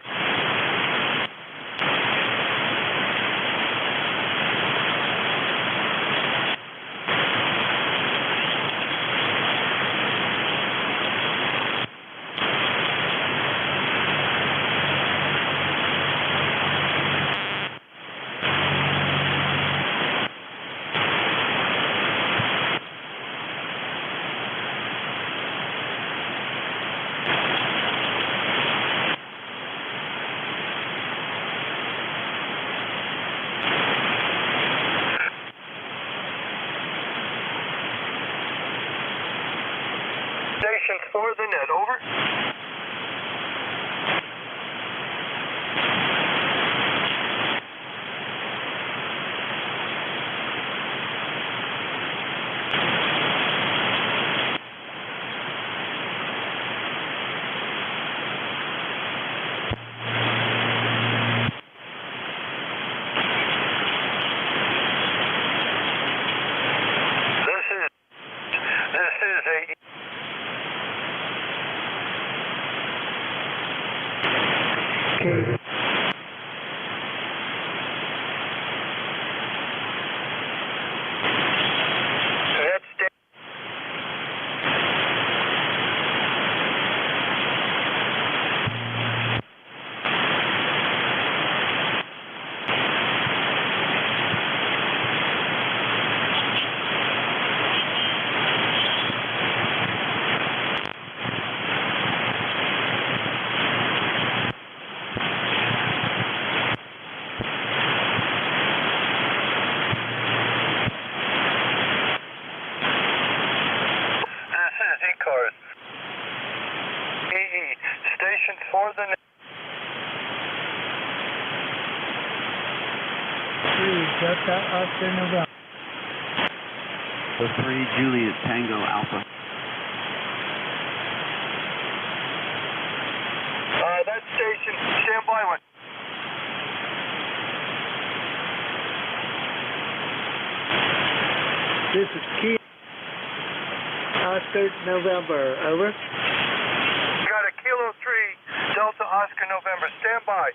Stations for the net, over. This is a Okay. ECARS. EE, stations for the net. 3 Delta Oscar November. 3 Juliet Tango Alpha. That station, stand by one. This is Key Oscar November, over. Got a Kilo 3 Delta Oscar November, stand by.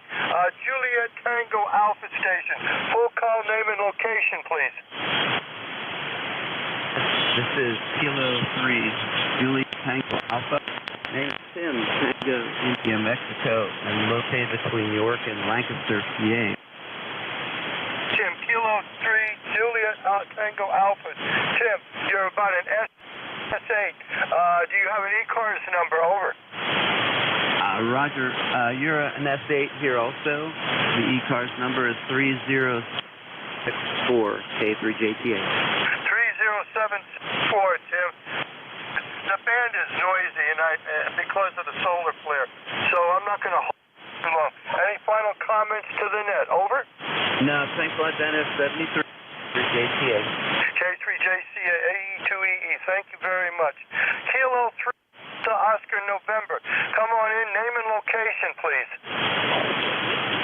Juliet Tango Alpha Station, full call name and location, please. This is Kilo 3 Juliet Tango Alpha. Name Tim Tango India, Mexico, and located between York and Lancaster, PA. Tim, Kilo 3 Juliet Tango Alpha. Tim, you're about an S8. Do you have an ECARS number? Over. Roger. You're an S8 here also. The ECARS number is 3064 K3JTA. 3074, Tim. The band is noisy and because of the solar flare, so I'm not going to hold too long. Any final comments to the net? Over. No, thanks a lot, Dennis. 73 JTA. K3JCA, AE2EE, thank you very much. Kilo 3 to Oscar November. Come on in, name and location, please.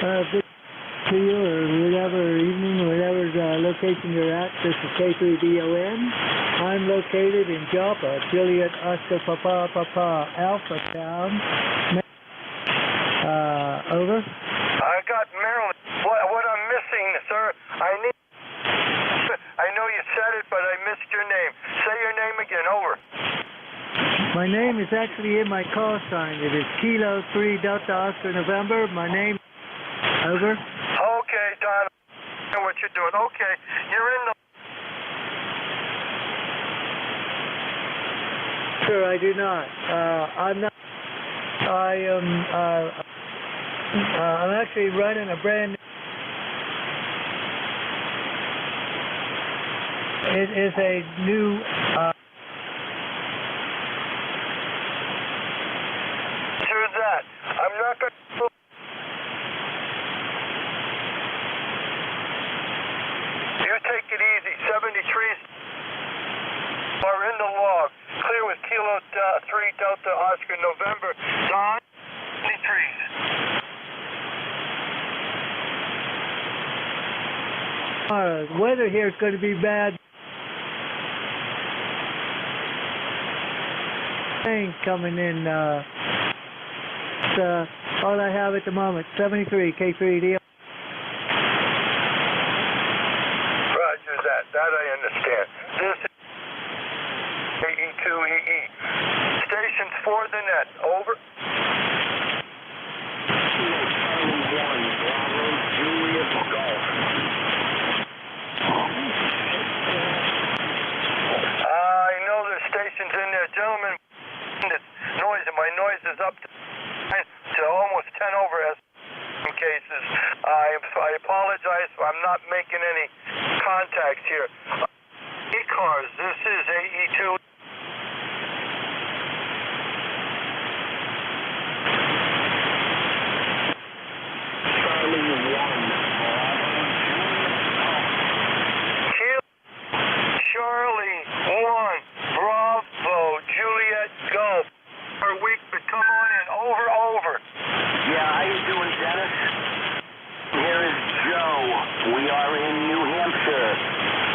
Good to you, or whatever, evening, whatever's location you're at. This is K3DON. I'm located in Joppa, Juliet Oscar Papa Alpha Town. Over. I got Maryland. What I'm missing, sir, I know you said it, but I missed your name. Say your name again. Over. My name is actually in my call sign. It is Kilo 3 Delta Oscar November. My name. Over. Okay, Don. I know what you're doing. Okay, you're in the. Sir, I do not. I'm not. I am. I'm actually running a brand. It is a new. Do that. I'm not going to. You take it easy. 73s are in the log. Clear with Kilo 3 Delta Oscar November. Don, 73s. The weather here is going to be bad. Rain coming in. It's all I have at the moment. 73 K3D. Roger that. That I understand. This is AE2EE. Stations for the net. Over. I know there's stations in there. Gentlemen, it's noise, and my noise is up to almost 10 over S cases. I apologize. I'm not making any contacts here. ECARS, this is AE2. Charlie 1, Bravo, Juliet, go. For a week, but come on in. Over. Yeah, how you doing, Dennis? Here is Joe. We are in New Hampshire.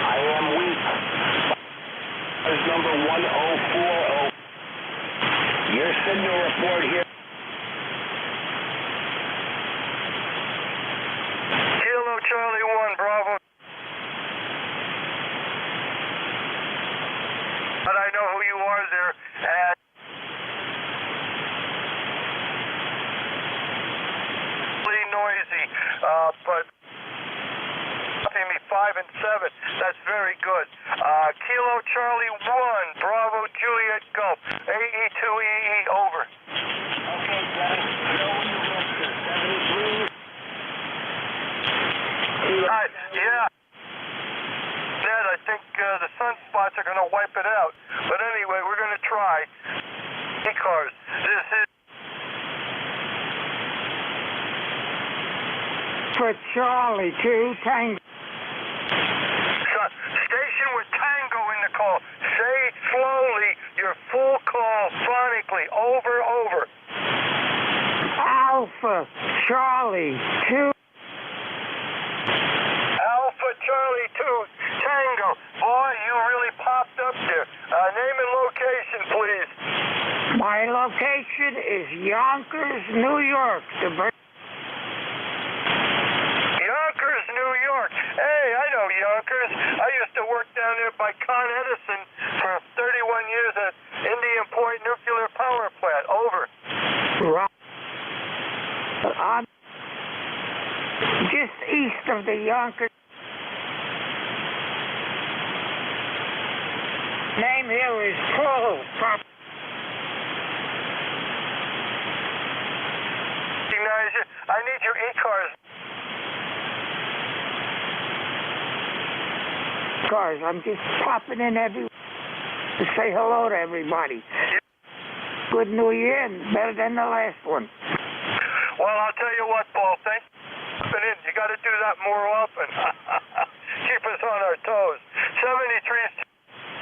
I am weak. Is number 1040. Your signal report here. Kilo Charlie 1, Bravo. But I know who you are there. And noisy, but me 5 and 7. That's very good. Kilo Charlie 1, Bravo Juliet Gulf, AE2EE, over. Okay, Dennis. Yeah. Ned, I think the sunspots are going to wipe it out. But anyway, we're going to try. ECARS. This is. For Charlie 2 Tango. Station with Tango in the call. Say slowly your full call phonically. Over. Alpha Charlie 2. Alpha Charlie 2 Tango. Boy, you really popped up there. Name and location, please. My location is Yonkers, New York. Yonkers, New York. Hey, I know Yonkers. I used to work down there by Con Edison for 31 years at Indian Point Nuclear Power Plant. Over. Right. I'm just east of the Yonkers. Name here is Paul. I need your ECARS. Cars. I'm just popping in to say hello to everybody. Good New Year, and better than the last one. Well, I'll tell you what, Paul. Thanks for popping in. You got to do that more often. Keep us on our toes. 73,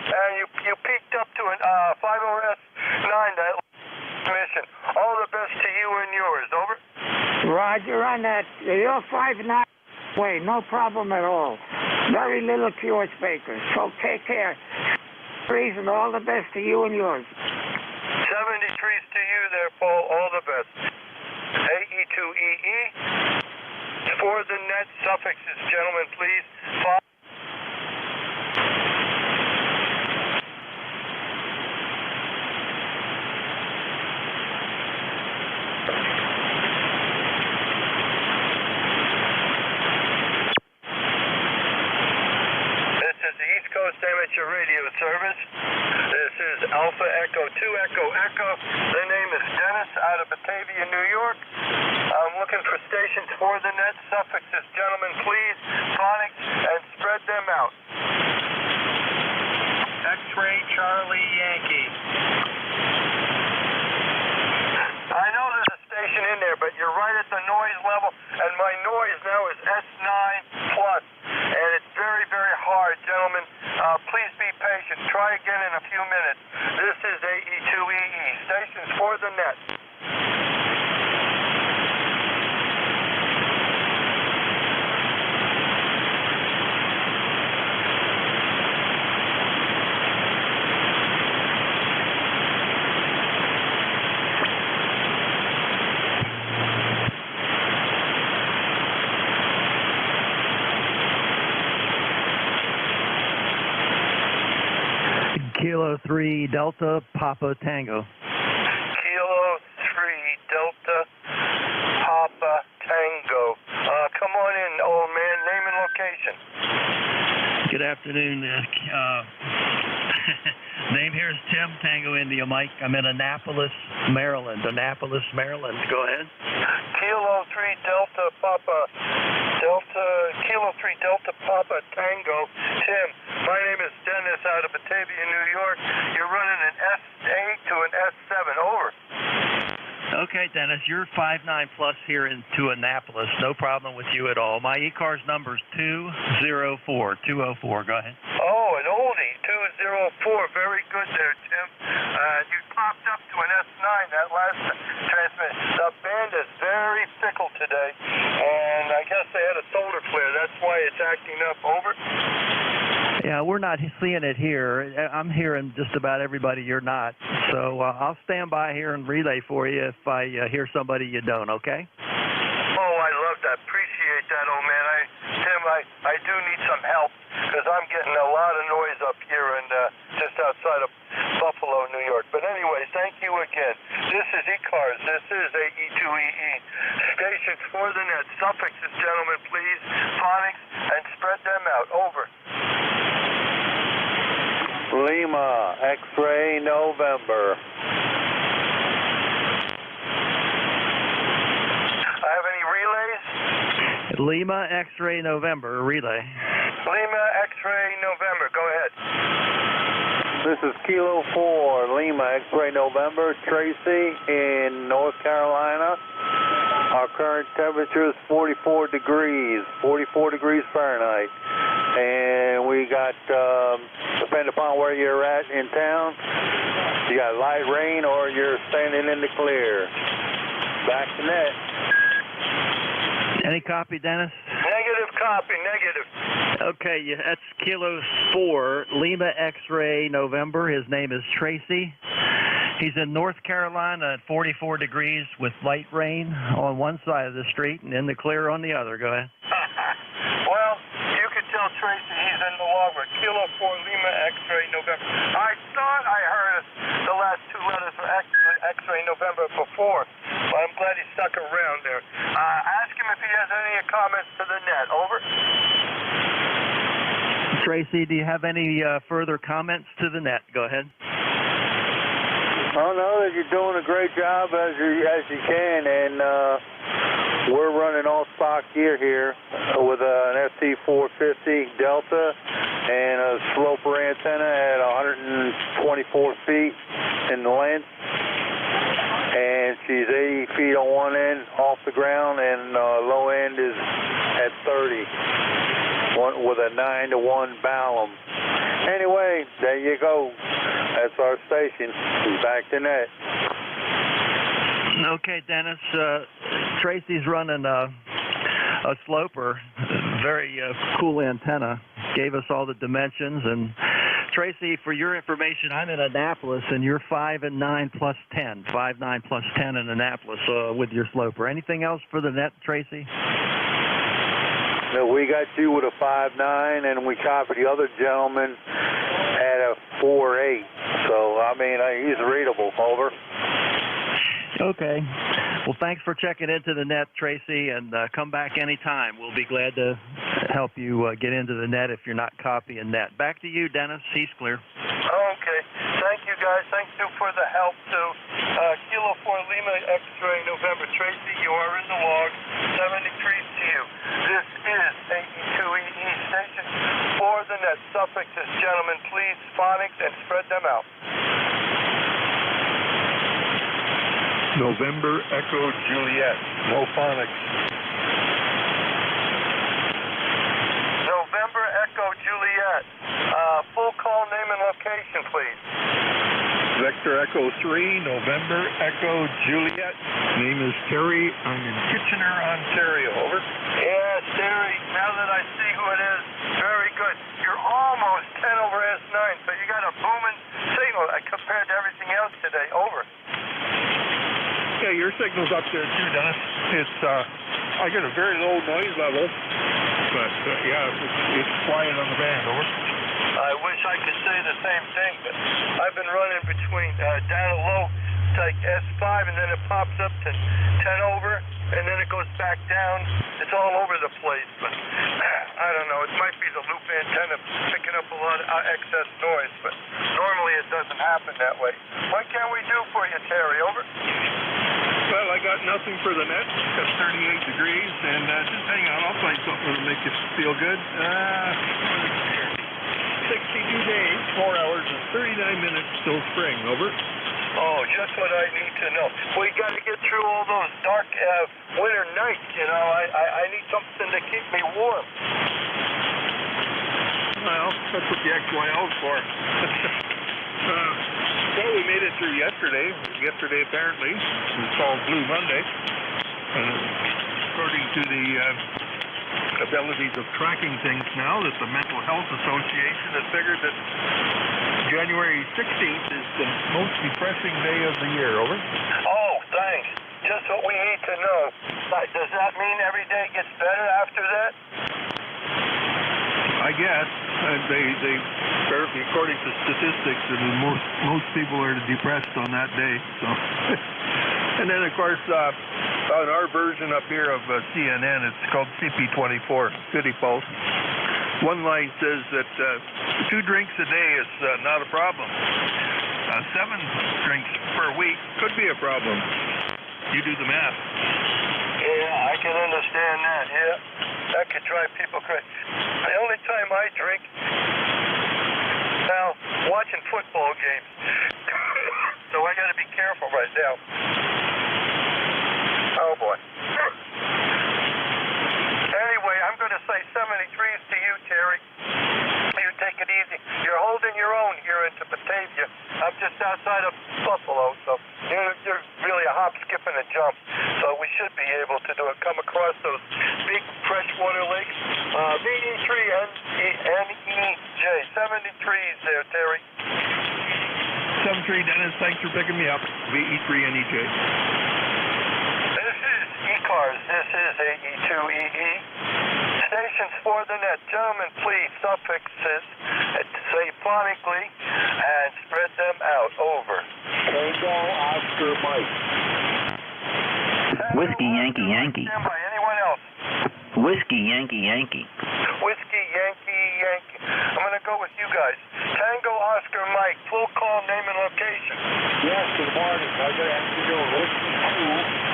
and you peaked up to an 50S9 that mission. All the best to you and yours. Over. Roger on that. You're 5'9". Wait, no problem at all. Very little pure speakers. So take care. And all the best to you and yours. 73s to you there, Paul. All the best. AE2EE. For the net suffixes, gentlemen, please. Amateur radio service. This is Alpha Echo 2 Echo Echo. The name is Dennis out of Batavia, New York. I'm looking for stations for the net suffixes. Gentlemen, please, phonics, and spread them out. X-ray Charlie Yankee. I know there's a station in there, but you're right at the noise level, and my noise now is S9+, and it's very, very hard, gentlemen. Please be patient. Try again in a few minutes. This is AE2EE. Stations for the net. Kilo 3 Delta Papa Tango. Kilo 3 Delta Papa Tango. Come on in, old man. Name and location. Good afternoon. Name here is Tim, Tango India Mike. I'm in Annapolis, Maryland. Annapolis, Maryland. Go ahead. Kilo 3 Delta Papa. Kilo 3 Delta Papa Tango. Tim, my name is Dennis out of Batavia, New York. You're running an S8 to an S7. Over. Okay, Dennis, you're 5'9" plus here into Annapolis. No problem with you at all. My ECARS number is 204. 204. Go ahead. Oh, an oldie, 204. Very good there, Tim. You popped up to an S9 that last transmission. The band is very fickle today, and I guess they had a solar flare. That's why it's acting up. Over. Yeah, we're not seeing it here. I'm hearing just about everybody you're not. So I'll stand by here and relay for you if I hear somebody you don't, okay? Oh, I love that. Appreciate that, old man. Tim, I do need some help because I'm getting a lot of noise up here and just outside of Buffalo, New York. But anyway, thank you again. This is ECARS. This is AE2EE. Stations for the net. Suffixes, gentlemen, please. Phonics, and spread them out. Over. Lima, X-ray November. I have any relays? Lima, X-ray November, relay. Lima, X-ray November, go ahead. This is Kilo 4, Lima, X-ray November, Tracy in North Carolina. Our current temperature is 44 degrees Fahrenheit. And we got, depending upon where you're at in town, you got light rain or you're standing in the clear. Back to net. Any copy, Dennis? Negative copy, negative. Okay, yeah, that's Kilo 4, Lima X-ray November. His name is Tracy. He's in North Carolina at 44 degrees with light rain on one side of the street and in the clear on the other. Go ahead. Well, you can tell Tracy he's in the logger. Kilo 4 Lima X-ray November. I thought I heard the last two letters for X-ray November before, but I'm glad he stuck around there. Ask him if he has any comments to the net. Over. Tracy, do you have any further comments to the net? Go ahead. I know that you're doing a great job as you can, and we're running all stock gear here with an ST450 Delta and a sloper antenna at 124 feet in length, and she's 80 feet on one end off the ground, and low end is at 30 with a 9-to-1 Ballum. Anyway, there you go. That's our station. Back to net. Okay, Dennis. Tracy's running a sloper, very cool antenna. gave us all the dimensions. And Tracy, for your information, I'm in Annapolis, and you're 5 and 9 plus 10, 5, 9 plus 10 in Annapolis with your sloper. Anything else for the net, Tracy? No, we got you with a 5.9, and we copied the other gentleman at a 4.8. So, I mean, he's readable. Over. Okay. Well, thanks for checking into the net, Tracy, and come back anytime. We'll be glad to help you get into the net if you're not copying net. Back to you, Dennis. He's clear. Okay. Thank you, guys. Thank you for the help, too. Kilo 4 Lima X-ray November. Tracy, you are in the log. 73 to you. This is AE2EE station for the net. Suffixes, gentlemen, please, phonics, and spread them out. November Echo Juliet. No phonics. November Echo Juliet. Full call name and location, please. Vector Echo 3, November Echo Juliet. Name is Terry. I'm in Kitchener, Ontario. Over. Yes, Terry. Now that I see who it is, very good. You're almost 10 over S9, so you got a booming signal compared to everything else today. Over. Yeah, your signal's up there too, Dennis. It's I get a very low noise level, but yeah, it's quiet on the band. Over. I wish I could say the same thing, but I've been running between down a low, like S5, and then it pops up to 10 over, and then it goes back down. It's all over the place, but I don't know. It might be the loop antenna picking up a lot of excess noise, but normally it doesn't happen that way. What can we do for you, Terry? Over. Well, I got nothing for the net. It's 38 degrees, and just hang on. I'll find something that'll make you feel good. 62 days, 4 hours, and 39 minutes till spring. Over. Oh, just what I need to know. We got to get through all those dark winter nights, you know. I need something to keep me warm. Well, that's what the XYL's for. Well, we made it through yesterday. Yesterday, apparently, was called Blue Monday. According to the abilities of tracking things now, that the Mental Health Association has figured that January 16th is the most depressing day of the year. Over. Oh, thanks. Just what we need to know. Does that mean every day gets better after that? I guess. They according to statistics, most people are depressed on that day. So, and then of course, on our version up here of CNN, it's called CP24 City Pulse. One line says that 2 drinks a day is not a problem. 7 drinks per week could be a problem. You do the math. Yeah, I can understand that. Yeah, that could drive people crazy. The only time I drink, now, watching football games. So I got to be careful right now. Oh boy. Anyway, I'm going to say 73s to you, Terry. You take it easy. You're holding your own here into Batavia. I'm just outside of Buffalo, so you're really a hop, skip, and a jump. So we should be able to come across those big freshwater lakes. VE3NEJ, 73s there, Terry. 73 Dennis, thanks for picking me up. VE3NEJ. This is ECARS. This is AE2EE. Stations for the net. Gentlemen, please, suffixes, say phonically, and spread them out. Over. Tango Oscar Mike. Whiskey Yankee Yankee. Stand by. Anyone else? Whiskey Yankee Yankee. Whiskey Yankee Yankee. I'm going to go with you guys. Tango Oscar Mike. Full call, name, and location. Yes, good morning. Good afternoon. Whiskey 2,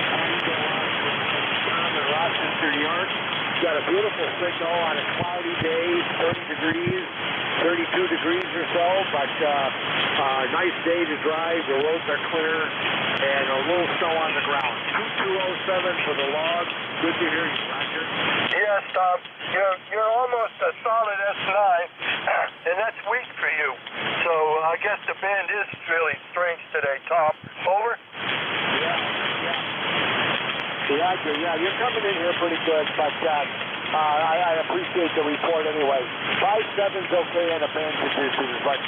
Tango Oscar Mike. Tom in Rochester, New York. Got a beautiful signal on a cloudy day, 30 degrees, 32 degrees or so, but nice day to drive. The roads are clear, and a little snow on the ground. 2207 for the log. Good to hear you, Roger. Yes, Tom. You're almost a solid S9, and that's weak for you. So I guess the band is really strange today, Tom. Over? Roger, yeah, you're coming in here pretty good, but I appreciate the report anyway. 5-7's okay in a band conditions, but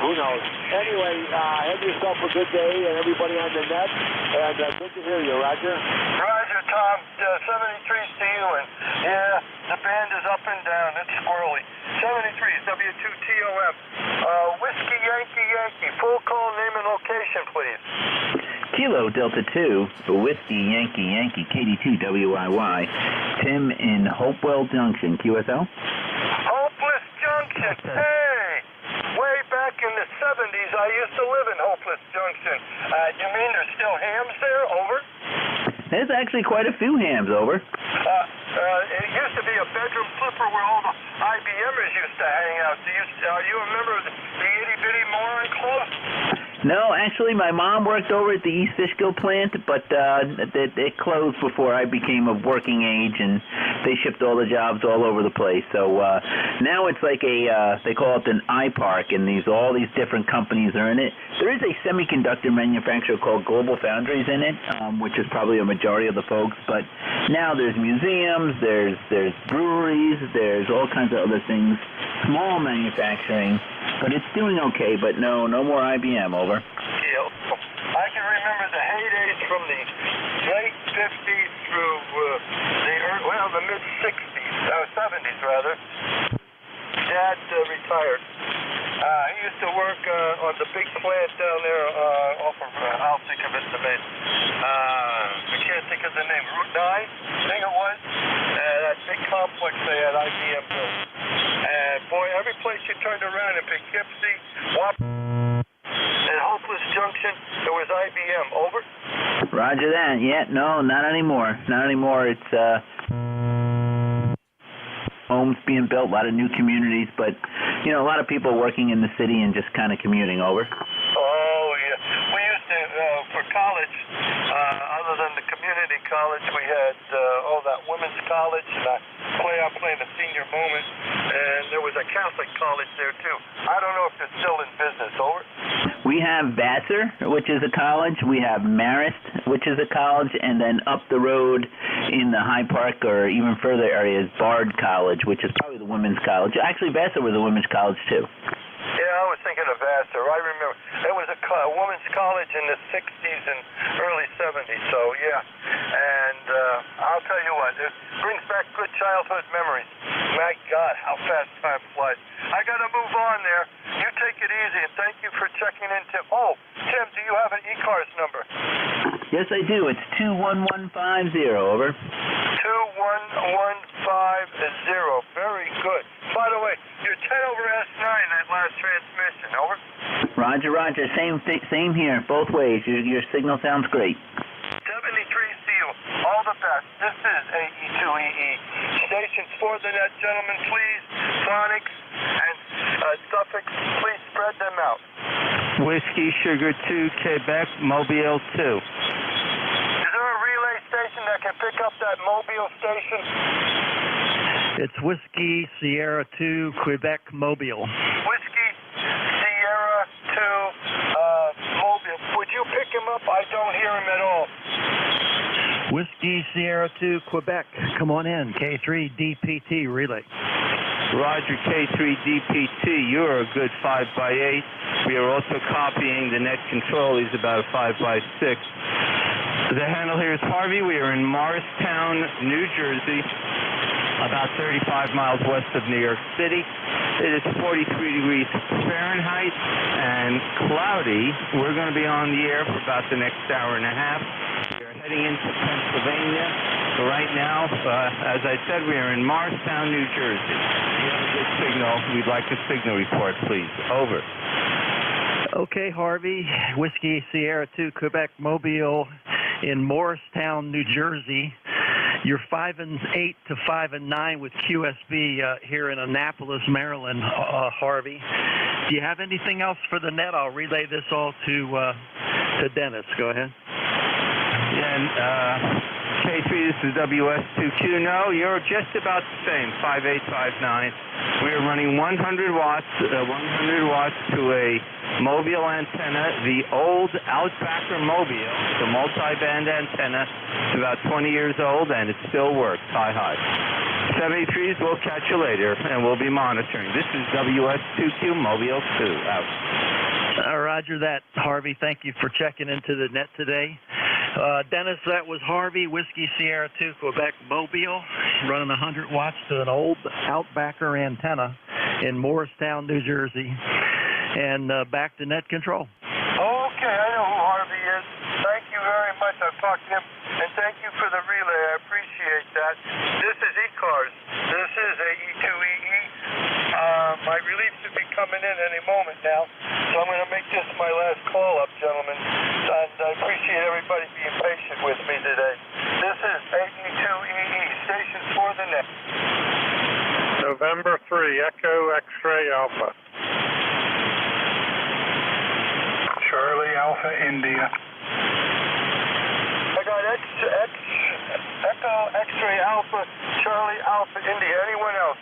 who knows? Anyway, have yourself a good day, and everybody on the net, and good to hear you, Roger. Roger, Tom. 73's to you, and yeah, the band is up and down. It's squirrely. 73's W2TOM. Whiskey Yankee Yankee. Full call, name and location, please. Kilo Delta 2, Whiskey Yankee Yankee, KD2WIY. Tim in Hopewell Junction, QSL. Hopeless Junction. Hey! Way back in the 70s, I used to live in Hopeless Junction. You mean there's still hams there? Over? There's actually quite a few hams, over. It used to be a bedroom flipper where all the IBMers used to hang out. Do you remember the itty-bitty moron club? No, actually, my mom worked over at the East Fishkill plant, but it closed before I became of working age, and they shipped all the jobs all over the place. So now it's like they call it an iPark, and all these different companies are in it. There is a semiconductor manufacturer called Global Foundries in it, which is probably a majority of the folks. But now there's museums, there's breweries, there's all kinds of other things, small manufacturing. But it's doing okay, but no more IBM, over. Yeah. I can remember the heydays from the late 50s through the mid-60s, 70s rather. Dad retired. He used to work on the big plant down there off of, I'll think of it in a minute. I can't think of the name. Route 9, I think it was. That big complex they had IBM built. And boy, every place you turned around in Poughkeepsie, and Hopeless Junction, there was IBM. Over? Roger that. Yeah, no, not anymore. Not anymore. It's homes being built, a lot of new communities, but, a lot of people working in the city and just kind of commuting, over. Oh, yeah. We used to, for college, other than the community college, we had, that women's college, and I'm playing the senior moment, and there was a Catholic college there, too. I don't know if they're still in business, over. We have Vassar, which is a college. We have Marist, which is a college, and then up the road in the High Park or even further areas, Bard College, which is probably the women's college. Actually, Vassar was a women's college, too. Yeah, I was thinking of Vassar. I remember it was a women's college in the 60s and early 70s, so yeah. And I'll tell you what, it brings back good childhood memories. My God, how fast time flies. I got to move on there. You take it easy, and thank you for checking in, Tim. Oh, Tim, do you have an ECARS number? Yes, I do. It's 21150, over. 21150. Very good. By the way, you're 10 over S9, that last transmission, over? Roger. Same here, both ways. Your signal sounds great. 73 seal. All the best. This is AE2EE. Stations for the net, gentlemen, please. Phonics and Suffolk, please spread them out. Whiskey Sugar 2, Quebec, Mobile 2. Is there a relay station that can pick up that Mobile station? It's Whiskey Sierra 2, Quebec, Mobile. Whiskey Sierra 2, Mobile. Would you pick him up? I don't hear him at all. Whiskey Sierra 2, Quebec. Come on in. K3DPT relay. Roger, K3DPT. You're a good 5x8. We are also copying the net control. He's about a 5x6. The handle here is Harvey. We are in Morristown, New Jersey, about 35 miles west of New York City. It is 43 degrees Fahrenheit and cloudy. We're going to be on the air for about the next hour and a half. We are heading into Pennsylvania. Right now, as I said, we are in Morristown, New Jersey. If you have a good signal, we'd like a signal report, please. Over. Okay, Harvey. Whiskey Sierra 2, Quebec, Mobile in Morristown, New Jersey. You're 5-8 to 5-9 with QSB here in Annapolis, Maryland, Harvey. Do you have anything else for the net? I'll relay this all to Dennis. Go ahead. Yeah, K3, this is WS2Q. No, you're just about the same, 5.8, 5.9. We are running 100 watts to a Mobile antenna, the old Outbacker Mobile, the multi-band antenna. It's about 20 years old, and it still works. Hi. 73s, we'll catch you later, and we'll be monitoring. This is WS2Q Mobile 2 out. Roger that, Harvey. Thank you for checking into the net today. Dennis, that was Harvey, Whiskey Sierra 2, Quebec, Mobile, running 100 watts to an old Outbacker antenna in Morristown, New Jersey. And back to net control. Okay, I know who Harvey is. Thank you very much. I've talked to him, and thank you for the relay. I appreciate that. This is ECARS. This is AE2EE. My relief should be coming in any moment now, so I'm going to make this my last call up, gentlemen. And I appreciate everybody being patient with me today. This is AE2EE, station for the net. November 3, Echo X-Ray Alpha. Charlie Alpha India. I got Echo X-Ray Alpha, Charlie Alpha India. Anyone else?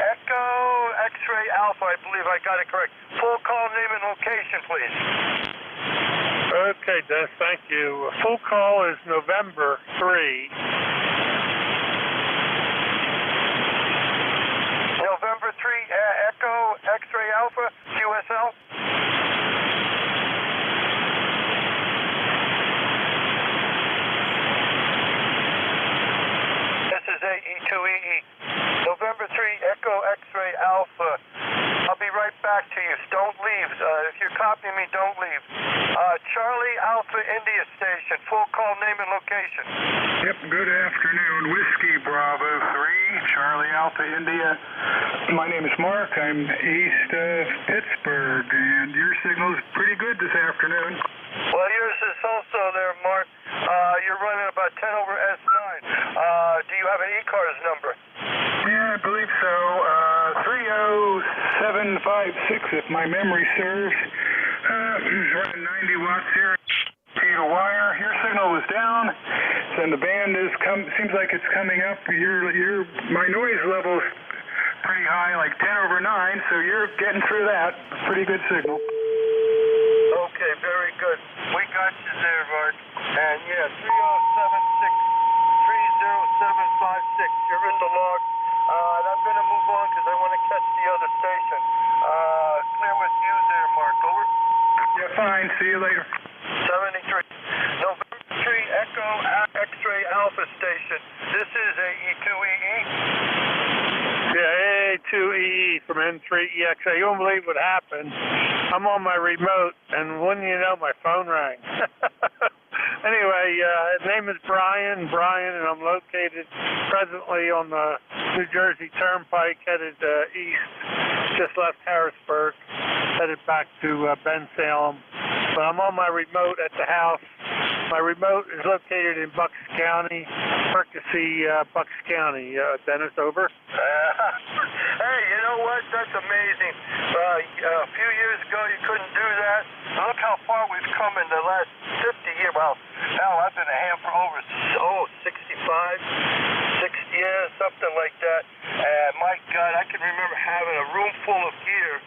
Echo X-Ray Alpha, I believe I got it correct. Full call name and location, please. Okay, Des, thank you. Full call is November 3. November 3, Echo X-Ray Alpha, QSL. This is AE2EE. November 3, Echo X-Ray Alpha. I'll be right back to you. Don't leave. If you're copying me, don't leave. Charlie Alpha India Station. Full call name and location. Yep, good afternoon. Whiskey Bravo 3, Charlie Alpha India. My name is Mark. I'm east of Pittsburgh, and your signal is pretty good this afternoon. Well, yours is also there, Mark. You're running about 10 over S9. Do you have an ECARS number? Yeah, I believe so. 30756, if my memory serves. Running 90 watts here. Feet of wire. Your signal was down, and the band is seems like it's coming up. My noise level's pretty high, like 10 over 9, so you're getting through that. Pretty good signal. Okay, very good. We got you there, Mark. And yeah, 30756. You're in the log. And I'm going to move on because I want to catch the other station. Clear with you there, Mark. Over. Yeah, fine. See you later. 73. November 3, Echo X-Ray Alpha Station. This is AE2EE. Yeah, A2EE from N3EXA. You won't believe what happened. I'm on my remote, and wouldn't you know, my phone rang. Anyway, his name is Brian, and I'm located presently on the New Jersey Turnpike, headed east, just left Harrisburg, headed back to Bensalem. But I'm on my remote at the house. My remote is located in Bucks County, Percy, Bucks County. Dennis, over. Hey, you know what? That's amazing. A few years ago, you couldn't do that. Look how far we've come in the last 50 years. Well, hell, I've been a ham for over 65, 60 years, something like that. And my God, I can remember having a room full of gear,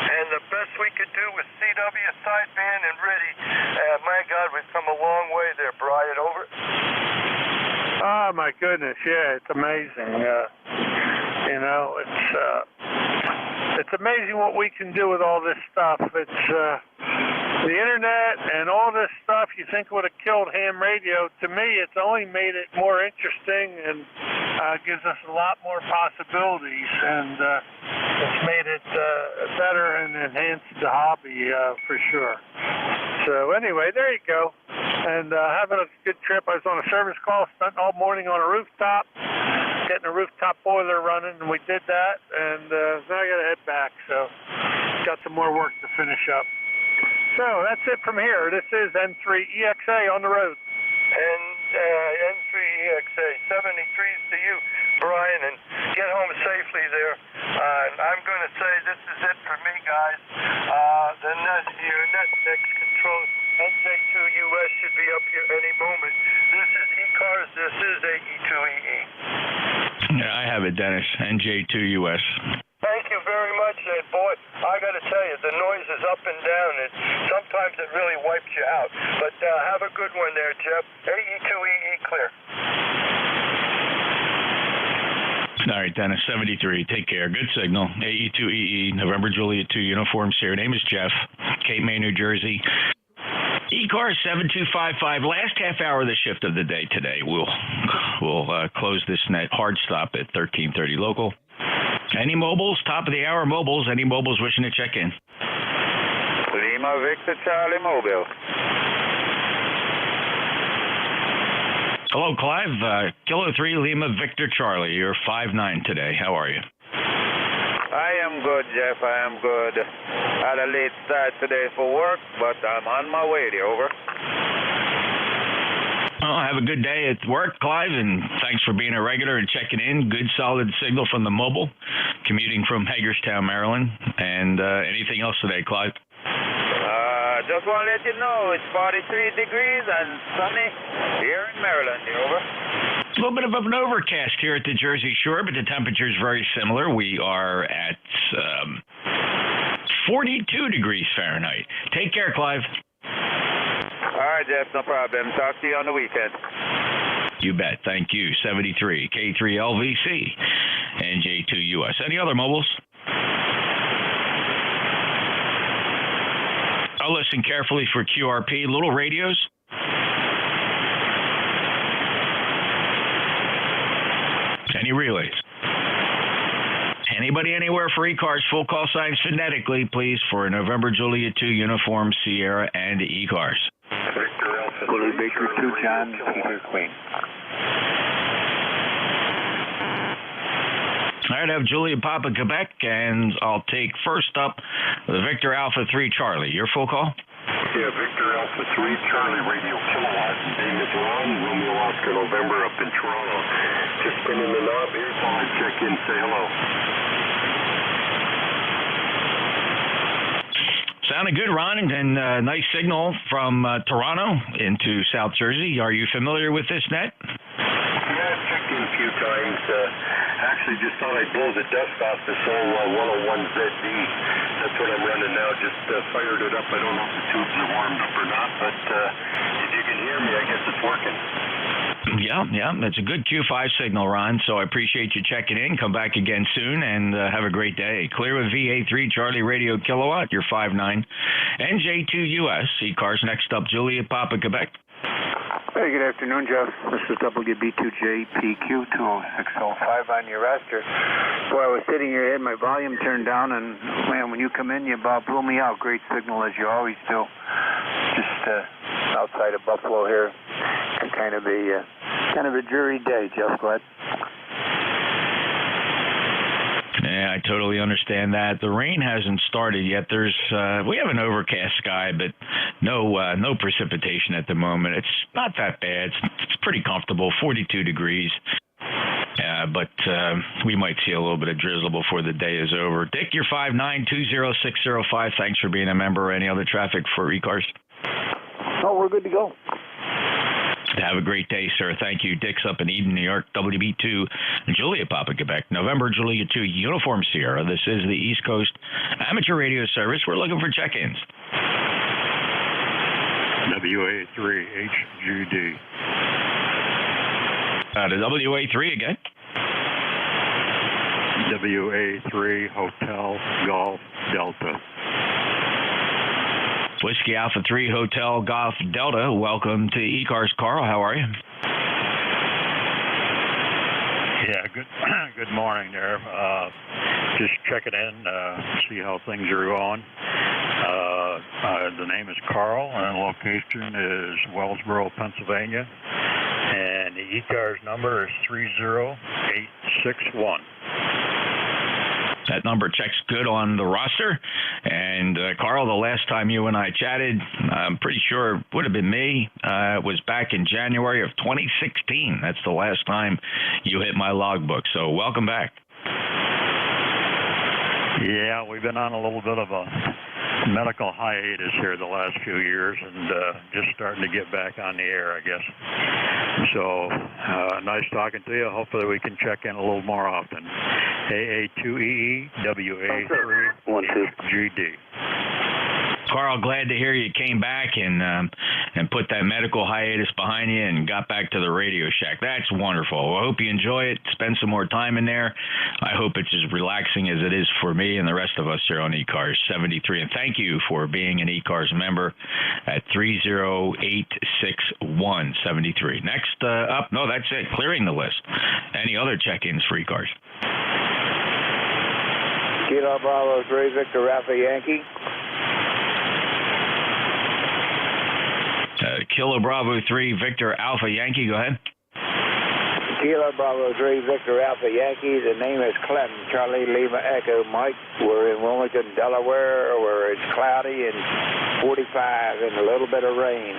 and the best we could do was CW sideband and RIDI. And my God, we've come a long way there, Brian. Over. Oh my goodness, yeah, it's amazing. You know, it's amazing what we can do with all this stuff. It's the internet and all this stuff you think would have killed ham radio. To me, it's only made it more interesting and gives us a lot more possibilities, and it's made it better and enhanced the hobby for sure. So anyway, there you go. And having a good trip. I was on a service call, spent all morning on a rooftop, getting a rooftop boiler running, and we did that, and now I got to head back, so got some more work to finish up. So that's it from here. This is N3EXA on the road. And N3EXA, 73s to you, Brian, and get home safely there. And I'm going to say this is it for me, guys. The net next control, NJ2US should be up here any moment. This is ECARS, this is AE2EE. Yeah, I have it, Dennis, NJ2US. Thank you very much, and boy, I got to tell you, the noise is up and down, and sometimes it really wipes you out. But have a good one there, Jeff. AE2EE clear. All right, Dennis, 73. Take care. Good signal. AE2EE, November Juliet 2, Uniform Sierra. Name is Jeff, Cape May, New Jersey. ECARS 7255. Last half hour of the shift of the day today. We'll close this net hard stop at 13:30 local. Any mobiles? Top of the hour mobiles. Any mobiles wishing to check in? Lima Victor Charlie Mobile. Hello, Clive. Kilo 3 Lima Victor Charlie. You're 5'9" today. How are you? I am good, Jeff. I am good. Had a late start today for work, but I'm on my way there. Over. Well, have a good day at work, Clive, and thanks for being a regular and checking in. Good, solid signal from the mobile, commuting from Hagerstown, Maryland. And anything else today, Clive? Just want to let you know it's 43 degrees and sunny here in Maryland. Over. A little bit of an overcast here at the Jersey Shore, but the temperature is very similar. We are at 42 degrees Fahrenheit. Take care, Clive. All right, Jeff, no problem. Talk to you on the weekend. You bet. Thank you. 73, K3LVC, NJ2US. Any other mobiles? I'll listen carefully for QRP. Little radios. Any relays? Anybody anywhere for ECARS? Full call signs phonetically, please, for November Juliet 2, Uniform Sierra and ECARS. Victor Alpha 3, Baker 2, John, Peter Queen. All right, I have Juliet Papa, Quebec, and I'll take first up the Victor Alpha 3 Charlie. Your full call? Yeah, Victor Alpha 3 Charlie Radio Kilowatt. Name is Ron, Romeo Oscar November up in Toronto. Just spinning the knob here, so I check in, say hello. Sounded good, Ron, and nice signal from Toronto into South Jersey. Are you familiar with this net? Yeah, I've checked in a few times. Actually, just thought I'd blow the dust off this old 101ZD. That's what I'm running now. Just fired it up. I don't know if the tubes are warmed up or not, but if you can hear me, I guess it's working. Yeah, that's a good Q5 signal, Ron, so I appreciate you checking in. Come back again soon, and have a great day. Clear with VA3 Charlie Radio Kilowatt, you're 5'9". NJ2US, ECARS. Next up, Juliet Papa, Quebec. Hey, good afternoon, Jeff. This is WB2JPQ20605 on your roster. So I was sitting here, had my volume turned down, and man, when you come in, you about blew me out. Great signal as you always do. Just outside of Buffalo here, and kind of a dreary day, Jeff. Go ahead. Yeah, I totally understand that. The rain hasn't started yet. We have an overcast sky, but no precipitation at the moment. It's not that bad. It's pretty comfortable, 42 degrees. But we might see a little bit of drizzle before the day is over. Dick, you're 5'9", 20605. Thanks for being a member. Any other traffic for ECARS? Oh, we're good to go. Have a great day, sir. Thank you. Dick's up in Eden, New York, WB2, Juliet Papa, Quebec, November Juliet 2, Uniform Sierra. This is the East Coast Amateur Radio Service. We're looking for check-ins. WA3HGD. The WA3 again. WA3 Hotel Golf Delta. Whiskey Alpha 3 Hotel Golf Delta. Welcome to ECARS. Carl, how are you? Yeah, good morning there. Just checking in, see how things are going. The name is Carl, and location is Wellsboro, Pennsylvania. And the ECARS number is 30861. That number checks good on the roster. And, Carl, the last time you and I chatted, I'm pretty sure it would have been me. It was back in January of 2016. That's the last time you hit my logbook. So welcome back. Yeah, we've been on a little bit of a medical hiatus here the last few years, and just starting to get back on the air, I guess. So, nice talking to you. Hopefully we can check in a little more often. AA2EE, WA3GD. Carl, glad to hear you came back and put that medical hiatus behind you and got back to the Radio Shack. That's wonderful. I hope you enjoy it. Spend some more time in there. I hope it's as relaxing as it is for me and the rest of us here on ECARS 73. And thank you for being an ECARS member at 3086173. Next up, no, that's it. Clearing the list. Any other check-ins for ECARS? Kilo Bravo 3, Victor Alpha Yankee. Kilo Bravo 3, Victor Alpha Yankee. Go ahead. Kilo Bravo 3, Victor Alpha Yankee. The name is Clem, Charlie Lima Echo Mike. We're in Wilmington, Delaware, where it's cloudy and 45 and a little bit of rain.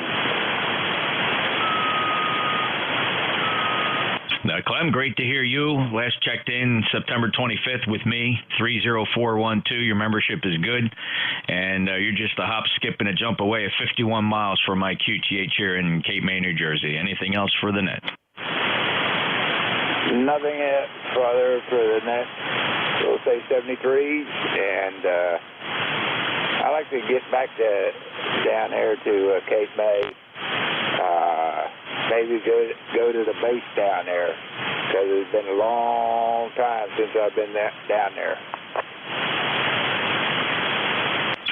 Clem, great to hear you. Last checked in September 25th with me, 30412. Your membership is good, and you're just a hop, skip, and a jump away at 51 miles from my QTH here in Cape May, New Jersey. Anything else for the net? Nothing further for the net. We'll say 73, and I like to get back down there to Cape May. Maybe go to the base down there, because it's been a long time since I've been down there.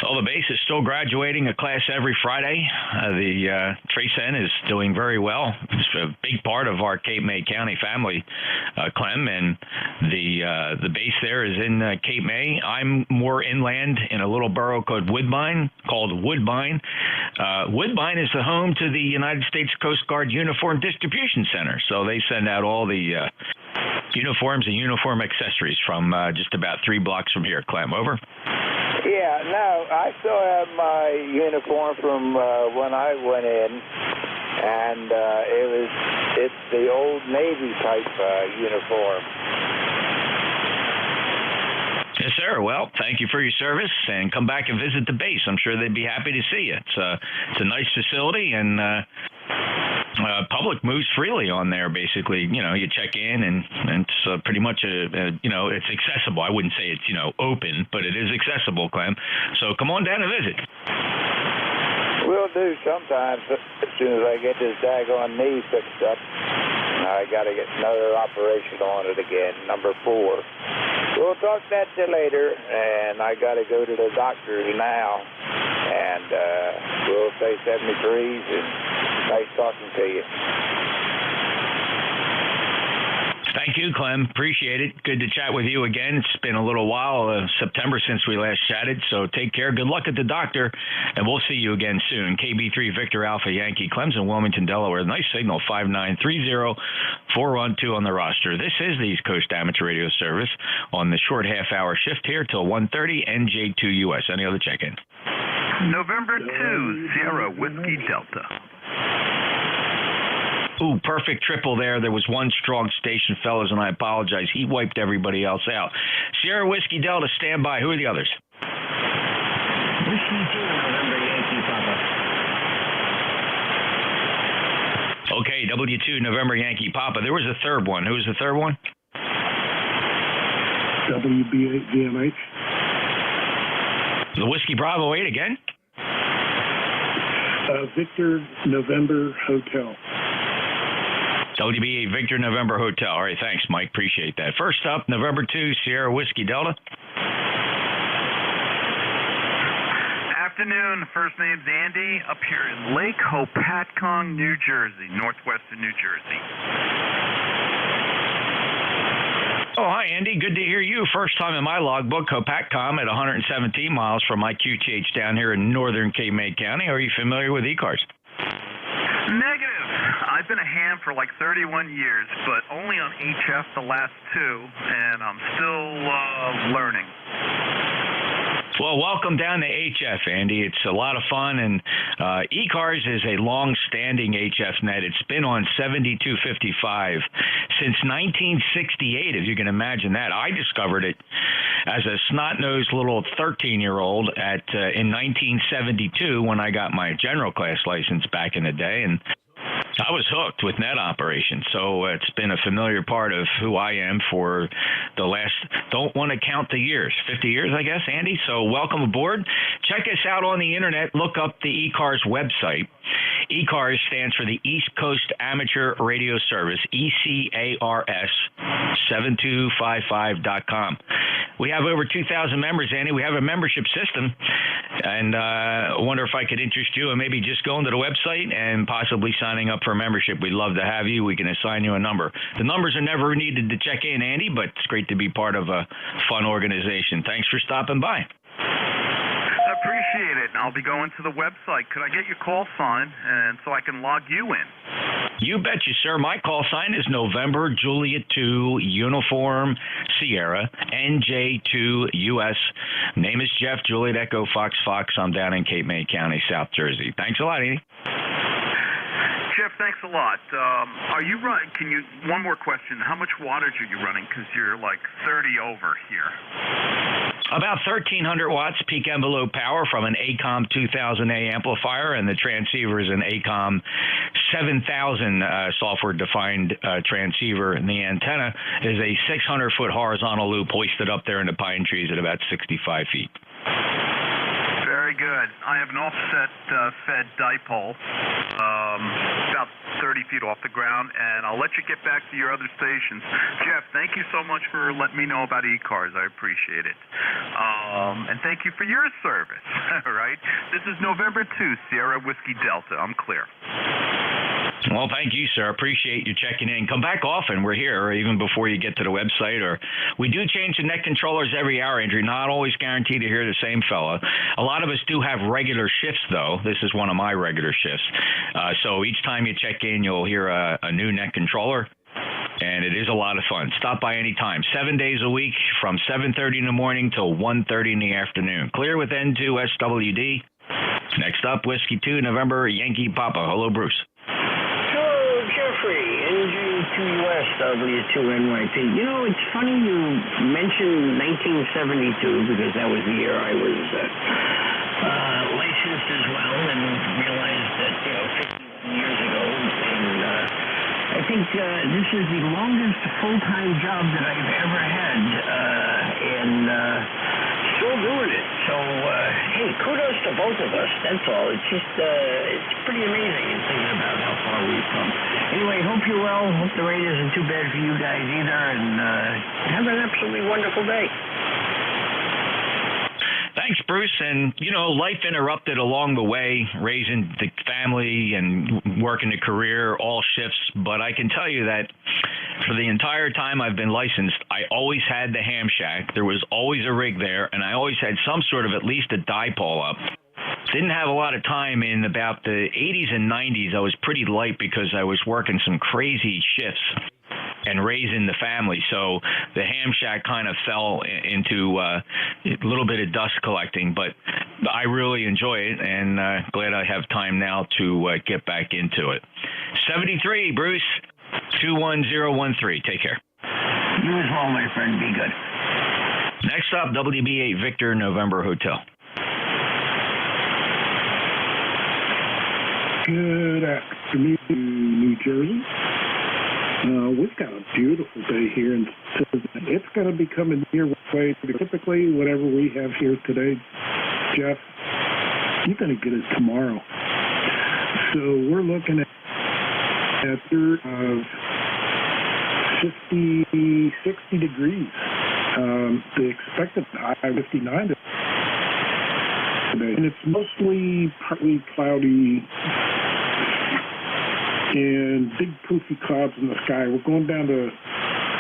Well, the base is still graduating a class every Friday. The Trace N is doing very well. It's a big part of our Cape May County family, Clem, and the base there is in Cape May. I'm more inland in a little borough called Woodbine. Woodbine is the home to the United States Coast Guard Uniform Distribution Center, so they send out all the uniforms and uniform accessories from just about 3 blocks from here. Clem, over. Yeah, no, I still have my uniform from when I went in, and it's the old Navy type uniform. Yes, sir. Well, thank you for your service, and come back and visit the base. I'm sure they'd be happy to see you. It's a nice facility, and public moves freely on there. Basically, you check in, and it's pretty much it's accessible. I wouldn't say it's open, but it is accessible, Clem. So come on down and visit. We'll do sometimes. As soon as I get this daggone knee fixed up, I got to get another operation on it again, number 4. We'll talk that till later, and I got to go to the doctor's now, and we'll say 73s, and nice talking to you. Thank you, Clem. Appreciate it. Good to chat with you again. It's been a little while, September, since we last chatted, so take care. Good luck at the doctor, and we'll see you again soon. KB3 Victor Alpha Yankee, Clem's in Wilmington, Delaware. Nice signal, 5930412 on the roster. This is the East Coast Amateur Radio Service on the short half-hour shift here till 1:30, NJ2US. Any other check-in? November 2, Sierra Whiskey Delta. Ooh, perfect triple there. There was one strong station, fellas, and I apologize. He wiped everybody else out. Sierra Whiskey Delta, stand by. Who are the others? Whiskey 2, November Yankee Papa. Okay, W2, November Yankee Papa. There was a third one. Who was the third one? WB8 DMH. The Whiskey Bravo 8 again? Victor November Hotel. WB8 Victor November Hotel. All right, thanks, Mike. Appreciate that. First up, November 2, Sierra Whiskey Delta. Afternoon. First name's Andy, up here in Lake Hopatcong, New Jersey, northwestern New Jersey. Oh, hi, Andy. Good to hear you. First time in my logbook, Hopatcong at 117 miles from my QTH down here in northern Cape May County. Are you familiar with ECARS? Negative. I've been a ham for like 31 years, but only on HF the last 2, and I'm still learning. Well, welcome down to HF, Andy. It's a lot of fun, and ECARS is a long-standing HF net. It's been on 7255 since 1968, if you can imagine that. I discovered it as a snot-nosed little 13-year-old in 1972 when I got my general class license back in the day, and I was hooked with net operation, so it's been a familiar part of who I am for the last, don't want to count the years, 50 years, I guess, Andy. So welcome aboard. Check us out on the internet. Look up the ECARS website. ECARS stands for the East Coast Amateur Radio Service, ECARS 7255.com. We have over 2,000 members, Andy. We have a membership system, and I wonder if I could interest you in maybe just going to the website and possibly signing up for a membership. We'd love to have you. We can assign you a number. The numbers are never needed to check in, Andy, but it's great to be part of a fun organization. Thanks for stopping by. I appreciate it. I'll be going to the website. Could I get your call sign and so I can log you in? You betcha, sir. My call sign is November Juliet 2 Uniform Sierra NJ2US. Name is Jeff, Juliet Echo Fox Fox. I'm down in Cape May County, South Jersey. Thanks a lot, Andy. Jeff, thanks a lot. Are you running? One more question. How much wattage are you running? Because you're like 30 over here. About 1,300 watts peak envelope power from an ACOM 2000A amplifier, and the transceiver is an ACOM 7000 software-defined transceiver, and the antenna is a 600-foot horizontal loop hoisted up there in the pine trees at about 65 feet. Very good. I have an offset fed dipole, about 30 feet off the ground, and I'll let you get back to your other stations. Jeff, thank you so much for letting me know about ECARS. I appreciate it. And thank you for your service. All right. This is November 2, Sierra Whiskey Delta. I'm clear. Well, thank you, sir. Appreciate you checking in. Come back often. We're here, even before you get to the website. Or we do change the net controllers every hour, Andrew. Not always guaranteed to hear the same fella. A lot of us do have regular shifts, though. This is one of my regular shifts. So each time you check in, you'll hear a new net controller. And it is a lot of fun. Stop by any time. 7 days a week from 7:30 in the morning till 1:30 in the afternoon. Clear with N2US WD. Next up, Whiskey 2, November, Yankee Papa. Hello, Bruce. Jeffrey, NJ2US W2NYT. You know, it's funny you mentioned 1972 because that was the year I was licensed as well, and realized that, 51 years ago, and I think this is the longest full-time job that I've ever had, and still doing it. So, hey, kudos to both of us. That's all. It's just, it's pretty amazing in thinking about how far we've come. Anyway, hope you're well. Hope the rain isn't too bad for you guys either, and have an absolutely wonderful day. Thanks, Bruce. And, life interrupted along the way, raising the family and working a career, all shifts. But I can tell you that for the entire time I've been licensed, I always had the ham shack. There was always a rig there, and I always had some sort of at least a dipole up. Didn't have a lot of time in about the 80s and 90s. I was pretty light because I was working some crazy shifts and raising the family. So the ham shack kind of fell into a little bit of dust collecting, but I really enjoy it, and glad I have time now to get back into it. 73, Bruce, 21013. Take care. You as well, my friend. Be good. Next up, WB8 Victor, November Hotel. Good afternoon, New Jersey. We've got a beautiful day here, and it's going to be coming your way. Typically, whatever we have here today, Jeff, you're going to get it tomorrow. So we're looking at of 50, 60 degrees. The expected high 59 today, and it's mostly partly cloudy and big poofy clouds in the sky. We're going down to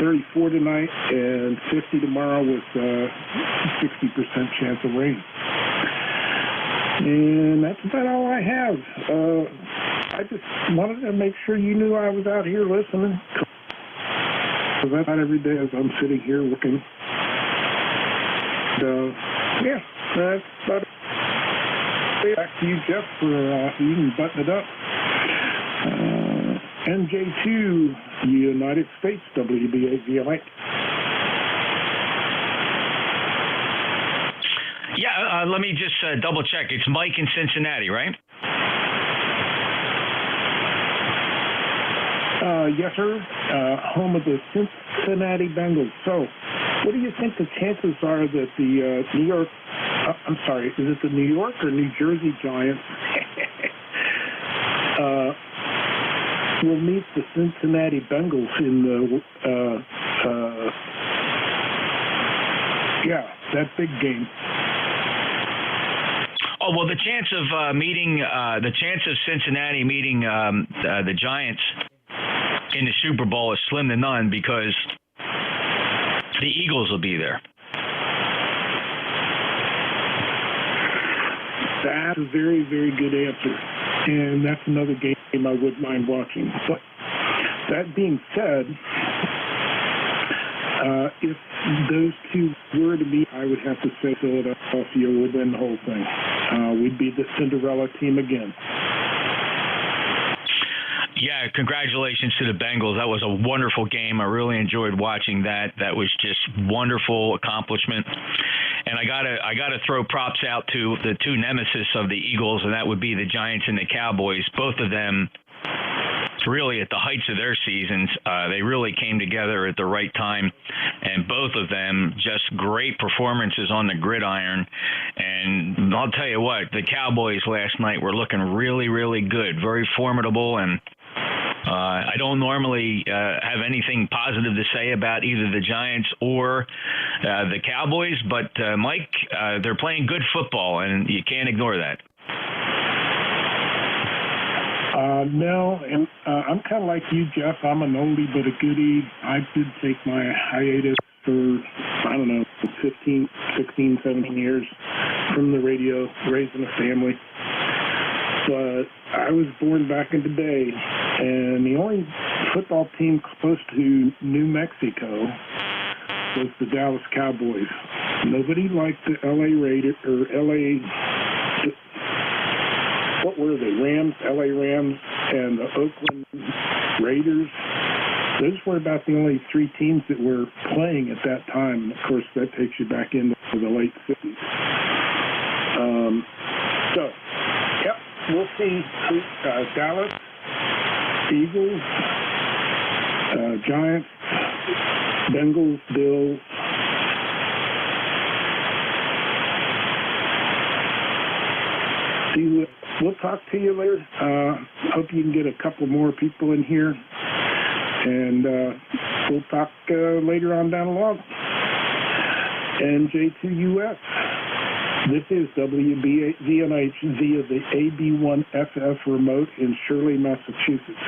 34 tonight and 50 tomorrow with 60% chance of rain. And that's about all I have. I just wanted to make sure you knew I was out here listening. So that's not every day as I'm sitting here looking. Yeah, that's about it. Back to you, Jeff, for you can button it up. NJ2, United States, WB8VLA. Yeah, let me just double check. It's Mike in Cincinnati, right? Yes, sir. Home of the Cincinnati Bengals. So, what do you think the chances are that the New York, I'm sorry, is it the New York or New Jersey Giants will meet the Cincinnati Bengals in the, that big game? Oh, well, the chance of Cincinnati meeting the Giants in the Super Bowl is slim to none because the Eagles will be there. That's a very, very good answer. And that's another game I wouldn't mind watching. But that being said, if those two were to meet, I would have to say Philadelphia would win the whole thing. We'd be the Cinderella team again. Yeah, congratulations to the Bengals. That was a wonderful game. I really enjoyed watching that. That was just wonderful accomplishment. And I gotta throw props out to the two nemesis of the Eagles, and that would be the Giants and the Cowboys. Both of them really at the heights of their seasons. They really came together at the right time, and both of them just great performances on the gridiron. And I'll tell you what, the Cowboys last night were looking really, really good, very formidable, and I don't normally have anything positive to say about either the Giants or the Cowboys, but Mike, they're playing good football, and you can't ignore that. No, and I'm kind of like you, Jeff. I'm an oldie but a goodie. I did take my hiatus for, 15, 16, 17 years from the radio, raising a family. But I was born back in the day, and the only football team close to New Mexico was the Dallas Cowboys. Nobody liked the LA Raiders, or what were they, Rams, LA Rams, and the Oakland Raiders. Those were about the only three teams that were playing at that time. Of course, that takes you back into the late 50s. We'll see Dallas, Eagles, Giants, Bengals, Bills. We'll talk to you later. Hope you can get a couple more people in here. And we'll talk later on down the line. NJ2US. This is WBZNH via the AB1FF remote in Shirley, Massachusetts.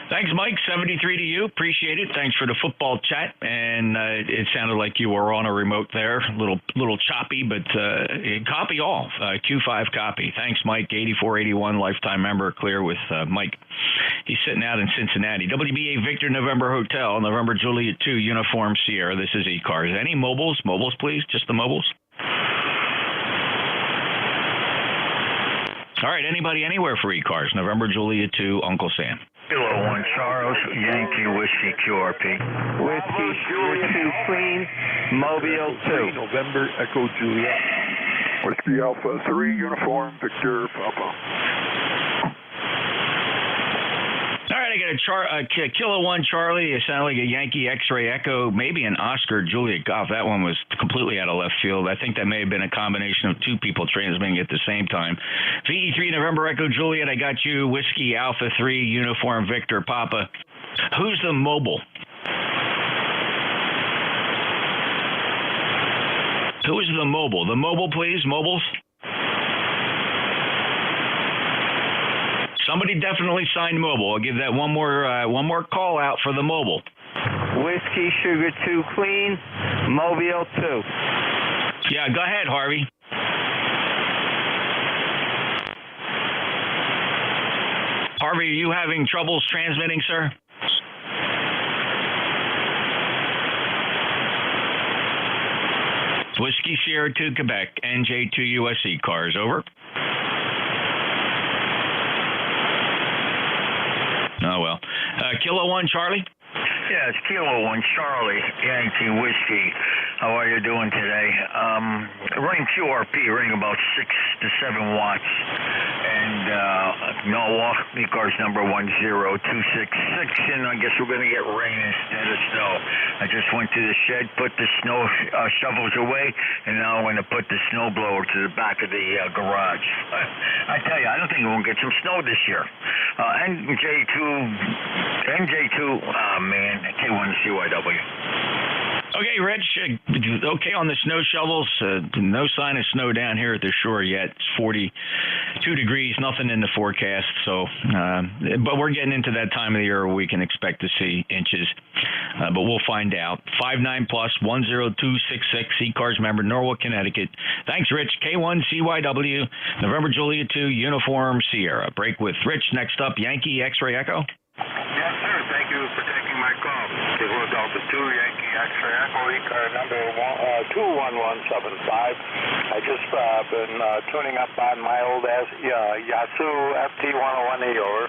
Thanks, Mike. 73 to you. Appreciate it. Thanks for the football chat. And it sounded like you were on a remote there. A little choppy, but copy all. Q5 copy. Thanks, Mike. 8481 lifetime member. Clear with Mike. He's sitting out in Cincinnati. WBA Victor November Hotel, November Juliet 2, Uniform Sierra. This is ECARS. Any mobiles? Mobiles, please. Just the mobiles. All right. Anybody anywhere for ECARS? November Juliet 2, Uncle Sam. Kilo 1 Charles, Yankee Whiskey QRP. Whiskey Sugar 2 Queen, Mobile 2. November Echo Juliet. Whiskey Alpha 3, Uniform Victor Papa. All right, I got a Kilo 1 Charlie. It sounded like a Yankee X-Ray Echo, maybe an Oscar Juliet Golf. That one was completely out of left field. I think that may have been a combination of two people transmitting at the same time. VE3 November Echo Juliet, I got you. Whiskey Alpha 3, Uniform Victor Papa. Who's the mobile? Who is the mobile? The mobile, please. Mobiles. Somebody definitely signed mobile. I'll give that one more call out for the mobile. Whiskey Sugar 2 Clean, Mobile 2. Yeah, go ahead, Harvey. Harvey, are you having troubles transmitting, sir? Whiskey Sierra 2 Quebec, NJ2US ECARS, over. Oh, well. Kilo 1 Charlie? Yeah, it's Kilo 1 Charlie, Yankee Whiskey. How are you doing today? Running QRP, running about 6 to 7 watts. and Norwalk, ECARS number 10266, and I guess we're going to get rain instead of snow. I just went to the shed, put the snow shovels away, and now I'm going to put the snow blower to the back of the garage. I tell you, I don't think we're going to get some snow this year. NJ2, oh man, K1CYW. Okay, Rich, okay on the snow shovels. No sign of snow down here at the shore yet. It's 42 degrees, nothing in the forecast. So, but we're getting into that time of the year where we can expect to see inches. But we'll find out. 59 plus 10266, ECARS member, Norwalk, Connecticut. Thanks, Rich. K1CYW, November Juliet 2, Uniform Sierra. Break with Rich. Next up, Yankee X-Ray Echo. Yes, sir. Thank you for taking my call. Kilo Delta 2, Yankee X-Ray Echo, ECAR number 21175. I just been tuning up on my old Yasu FT101E, over.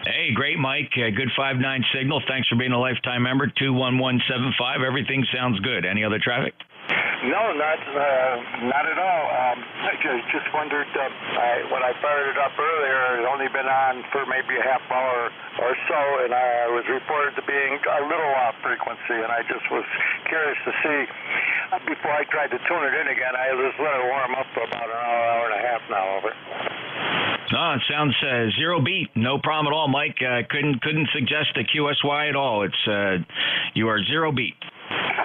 Hey, great, Mike. Good 5-9 signal. Thanks for being a lifetime member. 21175. Everything sounds good. Any other traffic? No, not at all. I just wondered, when I fired it up earlier, it had only been on for maybe a half hour or so, and I was reported to being a little off frequency, and I just was curious to see, before I tried to tune it in again, I just let it warm up for about an hour and a half now, over. No, it sounds zero beat. No problem at all, Mike. Couldn't suggest a QSY at all. It's you are zero beat.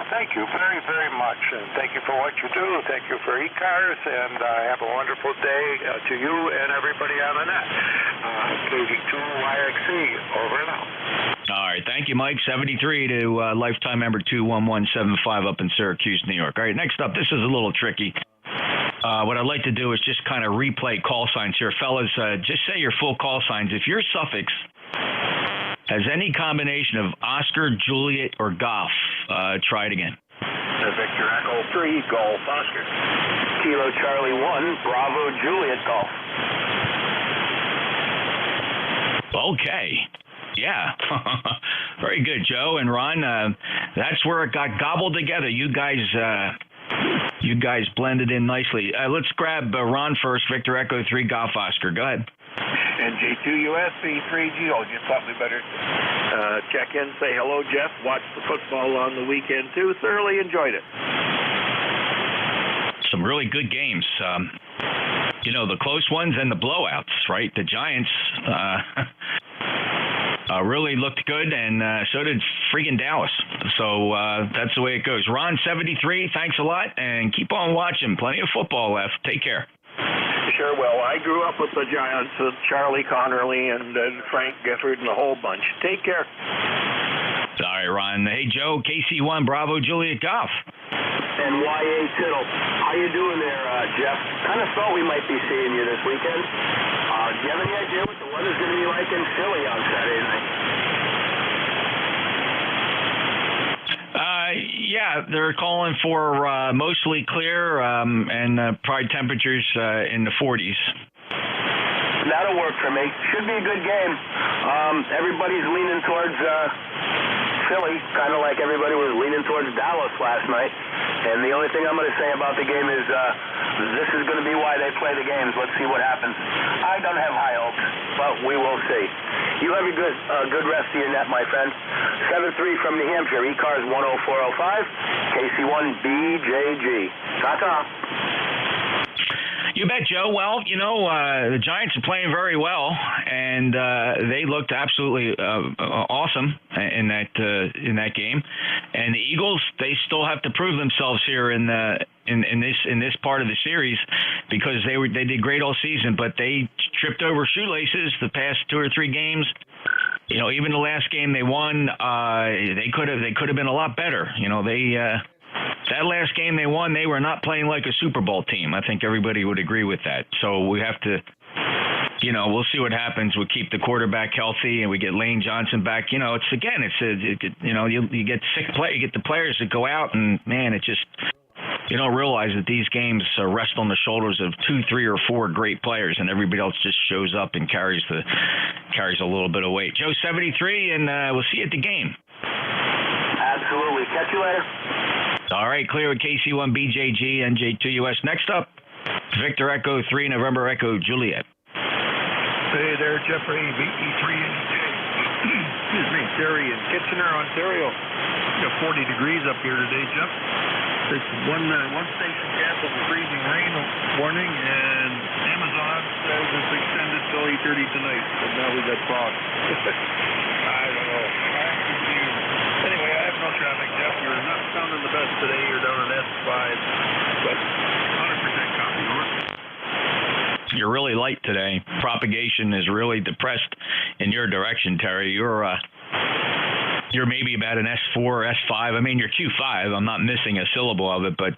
Thank you very, very much, and thank you for what you do. Thank you for ECARS, and have a wonderful day to you and everybody on the net. KV2YXC, over and out. All right, thank you, Mike. 73 to lifetime member 21175 up in Syracuse, New York. All right, next up, this is a little tricky. What I'd like to do is just kind of replay call signs here. Fellas, just say your full call signs. If your suffix has any combination of Oscar, Juliet, or Golf, try it again. Victor Echo 3, Golf, Oscar. Kilo Charlie 1, Bravo, Juliet, Golf. Okay. Yeah. Very good, Joe and Ron. That's where it got gobbled together. You guys blended in nicely. Let's grab Ron first. Victor Echo 3, Golf, Oscar. Go ahead. NJ2US, B3GO. Just thought we better check in, say hello, Jeff. Watched the football on the weekend, too. Thoroughly enjoyed it. Some really good games. The close ones and the blowouts, right? The Giants really looked good, and so did freaking Dallas. So that's the way it goes. Ron, 73, thanks a lot, and keep on watching. Plenty of football left. Take care. Sure will. I grew up with the Giants, Charlie Connerly and Frank Gifford and the whole bunch. Take care. All right, Ron. Hey, Joe, KC1, Bravo, Juliet, Golf. And YA Tittle. How you doing there, Jeff? Kind of thought we might be seeing you this weekend. Do you have any idea what the weather's going to be like in Philly on Saturday night? Yeah, they're calling for mostly clear and probably temperatures in the 40s. That'll work for me. Should be a good game. Everybody's leaning towards Philly, kind of like everybody was leaning towards Dallas last night. And the only thing I'm going to say about the game is this is going to be why they play the games. Let's see what happens. I don't have high hopes, but we will see. You have a good rest of your net, my friend. 7-3 from New Hampshire, ECARS 10405, KC1BJG. Ta-ta. You bet, Joe. Well, the Giants are playing very well, and they looked absolutely awesome in that game. And the Eagles, they still have to prove themselves here in this part of the series, because they did great all season, but they tripped over shoelaces the past 2 or 3 games. Even the last game they won, they could have been a lot better. That last game they won, they were not playing like a Super Bowl team. I think everybody would agree with that. So we have to, we'll see what happens. We keep the quarterback healthy, and we get Lane Johnson back. You get sick play, you get the players that go out, and man, it just, you don't realize that these games rest on the shoulders of 2, 3, or 4 great players, and everybody else just shows up and carries a little bit of weight. Joe, 73, and we'll see you at the game. Absolutely. Catch you later. All right, clear with KC1BJG, NJ2US. Next up, Victor Echo 3, November Echo Juliet. Hey there, Jeffrey, VE3NJ. Excuse me, Terry in Kitchener, Ontario. We got 40 degrees up here today, Jeff. It's one station canceled the freezing rain warning, and Amazon says it's extended till 8:30 tonight. But now we got fog. I don't know. I'm confused. Anyway, I have no traffic, Jeff. You're not sounding the best today. You're down on S5, but 100% copy. Over. You're really light today. Propagation is really depressed in your direction, Terry. You're maybe about an S4, S5. I mean, you're Q5. I'm not missing a syllable of it, but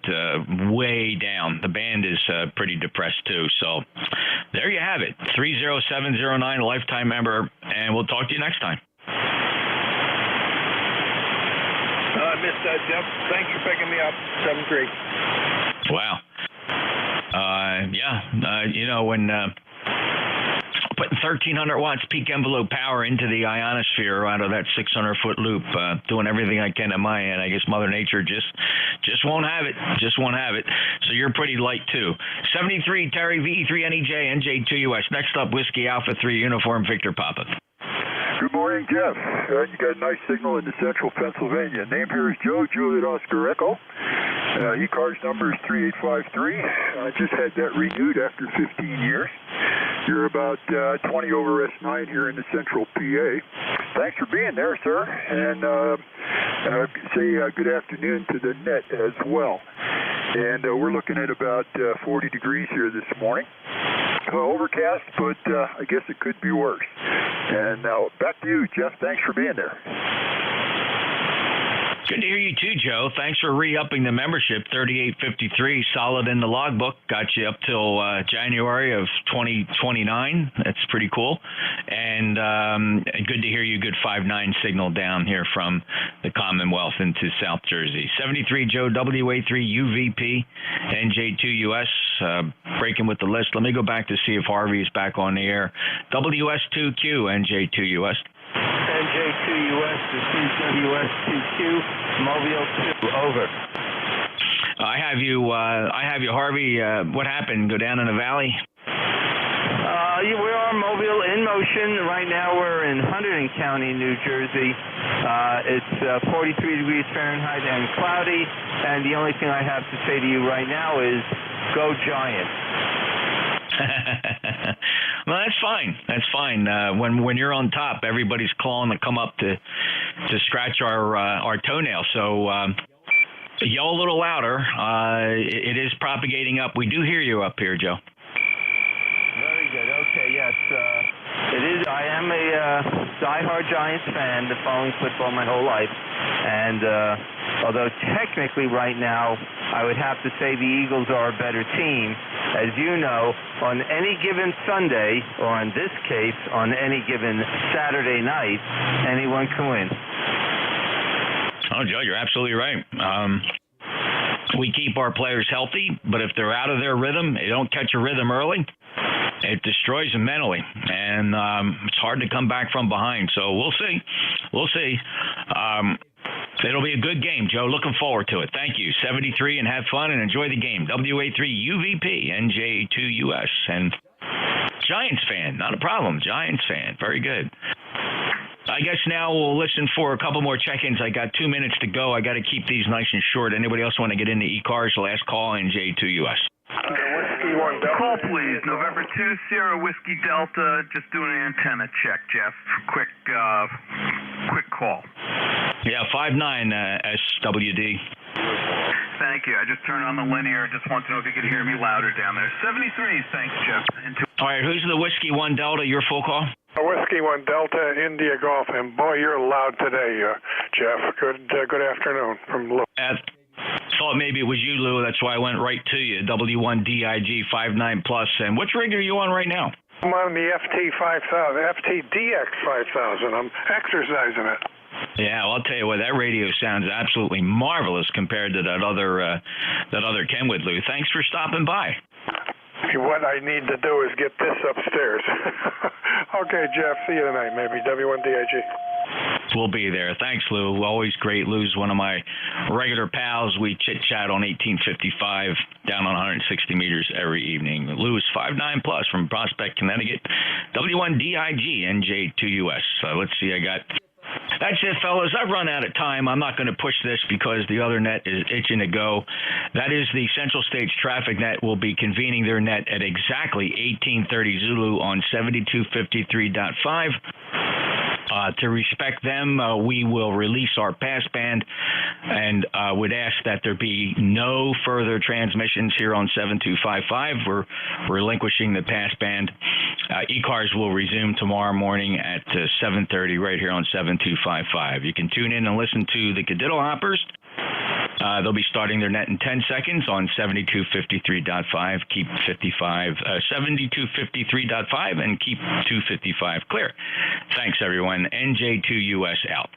way down. The band is pretty depressed, too. So there you have it. 30709, a lifetime member, and we'll talk to you next time. I missed that, Jeff. Thank you for picking me up. 7-3. Wow. When putting 1,300 watts peak envelope power into the ionosphere out of that 600-foot loop, doing everything I can on my end, I guess Mother Nature just won't have it. Just won't have it. So you're pretty light, too. 73, Terry, VE3NEJ, NJ2US. Next up, Whiskey Alpha 3, Uniform Victor Papa. Good morning, Jeff. You got a nice signal into central Pennsylvania. Name here is Joe, Juliet Oscar Echo. ECARS number is 3853. I just had that renewed after 15 years. You're about 20 over S9 here in the central PA. Thanks for being there, sir. And say good afternoon to the net as well. And we're looking at about 40 degrees here this morning. Overcast, but I guess it could be worse. And now back to you, Jeff. Thanks for being there. Good to hear you too, Joe. Thanks for re-upping the membership. 3853, solid in the logbook. Got you up till January of 2029. That's pretty cool. And good to hear you. Good 5.9 signal down here from the Commonwealth into South Jersey. 73 Joe, WA3 UVP, NJ2US. Breaking with the list. Let me go back to see if Harvey is back on the air. WS2Q, NJ2US. NJ2US to CWS2Q, Mobile 2, over. I have you, Harvey. What happened? Go down in the valley? We are Mobile in motion. Right now we're in Hunterdon County, New Jersey. It's 43 degrees Fahrenheit and cloudy, and the only thing I have to say to you right now is go Giants. Well, that's fine. That's fine. When you're on top, everybody's clawing to come up to scratch our toenail. So yell a little louder. It is propagating up. We do hear you up here, Joe. Very good. Okay. Yes. It is. I am a diehard Giants fan. Been following football my whole life, and although technically right now I would have to say the Eagles are a better team. As you know, on any given Sunday, or in this case, on any given Saturday night, anyone can win. Oh, Joe, you're absolutely right. We keep our players healthy, but if they're out of their rhythm, they don't catch a rhythm early, it destroys them mentally, and it's hard to come back from behind. So we'll see. We'll see. It'll be a good game, Joe. Looking forward to it. Thank you. 73, and have fun and enjoy the game. WA3 UVP, NJ2US. And Giants fan, not a problem. Giants fan. Very good. I guess now we'll listen for a couple more check-ins. I got 2 minutes to go. I got to keep these nice and short. Anybody else want to get into ECARS? Last call, NJ2US. Call, please. November 2, Sierra Whiskey Delta. Just doing an antenna check, Jeff. Quick call. Yeah, 5.9 SWD. Thank you. I just turned on the linear. Just want to know if you could hear me louder down there. 73. Thanks, Jeff. All right, who's the Whiskey 1 Delta? Your full call? Whiskey 1 Delta, India Golf, and boy, you're loud today, Jeff. Good afternoon from Lou. Thought maybe it was you, Lou. That's why I went right to you. W1DIG 59 plus. And which rig are you on right now? I'm on the FTDX 5000. I'm exercising it. Yeah, well, I'll tell you what, that radio sounds absolutely marvelous compared to that other Kenwood, Lou. Thanks for stopping by. What I need to do is get this upstairs. Okay, Jeff, see you tonight, maybe. W1DIG. We'll be there. Thanks, Lou. Always great. Lou's one of my regular pals. We chit-chat on 1855 down on 160 meters every evening. Lou is 5'9" plus from Prospect, Connecticut. W1DIG, NJ2US. Let's see, that's it, fellas. I've run out of time. I'm not going to push this because the other net is itching to go. That is the Central States Traffic Net will be convening their net at exactly 1830 Zulu on 7253.5. To respect them, we will release our passband and would ask that there be no further transmissions here on 7255. We're relinquishing the passband. ECARS will resume tomorrow morning at 7:30 right here on 7255. You can tune in and listen to the Cadiddle Hoppers. They'll be starting their net in 10 seconds on 7253.5. Keep 7253.5 and keep 255 clear. Thanks, everyone. NJ2US out.